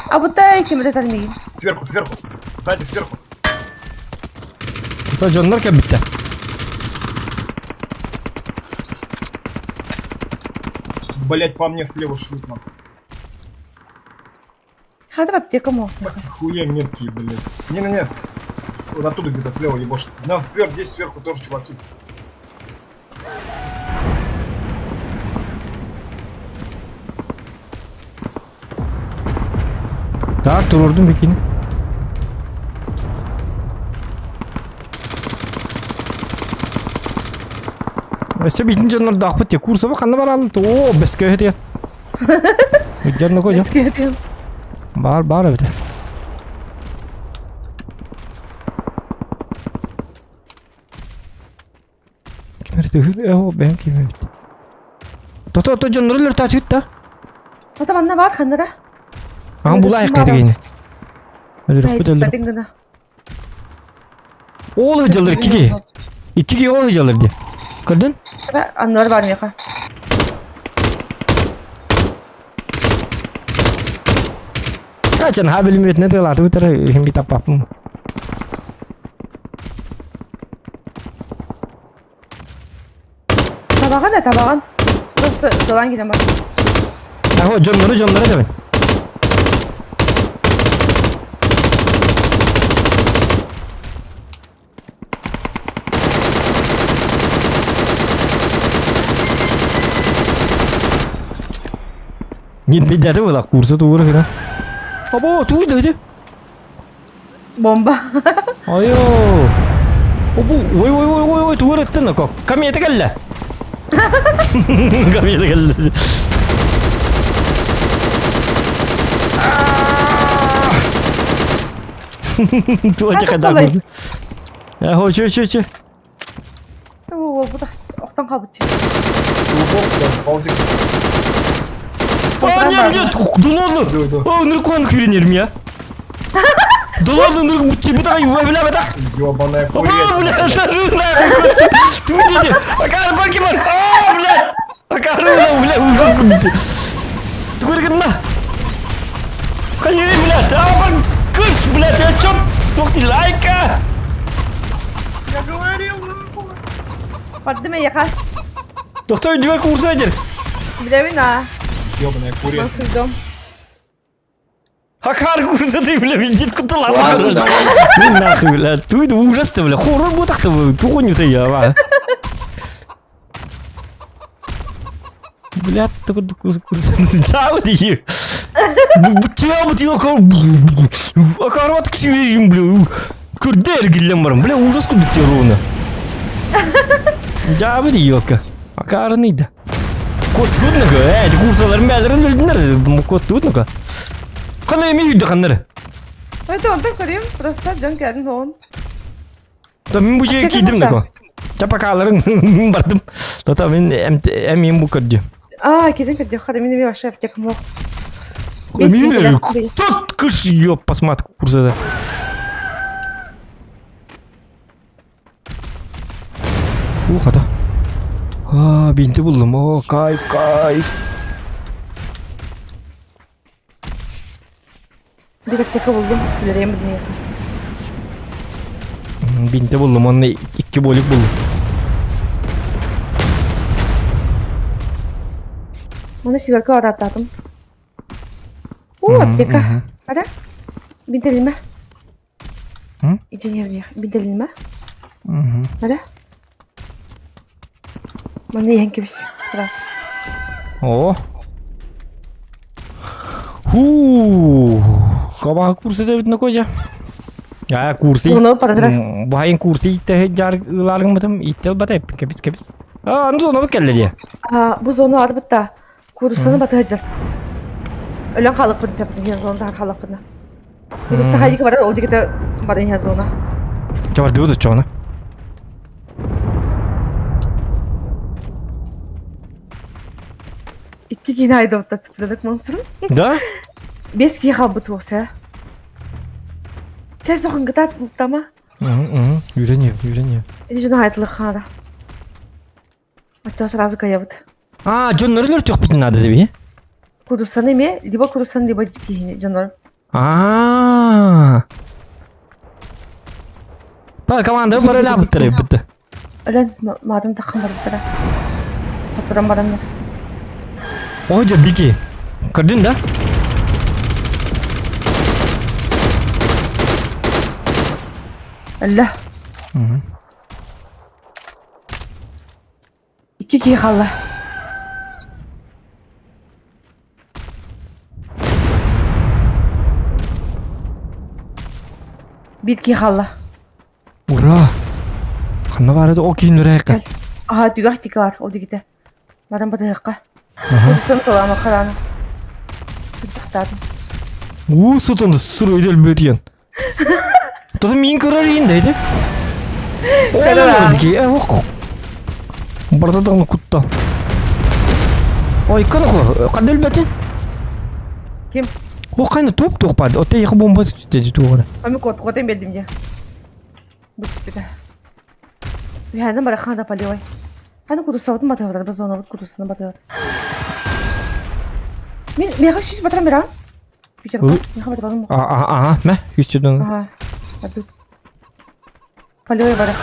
B: Абытай кемірі тәрмеген.
E: Сверху. Сзади, сверху.
A: Тоқта жонлар кәп бітті.
E: Блять, по мне слева шлют нам.
B: Хадыр аптека мо.
E: Хуя меткие, блять. Не. Вот оттуда где-то слева ебошь. Нас здесь сверху тоже чуваки.
A: Так, тұрырдың бекені. Өсі бейтін жонларды ақпыт те. Курсы ба қанды бар алды. О, бәске өте. Өттеріні қой жа.
B: Бәске өтем.
A: Бар өте. Tühür. O ben kim? Toto canları taçıt da.
B: Ata bana var kanlara.
A: Ha bu layık kaydı gene. Öldürüp öldürüp.
B: İstedin gına.
A: Oğul hıcalır 2. 2 oğul hıcalır diye. Gördün?
B: Ben anlar var mı yaka?
A: Kaçın ha bilim ne de latı bitir hem bir tapap mı?
B: Tabağın ne tabağın? Burası dolan gidelim bak.
A: Ha o canları da ben. Git bir dedi bak kursa doğru falan. Abo tu dedi.
B: Bomba.
A: Ayo. Obu oy tu öğrettin kok. Kamiyete gelle. Kamiyete gelle. Tu aja kadar. Ya ho şu.
B: Bu da oktan kabutçu.
E: Полтик.
A: Нет, долларlı.
E: Dur.
A: Onları koyun kürenelim ya. Долларlı onları bu da bile tak.
E: Ёбаная
A: Abo
E: курица.
A: bile. Tu dedi. Akar bak var. Aa bile. Akar bile ucuz gitti. Tu görgün mü? Kayırı bile. Tamam kız bile ya çok. Çok like.
B: Var değil mi yaka?
A: Doktor diyor kursa acır.
B: Bilemin ha.
E: Ёбаная курица.
B: Nasıldım?
A: Hakar kursa değil bile bilcit kutular. Ne nakı bile. Tu da uğraştı bile. Horror bu taktı bu. Tu konyu ya var. Блядь, только чего ты? Bu diyor kar. Akarvat kişiyim bile. Kırder gillem varım. Bile ужас kudurtuyor onu. Cevabı diyor ki. Akar neydi? Kod tutma ki. Kursaların belirli öldüler. Kod tutma ki. Kanı emin yüdü kanları.
B: Evet onu da koyayım. Burası can geldin oğlum.
A: Ben bu şeyi giydim de ko. Çapakaların bardım. Tata ben emin bu kadar.
B: Aa kesin kötü. Hadi benim bir aşağı yapacak mı?
A: Emin tut kış yok pasmat kursada. Hadi. Aa binti buldum. Oo kayıf.
B: Bir dakika buldum. Bilereyim mi diye.
A: Binti buldum. Onu 2 boyluk buldum.
B: Mana sigarka var atladım. Apteka. Ada? Bintelilme.
A: Hı?
B: İçin yerine. Bintelilme. Ada? Mana yang kibis. Seras.
A: Oo. Kabah kursi de bitne koca. Ya kursi.
B: Bunu paragraf.
A: Bu hayın kursi itte jarlarım mıdım? İtte batay kebis. Aa anı onu bakelle diye.
B: Aa bu zonu ardı bitti. Kurusanı batı hacır. Ölen kalıp bıdı sepetini yan zonda kalıp bıdı. Kurusa hayı kadar o dikte badın yan zona.
A: Çavar diyordu çoğuna.
B: İki gün ayda bitti tıkladık monstrum.
A: Da?
B: 5 kişi kabut olsa. Tez okun gıda tutama.
A: Yüreniyor.
B: Şunu hayatlık hada. Açığa sırası kayabıt.
A: Aa canları çok bitin adı tabii.
B: Kurusanı mı? Liba kurusanı liba gihini canlar.
A: Aa. Bak kamanda para la bitti.
B: Ölen madem takım var bitti. Faturam baranlar.
A: Oca biki. Gördün de?
B: Allah. İki kişi kaldı. Bir kişi kaldı.
A: Ura. Kanna vardı o kiin liraya
B: Gel. Aha dügah tika var o digite. Madem bada yakka. Kurusanı tolama karana. Tıktadım.
A: Sütun suru ödül bötüyen. Tutu min karar yiyindeydi.
B: Karar.
A: Olmadı ki. Burada da onu kutta. Ой, kanı kadel betin.
B: Kim?
A: O kayna top tokpadı. O teyek bombası tütedi tuğra.
B: Kami kuatın bedim ya. Bu çıktı. Yani bana kan da pali vay. Hani kudu savut mata var. Bazı ona kudu sana mata var. Min kaç batran meran? Pikir
A: Hı.
B: kan. Ne batran mı?
A: Aha, meh, yüzüden.
B: Aha. Aduh. Pali vay bana.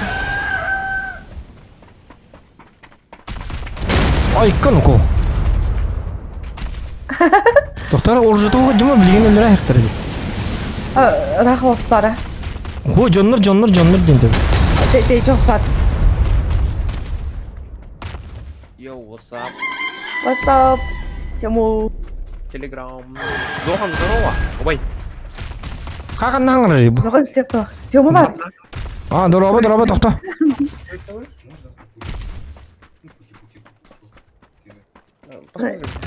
A: Ay, kanı ko. Doktor orada da cuma bilgin öyle ayakları.
B: Rah hospara.
A: Ho jonlar dindi.
B: Te hospar.
F: Yo, what's up?
B: What's up? Siamo.
F: Telegram. Zohan здорово. Ой,
A: Kakan nangır bu.
B: Zokan siapa? Siamo var.
A: Doroba doktor.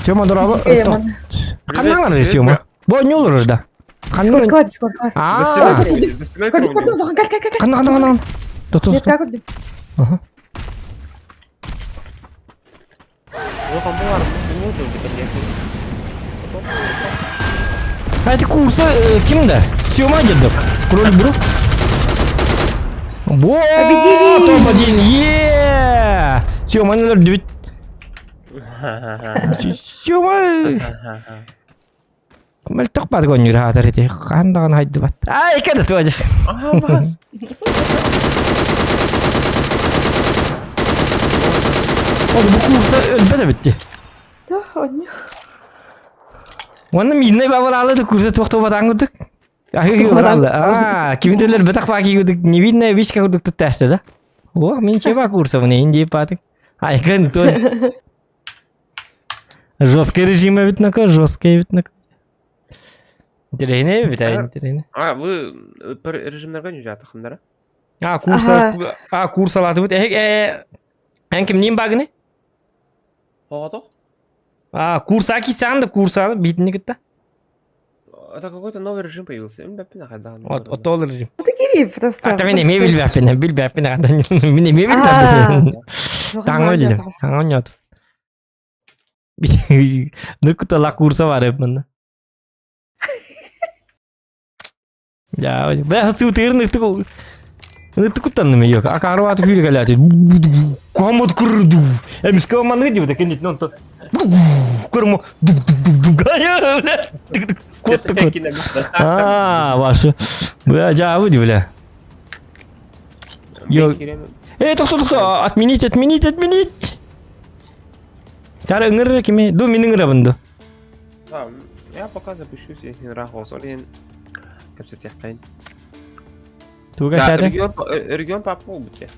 A: Sioma doroba.
B: Yaman.
A: Kan nangır sioma. Bu ne olur orada?
B: Discord kod, Discord kod.
A: Aa.
F: за
B: Kod kod Zokan gel.
A: Kan. Doktor.
B: Lihat aku deh.
F: Zohan bu var. Bu da bir tane yakın.
A: Hadi kursa kimde? Sioma ajadı. Kuroli bro. Bu.
B: Победили!
A: Победили. Yeah. Sioma neler düt. Sioma. Meltok pat gon yura tadi teh. Kan haydi bat. Ay kan itu aja.
F: Aha, bahas.
A: Oğlum bu kursa ölbe bitti.
B: Tuh, onu.
A: Wannan minne babalalı da kursa tohto batangıdık. Ahi babalalı. Kimin teller betak pagi guduk. Ni minne biş ka guduk teste da. Oh, min çeba kursa bu ne indi patık. Ay kan to. Жесткий режим ведь на жесткий ведь на. Интернет ведь интернет.
F: Bu rejimlerden yüce takımlara.
A: Kursa aldı bu. En kim neyim bagını?
F: Oldu.
A: Kursa ki sen de kursa bitini gitti.
F: Это какой-то новый режим появился. Я не знаю, когда он.
A: O da rejim.
B: Это гири просто.
A: Hatta ben emeği bil ben bil ben ben emeği bil ben. Tango öyle. Tango oynuyordu. Ne kadar la kursa var hep bunda. Ya ben hasıl terin itu kutan mı yok. Akar waktu video kali aja. Komod kurdu. Emis kaman ne diyor da kendit nonton. Kurmo. Gaya. Kuat. Vaşı. Bu acayip diyor la. Yok. Doktor. Atminit. Cara denger kimi? Du mini denger benda.
F: Tamam. Ya пока запущусь, если рахос, олен. Капсет yakayın.
A: Tu kan saya.
F: Region papua bu ya.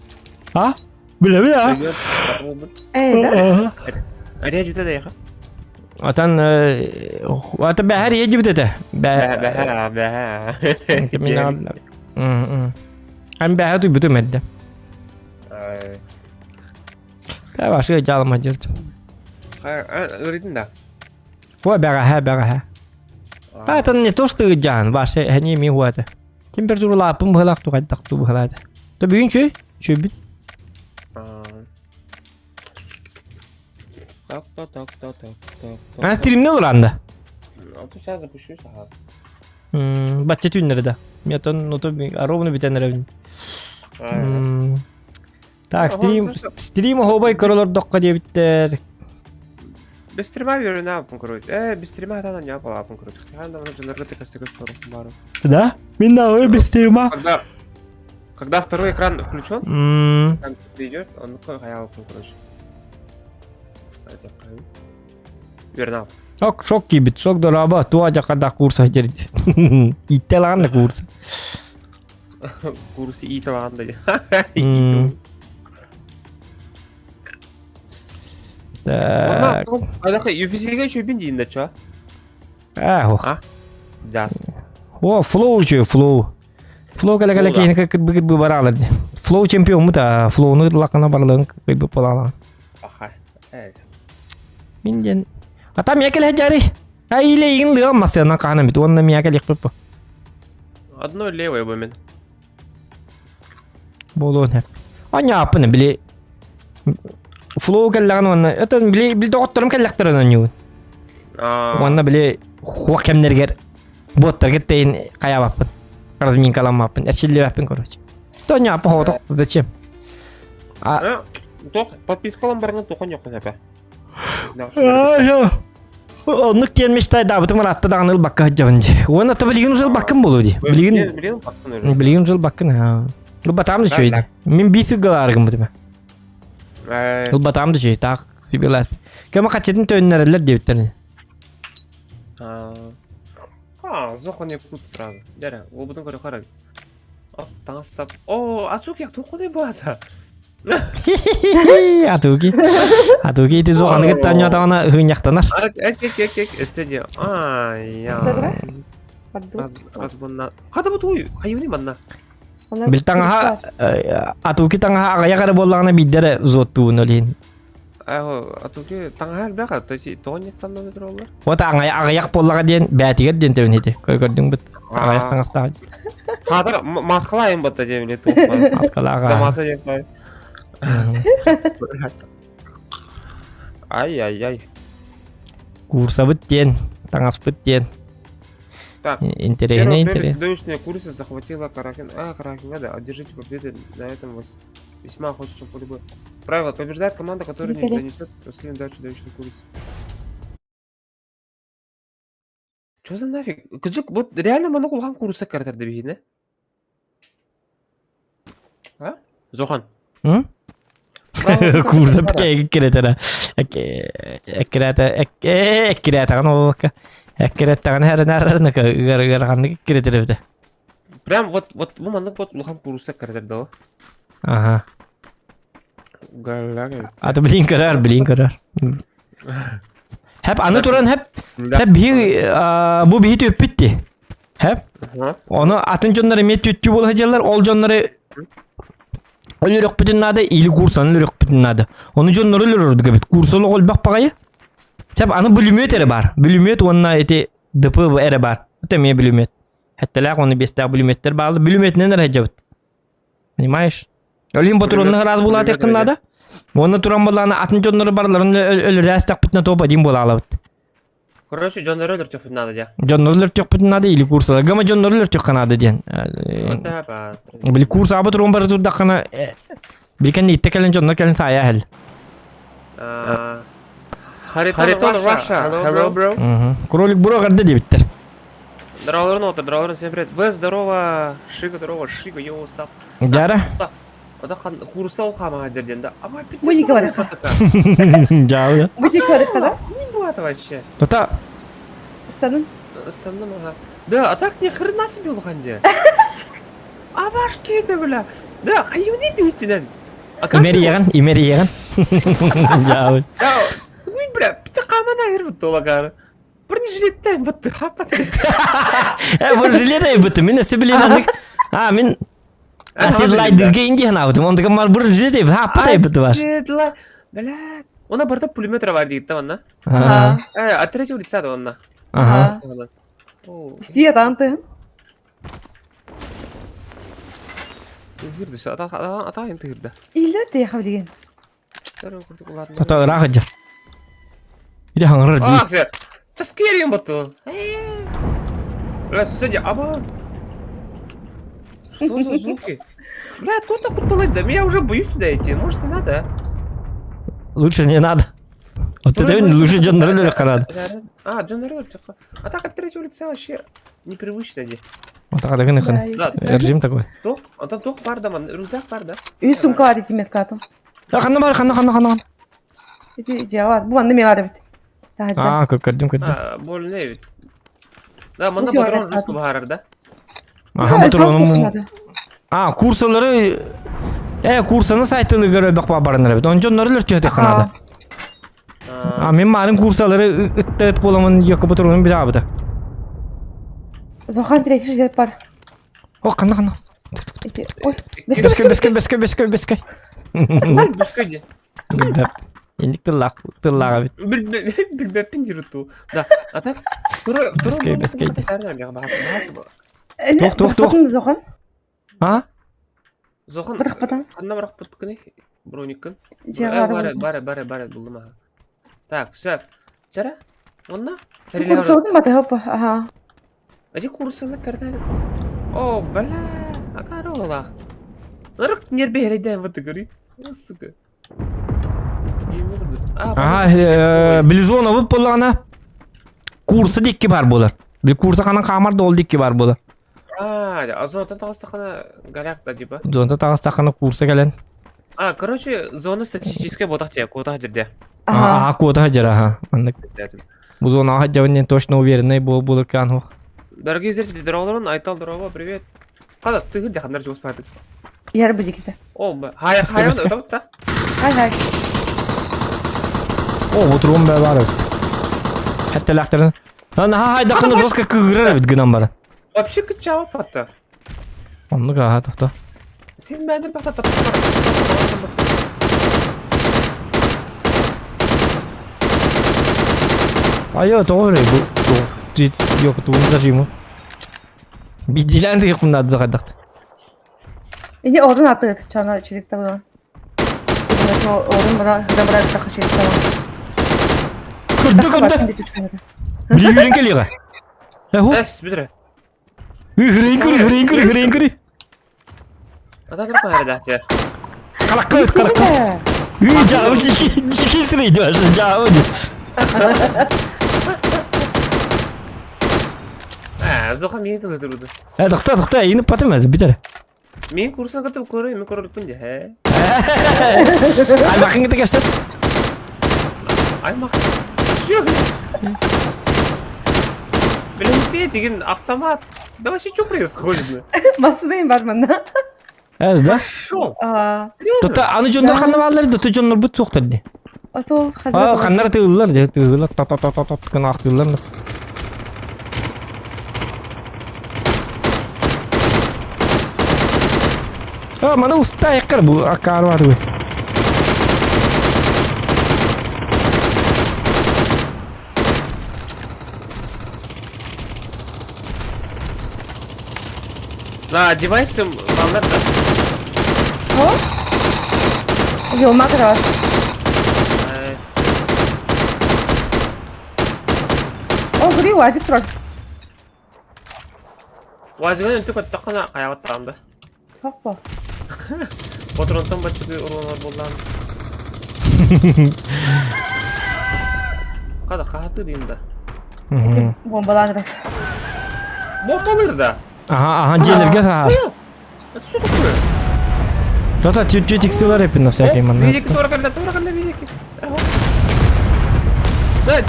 A: Ha? Bila.
F: Region papua bu.
B: dah.
F: Ada juga dah ya.
A: Atan bahar ya jib tata.
F: Bah.
A: Terminal. Am bahar tu betul medda. Ka başka jalan macırdım.
F: Öğrendin de.
A: Ой, бяга. Это не то, что жан, ваши они ми вот. Температура лапым бгалак то так то бгалат. То бүгүн чөй бит.
F: Так.
A: Стримне уранда.
F: Ты сейчас запущусь, ага.
A: Бачча түйнөрдө. Метон ното ровно битенер. Так, стрим хобай королор докка дебиттер.
F: Без стрима верю на покрутить. Без стрима это не апа покрутить. Я давно уже энергетика с этой стороны бару.
A: Да? Минна без стрима.
F: Когда второй экран включен, когда ты идешь, он такой хаял покрутить. Верно.
A: Шок gibi. Şok da raba. Tuaca kadar kursa girdi. İttelan da kursa.
F: Kursi iyi tamam da.
A: Так.
F: Ada UFC'ga şu bin deyinde ça. Jas.
A: Flow. Flow kala kayın kı baralar. Flow champion mu ta? Flow'nu lakana baralığın kı palalan.
F: Aha. Evet.
A: Minden. Atam ya kala jari. Ay ile yin lığın masaya kana bit. Onunla mi ya kala yıkpı.
F: Одно левое бомин.
A: Bolon hep. Anya yapını bile. flow kellegan onu. Ötön bile doktorum kellekterin onu. Onu bile хуак кемнергер боттар кетейин каябаппын. Разминкаламаппын. Эрчилли баппын, короче. Тоня апа хоток. Зачем?
F: Тох подпискалам барыңа тоқан жоқ апа.
A: Onu kelmiştay da butun atты дагы ыл бакка жабынжы. Оны ата билген жыл баккын болуди. Билген жыл баккын. Ыл батамды чөйдү. Мен бисигаларгым бутума. Ыл батамды чөй так сибелер. Кема качетін төннерлер дебиттер.
F: Зоқан еп кут сразу. Дәрі, ол бұдың көрі қарай. Аттан сап. О, атуки як тоқыдай бата.
A: Атуки ити зоғаны кеттен жатағына ғыняқтанар.
F: Әк, өстеде. Я. Аз бұнна. Қады бұд ой, қайуны банна.
A: Біл таңаға, атуки таңаға ағаяқары болағына биддері зоттуын олейін.
F: Атуки таңаға әлбәға, тоғын еттен өтір олар.
A: Ота ағаяқ болаға дейін бәтігер дейін тәуін еді. Көрдің бұд. Ағаяқ таңастағы.
F: Хадыр, масқалайын бұдда дейін еді.
A: Масқалаға.
F: Дамаса дейін бай. Ай.
A: Курса бұд дейін. Таңас бұд дейін.
F: Так.
A: Интересно.
F: Донешняя курса захватила Каракин. Каракин, да, одержите победы на этом весьма охотничьем поле боя. Правило: побеждает команда, которая не донесет последнюю дачу дающую курицу. Чё за нафиг? Вот реально мана кулган курса картарды бейне? А? Зохан.
A: Курса пикеге киретера. Эккиретаган олка. Эккиреттаган herine garganды киретеребде.
F: Прям вот bu мана вот кулган курса картарды о.
A: Ага.
F: Галага.
A: Аты билин көрөр. Hep anı turan hep bir bu bir hit bitti. Hep onu atın canları met tüttü bol hacalar ol canları ölürük bütün nada ili kursan ölürük bütün nada. Onu canları ölürürdü gibi kursalı ol bak bakayı. Hep anı bölümüet ere var. Bölümüet onunla eti dıpı ere var. Ötemiye bölümüet. Hatta lak onu beste bölümüetler bağlı. Bölümüet neler hacabıt. Понимаешь? Ölüm baturonla razı bulat yakın nada. Onu turan bolağına atın canları barlarını ölür rəstak bütünə topa deyim bola alıbıt.
F: Короче, Джон Роллер тёп надо, да.
A: Джон Роллер тёп надо или курса. Гама Джон Роллер тёп надо диен. Били курса абы турун бары турда кана. Билкен нитте келен Джон келен сая хел.
F: Харитон Russia. Hello, bro.
A: Кролик бро гарды дебиттер.
F: Дроллер, всем привет. Вы здорово, Шига, йоу, сап.
A: Жара?
F: Ода курса ол қамаға жерден да.
B: Музыка бар.
A: Жау.
B: Музыка бар қада?
F: Не болады вообще.
A: Тота.
B: Станым?
F: Станым, ага. Да, а так ни хрена себе улғанде. Абашки это, бля. Да, қайуны бейтінен.
A: Имери егін. Жау.
F: Ой, бля, піте қамана ербітті олағары. Бір не жилеттен бұтты, қаппаты.
A: Бір жилеттен бұтты, мен өсі білемендік. Мен... Аседлайдерге инген аудым. Ондығы мар бұрын жүреді, хаппатай бұты бар.
F: Аседлай... Блядь. Она барда пулеметра бар дейді, онна. От третьего лица да онна.
A: Ага.
B: Стия танты.
F: Гирді, ата енді гирді.
B: Илі өтті яқап деген.
A: Тота ұрағы жа. Иде хаңырыр дейіз.
F: Часкерин бұты. Бля, сөйде, аба. Что за звуки? Бля, кто-то куталась, да меня уже боюсь сюда идти. Может, и надо?
A: Лучше не надо. Вот это лучше Джон Роллер канал.
F: Джон Роллер. А так от третьего лица вообще непривычно здесь.
A: Вот так адагын ихан. Режим такой.
F: Тох, а там тох бар да, рюкзак бар да.
B: Үй сумка бар еті мет катым.
A: Қанды бар, қанды.
B: Жауад, бұл анда мен бар бит.
A: Көрдім.
F: Больно ведь. Да, мында патрон жестко бағарар да.
A: Курсалары курсаны сайтылы көрі бақпа барыныр бет. Он Джон Роллер түйеті қанады. Мен марын курсалары үтті боламын екі бұтыруының бір абыды.
B: Зохан третий ждет бар.
A: О, қанды. Бескай.
F: Бескай де.
A: Ендік тыллаға бет.
F: Білбәппен жүрітті. Да, а так...
A: Бескай. Тоқ.
B: Зохан?
A: А?
F: Зохан,
B: Бірақ батан?
F: қанна бірақ бұтты күні? Броникін.
B: Бары.
F: Бұлды маға. Так, сөп. Жара? Онна?
B: Курсы олдың баты хоппа. Ага.
F: Әде курсыны кәрді. О, бәлі. Акары ола. Ұрық нербе ерейден бұты көрей. Сука.
A: Близона вып болғана курсы декке бар болар. Бір курсы қанан қамарды ол декке бар болар.
F: Зонтан тағыстақана галякта дейбі.
A: Зонта тағыстақаны курсы кәлен.
F: Короче, зона статистическая ботақ те, кота жерде.
A: Ага, кота жара. Бұл зона жабынен точно уверенный болыр кән хоқ.
F: Дорогие зрители, дырауыларын, Айтал дырауыла, привет. Қада, түгіл де қандар жоғыз пайды.
B: Яр бұды кеті.
F: О, хай, ұтап та.
B: Хай.
A: О, отыруым бәл бар. Хәтті ләқтірін. Хай, дақыны жосқа күгірер бит гынан бары.
F: Вообще кычава патта.
A: Оны qaha toxta.
F: Sen mənim pata.
A: Ayo, doğru bu. Yok, bu zajimo. Bildilen de yakınlarda da kadar.
B: İyi oradan attı çana içerikte buradan. Oradan bana takı şey tamam.
A: Kırdı. Bir yürüyün geliyor.
F: Es, bidre.
A: Hırayın kırı.
F: Ata durma herhalde ya.
A: Kalak. Cavı çiki sıraydı var. Cavı.
F: Zoka meni tıldı durdu.
A: Toxta, yeni patımaz bir tane.
F: Men kursuna katıp koyayım, korulup bunca he.
A: Ay bakın gidi göster.
F: Ay bak. Şu. Блин, деген автомат. Да вообще что происходит?
B: Basındayım Batman'da.
A: Ez da.
F: Шо?
A: Toxta, anı jonlar xanım alır, toxta jonlar bu toxtadı.
B: Atol
A: Xanlar tığırlar, tat, kına aktırlar. Mana usta yakar bu akar var bu.
F: Да, девайсом волна.
B: Yolma kadar. O gri vazip turar.
F: Вазган только такана аяғат тұрғанда.
B: Hoppa.
F: Отырынтан бачығы ұрланар болдан. Қада қағаты дейін да.
B: Bombalanır.
F: Бомбалыр да.
A: Aha, jelerge sağ.
F: Это что такое?
A: Toxta, чуть-чуть var hep на всякий момент.
F: Великий торганда, великий. Да.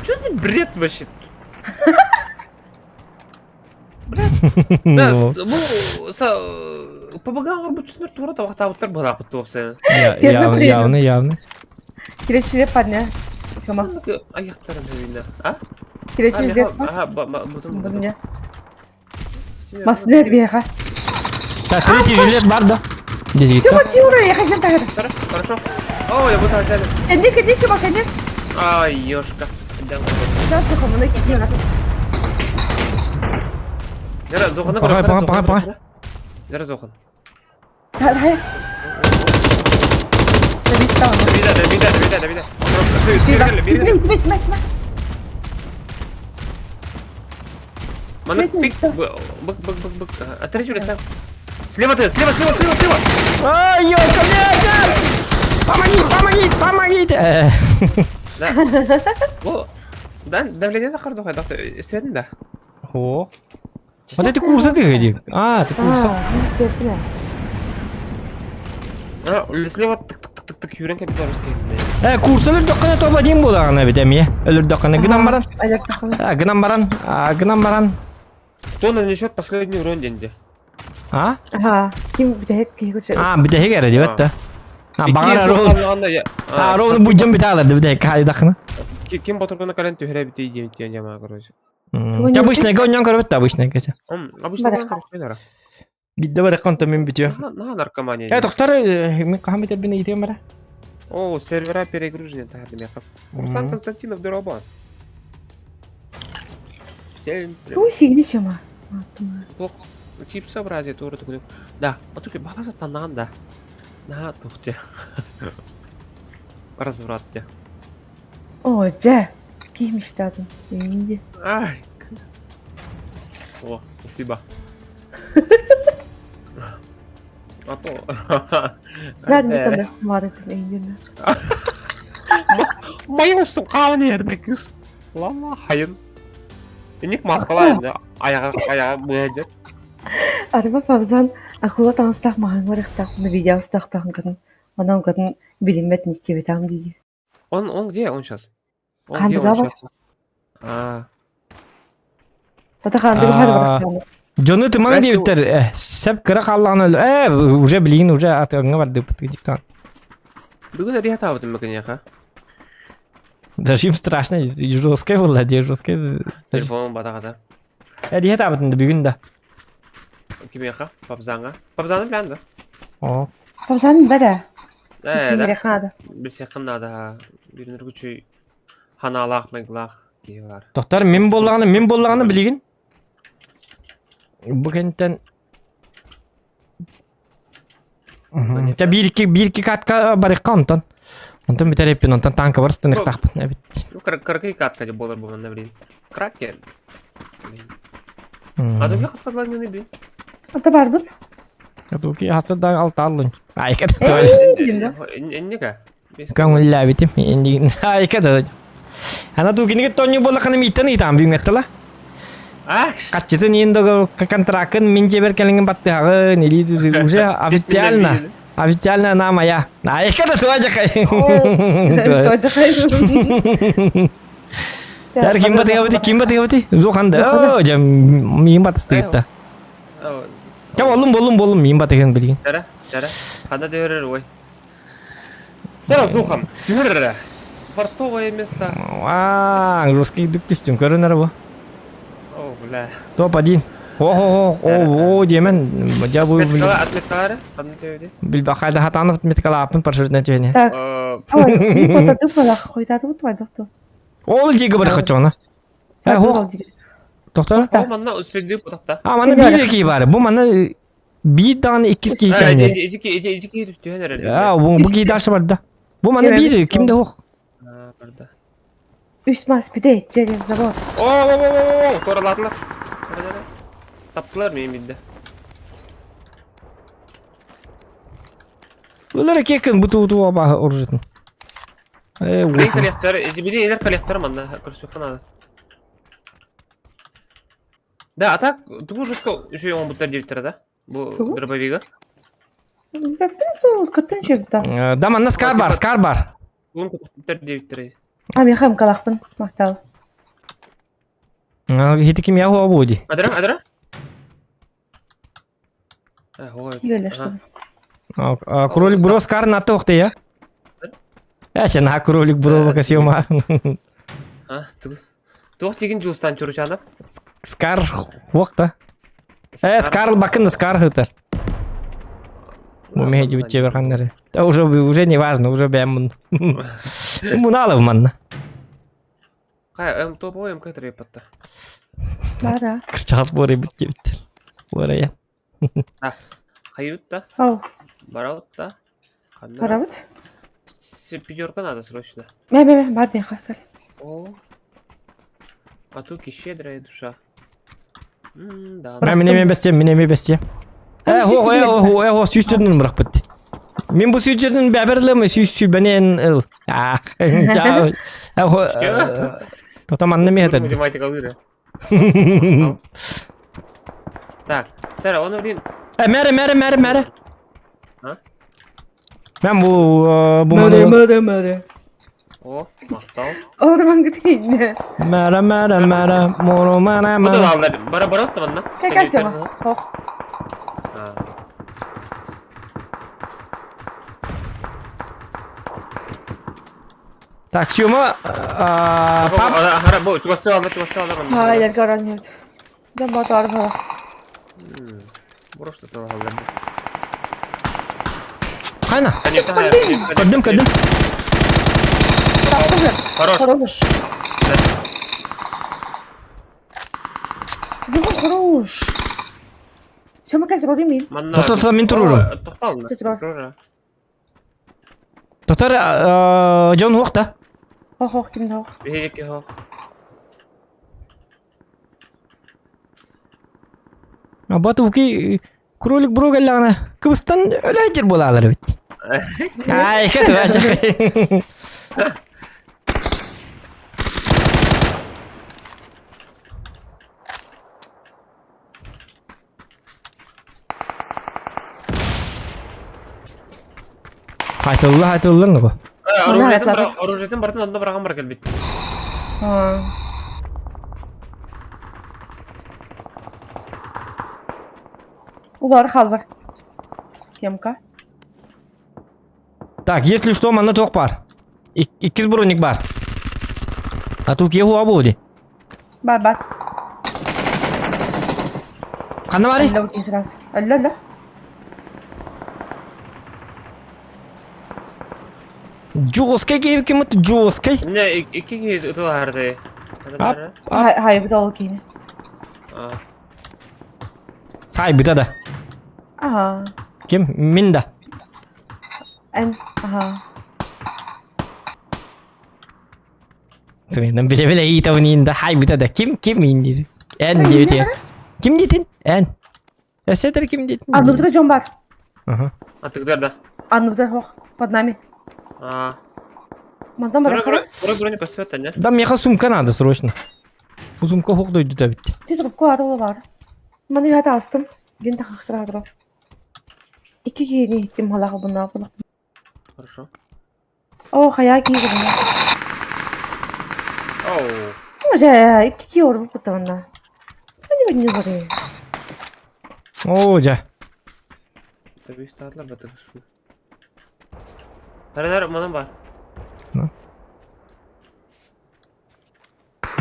F: Что за бред вообще? Да, bu побаган рабочий тура da vakti avutlar bana yapıttı o seni.
A: Явно.
B: Kireçli padne. Tamam.
F: Ayaklarım evinde. Ha?
B: Kireçli de.
F: Aha, buldum.
B: Bunca. Masne bir yaka.
A: Tretий жилет бар да. Где
B: Все, вот Юра, я хочу так.
F: Хорошо. О, я буду отдали.
B: Kendi все bakın.
F: Ай, ёшка.
B: Сейчас сухомына кикиyor.
F: Yara Zohan'a
A: Pagay.
F: Yara Zohan.
B: Hayır.
F: Bir de.
B: Bitme.
F: Mana pik. Bak. Отрежь леса. Слева.
A: Ай, ёлка, помогите.
F: Да. О, да, давление на харду хай, доктор. Светин да.
A: О. Вот это курсы ты ходи. Ты курсы.
F: Слева так юрен капитал русский.
A: Курсылар доққана топ один болағана бітәме. Өлір доққана гынан баран.
F: Кто нанесет последний урон деньги?
B: Ага. Kim bir de hep kıyıkı
A: Bir de hek әрі деп әтті. Бағар ровны бұджын біті алырды bir de hek қайды доққана.
F: Кем батырғана карен түйірі біті идея яма, короче.
A: Обычный гонен көріп әтті, обычный кәсе.
F: Обычный гонен көріп әтті.
A: Бидді бәрі қонты мен бітіо.
F: На наркомания.
A: Тоқтары, мен қағам бітер бені етем бәрі.
F: О, сервера перегружены тағады мекап. Руслан Константинов дұрабан.
B: Bu sigli çama.
F: Чипсы образие тура такой. Да, вот только баба таннан да. На, тухте. Разврат те.
B: О, Джа. Кийmiş tadım. İyi.
F: Ай. О, спасибо. А то...
B: Nerede ne kadar madetim eğlendim.
F: Моя уступала нервный кыз. Ладно, хайын. Ник маскала енді. Аяға бұяжыр.
B: Araba Favzan akılla tanыстaq mağın var ıqtaq. Bunu video ıstaqtağın kadın. Ondan kadın bilinmet nikke betam diye.
F: Он где? Он сейчас. Он
B: Kandı
F: где? Он
B: var.
F: сейчас. А,
B: Bata kandı var bıraktığını.
A: Johnny tımana
F: Ben
A: diye
F: şu-
A: bitter. Sep kıra kallanı öyle. Уже bilin, уже atığına var diye pıtkıcıktan.
F: бүгін әдейі табытым мүмкін яқа.
A: Даже им страшно. Жесткая была, где жесткая.
F: Телефоным батағада.
A: Диye tabıtında bugün de.
F: Кім яқа? Папзаңа. Папзаны білән бі?
A: O.
B: Favzan bada.
F: Ә,
B: Сиңре хада.
F: Білсе қында бірінір күчі ханалақ, мәглақ кейлар.
A: Doktor min bollağını bilgin. Bu kentten ta bir iki katka barıqqa ondan. Ondan biter hep ondan tankı var stın ıqtaqpın. Evet.
F: Кыркай катка деп болар болман білейін. Крак кен. Адымға қысқатылан мені білейін.
B: Ata barbun.
A: Tuki hasıdan altı alın. Ay kadar
B: Ee?
A: tuvalet.
F: Enнега?
A: Kamu labitim. Ay kadar. Ana tuki ni tonyo bollağını miten itam büyün ettala.
F: Акш!
A: Kaçtı ni endo kontrakın mince berkelingen battı hağı. Neli уже официально. Официально nama ya. Ay kadar tuvalet kay. Dar kim batı kapatı. Zohanda. Oh jam miyim batı stıgıtta. Ya bolum miyim batı kan bilgin.
F: Жара. Қанда дөрер ой. Жара зухам. Дөрер. Фартовое место.
A: Вау, русский дүктістің көрінер bu.
F: О, бля.
A: Топ-1. О, демен. Я bu
F: Отметкалары? Қандай төбеде?
A: bilbaqayda hatanı metkalapın парашютіне түйіне.
B: Tak. Ой, bir potadı falan koydadı bu tuvadı.
A: Ол жегі бір қычуына. Doktor.
F: О, манна өзбекдегі бұтақта.
A: Мана bir eki var. Bu mana bir tane ikiz kiyken yer.
F: Эжеке түстен әрі.
A: Bu giydarşı var da. Bu mana bir kimde yok.
F: Тұрды.
B: Üst mas bir de Celil Zavod.
F: О, торалатылар. Таптылар мен білді.
A: Bunlara kekin bu tuğu aba orucutun.
F: Мен коллектор, bir de елер коллектор манна көрсөккен ады. Да, а так, тугу жестко еще он будет девятера, да? Бу дробовига.
B: Baktım da katın çöptü.
A: Da mana skar bar.
F: Он будет девятера.
B: Am yaxam kalaqpın mahtal.
A: Hiti kim yahu abudi.
F: Адыра? Ой.
B: Yöleştim.
A: Кролик бро скар на тохте я. Sen ha кролик bro bakasıyor ma.
F: А, тух теген жуустан чурчанып.
A: Скар вақта. Скар bakın скар хытар. Bu mehdi bütçe verkenleri. Уже не важно, уже ben bunu alıp manna.
F: Кай, топовый МК трепатта.
B: Lara.
A: Kırçağıt bu oraya bütçe bitir. Bu oraya.
F: Хаютта,
B: Au.
F: бараутта.
B: Paravut.
F: Пятерка надо срочно.
B: Me var bir kalk.
F: О. А тут щедрая душа. Да.
A: Ben minemi besteyem. Süstürdün bırak bitti. Min bu süstürdün beberle süstü beni en ıl. Totam anlamı hatadı.
F: Математика лыра. Так, Сара, он один.
A: Mere.
F: Ha?
A: Ben bu manı...
F: О, мақтау.
B: Orman gideyim.
A: Mere, moro mere.
F: Bu da lavlar. Bara da bana.
B: Kakar sema. Hop.
A: Так, Сюма... Пап...
F: Hara bu çukası aldı bana.
B: Hayır garanıyor. Ben batu araba.
F: Burası da sonra halde.
A: Kayna.
F: Конечно, hayır.
A: Kırdım.
F: Хорош.
B: Хорош. Zıvın хорош. Sema kalk rodim bin.
F: Manna.
A: Tohtal min tururum.
F: Tohtal mı?
B: Tutur.
F: Turur.
A: Doktor John Hawk da.
B: Hok kimde hok.
F: Bir ho.
A: Batu ki кролик bro gelene. Kıbrıs'tan öyle ecir bolalar bit. Ay kötü açık. Haytullah ne bu?
F: Оружиетін бартын онда бұраған бар келбет.
B: Ular halvar. Кемка.
A: Так, если что, мана тох бар. Иккиз броник бар. А тут его обуди.
B: Бар.
A: Қаны бар?
B: Алла өтес раз. Алла.
A: Жуоскай кейіп кемет жуоскай.
F: Не, iki itu harde.
B: Hayır bu da ol kine.
A: Сай бита да.
B: Aha.
A: Кем? Мен да.
B: Aha.
A: Сүйенім біле ит ойнайында хай бита да. Кем инді? Ән деп етер. Кем дейтін? Ән. Әсетер кем дейтін?
B: Аннубда Джон бар.
F: А ты где, да?
B: Аннубда хок. Под нами. Мандан бар.
F: Броник остается, не?
A: Да, мне сумка надо срочно. Bu sumka hok doydu da bitti.
B: Tutup koyarı var. Bana yata astım. Din takıktıra bro. İki giyini gittim hala bundan falan.
F: Хорошо.
B: Hayal giydim.
F: Оу.
B: Hoca iki giyiyor bu kutuğunda. Hadi ben ne bakayım.
A: Hoca.
F: Tabii üstadlar batır şu. Nerede manam var?
A: Ne?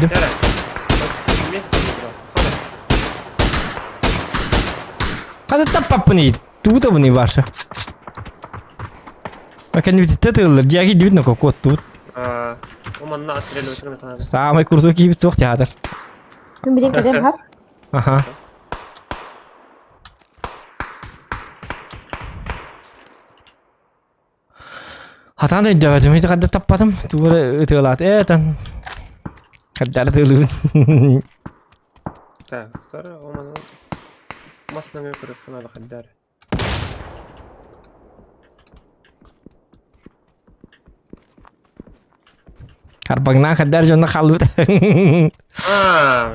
A: Dur.
F: Gel.
A: Hadi tapap bunu. Tuğda bunu varsa. Bakın bir tütülür. Diğer gibi ne kokot tut.
F: O manna atırelo çıkana kadar.
A: Samay kursu gibi çok tiyadır.
B: Ben bilin kadar hap.
A: Aha. Hatan da devam ediyor. Kadar tapadım. Tuğra tığlat. Tan. Kadar tığlı.
F: Так, второе, о манна. Маслами коротко надо ходить.
A: Karbagna kadar jonna kalut.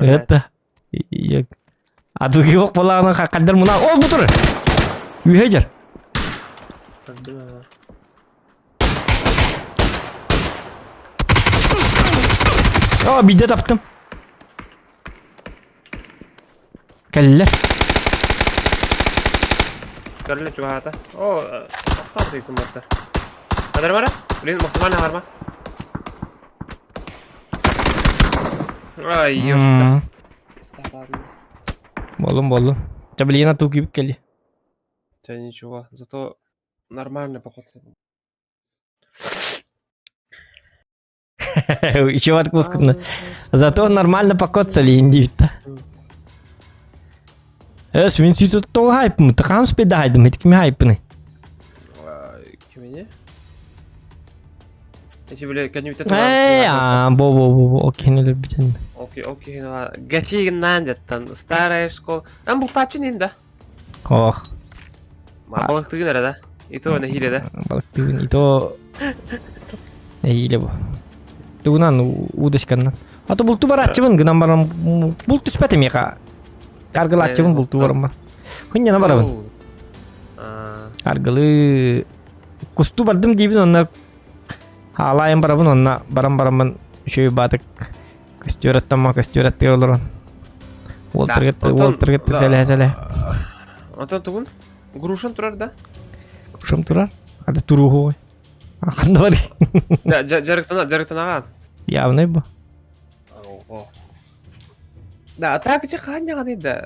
A: Это. Aduh yok bola kadar muna. Oh betul. Wihajar. Oh bir de taptım. Keller.
F: Karlı çuhata. O, apa itu mata. Ada mana? Lihat maksimalnya harma. Ay, ёшка.
A: Болом. Таблина ту gibi geliyor.
F: Да ничего, зато нормальный поход.
A: Еще вот кускутно. Зато нормально покоцали индивида. Мен сөйтіп тоғы хайпымы, тықам спеді хайдым, еткіме хайпыны.
F: Кемене? Эти, бля, как-нибудь это...
A: Бо, окейнелер бітен.
F: Окей, ну, гасигнан деттан, старая школа. Бұл тачын енді.
A: Ох.
F: Балықтығын әрі, да? Ито не хиле, да?
A: Балықтығын, ито... Хиле бұл. Туғынан удышқаннан. Ато бұл ту бар атчымын, гынан барам, бұл түспәтім еқа. Kargılı açımın bultu var ama. Hınyana var ama. Kargılı kustu bardım dibin onna halayım barabın onna baram şöyle batık köstüret olur. Walter gitti sele.
F: Atan tuğun? Gruşan turar da?
A: Gruşan turar? Hadi turu hoy. Akında var.
F: Жарықтан аған.
A: Ya ne bu?
F: Да, так же қанjağan еді.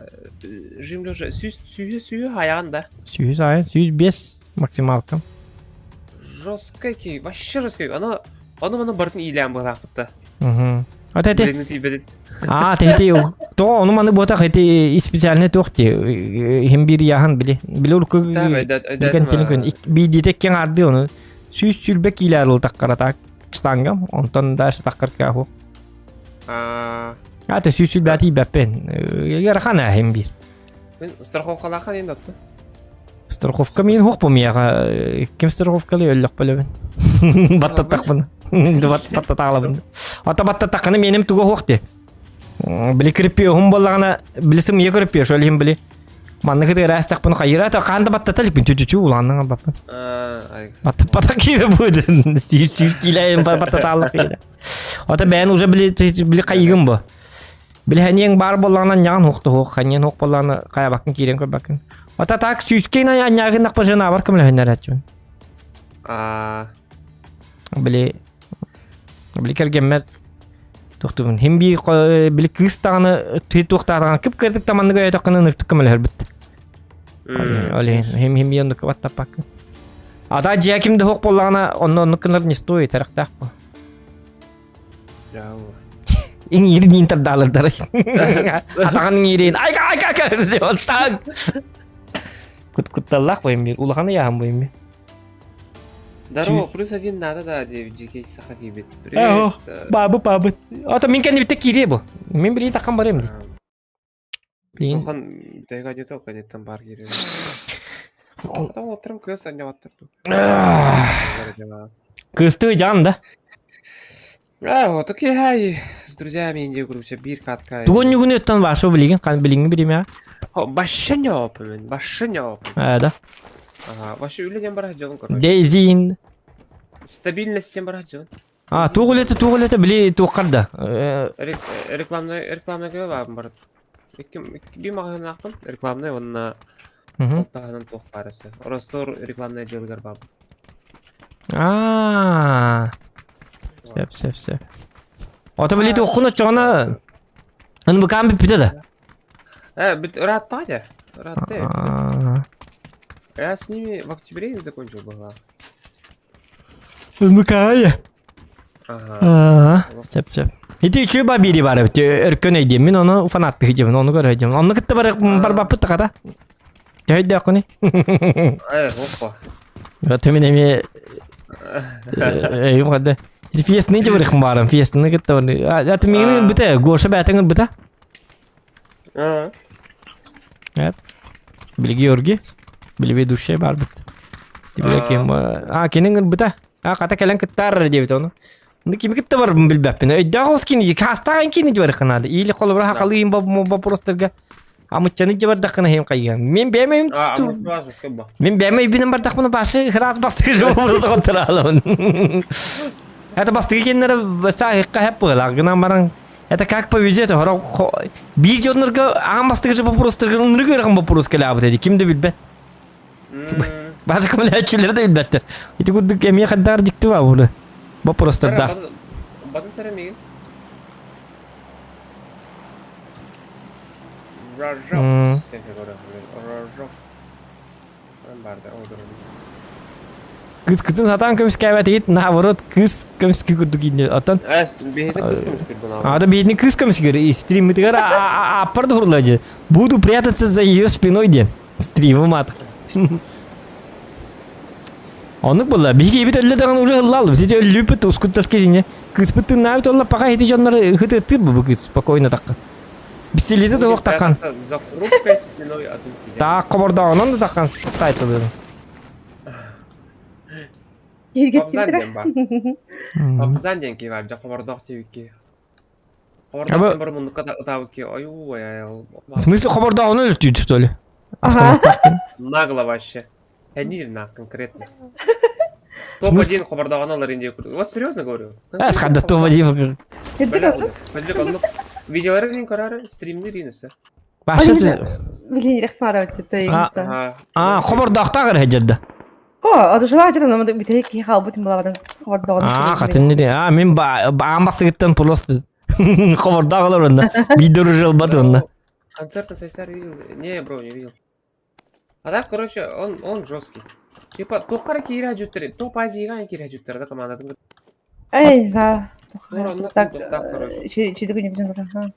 F: Жимлі уже сүйі аяған да.
A: Сүйіз аян, сүйіз 5 максималкам.
F: Жесткий кей, вообще жесткий. Оны бартын илям бұлақ бұтты.
A: А тәте?
F: Білігін тейбеден.
A: Тәте, то оны маны бота қайты специальный тоқты. Хем бір яған біле. Біле ұрқы білген телін көн. Bir deteken ardı onu. Süsülbek ilerli takkara tak stangam. Ondan ders takkar kahu. Ata süsülbeti bepen. Yarıkana hem bir.
F: Ben страховкалахан енді отты.
A: Страховка мен хук помияга. Ким страховкалы өллөк белебен. Батта такмын. Батта тагылабын. Ата батта такыны меним туга хук де. Били кирпи хум боллагана билисим я кирпи шөл хим били. Манны кыды растак буну кайра та канды батта талип түтүтү уланның бапын. Батта кире буды. Сис килайым батта талык кире. Ата ben уже били кайгым бу. Били ханең бар боллаганан ян хукты хук, ханең хук боллаганы кая бакын кирен көр бакын. Ата так сүйскейн янягын нак бажына бар кимле хөнөр ачын. Били кергенмер тоқтубун. Hem били кыстаны түй тоқтарган кип кирдик таманны көй токканы ныртык кимле хөрбүт. Оле hem яндык ваттап бакын. Ата жия кимде хук боллагана онны кыныр не стоит тарактак бу. Ing irin интердалардар. Атаган ирин. Ай деп так. Кутталлах боим. Улаханы яхам боим.
F: Здорово, +1 надо, да, GK саха кибет.
A: Привет. Бабы. Ата мен кенде битте кире бу. Мен били такан бар эмди.
F: Сохан тайга не тока не там бар кире. Ата отырым көз анне ваттырды.
A: Кысты жан да.
F: Вот такие хай. С друзьями инде короче бир катка.
A: Тугон күнү өттөн башы билген, кан билиңи билем я.
F: Башыня опымен, башыня.
A: Да.
F: Ага, башы үледен бар жолун короче.
A: Дейзин.
F: Стабильностьтен бар жол.
A: Тугулеті били туққарда.
F: Рекламная көбі бар. Bir mağazanın aklım reklamına onunla Oltağının toq parası. Orası reklamına jölger bab.
A: Sep. Ota bili toqunu çoğuna. Onu bakan bir pide de.
F: Rahat ya. Rahat ya. Я с ними в октябре не закончил была.
A: Мыкая. Sep. Hiti şu babiri var evet. Erken edeyim ben onu fanatik edeyim onu göreceğim. Onu kitle var bapıt kata. Haydi akını.
F: Hoppa.
A: Temin emi. Eyvah hadi. Hiti fiyasını ince bırakın bari. Fiyasını kitle var. Ya teminin bite. Goşa bayatın bite. Evet. Bilgi yorgi. Bilgi duşa var bit. Bilgi kenin bite. Kata kelen kitar diye bit onu. Kim kitle var bilbapine. Dağıskini hasta kini var kanada. İyi kolu bırak kalayım baba prostorga. Amıçanı cevap dakına hem kaygan. Men beğenmeyim tuttu. Men beğenmeyim benim bardak bunu başı hırat bastırıcı burası kontrolün. Это бастыгеннер баса хеп лагынан баран. Это как повезет. Хора bir жонорга ам бастыгыжы вопростырга ныргырган вопрос келабы деди. Кимди билбет. Башка милletçiler de bilbetler. Ити кудук эмие каддар дикти ба бу. Вопростырда.
F: Бады сарамеген. Рожок.
A: Kız atan kömüs käbet et navorot kız kömüs kuduk indi atan.
F: Behede kız kömüs kuduk.
A: Ада бедный кыз kömüs гөр стрим тигер апарды хурлажы. Буду прятаться за её спиной ден. Стримом ат. Onu bulla bir gibi de daha уже hıllalı. Bizi ölüp tuskuttas kesince. Kız bütün navi tolla paka hedi jonları hıtır bu kız spokojno takkan. Bisileti de vakt takkan.
F: За хрупкой спиной один.
A: Ta kabarda onun da takkan. Saytı böyle.
F: Abzan var. Abzan den ki var. Jakobardak tevki. Kabardak var bunu kadar tavki. Ayu ya.
A: В смысле kabarda onu öltüydü что ли?
F: Нагло вообще. Я не знаю конкретно. Топ-1 Хабардаган алар инде. Вот серьезно говорю.
A: Хадда топ-1.
F: Видеоларын карары, стримдер инесе.
A: Башыты.
B: Bilin ihmara bitti.
A: Kabardakta gır hecirde.
B: Adışlar canım ama bir tek halbutin bulamadın. Kabardağın.
A: Katın ne? Men bambası gittin pulostı. Kabardağlar onda. Bir duruşul bat onda.
F: Концертный сайсар видел? Не, бро, не видел. А так, короче, он жесткий. Типа, то караки играют жуттер, то пазига играют жуттер, да, команда.
B: Эй, за. Так,
F: короче.
B: Читы не должен.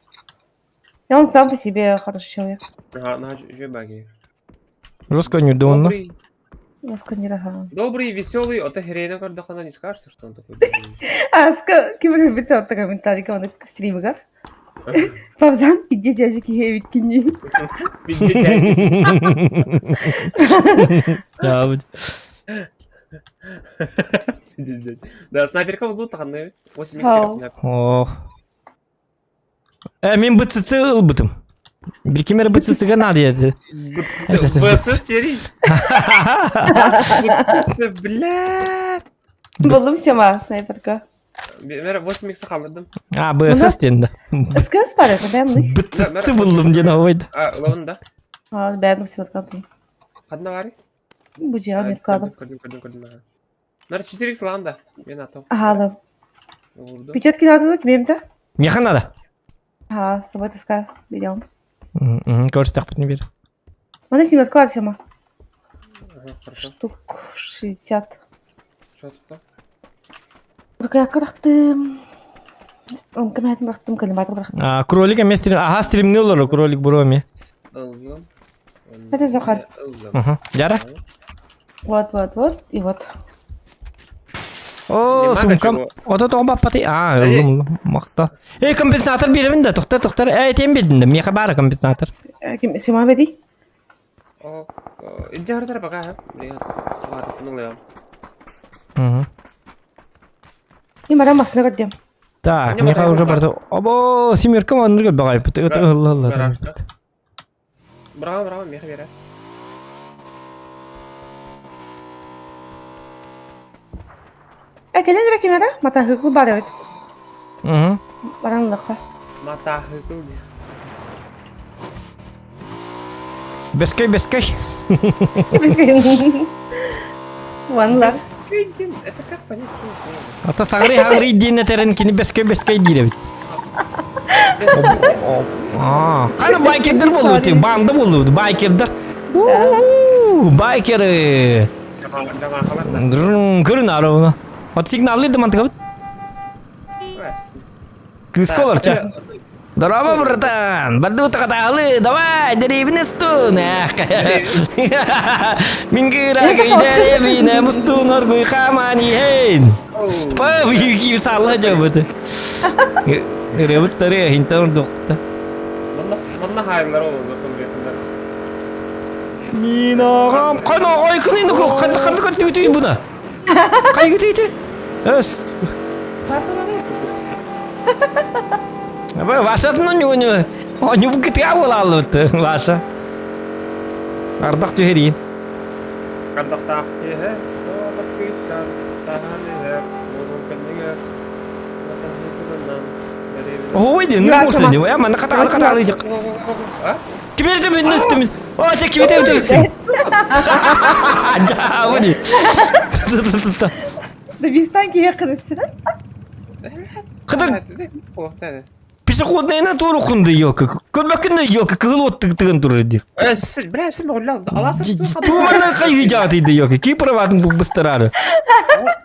B: И он сам по себе хороший человек.
F: Ага, на жебаги.
A: Жестко не думал.
B: Масконираха.
F: Добрый, веселый, а ты Херейна Кардахана не скажешь, что он такой добрый?
B: Аска, ким бите отта комментарий каваны стримигар. Павзан идде жажы киевик кинни.
A: Ya bu.
F: Да, снайперка в лутағанды. 8
B: Хау.
A: Oh. Мен быцыцы ылбытым. Bir kimere bıçıcıga ne diyordu?
F: ВСС серий. Блядь.
B: Buldum şema снайперка.
F: Ben 8 x'i kaldırdım.
A: Ha BSS dendi.
B: Сказ пара, beğendik.
A: Bıçıcı buldum diye ne oydu.
F: Lavında.
B: Ha, beğendim снайперка.
F: Kadına var ya.
B: Bu cevap etkladım.
F: Gördüm. Нар 4x lavında. Ben atım.
B: Aha,
F: Vurdu.
B: Bütçet kiraladı ki benim de.
A: Mekana da.
B: Ha, sabah taska biliyorum.
A: Көрсетіп не бер.
B: Ona снайперка var şema.
F: Хорошо.
B: Штук 60.
F: Что тут?
B: Только я бıraktım. Кім бıraktım, калиматор bıraktım.
A: Кролик емес стрим. Ага, стрим не olur кролик броме.
F: Aldım.
B: Hadi Zohar.
F: Aldım.
A: Jara.
B: Вот. И вот.
A: О, сумкам. Ото тоғып аппаты. Ылдым. Мақта. Компенсатор беремін да. Тоқтар. Тембедім да. Меха бары компенсатор.
B: Kim Sima Bedi?
F: Ini harus apa kah? Lihat. Wah, penuh ya.
B: Ini madam masna kadem.
A: Так, Меха уже барды. Обо, семерка маңыр көл бағай.
F: Браво, Меха бері.
B: Kelin direkt kimera? Mata hukuk bari evet. Barang lakka.
F: Mata hukuk.
A: Бескай.
B: One love.
F: Это как понять?
A: Ата сағыры дейіне тәрін кені бескай дейді. Қана байкердер болу өте, банды болу өте, байкердер. Байкері. Көрін ары оны. Ата сигналы еді манты қабыт? Кысколар ча. Здорово, братан! Барды ұта қатағылы, давай, дәребіне стун! Мингірағы дәребіне мұстун оргуй қамани хейн! Па, бүйі салы жау бұты. Ребіттері хинтар доқты.
F: Мұнна хайымдар ол, доқым бетіндер.
A: Мен ағам, қайна ағай күнейді қанды көтті өтейді бұна? Қай көтейді? Өс.
F: Сарталаны өтті.
A: Вашатын оны бұкетіға болалы өтті, ваша. Ардақ түйерейін.
F: Ардақ түйе, соғық күйшар, тағаны
A: Ой, де, нұр болсын де, маңна қатағалы жақ. Кемерді мен өттім. О, тек кеметі өттім. Жағы де.
B: Да бифтан кие кырысın.
A: Қыдық. Пешеходная тур құнды елка. Көрбәкінді елка кығыл оттығын тұр еді.
F: Бля, сен мағылау, аласың что?
A: Туғанна қайғы жағат еді елка. Кей праватын бұл бұстырары.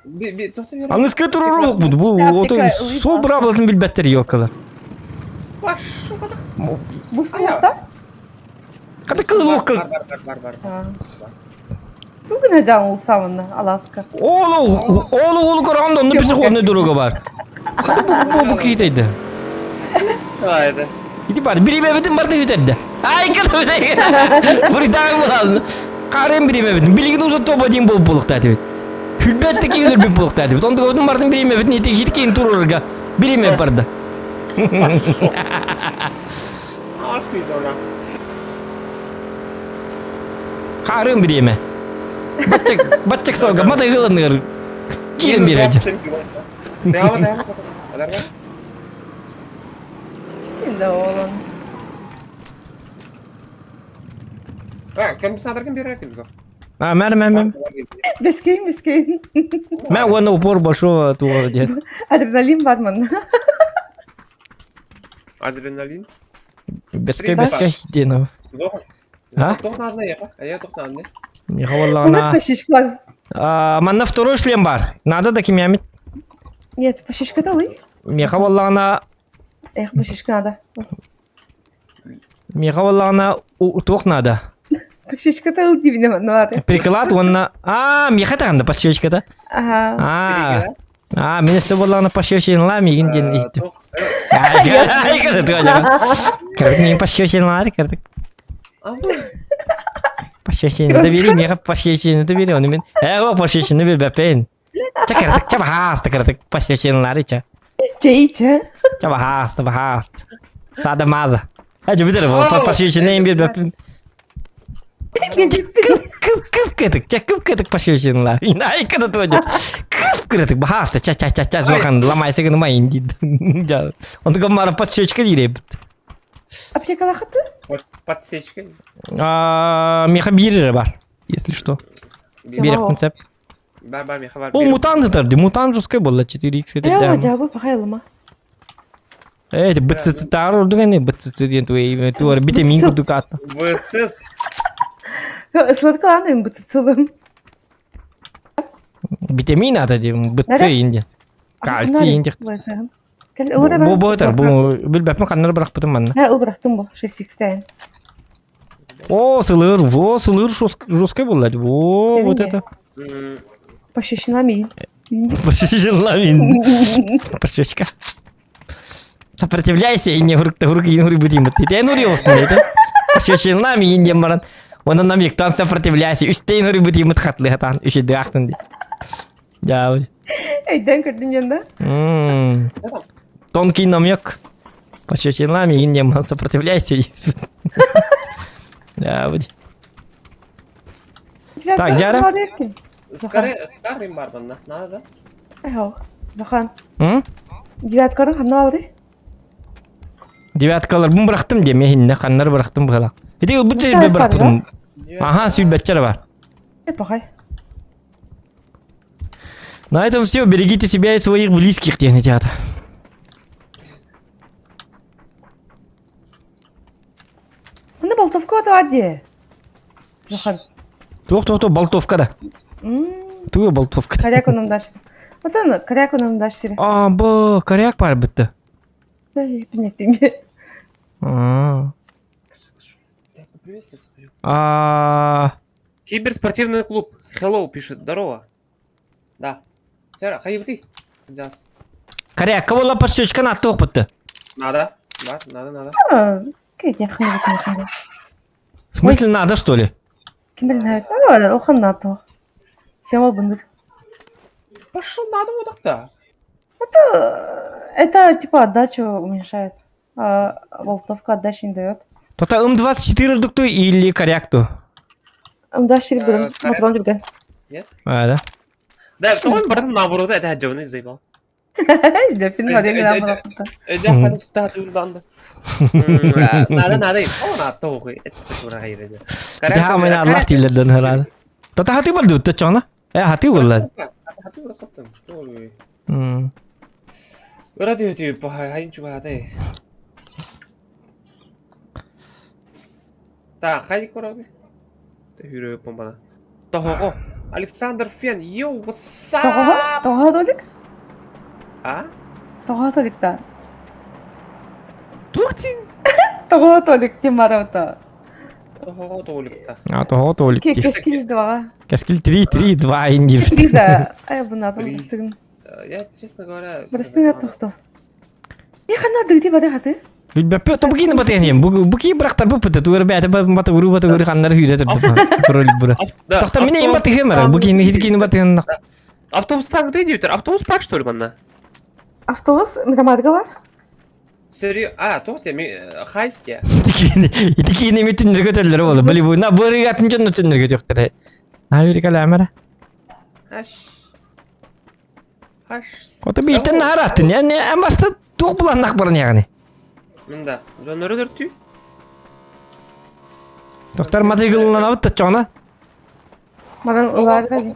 A: Аңызға тұры роқ бұды. Бұл сол праватын білбәттер елкалар.
F: Башы қадақ.
B: Bu sınıfta?
A: Қады кығыл оқы.
F: Бар.
B: Bugün hocam olsamında Alaska.
A: Олы көрғанда оны пешеходная дорога бар. Бұл кейтейді.
F: Haydi.
A: Idi бар, бириме бітін барды өтеді. Ай, кірі бітін. Бұрықтағы болалын. Қарым бириме бітін. Білігін ұзы топ один болып болықтады бет. Хүлбәтті кейлер біп болықтады бет. Онды көтін бардың бириме бітін етек хит кейін тұрырға. Бириме барды.
F: Алшпейді ona.
A: Қарым бириме. Батчак салға, матай ғылынығыр. Кейін береді.
F: Devam. Adar var.
B: Şimdi oğlan.
F: Kan bisa antarkan biar reaktif kok.
A: Мәр.
B: Beskayin.
A: Mən onu upor başo tuğru diye.
B: Adrenalin var mı?
F: Adrenalin.
A: Бескай дейін. А?
F: Тоқтағанда яқа. Тоқтағанда.
A: Меха
B: У нас
A: валлағына.
B: пошишка.
A: Манна второй шлем бар. Надо да кемямит.
B: Нет, пошишка дали.
A: Меха валлағына.
B: Пошишка надо.
A: Меха валлағына тоқ надо.
B: Пашечка-то удивительно, ну ладно.
A: Приклад онна. Меха тагында пощечка-то.
B: Ага.
A: Мен өстө болғаны пощечинла меген ден иттім. Ай, кірді ғажағын. Кірдік мен пощечинлады, кірдік. Пощечинді бері, меға пощечинді бері, оны мен, о, пощечинді бері бәпейін. Ча кірдік, ча бағасты кірдік, пощечинлады, ча.
B: Чейче.
A: Ча бағасты. Сада маза. Әжі бідір, пощечинлайын бері бәпейін. Кып кедік пощечинла. Ай, кірді тоді. Кып кірдік, бағасты, ча, зоқан, ламайсы күні майын дейді. Онды қамары пощечка дейді бітті.
B: Аптекала хаты?
F: Вот подсечка.
A: Меха бирері бар, если что. Берек принцип.
F: Ба, меха бар.
A: О, мутант тұрды. Мутант жускай болды 4x еді.
B: Жабы пахайлыма.
A: Эти бітсіцітар ұрдың әне, бітсіціден туар витамин күдік атты.
F: ВСС.
B: Сладкаланы мен бытыцылым.
A: Витамин аты дейм, бітсі енді. Кальций енді. Бұл бұйтар, бұл білбәпін қаннар бірақ бұтым манна.
B: Ол бірақтым бұл, 6x'тен.
A: О, сылыр жускай болды. О, вот это.
B: Пощечина мен.
A: Пощечина мен. Пощечка. Сопротивляйся и не хурк будем. Ты нури осны, это? Пощечина мен дем баран. Оны намектан сопротивляйся. Үстейн хурк будем хатлы хатан. Үші дұяқтын де. Жауыз.
B: Әйден көрдің енді?
A: Тонкий намек. Пощечина мен дем сопротивляйся. Жауыз. Так, Дяра?
F: Скарым бар банда, надо, да?
B: Әйхау, Захан. Девяткарын қанна алды?
A: Девяткалар бұн бірақтым де, мехінне қаннар бірақтым бұғала. Еті бұл жербе бірақтым. Ага, сүйбәтчері бар.
B: Пахай.
A: На этом все. Берегите себя и своих близких, технотеатр.
B: Мұны болтовка атаваде. Захан.
A: Тоқ, болтовкада. Туы болтовкада.
B: Коряк онымды ашты. Отаны, коряк онымды ашты.
A: Бұл коряк бар бітті.
B: Білнеттім бе.
F: Киберспортивный клуб. Hello пишет, здорово. Да. Сера, хай бути.
A: Коряк, кого ла пощечка на тоқ бітті?
F: Надо. Да, надо.
B: Кейт яқын өтін.
A: В смысле надо, что ли?
B: Кім білін оған на тоқ. Сен ол бұндыр.
F: Пошел, надо вот так-то.
B: Это типа отдачу уменьшает. А болтовка отдачи не дает.
A: То-то М24 дукту или корякту?
B: М24 будем. Мотылам жүрген.
F: Нет?
A: Да.
F: Да, кого бардым наоборот, это отжеванный заебал.
B: Дәпін маден генам болапты.
F: Өйден қады тұтта тұлданды. Надо. О, надо тоғы. Это тура хайреді.
A: Ja, men Allah tillerden herhalde. То-то хаты болды өтті чоңна? Хаты болды.
F: Хаты болды қаптым. Что ой. Радио түйіп, хайын чуға хаты. Так, хайди көрауды. Хүрі помбана. Тоғы. Александр Фен, йоу, what's up?
B: Тоға толик?
F: А?
B: Тоға толик та.
F: Тухтин?
B: Тоға толик тем мараута.
F: Тоғы толикта.
A: Тоғы толик.
B: Кескил 2.
A: Кескил 3, 2 инди.
B: Да. Ай, бұны адам бұрыстығын.
F: Я, честно говоря...
B: Бұрыстығын тоқты. Не қана дұйты бады қаты?
A: Бәппе, то бұкейні батайын. Бұкей бірақтар бұппыты. Туыр бәді батығыру қандар үйді тұрды. Құролик бұра. Тоқта мені ең батығын мәрі. Бұкейні хеткейні батығын.
F: Автобус таңғы дейді өтір. Автобус бар, что ли, банда?
B: Автобус математика бар?
F: Серьезно? Тоқты, хайсте.
A: Итікейні ме түннер көтерлері болды. Білі бұй. На бұры атын жонны түннер көтектірі. На өрікалі әмірі.
F: Хаш.
A: Оты бейтін нараттын. Әм басты тоқ бұлан нақ бұрын яғыны.
F: Мында, жоннары дөрті?
A: Тоқтар матайғылынан ауытты чоңна?
B: Мадан ұларды қалдың.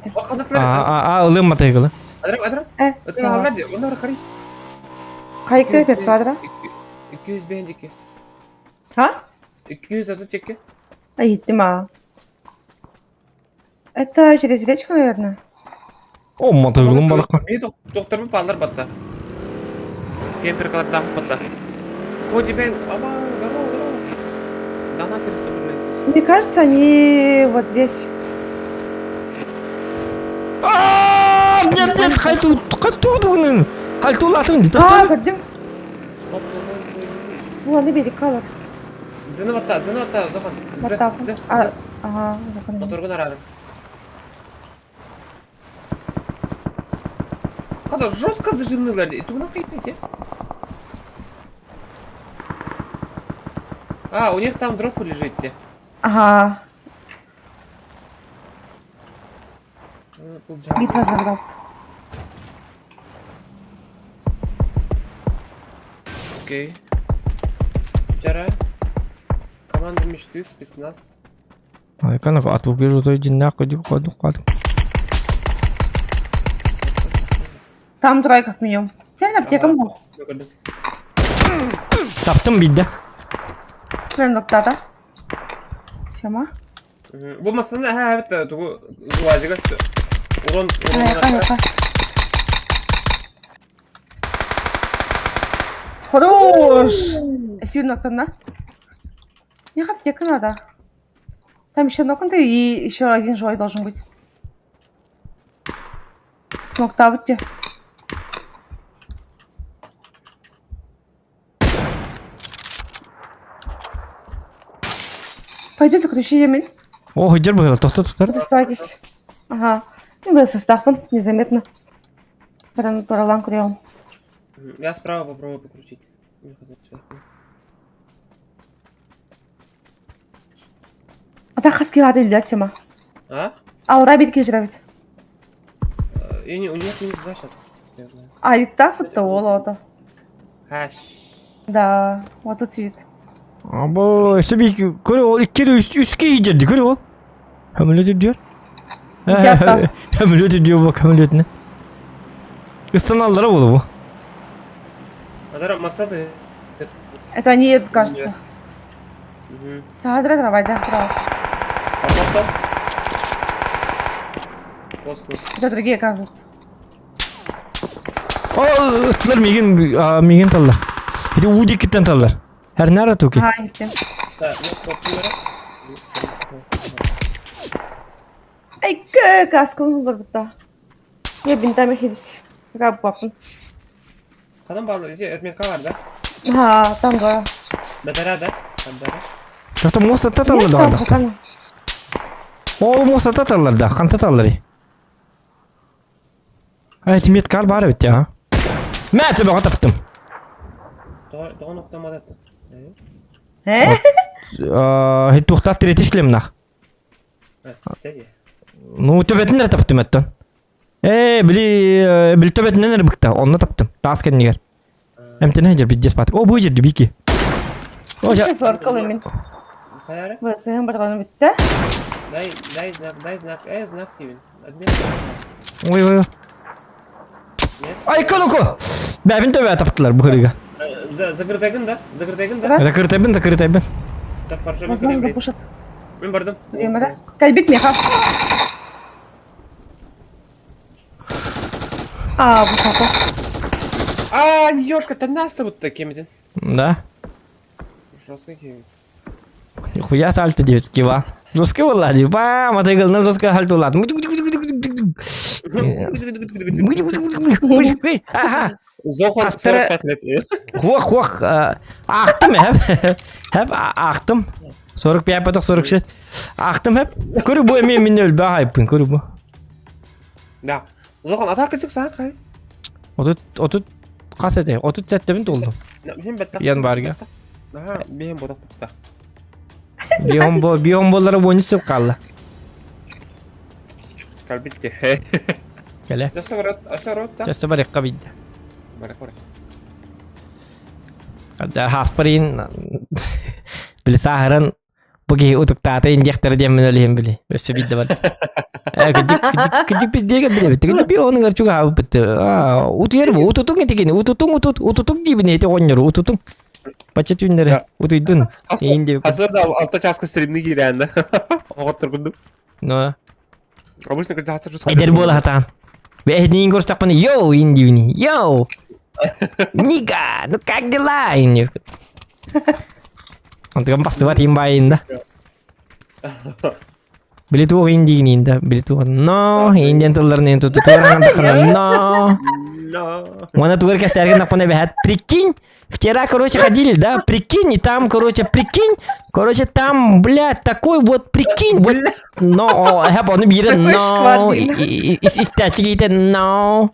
A: Ұлым матайғылы.
F: Адрам? Өтін алады, онлары қарай.
B: Қайықта өпет қадыра?
F: 200 бәндеке.
B: Ха?
F: 200 ату текке.
B: Еттім а. Это через речку, наверное.
A: О, матайғылым балыққа.
F: Доктор балар батта. Кемпер қалар дақып батта. Ходи бән, ама, здорово. Донатель собрались.
B: Мне кажется, они вот здесь.
A: Нет, хайту дуның. Хайту латым.
B: А, gördüm. Bu anda beri kalır.
F: Зыныватта, Зохан.
B: Баттап. Ага, законно.
F: Моторгун арадым. Когда жестко зажимнулар, тугунан кыйпете. А, у них там дроп лежит те.
B: Ага,
F: Бул жак.
B: бит hazırladım.
F: Окей. Жара. Команда мечты, спецназ.
A: Ай, канак атып бер жото жиннак кыдык кадык.
B: Там трое как минимум. Sen аптекам bu.
A: Таптым бидде.
B: Прям noktada. Сема.
F: Болмасында, evet, тугу зуазига урон
B: Яка. Хорош. Сидим ноктада. Мне аптека надо. Там еще нокта и еще один живой должен быть. Смог табути. Пойдет заключение мен.
A: О, хыжыр было. Тоқтар.
B: Доставайтесь. Ага. Ну, вы состахпан, незаметно. Прям паралан курил.
F: Я справа попробую покрутить.
B: А так хаски гады лидать сема.
F: А?
B: Алра бит кежравит.
F: У них не да сейчас. Я знаю.
B: А, ведь так вот то.
F: Хаш.
B: Да, вот тут сидит.
A: Abo, tabii ki kore o iki de üstü yiyecekti kore o. Ameliyat ediyor.
B: Yaptım.
A: Ameliyat ediyor bak ameliyat ne. Istanallara bolu bu.
F: Адара масада.
B: Это они едут, кажется.
F: Угу.
B: Сагадра трава, да, трава.
F: Попал. Посту.
B: Это другие, кажется.
A: O ıtlar migin tallar. Hadi udi kitten tallar. Her nara toki.
B: Ага, гитtim.
F: Так, ну, популярно.
B: Ай, каску var burada. Я бинтами хилюсь. Как папа.
F: Kadın bağlı, etmetka var da.
B: Ага, там двое.
F: Bedara da. Bedara.
A: Yoksa mosata
B: Нет,
A: tallar da
B: там,
A: var.
B: там.
A: O mosata tallar da. Kanta talları. Ay timiyet kal bari bitti ha. Ben tabi kataptım.
F: Doğu nokta attı.
B: He?
A: Hiç tuhtat diretişlem nak.
F: Sedi.
A: Ну töbetinden taptım etten. Bili töbetinden nere bıktı. Onunla taptım. Tasken niger. Emtine hecir bidjes patik. O bu hecir biki.
B: Сейчас ларкал именно.
F: Hayare.
B: Вы своим братаном битте?
F: Дай знак. Знак тивин. Админ.
A: Oy. Ay kalıko. Ben töbe taptılar bu hırıga.
F: Закрытайгын да.
A: Закрытайбын.
F: Так, парша
B: Возможно,
F: мен
B: запушат
F: Мен бардым.
B: время, да? Кальбик меха. А, высоко.
F: А, ёшка, ты нас-то вот таким един.
A: Да.
F: Жестко кем.
A: Хуя сальты девочки ва. Жестко влади. Ба, матайгал на жестко хальту лад. Ага.
F: Зохан
A: Астра-
F: 45 лет.
A: Хух. Aktım hep. Hep aktım. 45 patok 46. Aktım hep. Körü bu emin ölbe haypın körü bu.
F: Да. Зохан атака çıksa kay.
A: 30 kasete. 30 sette bin doldu.
F: Hem betta.
A: Yan barga.
F: Aha, behem bodak bitta.
A: Bir hombollara boyunca kaldı.
F: Kalbitti.
A: Gele.
F: Aşağı da.
A: Just bare kabid.
F: Barak barak.
A: Kadar hasparin bilsaharan bagi utuk tata injektor dia menolihim beli. Besi bidde var. Kecik biz dia beli. Kecik bir onu garcu gak betul. Utuyer bu ututung itu kini. Ututung gibi nih itu onyor ututung. Bacet yünleri. Utudun. İndi.
F: Hazır da altta çaskı streamini girendi. Oğut turgundu.
A: No.
F: Обычно когда hazır
A: Eder bola hatan. Be ehni ingor tak pani. Yo indi ini. Yo. Niga, nu kagel lain. Untuk kan pas buat himbain dah. Билету индигин да, билету. Но, индиан тылларын туту туран но. Вона тугар кестерген напоне бехат. Прикинь, вчера, короче, ходили, да, прикинь, и там, короче, прикинь, короче, там, блядь, такой вот, прикинь, вот, но, я помню, бирен, но, и статики, но,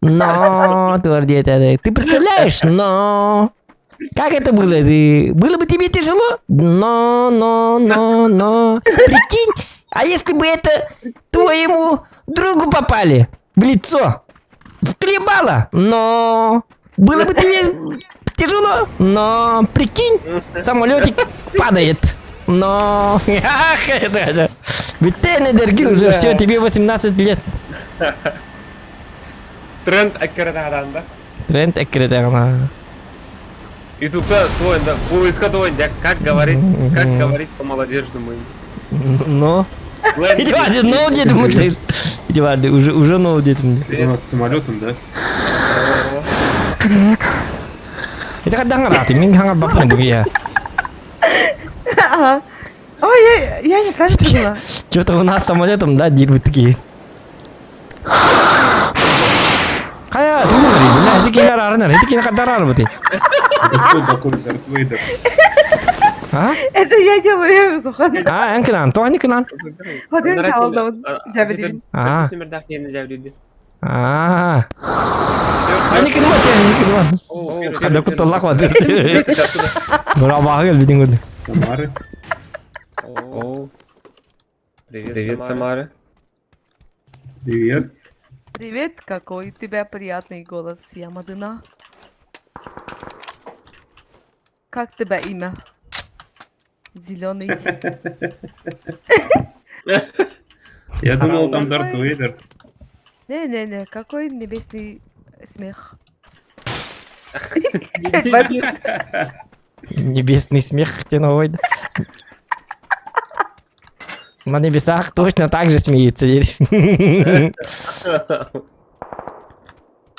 A: твердит, ты представляешь, но, как это было, было бы тебе тяжело, но, прикинь, а если бы это твоему другу попали в лицо, вклебало, но было бы тебе тяжело, но прикинь, самолетик падает, но ведь ты энергия уже все, тебе 18 лет.
F: Тренд аккератадан, да?
A: Тренд аккератадан.
F: И тут твой, да, поиска твой, да, как говорить по-молодежному.
A: Но. Идиоты, но где ты? Идиоты, уже но где ты?
E: У нас с самолетом, да?
B: Привет.
A: Это когда нравится, мне нравится бабка другие.
B: Ага. Ой, я неправильно поняла.
A: Что-то у нас с самолетом, да, дерьмо такие. Кая, ты говори, бля, это кино рарно, это кино когда рарно ты.
E: Это кто такой Дарт Вейдер?
A: А?
B: Это я делаю, Сухан.
A: А, en kenan, то они kenan.
B: Вот я чалдым. Жабидин.
A: А.
F: Номердах не жабидин.
A: А. Они kenan macam ini kenan. Kada aku tolak waktu itu. Berapa kali bikin gue.
E: Самары?
F: О, привет, Самара.
E: Привет.
B: Привет, какой у тебя приятный голос, Ямадына. Как тебя имя? Зеленый.
E: Я думал, там Дарт Вейдер.
B: Не-не-не, какой небесный смех.
A: Небесный смех тебе новый. На небесах точно так же смеется.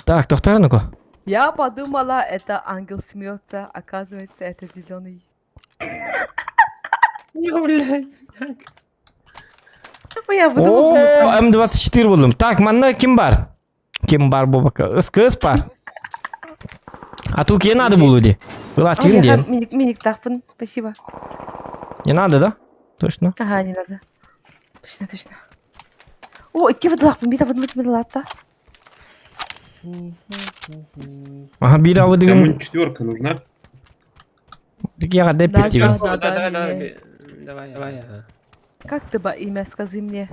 A: Так, кто второй ну-ка?
B: Я подумала, это ангел смеется, оказывается, это зеленый. Я
A: О,
B: подумала.
A: М24 buldum. Так, манда ким бар? Ким бар bu baka? Kız бар. А тут не надо было де. Была тин де.
B: Миник тахпын, спасибо.
A: Не надо, да? Точно.
B: Ага, не надо. Точно. О, ике выдылақпын, бейта выдылық мені
A: Ага, бира вы
E: Кому
A: деген.
E: четверка нужна?
A: Так я гадай пять тебе.
F: Давай.
B: Как тебя имя, скажи мне?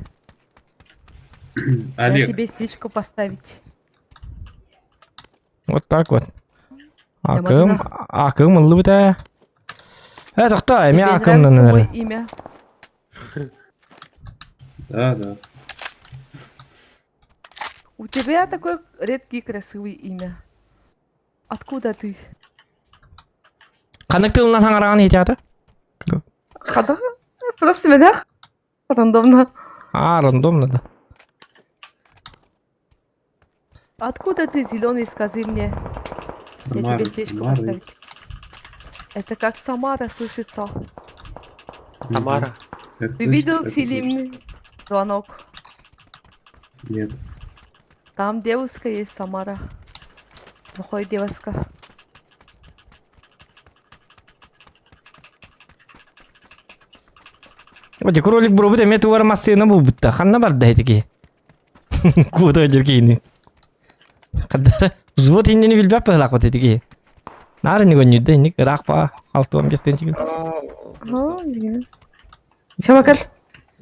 B: Я
E: Олег.
B: тебе свечку поставить.
A: Вот так вот.
B: Я могу
A: Акым мылы бите. Тоқта,
B: Тебе
A: мен акым
B: нравится мое
A: наверное.
B: имя?
E: Да.
B: У тебя такое редкий красивый имя. Откуда ты?
A: Қандай тылынан саңараған етеді?
B: Хадаг? Просто меня рандомно.
A: А, рандомно, да.
B: Откуда ты, зеленый, скажи мне? Я
E: Самары,
B: тебе свечку
E: Самары.
B: поставить. Это как Самара слышится.
F: Тамара.
E: Это
B: Ты видел
E: это
B: фильм «Звонок»?
E: Нет.
B: Там девушка есть, Самара. Плохая девушка.
A: Оте кролик бұру бұт әмет уар массыйна бұл бұтта. Қанна барды әйтеке. Куыта жүркейні. Қадда взвод индені білбәп пығылақ бұт әйтеке. Нары не гонюдда, не рақ па. Алты он бестен чекін.
B: Шамакал.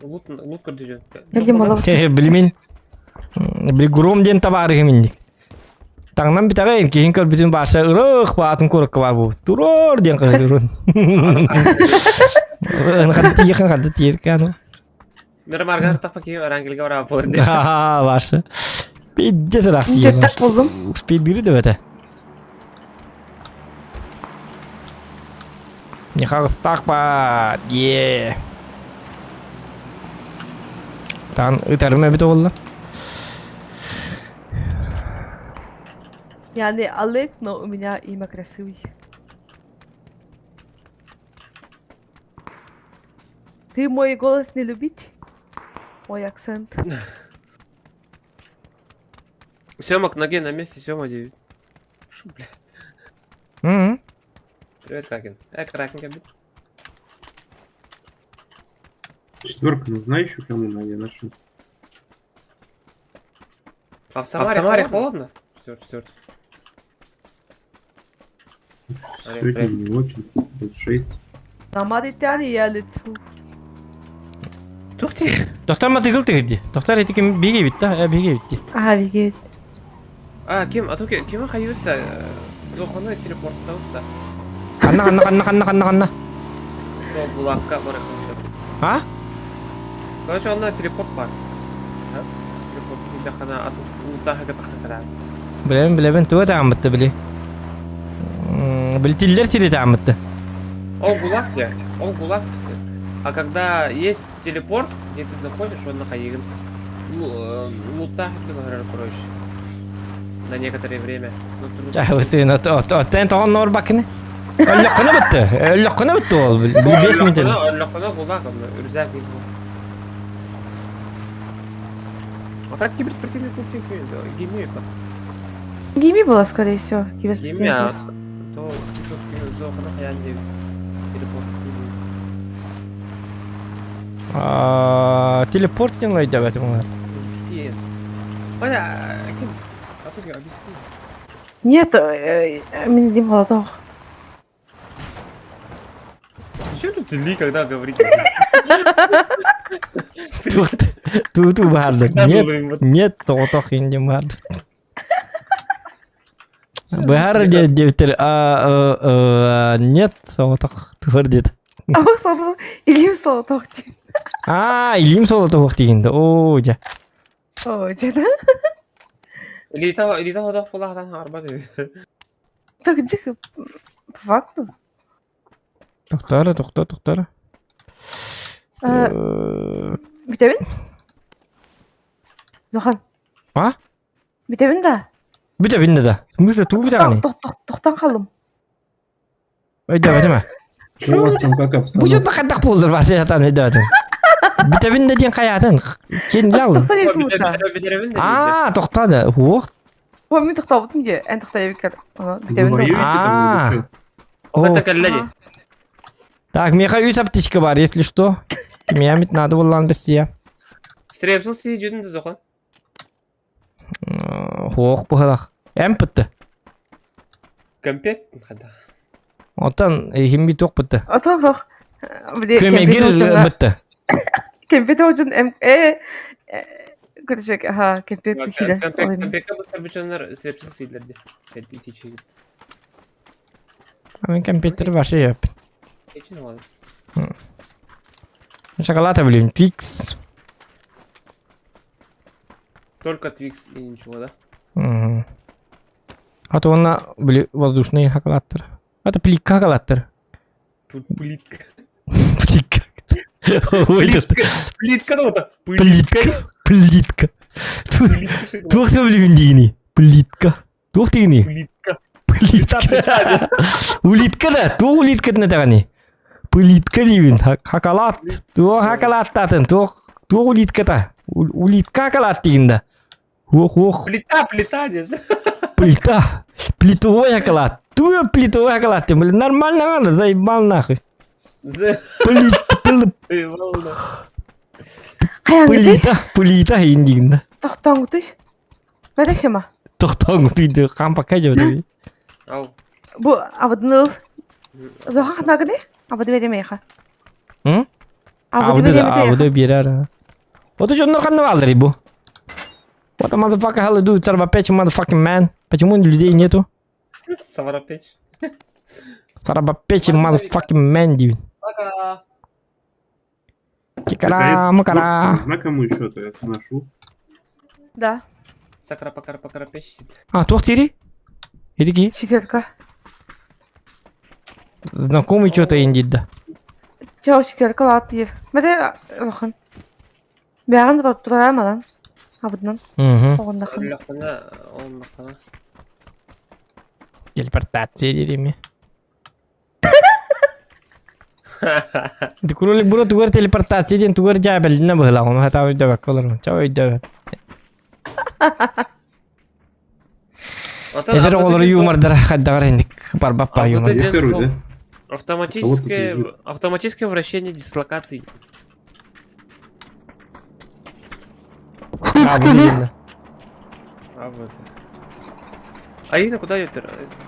F: Лутка дежет.
B: Елде мала.
A: Білмен. Біл гуром ден табары кеміндік. Таңнан бітаға ең кейін көр бүтін барша ұрық баатын көріккі бар бұл. Тұрор ден қағай тұрын. Қанды тиек кәну.
F: Мера маргар так паки рангелге ора порде.
A: Ха, ваша. Пидде сырақ
B: Нет,
A: тиек.
B: так болдым.
A: Успей бири де бәті. Не қағыстақ ба. Е. Тан ытарым әбіті олды.
B: Я не Олег, но у меня имя красивый. Ты мой голос не любить? Мой акцент.
F: Сёма, к ноге на месте, Сёма 9. Шо, бля.
A: Мгм.
F: Привет, Кракен. Кракен, как бы.
G: Четверка нужна еще кому-то, я нашел.
F: А в Самаре холодно? Четвертый.
G: Сегодня не очень. Тут 6.
B: Намаритян я лицу.
A: Доктор ма тыгыл тыгырди. Доктор эти ким биге битта, биге битти.
B: Ага, вигет.
F: Ким, а то ким хаюта? Зоханы телепортта да.
A: Канна.
F: То булакка бар экенсе.
A: А?
F: Короче, онда телепорт бар. Телепорт кийде хана атыс утага тахтара.
A: Билем туа таамытты били. Билтиллер сири таамытты.
F: Ол гулаг. А когда есть телепорт, где ты заходишь, он находит лута, проще. На некоторое время.
A: Чавсын оттен тоон нор бакны. Лёккана битти ол. Бес минут.
F: Лёккана гулаг, рюкзак. А так киберспортивный клуб геймирует.
B: Гими была, скорее всего.
F: Гейми, а то зохана я не телепорт.
A: Телепорт не найдя в этом.
F: Где? Оля, Ким, а то я объясни.
B: Нет, меня не молодого.
F: Причем тут Ли, когда говорит?
A: Тут барды. Нет, соотох инде барды. Бары дептер, нет, соотох турдит.
B: А вы сразу Илим Солотохти.
A: Илим соотох дегенде. О, жа.
B: О, что-то.
F: Или того дох пулахтан арбады.
B: Так, джих, по факту.
A: Тоқтар.
B: Битевин? Зохан.
A: А?
B: Битевин да.
A: Бүте бинде да. Смысле туу битаганы?
B: Тоқтан қалым.
A: Ойда батыма.
G: У вас там как
A: Бу
G: обстановка?
A: жотта кандак болдур бар сеятан ойда батым. Бүте бинде ден каятын. Кен лал.
B: Тоқтан ебі мұтта.
A: Тоқтады. Ох.
B: Помню, тоқтан бұтым же. Ән тоқтан ебі кәр.
G: Вы
B: Битевин
G: воюете
B: да.
G: там или что?
F: Это коллеги.
A: Так, меха үй аптечка бар, если что. Меня мит надо боллан бесия.
F: Стрепсил сидит жүдін де зохан.
A: Ох, бұғылақ. Әм пытты.
F: Компет қада.
A: Отан химби тоқ пытты.
B: Ото хоқ.
A: Көмегір бытты.
B: Кемпет оғын Көтішек, аха, кемпет күхілі.
F: Компетка бұстар бүчонлар стрепсил сиділерді. Кәді течегі.
A: Мен компьютер башы еп.
F: Кечин оғады.
A: Шоколада білем, Твикс.
F: Только Твикс и ничего, да?
A: А то она были воздушные шоколадтер. Это плитка шоколадтер.
F: Плитка.
A: Плитка.
F: Плитка, ну это.
A: Плитка. Тух ты блин дини. Плитка. Тух ты не.
F: Плитка.
A: Плитка. Улитка да. Ту улитка на тагани. Плитка дивин. Шоколад. Ту шоколад татын. Ту улитка та. Улитка шоколад тигинда. Ох.
F: Плита, дед.
A: Плита. Плитовой шоколад. Ту плитовой шоколад. Блин, нормально надо, заебал нахуй. Плита индигинда.
B: Тоқтан күтій. Бәдәкші ма?
A: Тоқтан күтійді қампаққа жауды.
F: Ау.
B: Бұ авыдыныл. Зохан қанағыды? Авыды беремейха.
A: Авыды берер. Вот еще одно қанна алдыр бу. What the motherfucker hell do? Сарабапечи motherfucking man. Почему людей нету?
F: Саварапеч.
A: Сарабапечи motherfucking man, дивин.
F: Пока.
A: Кикара, макара.
G: Нужна кому еще-то? Я сношу.
B: Да.
F: Сакара покара пещит.
A: Тух тири? Иди.
B: Четверка.
A: Знакомый что-то индит, да.
B: Чау четверка лат ер. Бәді Зохан. Бәғын тұрар мадан. Авыдынан. Оғында қан.
F: Лақына.
A: Телепортация дереми. Дикуролик бура тугар телепортацияден тугар жабелдине была. Оны хата өйдөбөк болор. Ча өйдөбөк. Эдер олар юмордар хаддагар индик. Барбаппа юмор.
G: Я второй, да?
F: Автоматическое вращение дислокации.
A: А, блин.
F: А вот. Аина, куда идет?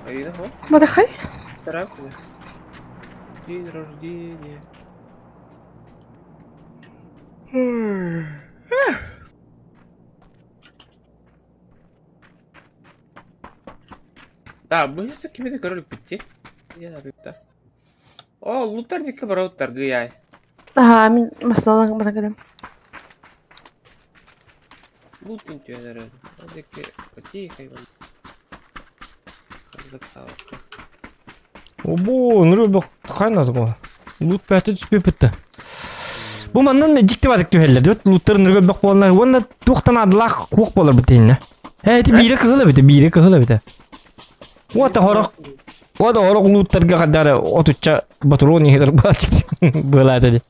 F: Аина, вот.
B: Мадахай?
F: Вторая куда? День рождения. Да, мы с какими-то король пути. Я на это. О, лутар дика барау торгый.
B: Ага, мен масалаң бана кадам.
F: Лутин тюнер. Адеки потихо его.
A: Обо, нұрыбық қайнады ғой. Лут бәті түспеп бітті. Бұл маннан жікті бадық түйелер. Луттарын нұрыбық болынар. Онда тоқтан адылақ қуық болар бітейінна. Әйті бейрі кығылы біті, бейрі кығылы біті. Ота хорық луттарға қадары отуча батуроны хедір бұл чікті. Бұлады де.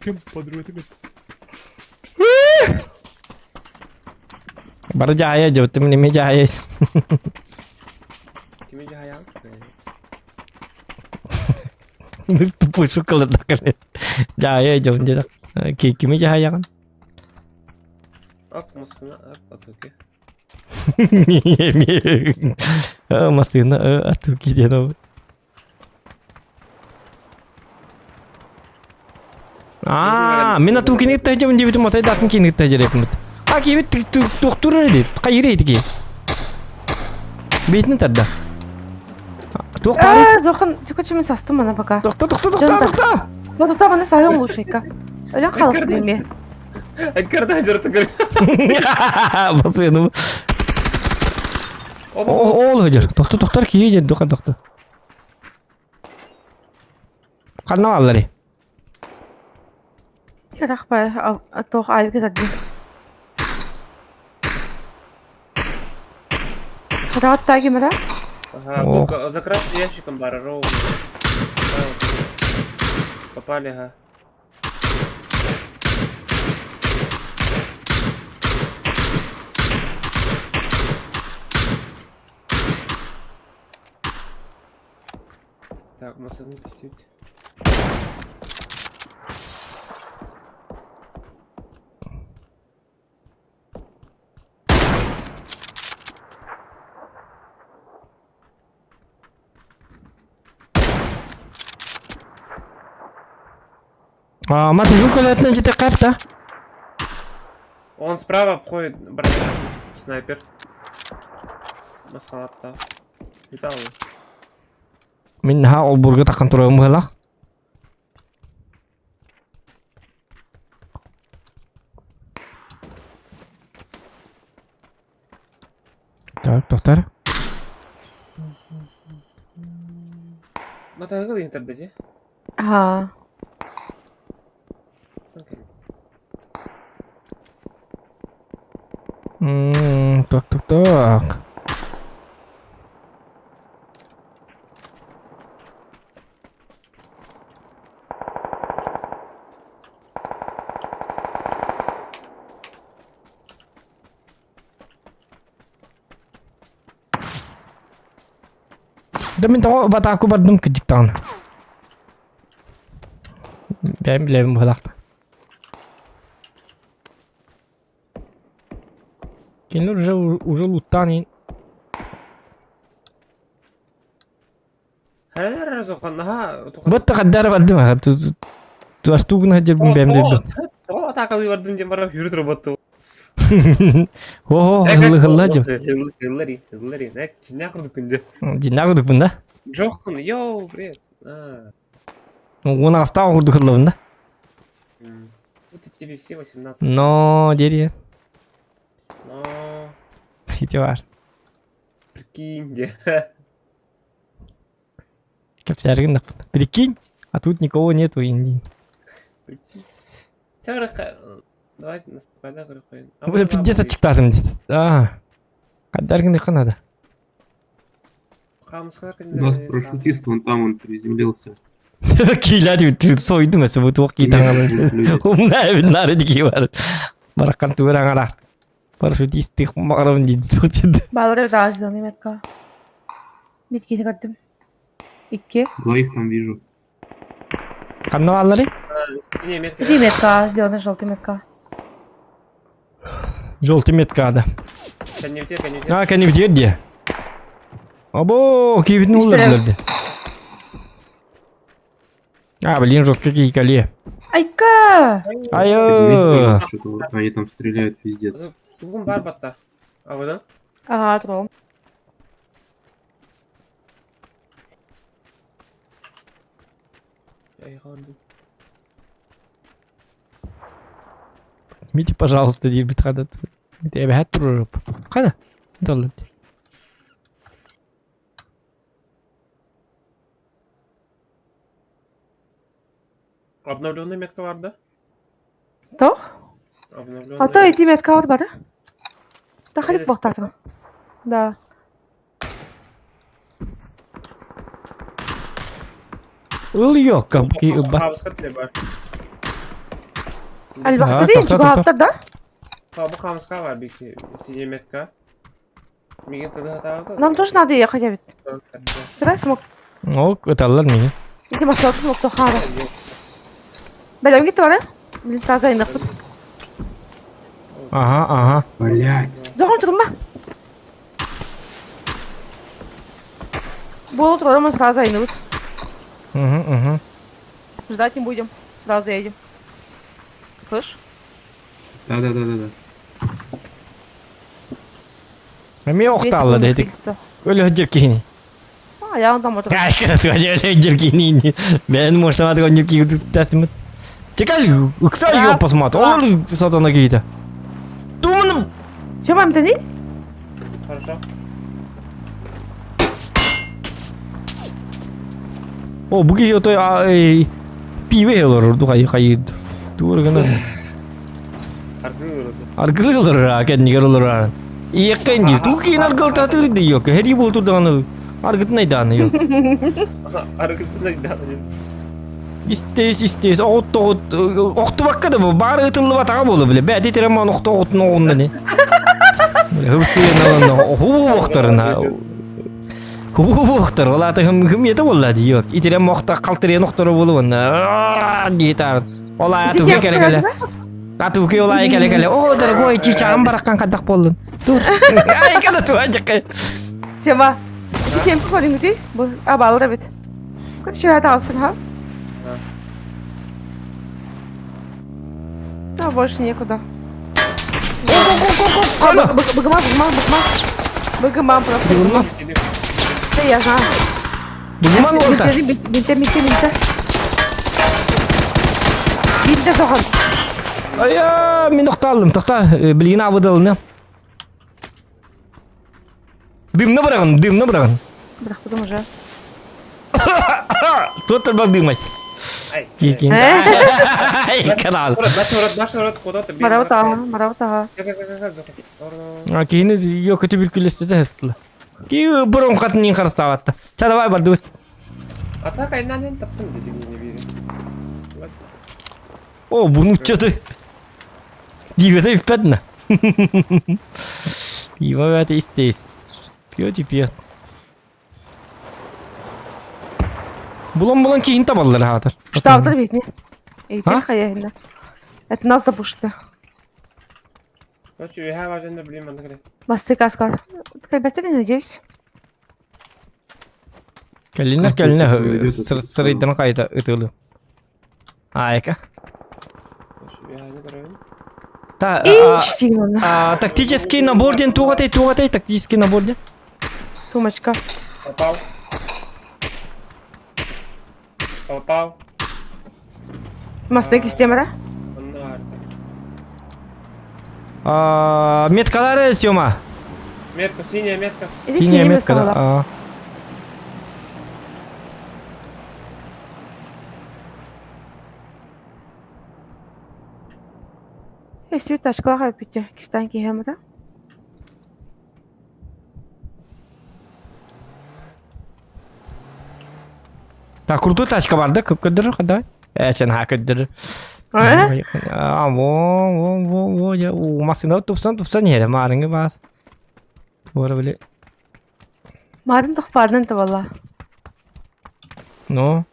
F: Кем подруга тебе?
A: Бары жайы жауытты, неме жайыз.
F: Кем жаян?
A: Ныр тупой шукалады қылы. Жайы жауын жедік. Кеме жайыған.
F: Ак масына, ак атуке.
A: Масына, атуке деді. Мен атуке не тәжемін дебетім, отай дақын кені тәжерепім бұд. А, кейбет тоқтырыр еді, қайыр еді кей. Бетіні тәдді. Тоқ бары.
B: Зохан, текуче мен састым мана пока.
A: Тоқта.
B: Вот тута мана сағым лучшайка. Өлен халық деме.
F: Аккарда жырты көр.
A: Басыны. Ол ғыжыр. Тоқтар кейе жер, тоқты. Қанна аллары.
B: Ярах бай, тоқ айып кетады. Хадағат таги мара?
F: Ага, булка, закрас ящиком бара, ровно. Попали, ага. Так, массажный тестить.
A: Маты выколятын жете қапта.
F: Он справа обходит броня. Снайпер. Масхалапта. Витал.
A: Мен ол бурга таққан тұрауым ғалақ. Так, тоқтар.
F: Мата ғыл интердеде?
B: Ага.
A: Так. Да мен тағы батаку бардым кіжіктіған. Бәйім білемін бұлақты. Кенлер уже луттан.
F: Хәлер зоқаннаға...
A: Бұтты қаддары бардым. Туаштуғын ғажырбын бәйім білемін.
F: Тоға атақалы бардым дем барап жүрі тұрбатты.
A: О, ғылы жым.
F: Ғыллари. Жинақ ұрдық күнде.
A: Жинақ ұрдық бұнда?
F: Жоққын, йоу, привет.
A: Оны астау ұрдық ғылы бұнда?
F: Вот и тебе все 18.
A: Но, дерие.
F: Но...
A: Хите бар.
F: Прикинь, де.
A: Кәпсәргін дақпын. Прикинь, а тут никого нету инди.
F: Прикинь. Сейчас давайте на спайда қойын.
A: Бұл 50 чықтасым дейсіз. Қаддаргін деқін ады.
F: Камыскалар
G: У нас парашютист, вон там он приземлился.
A: Кийләди сойдың өсі бұты оқ кейтан алып. Умна бинары дики бар. Бараққан туыран алақ. Парашютистік мағырым дейді соқтеді.
B: Bağları da az yanıyor Metka. Bitkini gördüm. 2.
G: Двоих там вижу.
A: Қанна балары?
F: Не, метка.
B: 2 метка, зеленый, желтый метка.
A: Жолты меткада.
F: Коннектир.
A: А, коннектир де. Або, кейбітін олардыларды. А, блин, жестко кейкали.
B: Айка!
A: Айо.
G: Что-то вот они там стреляют, пиздец.
F: Тугун бар батта. А вот,
B: Ага, тұрғым.
A: Мити, пожалуйста, не бітқада. Мити, әбәт тұрып. Қана? Доллар.
F: Обновленная метка var da.
B: Toch?
F: Обновленная.
B: Ата эти метка var бары. Да ходит
F: Есть.
B: бақтатым. Да.
A: Ул yok. Капки ұббат.
F: Камыска тіле бар.
B: Әлбақты
A: Ha,
B: дейін,
A: toxta,
B: жүгі
A: toxta.
B: алыптар да?
F: Bu камыска var bir ki. Сине метка. Меген тады хатауды.
B: Нам тоже надо ехать, я ведь. Сырай смог.
A: О, өталар мені.
B: Иди маслауты смог тоқады. Бәлем кетті бары? Блин, сразу айнық бұд.
A: Ага.
G: Блять.
B: Жоғын тұрым ба? Болды тұрым, мы сразу айны бұд.
A: Угу.
B: Ждать не будем. Сразу едем. Слышь?
G: Да.
A: Мен оқталы дедік. Өлі өтжіркені.
B: Ayağından motor.
A: Ай, красиво, өлі өтжіркені. Мен можтамады өтжіркені тәстімет. Чекай, ұқса ең посмат. Олар сатана кейді. Тумыным.
B: Сема мтани?
F: Хорошо.
A: О, бұғы өтой пиве олар ұрды қайыд. Туырғаны. Аргылы олар, кәдінігер олар. Иеккен дейді. Тұқин аргыл татыр дейді yok. Хәри бол тұрдағаны. Аргытын айданы yok.
F: Аргытын айданы.
A: Истес. Оқты баққады бұл. Бары ұтылы батаға болы біле. Бәді тереман оқты оғытын оғында не. Хұсыйын хұбу оқтарына. Хұбу оқтар. Ола аты хым еті болады yok. Итерем оқта қалтырен оқтары болы оны. Дейті Ола аты үке кәлі. Аты үке ола кәлі. О, дорогой, чичағым бараққан қадақ болдың. Тур. Ай, кәді туа жаққай.
B: Сема. Кем көлің өтей? Бұл абалы да бет. Көті шөйәті алыстым, ха? А, больше некуда. Быгымам просто. Да я знаю.
A: Бұғыман олта.
B: Бинте. Бинте соған.
A: Ая, мен оқталдым. Тоқта, білген авыдалыны. Дымны бұрағын.
B: Бірақ бұдым уже.
A: Тоттыр бақ дымай. Кейкен. Ай, канал.
F: Наш народ куда-то.
B: Мараватаға.
A: Кейіні yok kötü bir külesті де әстілі. Кейі бұрын қатын ең қарыстағатты. Ча, давай барды өт.
F: А так айнан ен таптым деді не берем.
A: О, бұны ұтчады. Диветі үппәдіні. Пиво бәті істейс. Пьет. Бұлан кейін табалылар хатыр.
B: Штабтар бетіне. Ейтер
A: Ha?
B: қаяғында. Это нас запушты.
F: Короче, я важен да блин, манда кәлет.
B: Басты каска. Ребята, не надеюсь.
A: Кәліне сырайдан қайда ұтылы. Айка.
F: Короче, я не көрейін.
A: Та,
B: Ищи оны.
A: тактический наборден туғатай, тактический наборден.
B: Сумочка.
F: Попал.
B: Масты кистемера.
F: Onlar da.
A: Меткалары Сёма.
F: Метка, синяя метка.
B: Или
A: Синяя
B: синяя
A: метка,
B: метка.
A: да.
B: Свет ашкалаға өпітті. Кистан кейхемді.
A: Так, крутой тачка бар да, көп көдір, қадай. Сен ха көдір. Во, я, машина тупсан ере, марыңы бас. Туара біле.
B: Марын тоқпадын та валла.
A: Ну.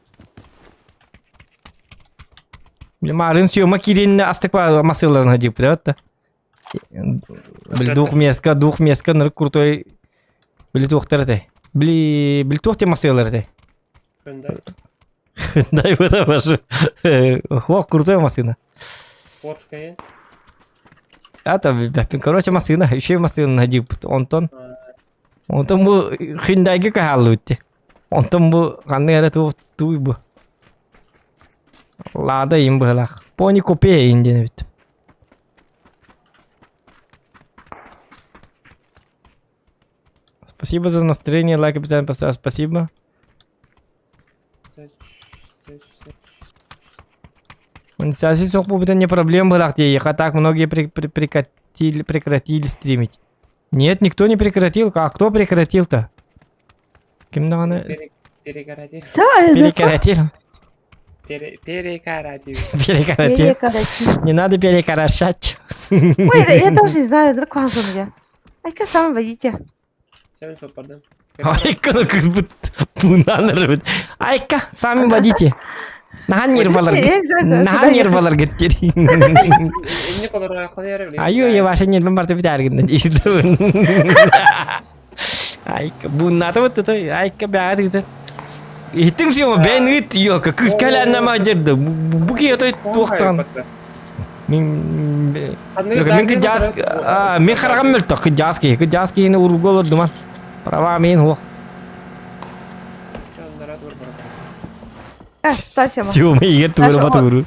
A: Біле, марын съема кирин астық бар масыларын хадип, да? Біле, двух меска, ныры крутой. Біле туқтар әтай. Біле туқте масылар әтай.
F: Hyundai.
A: Дай вот вашу. Ох, крутая машина.
F: Porsche Cayenne.
A: Короче, машина, еще машина надип. Онтон бу Hyundai'ге кахаллы битти. Онтон бу канны эре туй бу. Лада им быхалах. Пони купе индене бит. Спасибо за настроение, лайк, капитан, поставь, спасибо. Сяси сок это не проблем было, где их так многие прекратили стримить. Нет, никто не прекратил. А кто прекратил-то? Кем надо?
F: Перекоротил.
A: Прекратил.
F: Перекоротил.
A: Прекратил. Не надо перекорочать.
B: Ой, я тоже не знаю, да кванзон я. Айка сам водите.
F: Sen pardon.
A: Айка, ну как будто бунан. Айка, сами водите. Нахан нервалар геттер.
F: Ne kadar ayakları yere bile.
A: Айо, я ваша нервы барты битаргын. Айка, бунната вот это. Айка бярды. Иттің сема бән ит yok. Кыз каланна мажырды. Буки өтой туқтан. Мен қарағам мөлті. Кыджаски ургол ордуман. Права мен оқ.
B: Стасема.
A: Сема егер туыры батыру.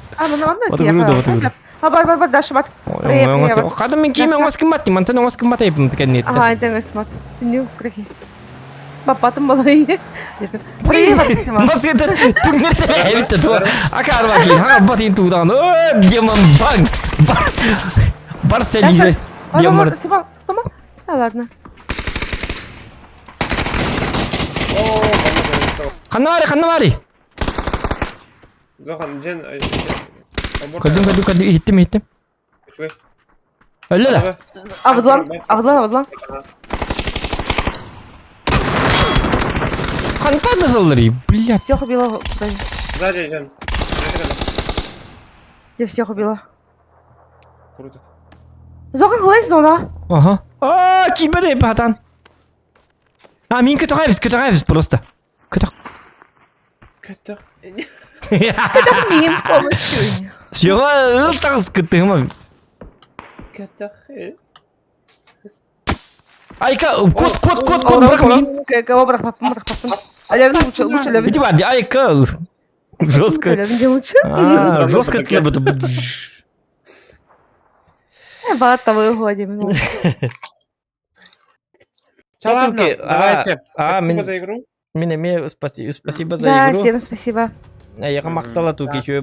B: Бар, дашы бат.
A: Қадым мен кеймен оңас кім баттым, антын оңас кім бата епім тікен нетті.
B: Ага, это гасмат. Түнне күреки. Бапатым балайы. Привет, Сема.
A: Бас это түңнер тәлі әбітті туа. Акар бакин, ха батин тудан. Демон банг. Бар сәл егес. Демон.
B: Сема, тома? А, ладно.
A: Қаннавари.
F: Zohan Jen.
A: Көдім, иттім.
F: Швей.
A: Өлі да.
B: Абыдлан.
A: Қанқан назалары, блядь.
B: Всех убила.
F: Сзади Jen.
B: Я всех убила.
F: Круто.
B: Зохан хлайс зона.
A: Ага. Кибеде батан. Мен көтіғайбыз просто.
F: Kötü.
B: Это мим помощью.
A: Сема, тағыз күттігім.
F: Kötü.
A: Айка, код, бұрақым ең.
B: Кого брахпапын. Алявин лучше лявин.
A: Иди барды, айка. Жестко.
B: Лявин лучше.
A: Жестко тлебіді.
B: Бата выходим.
F: Ладно, давайте. Спасибо
A: мен...
F: за игру.
A: Спасибо за
B: Да,
A: игру.
B: всем спасибо.
A: Я мақтала туки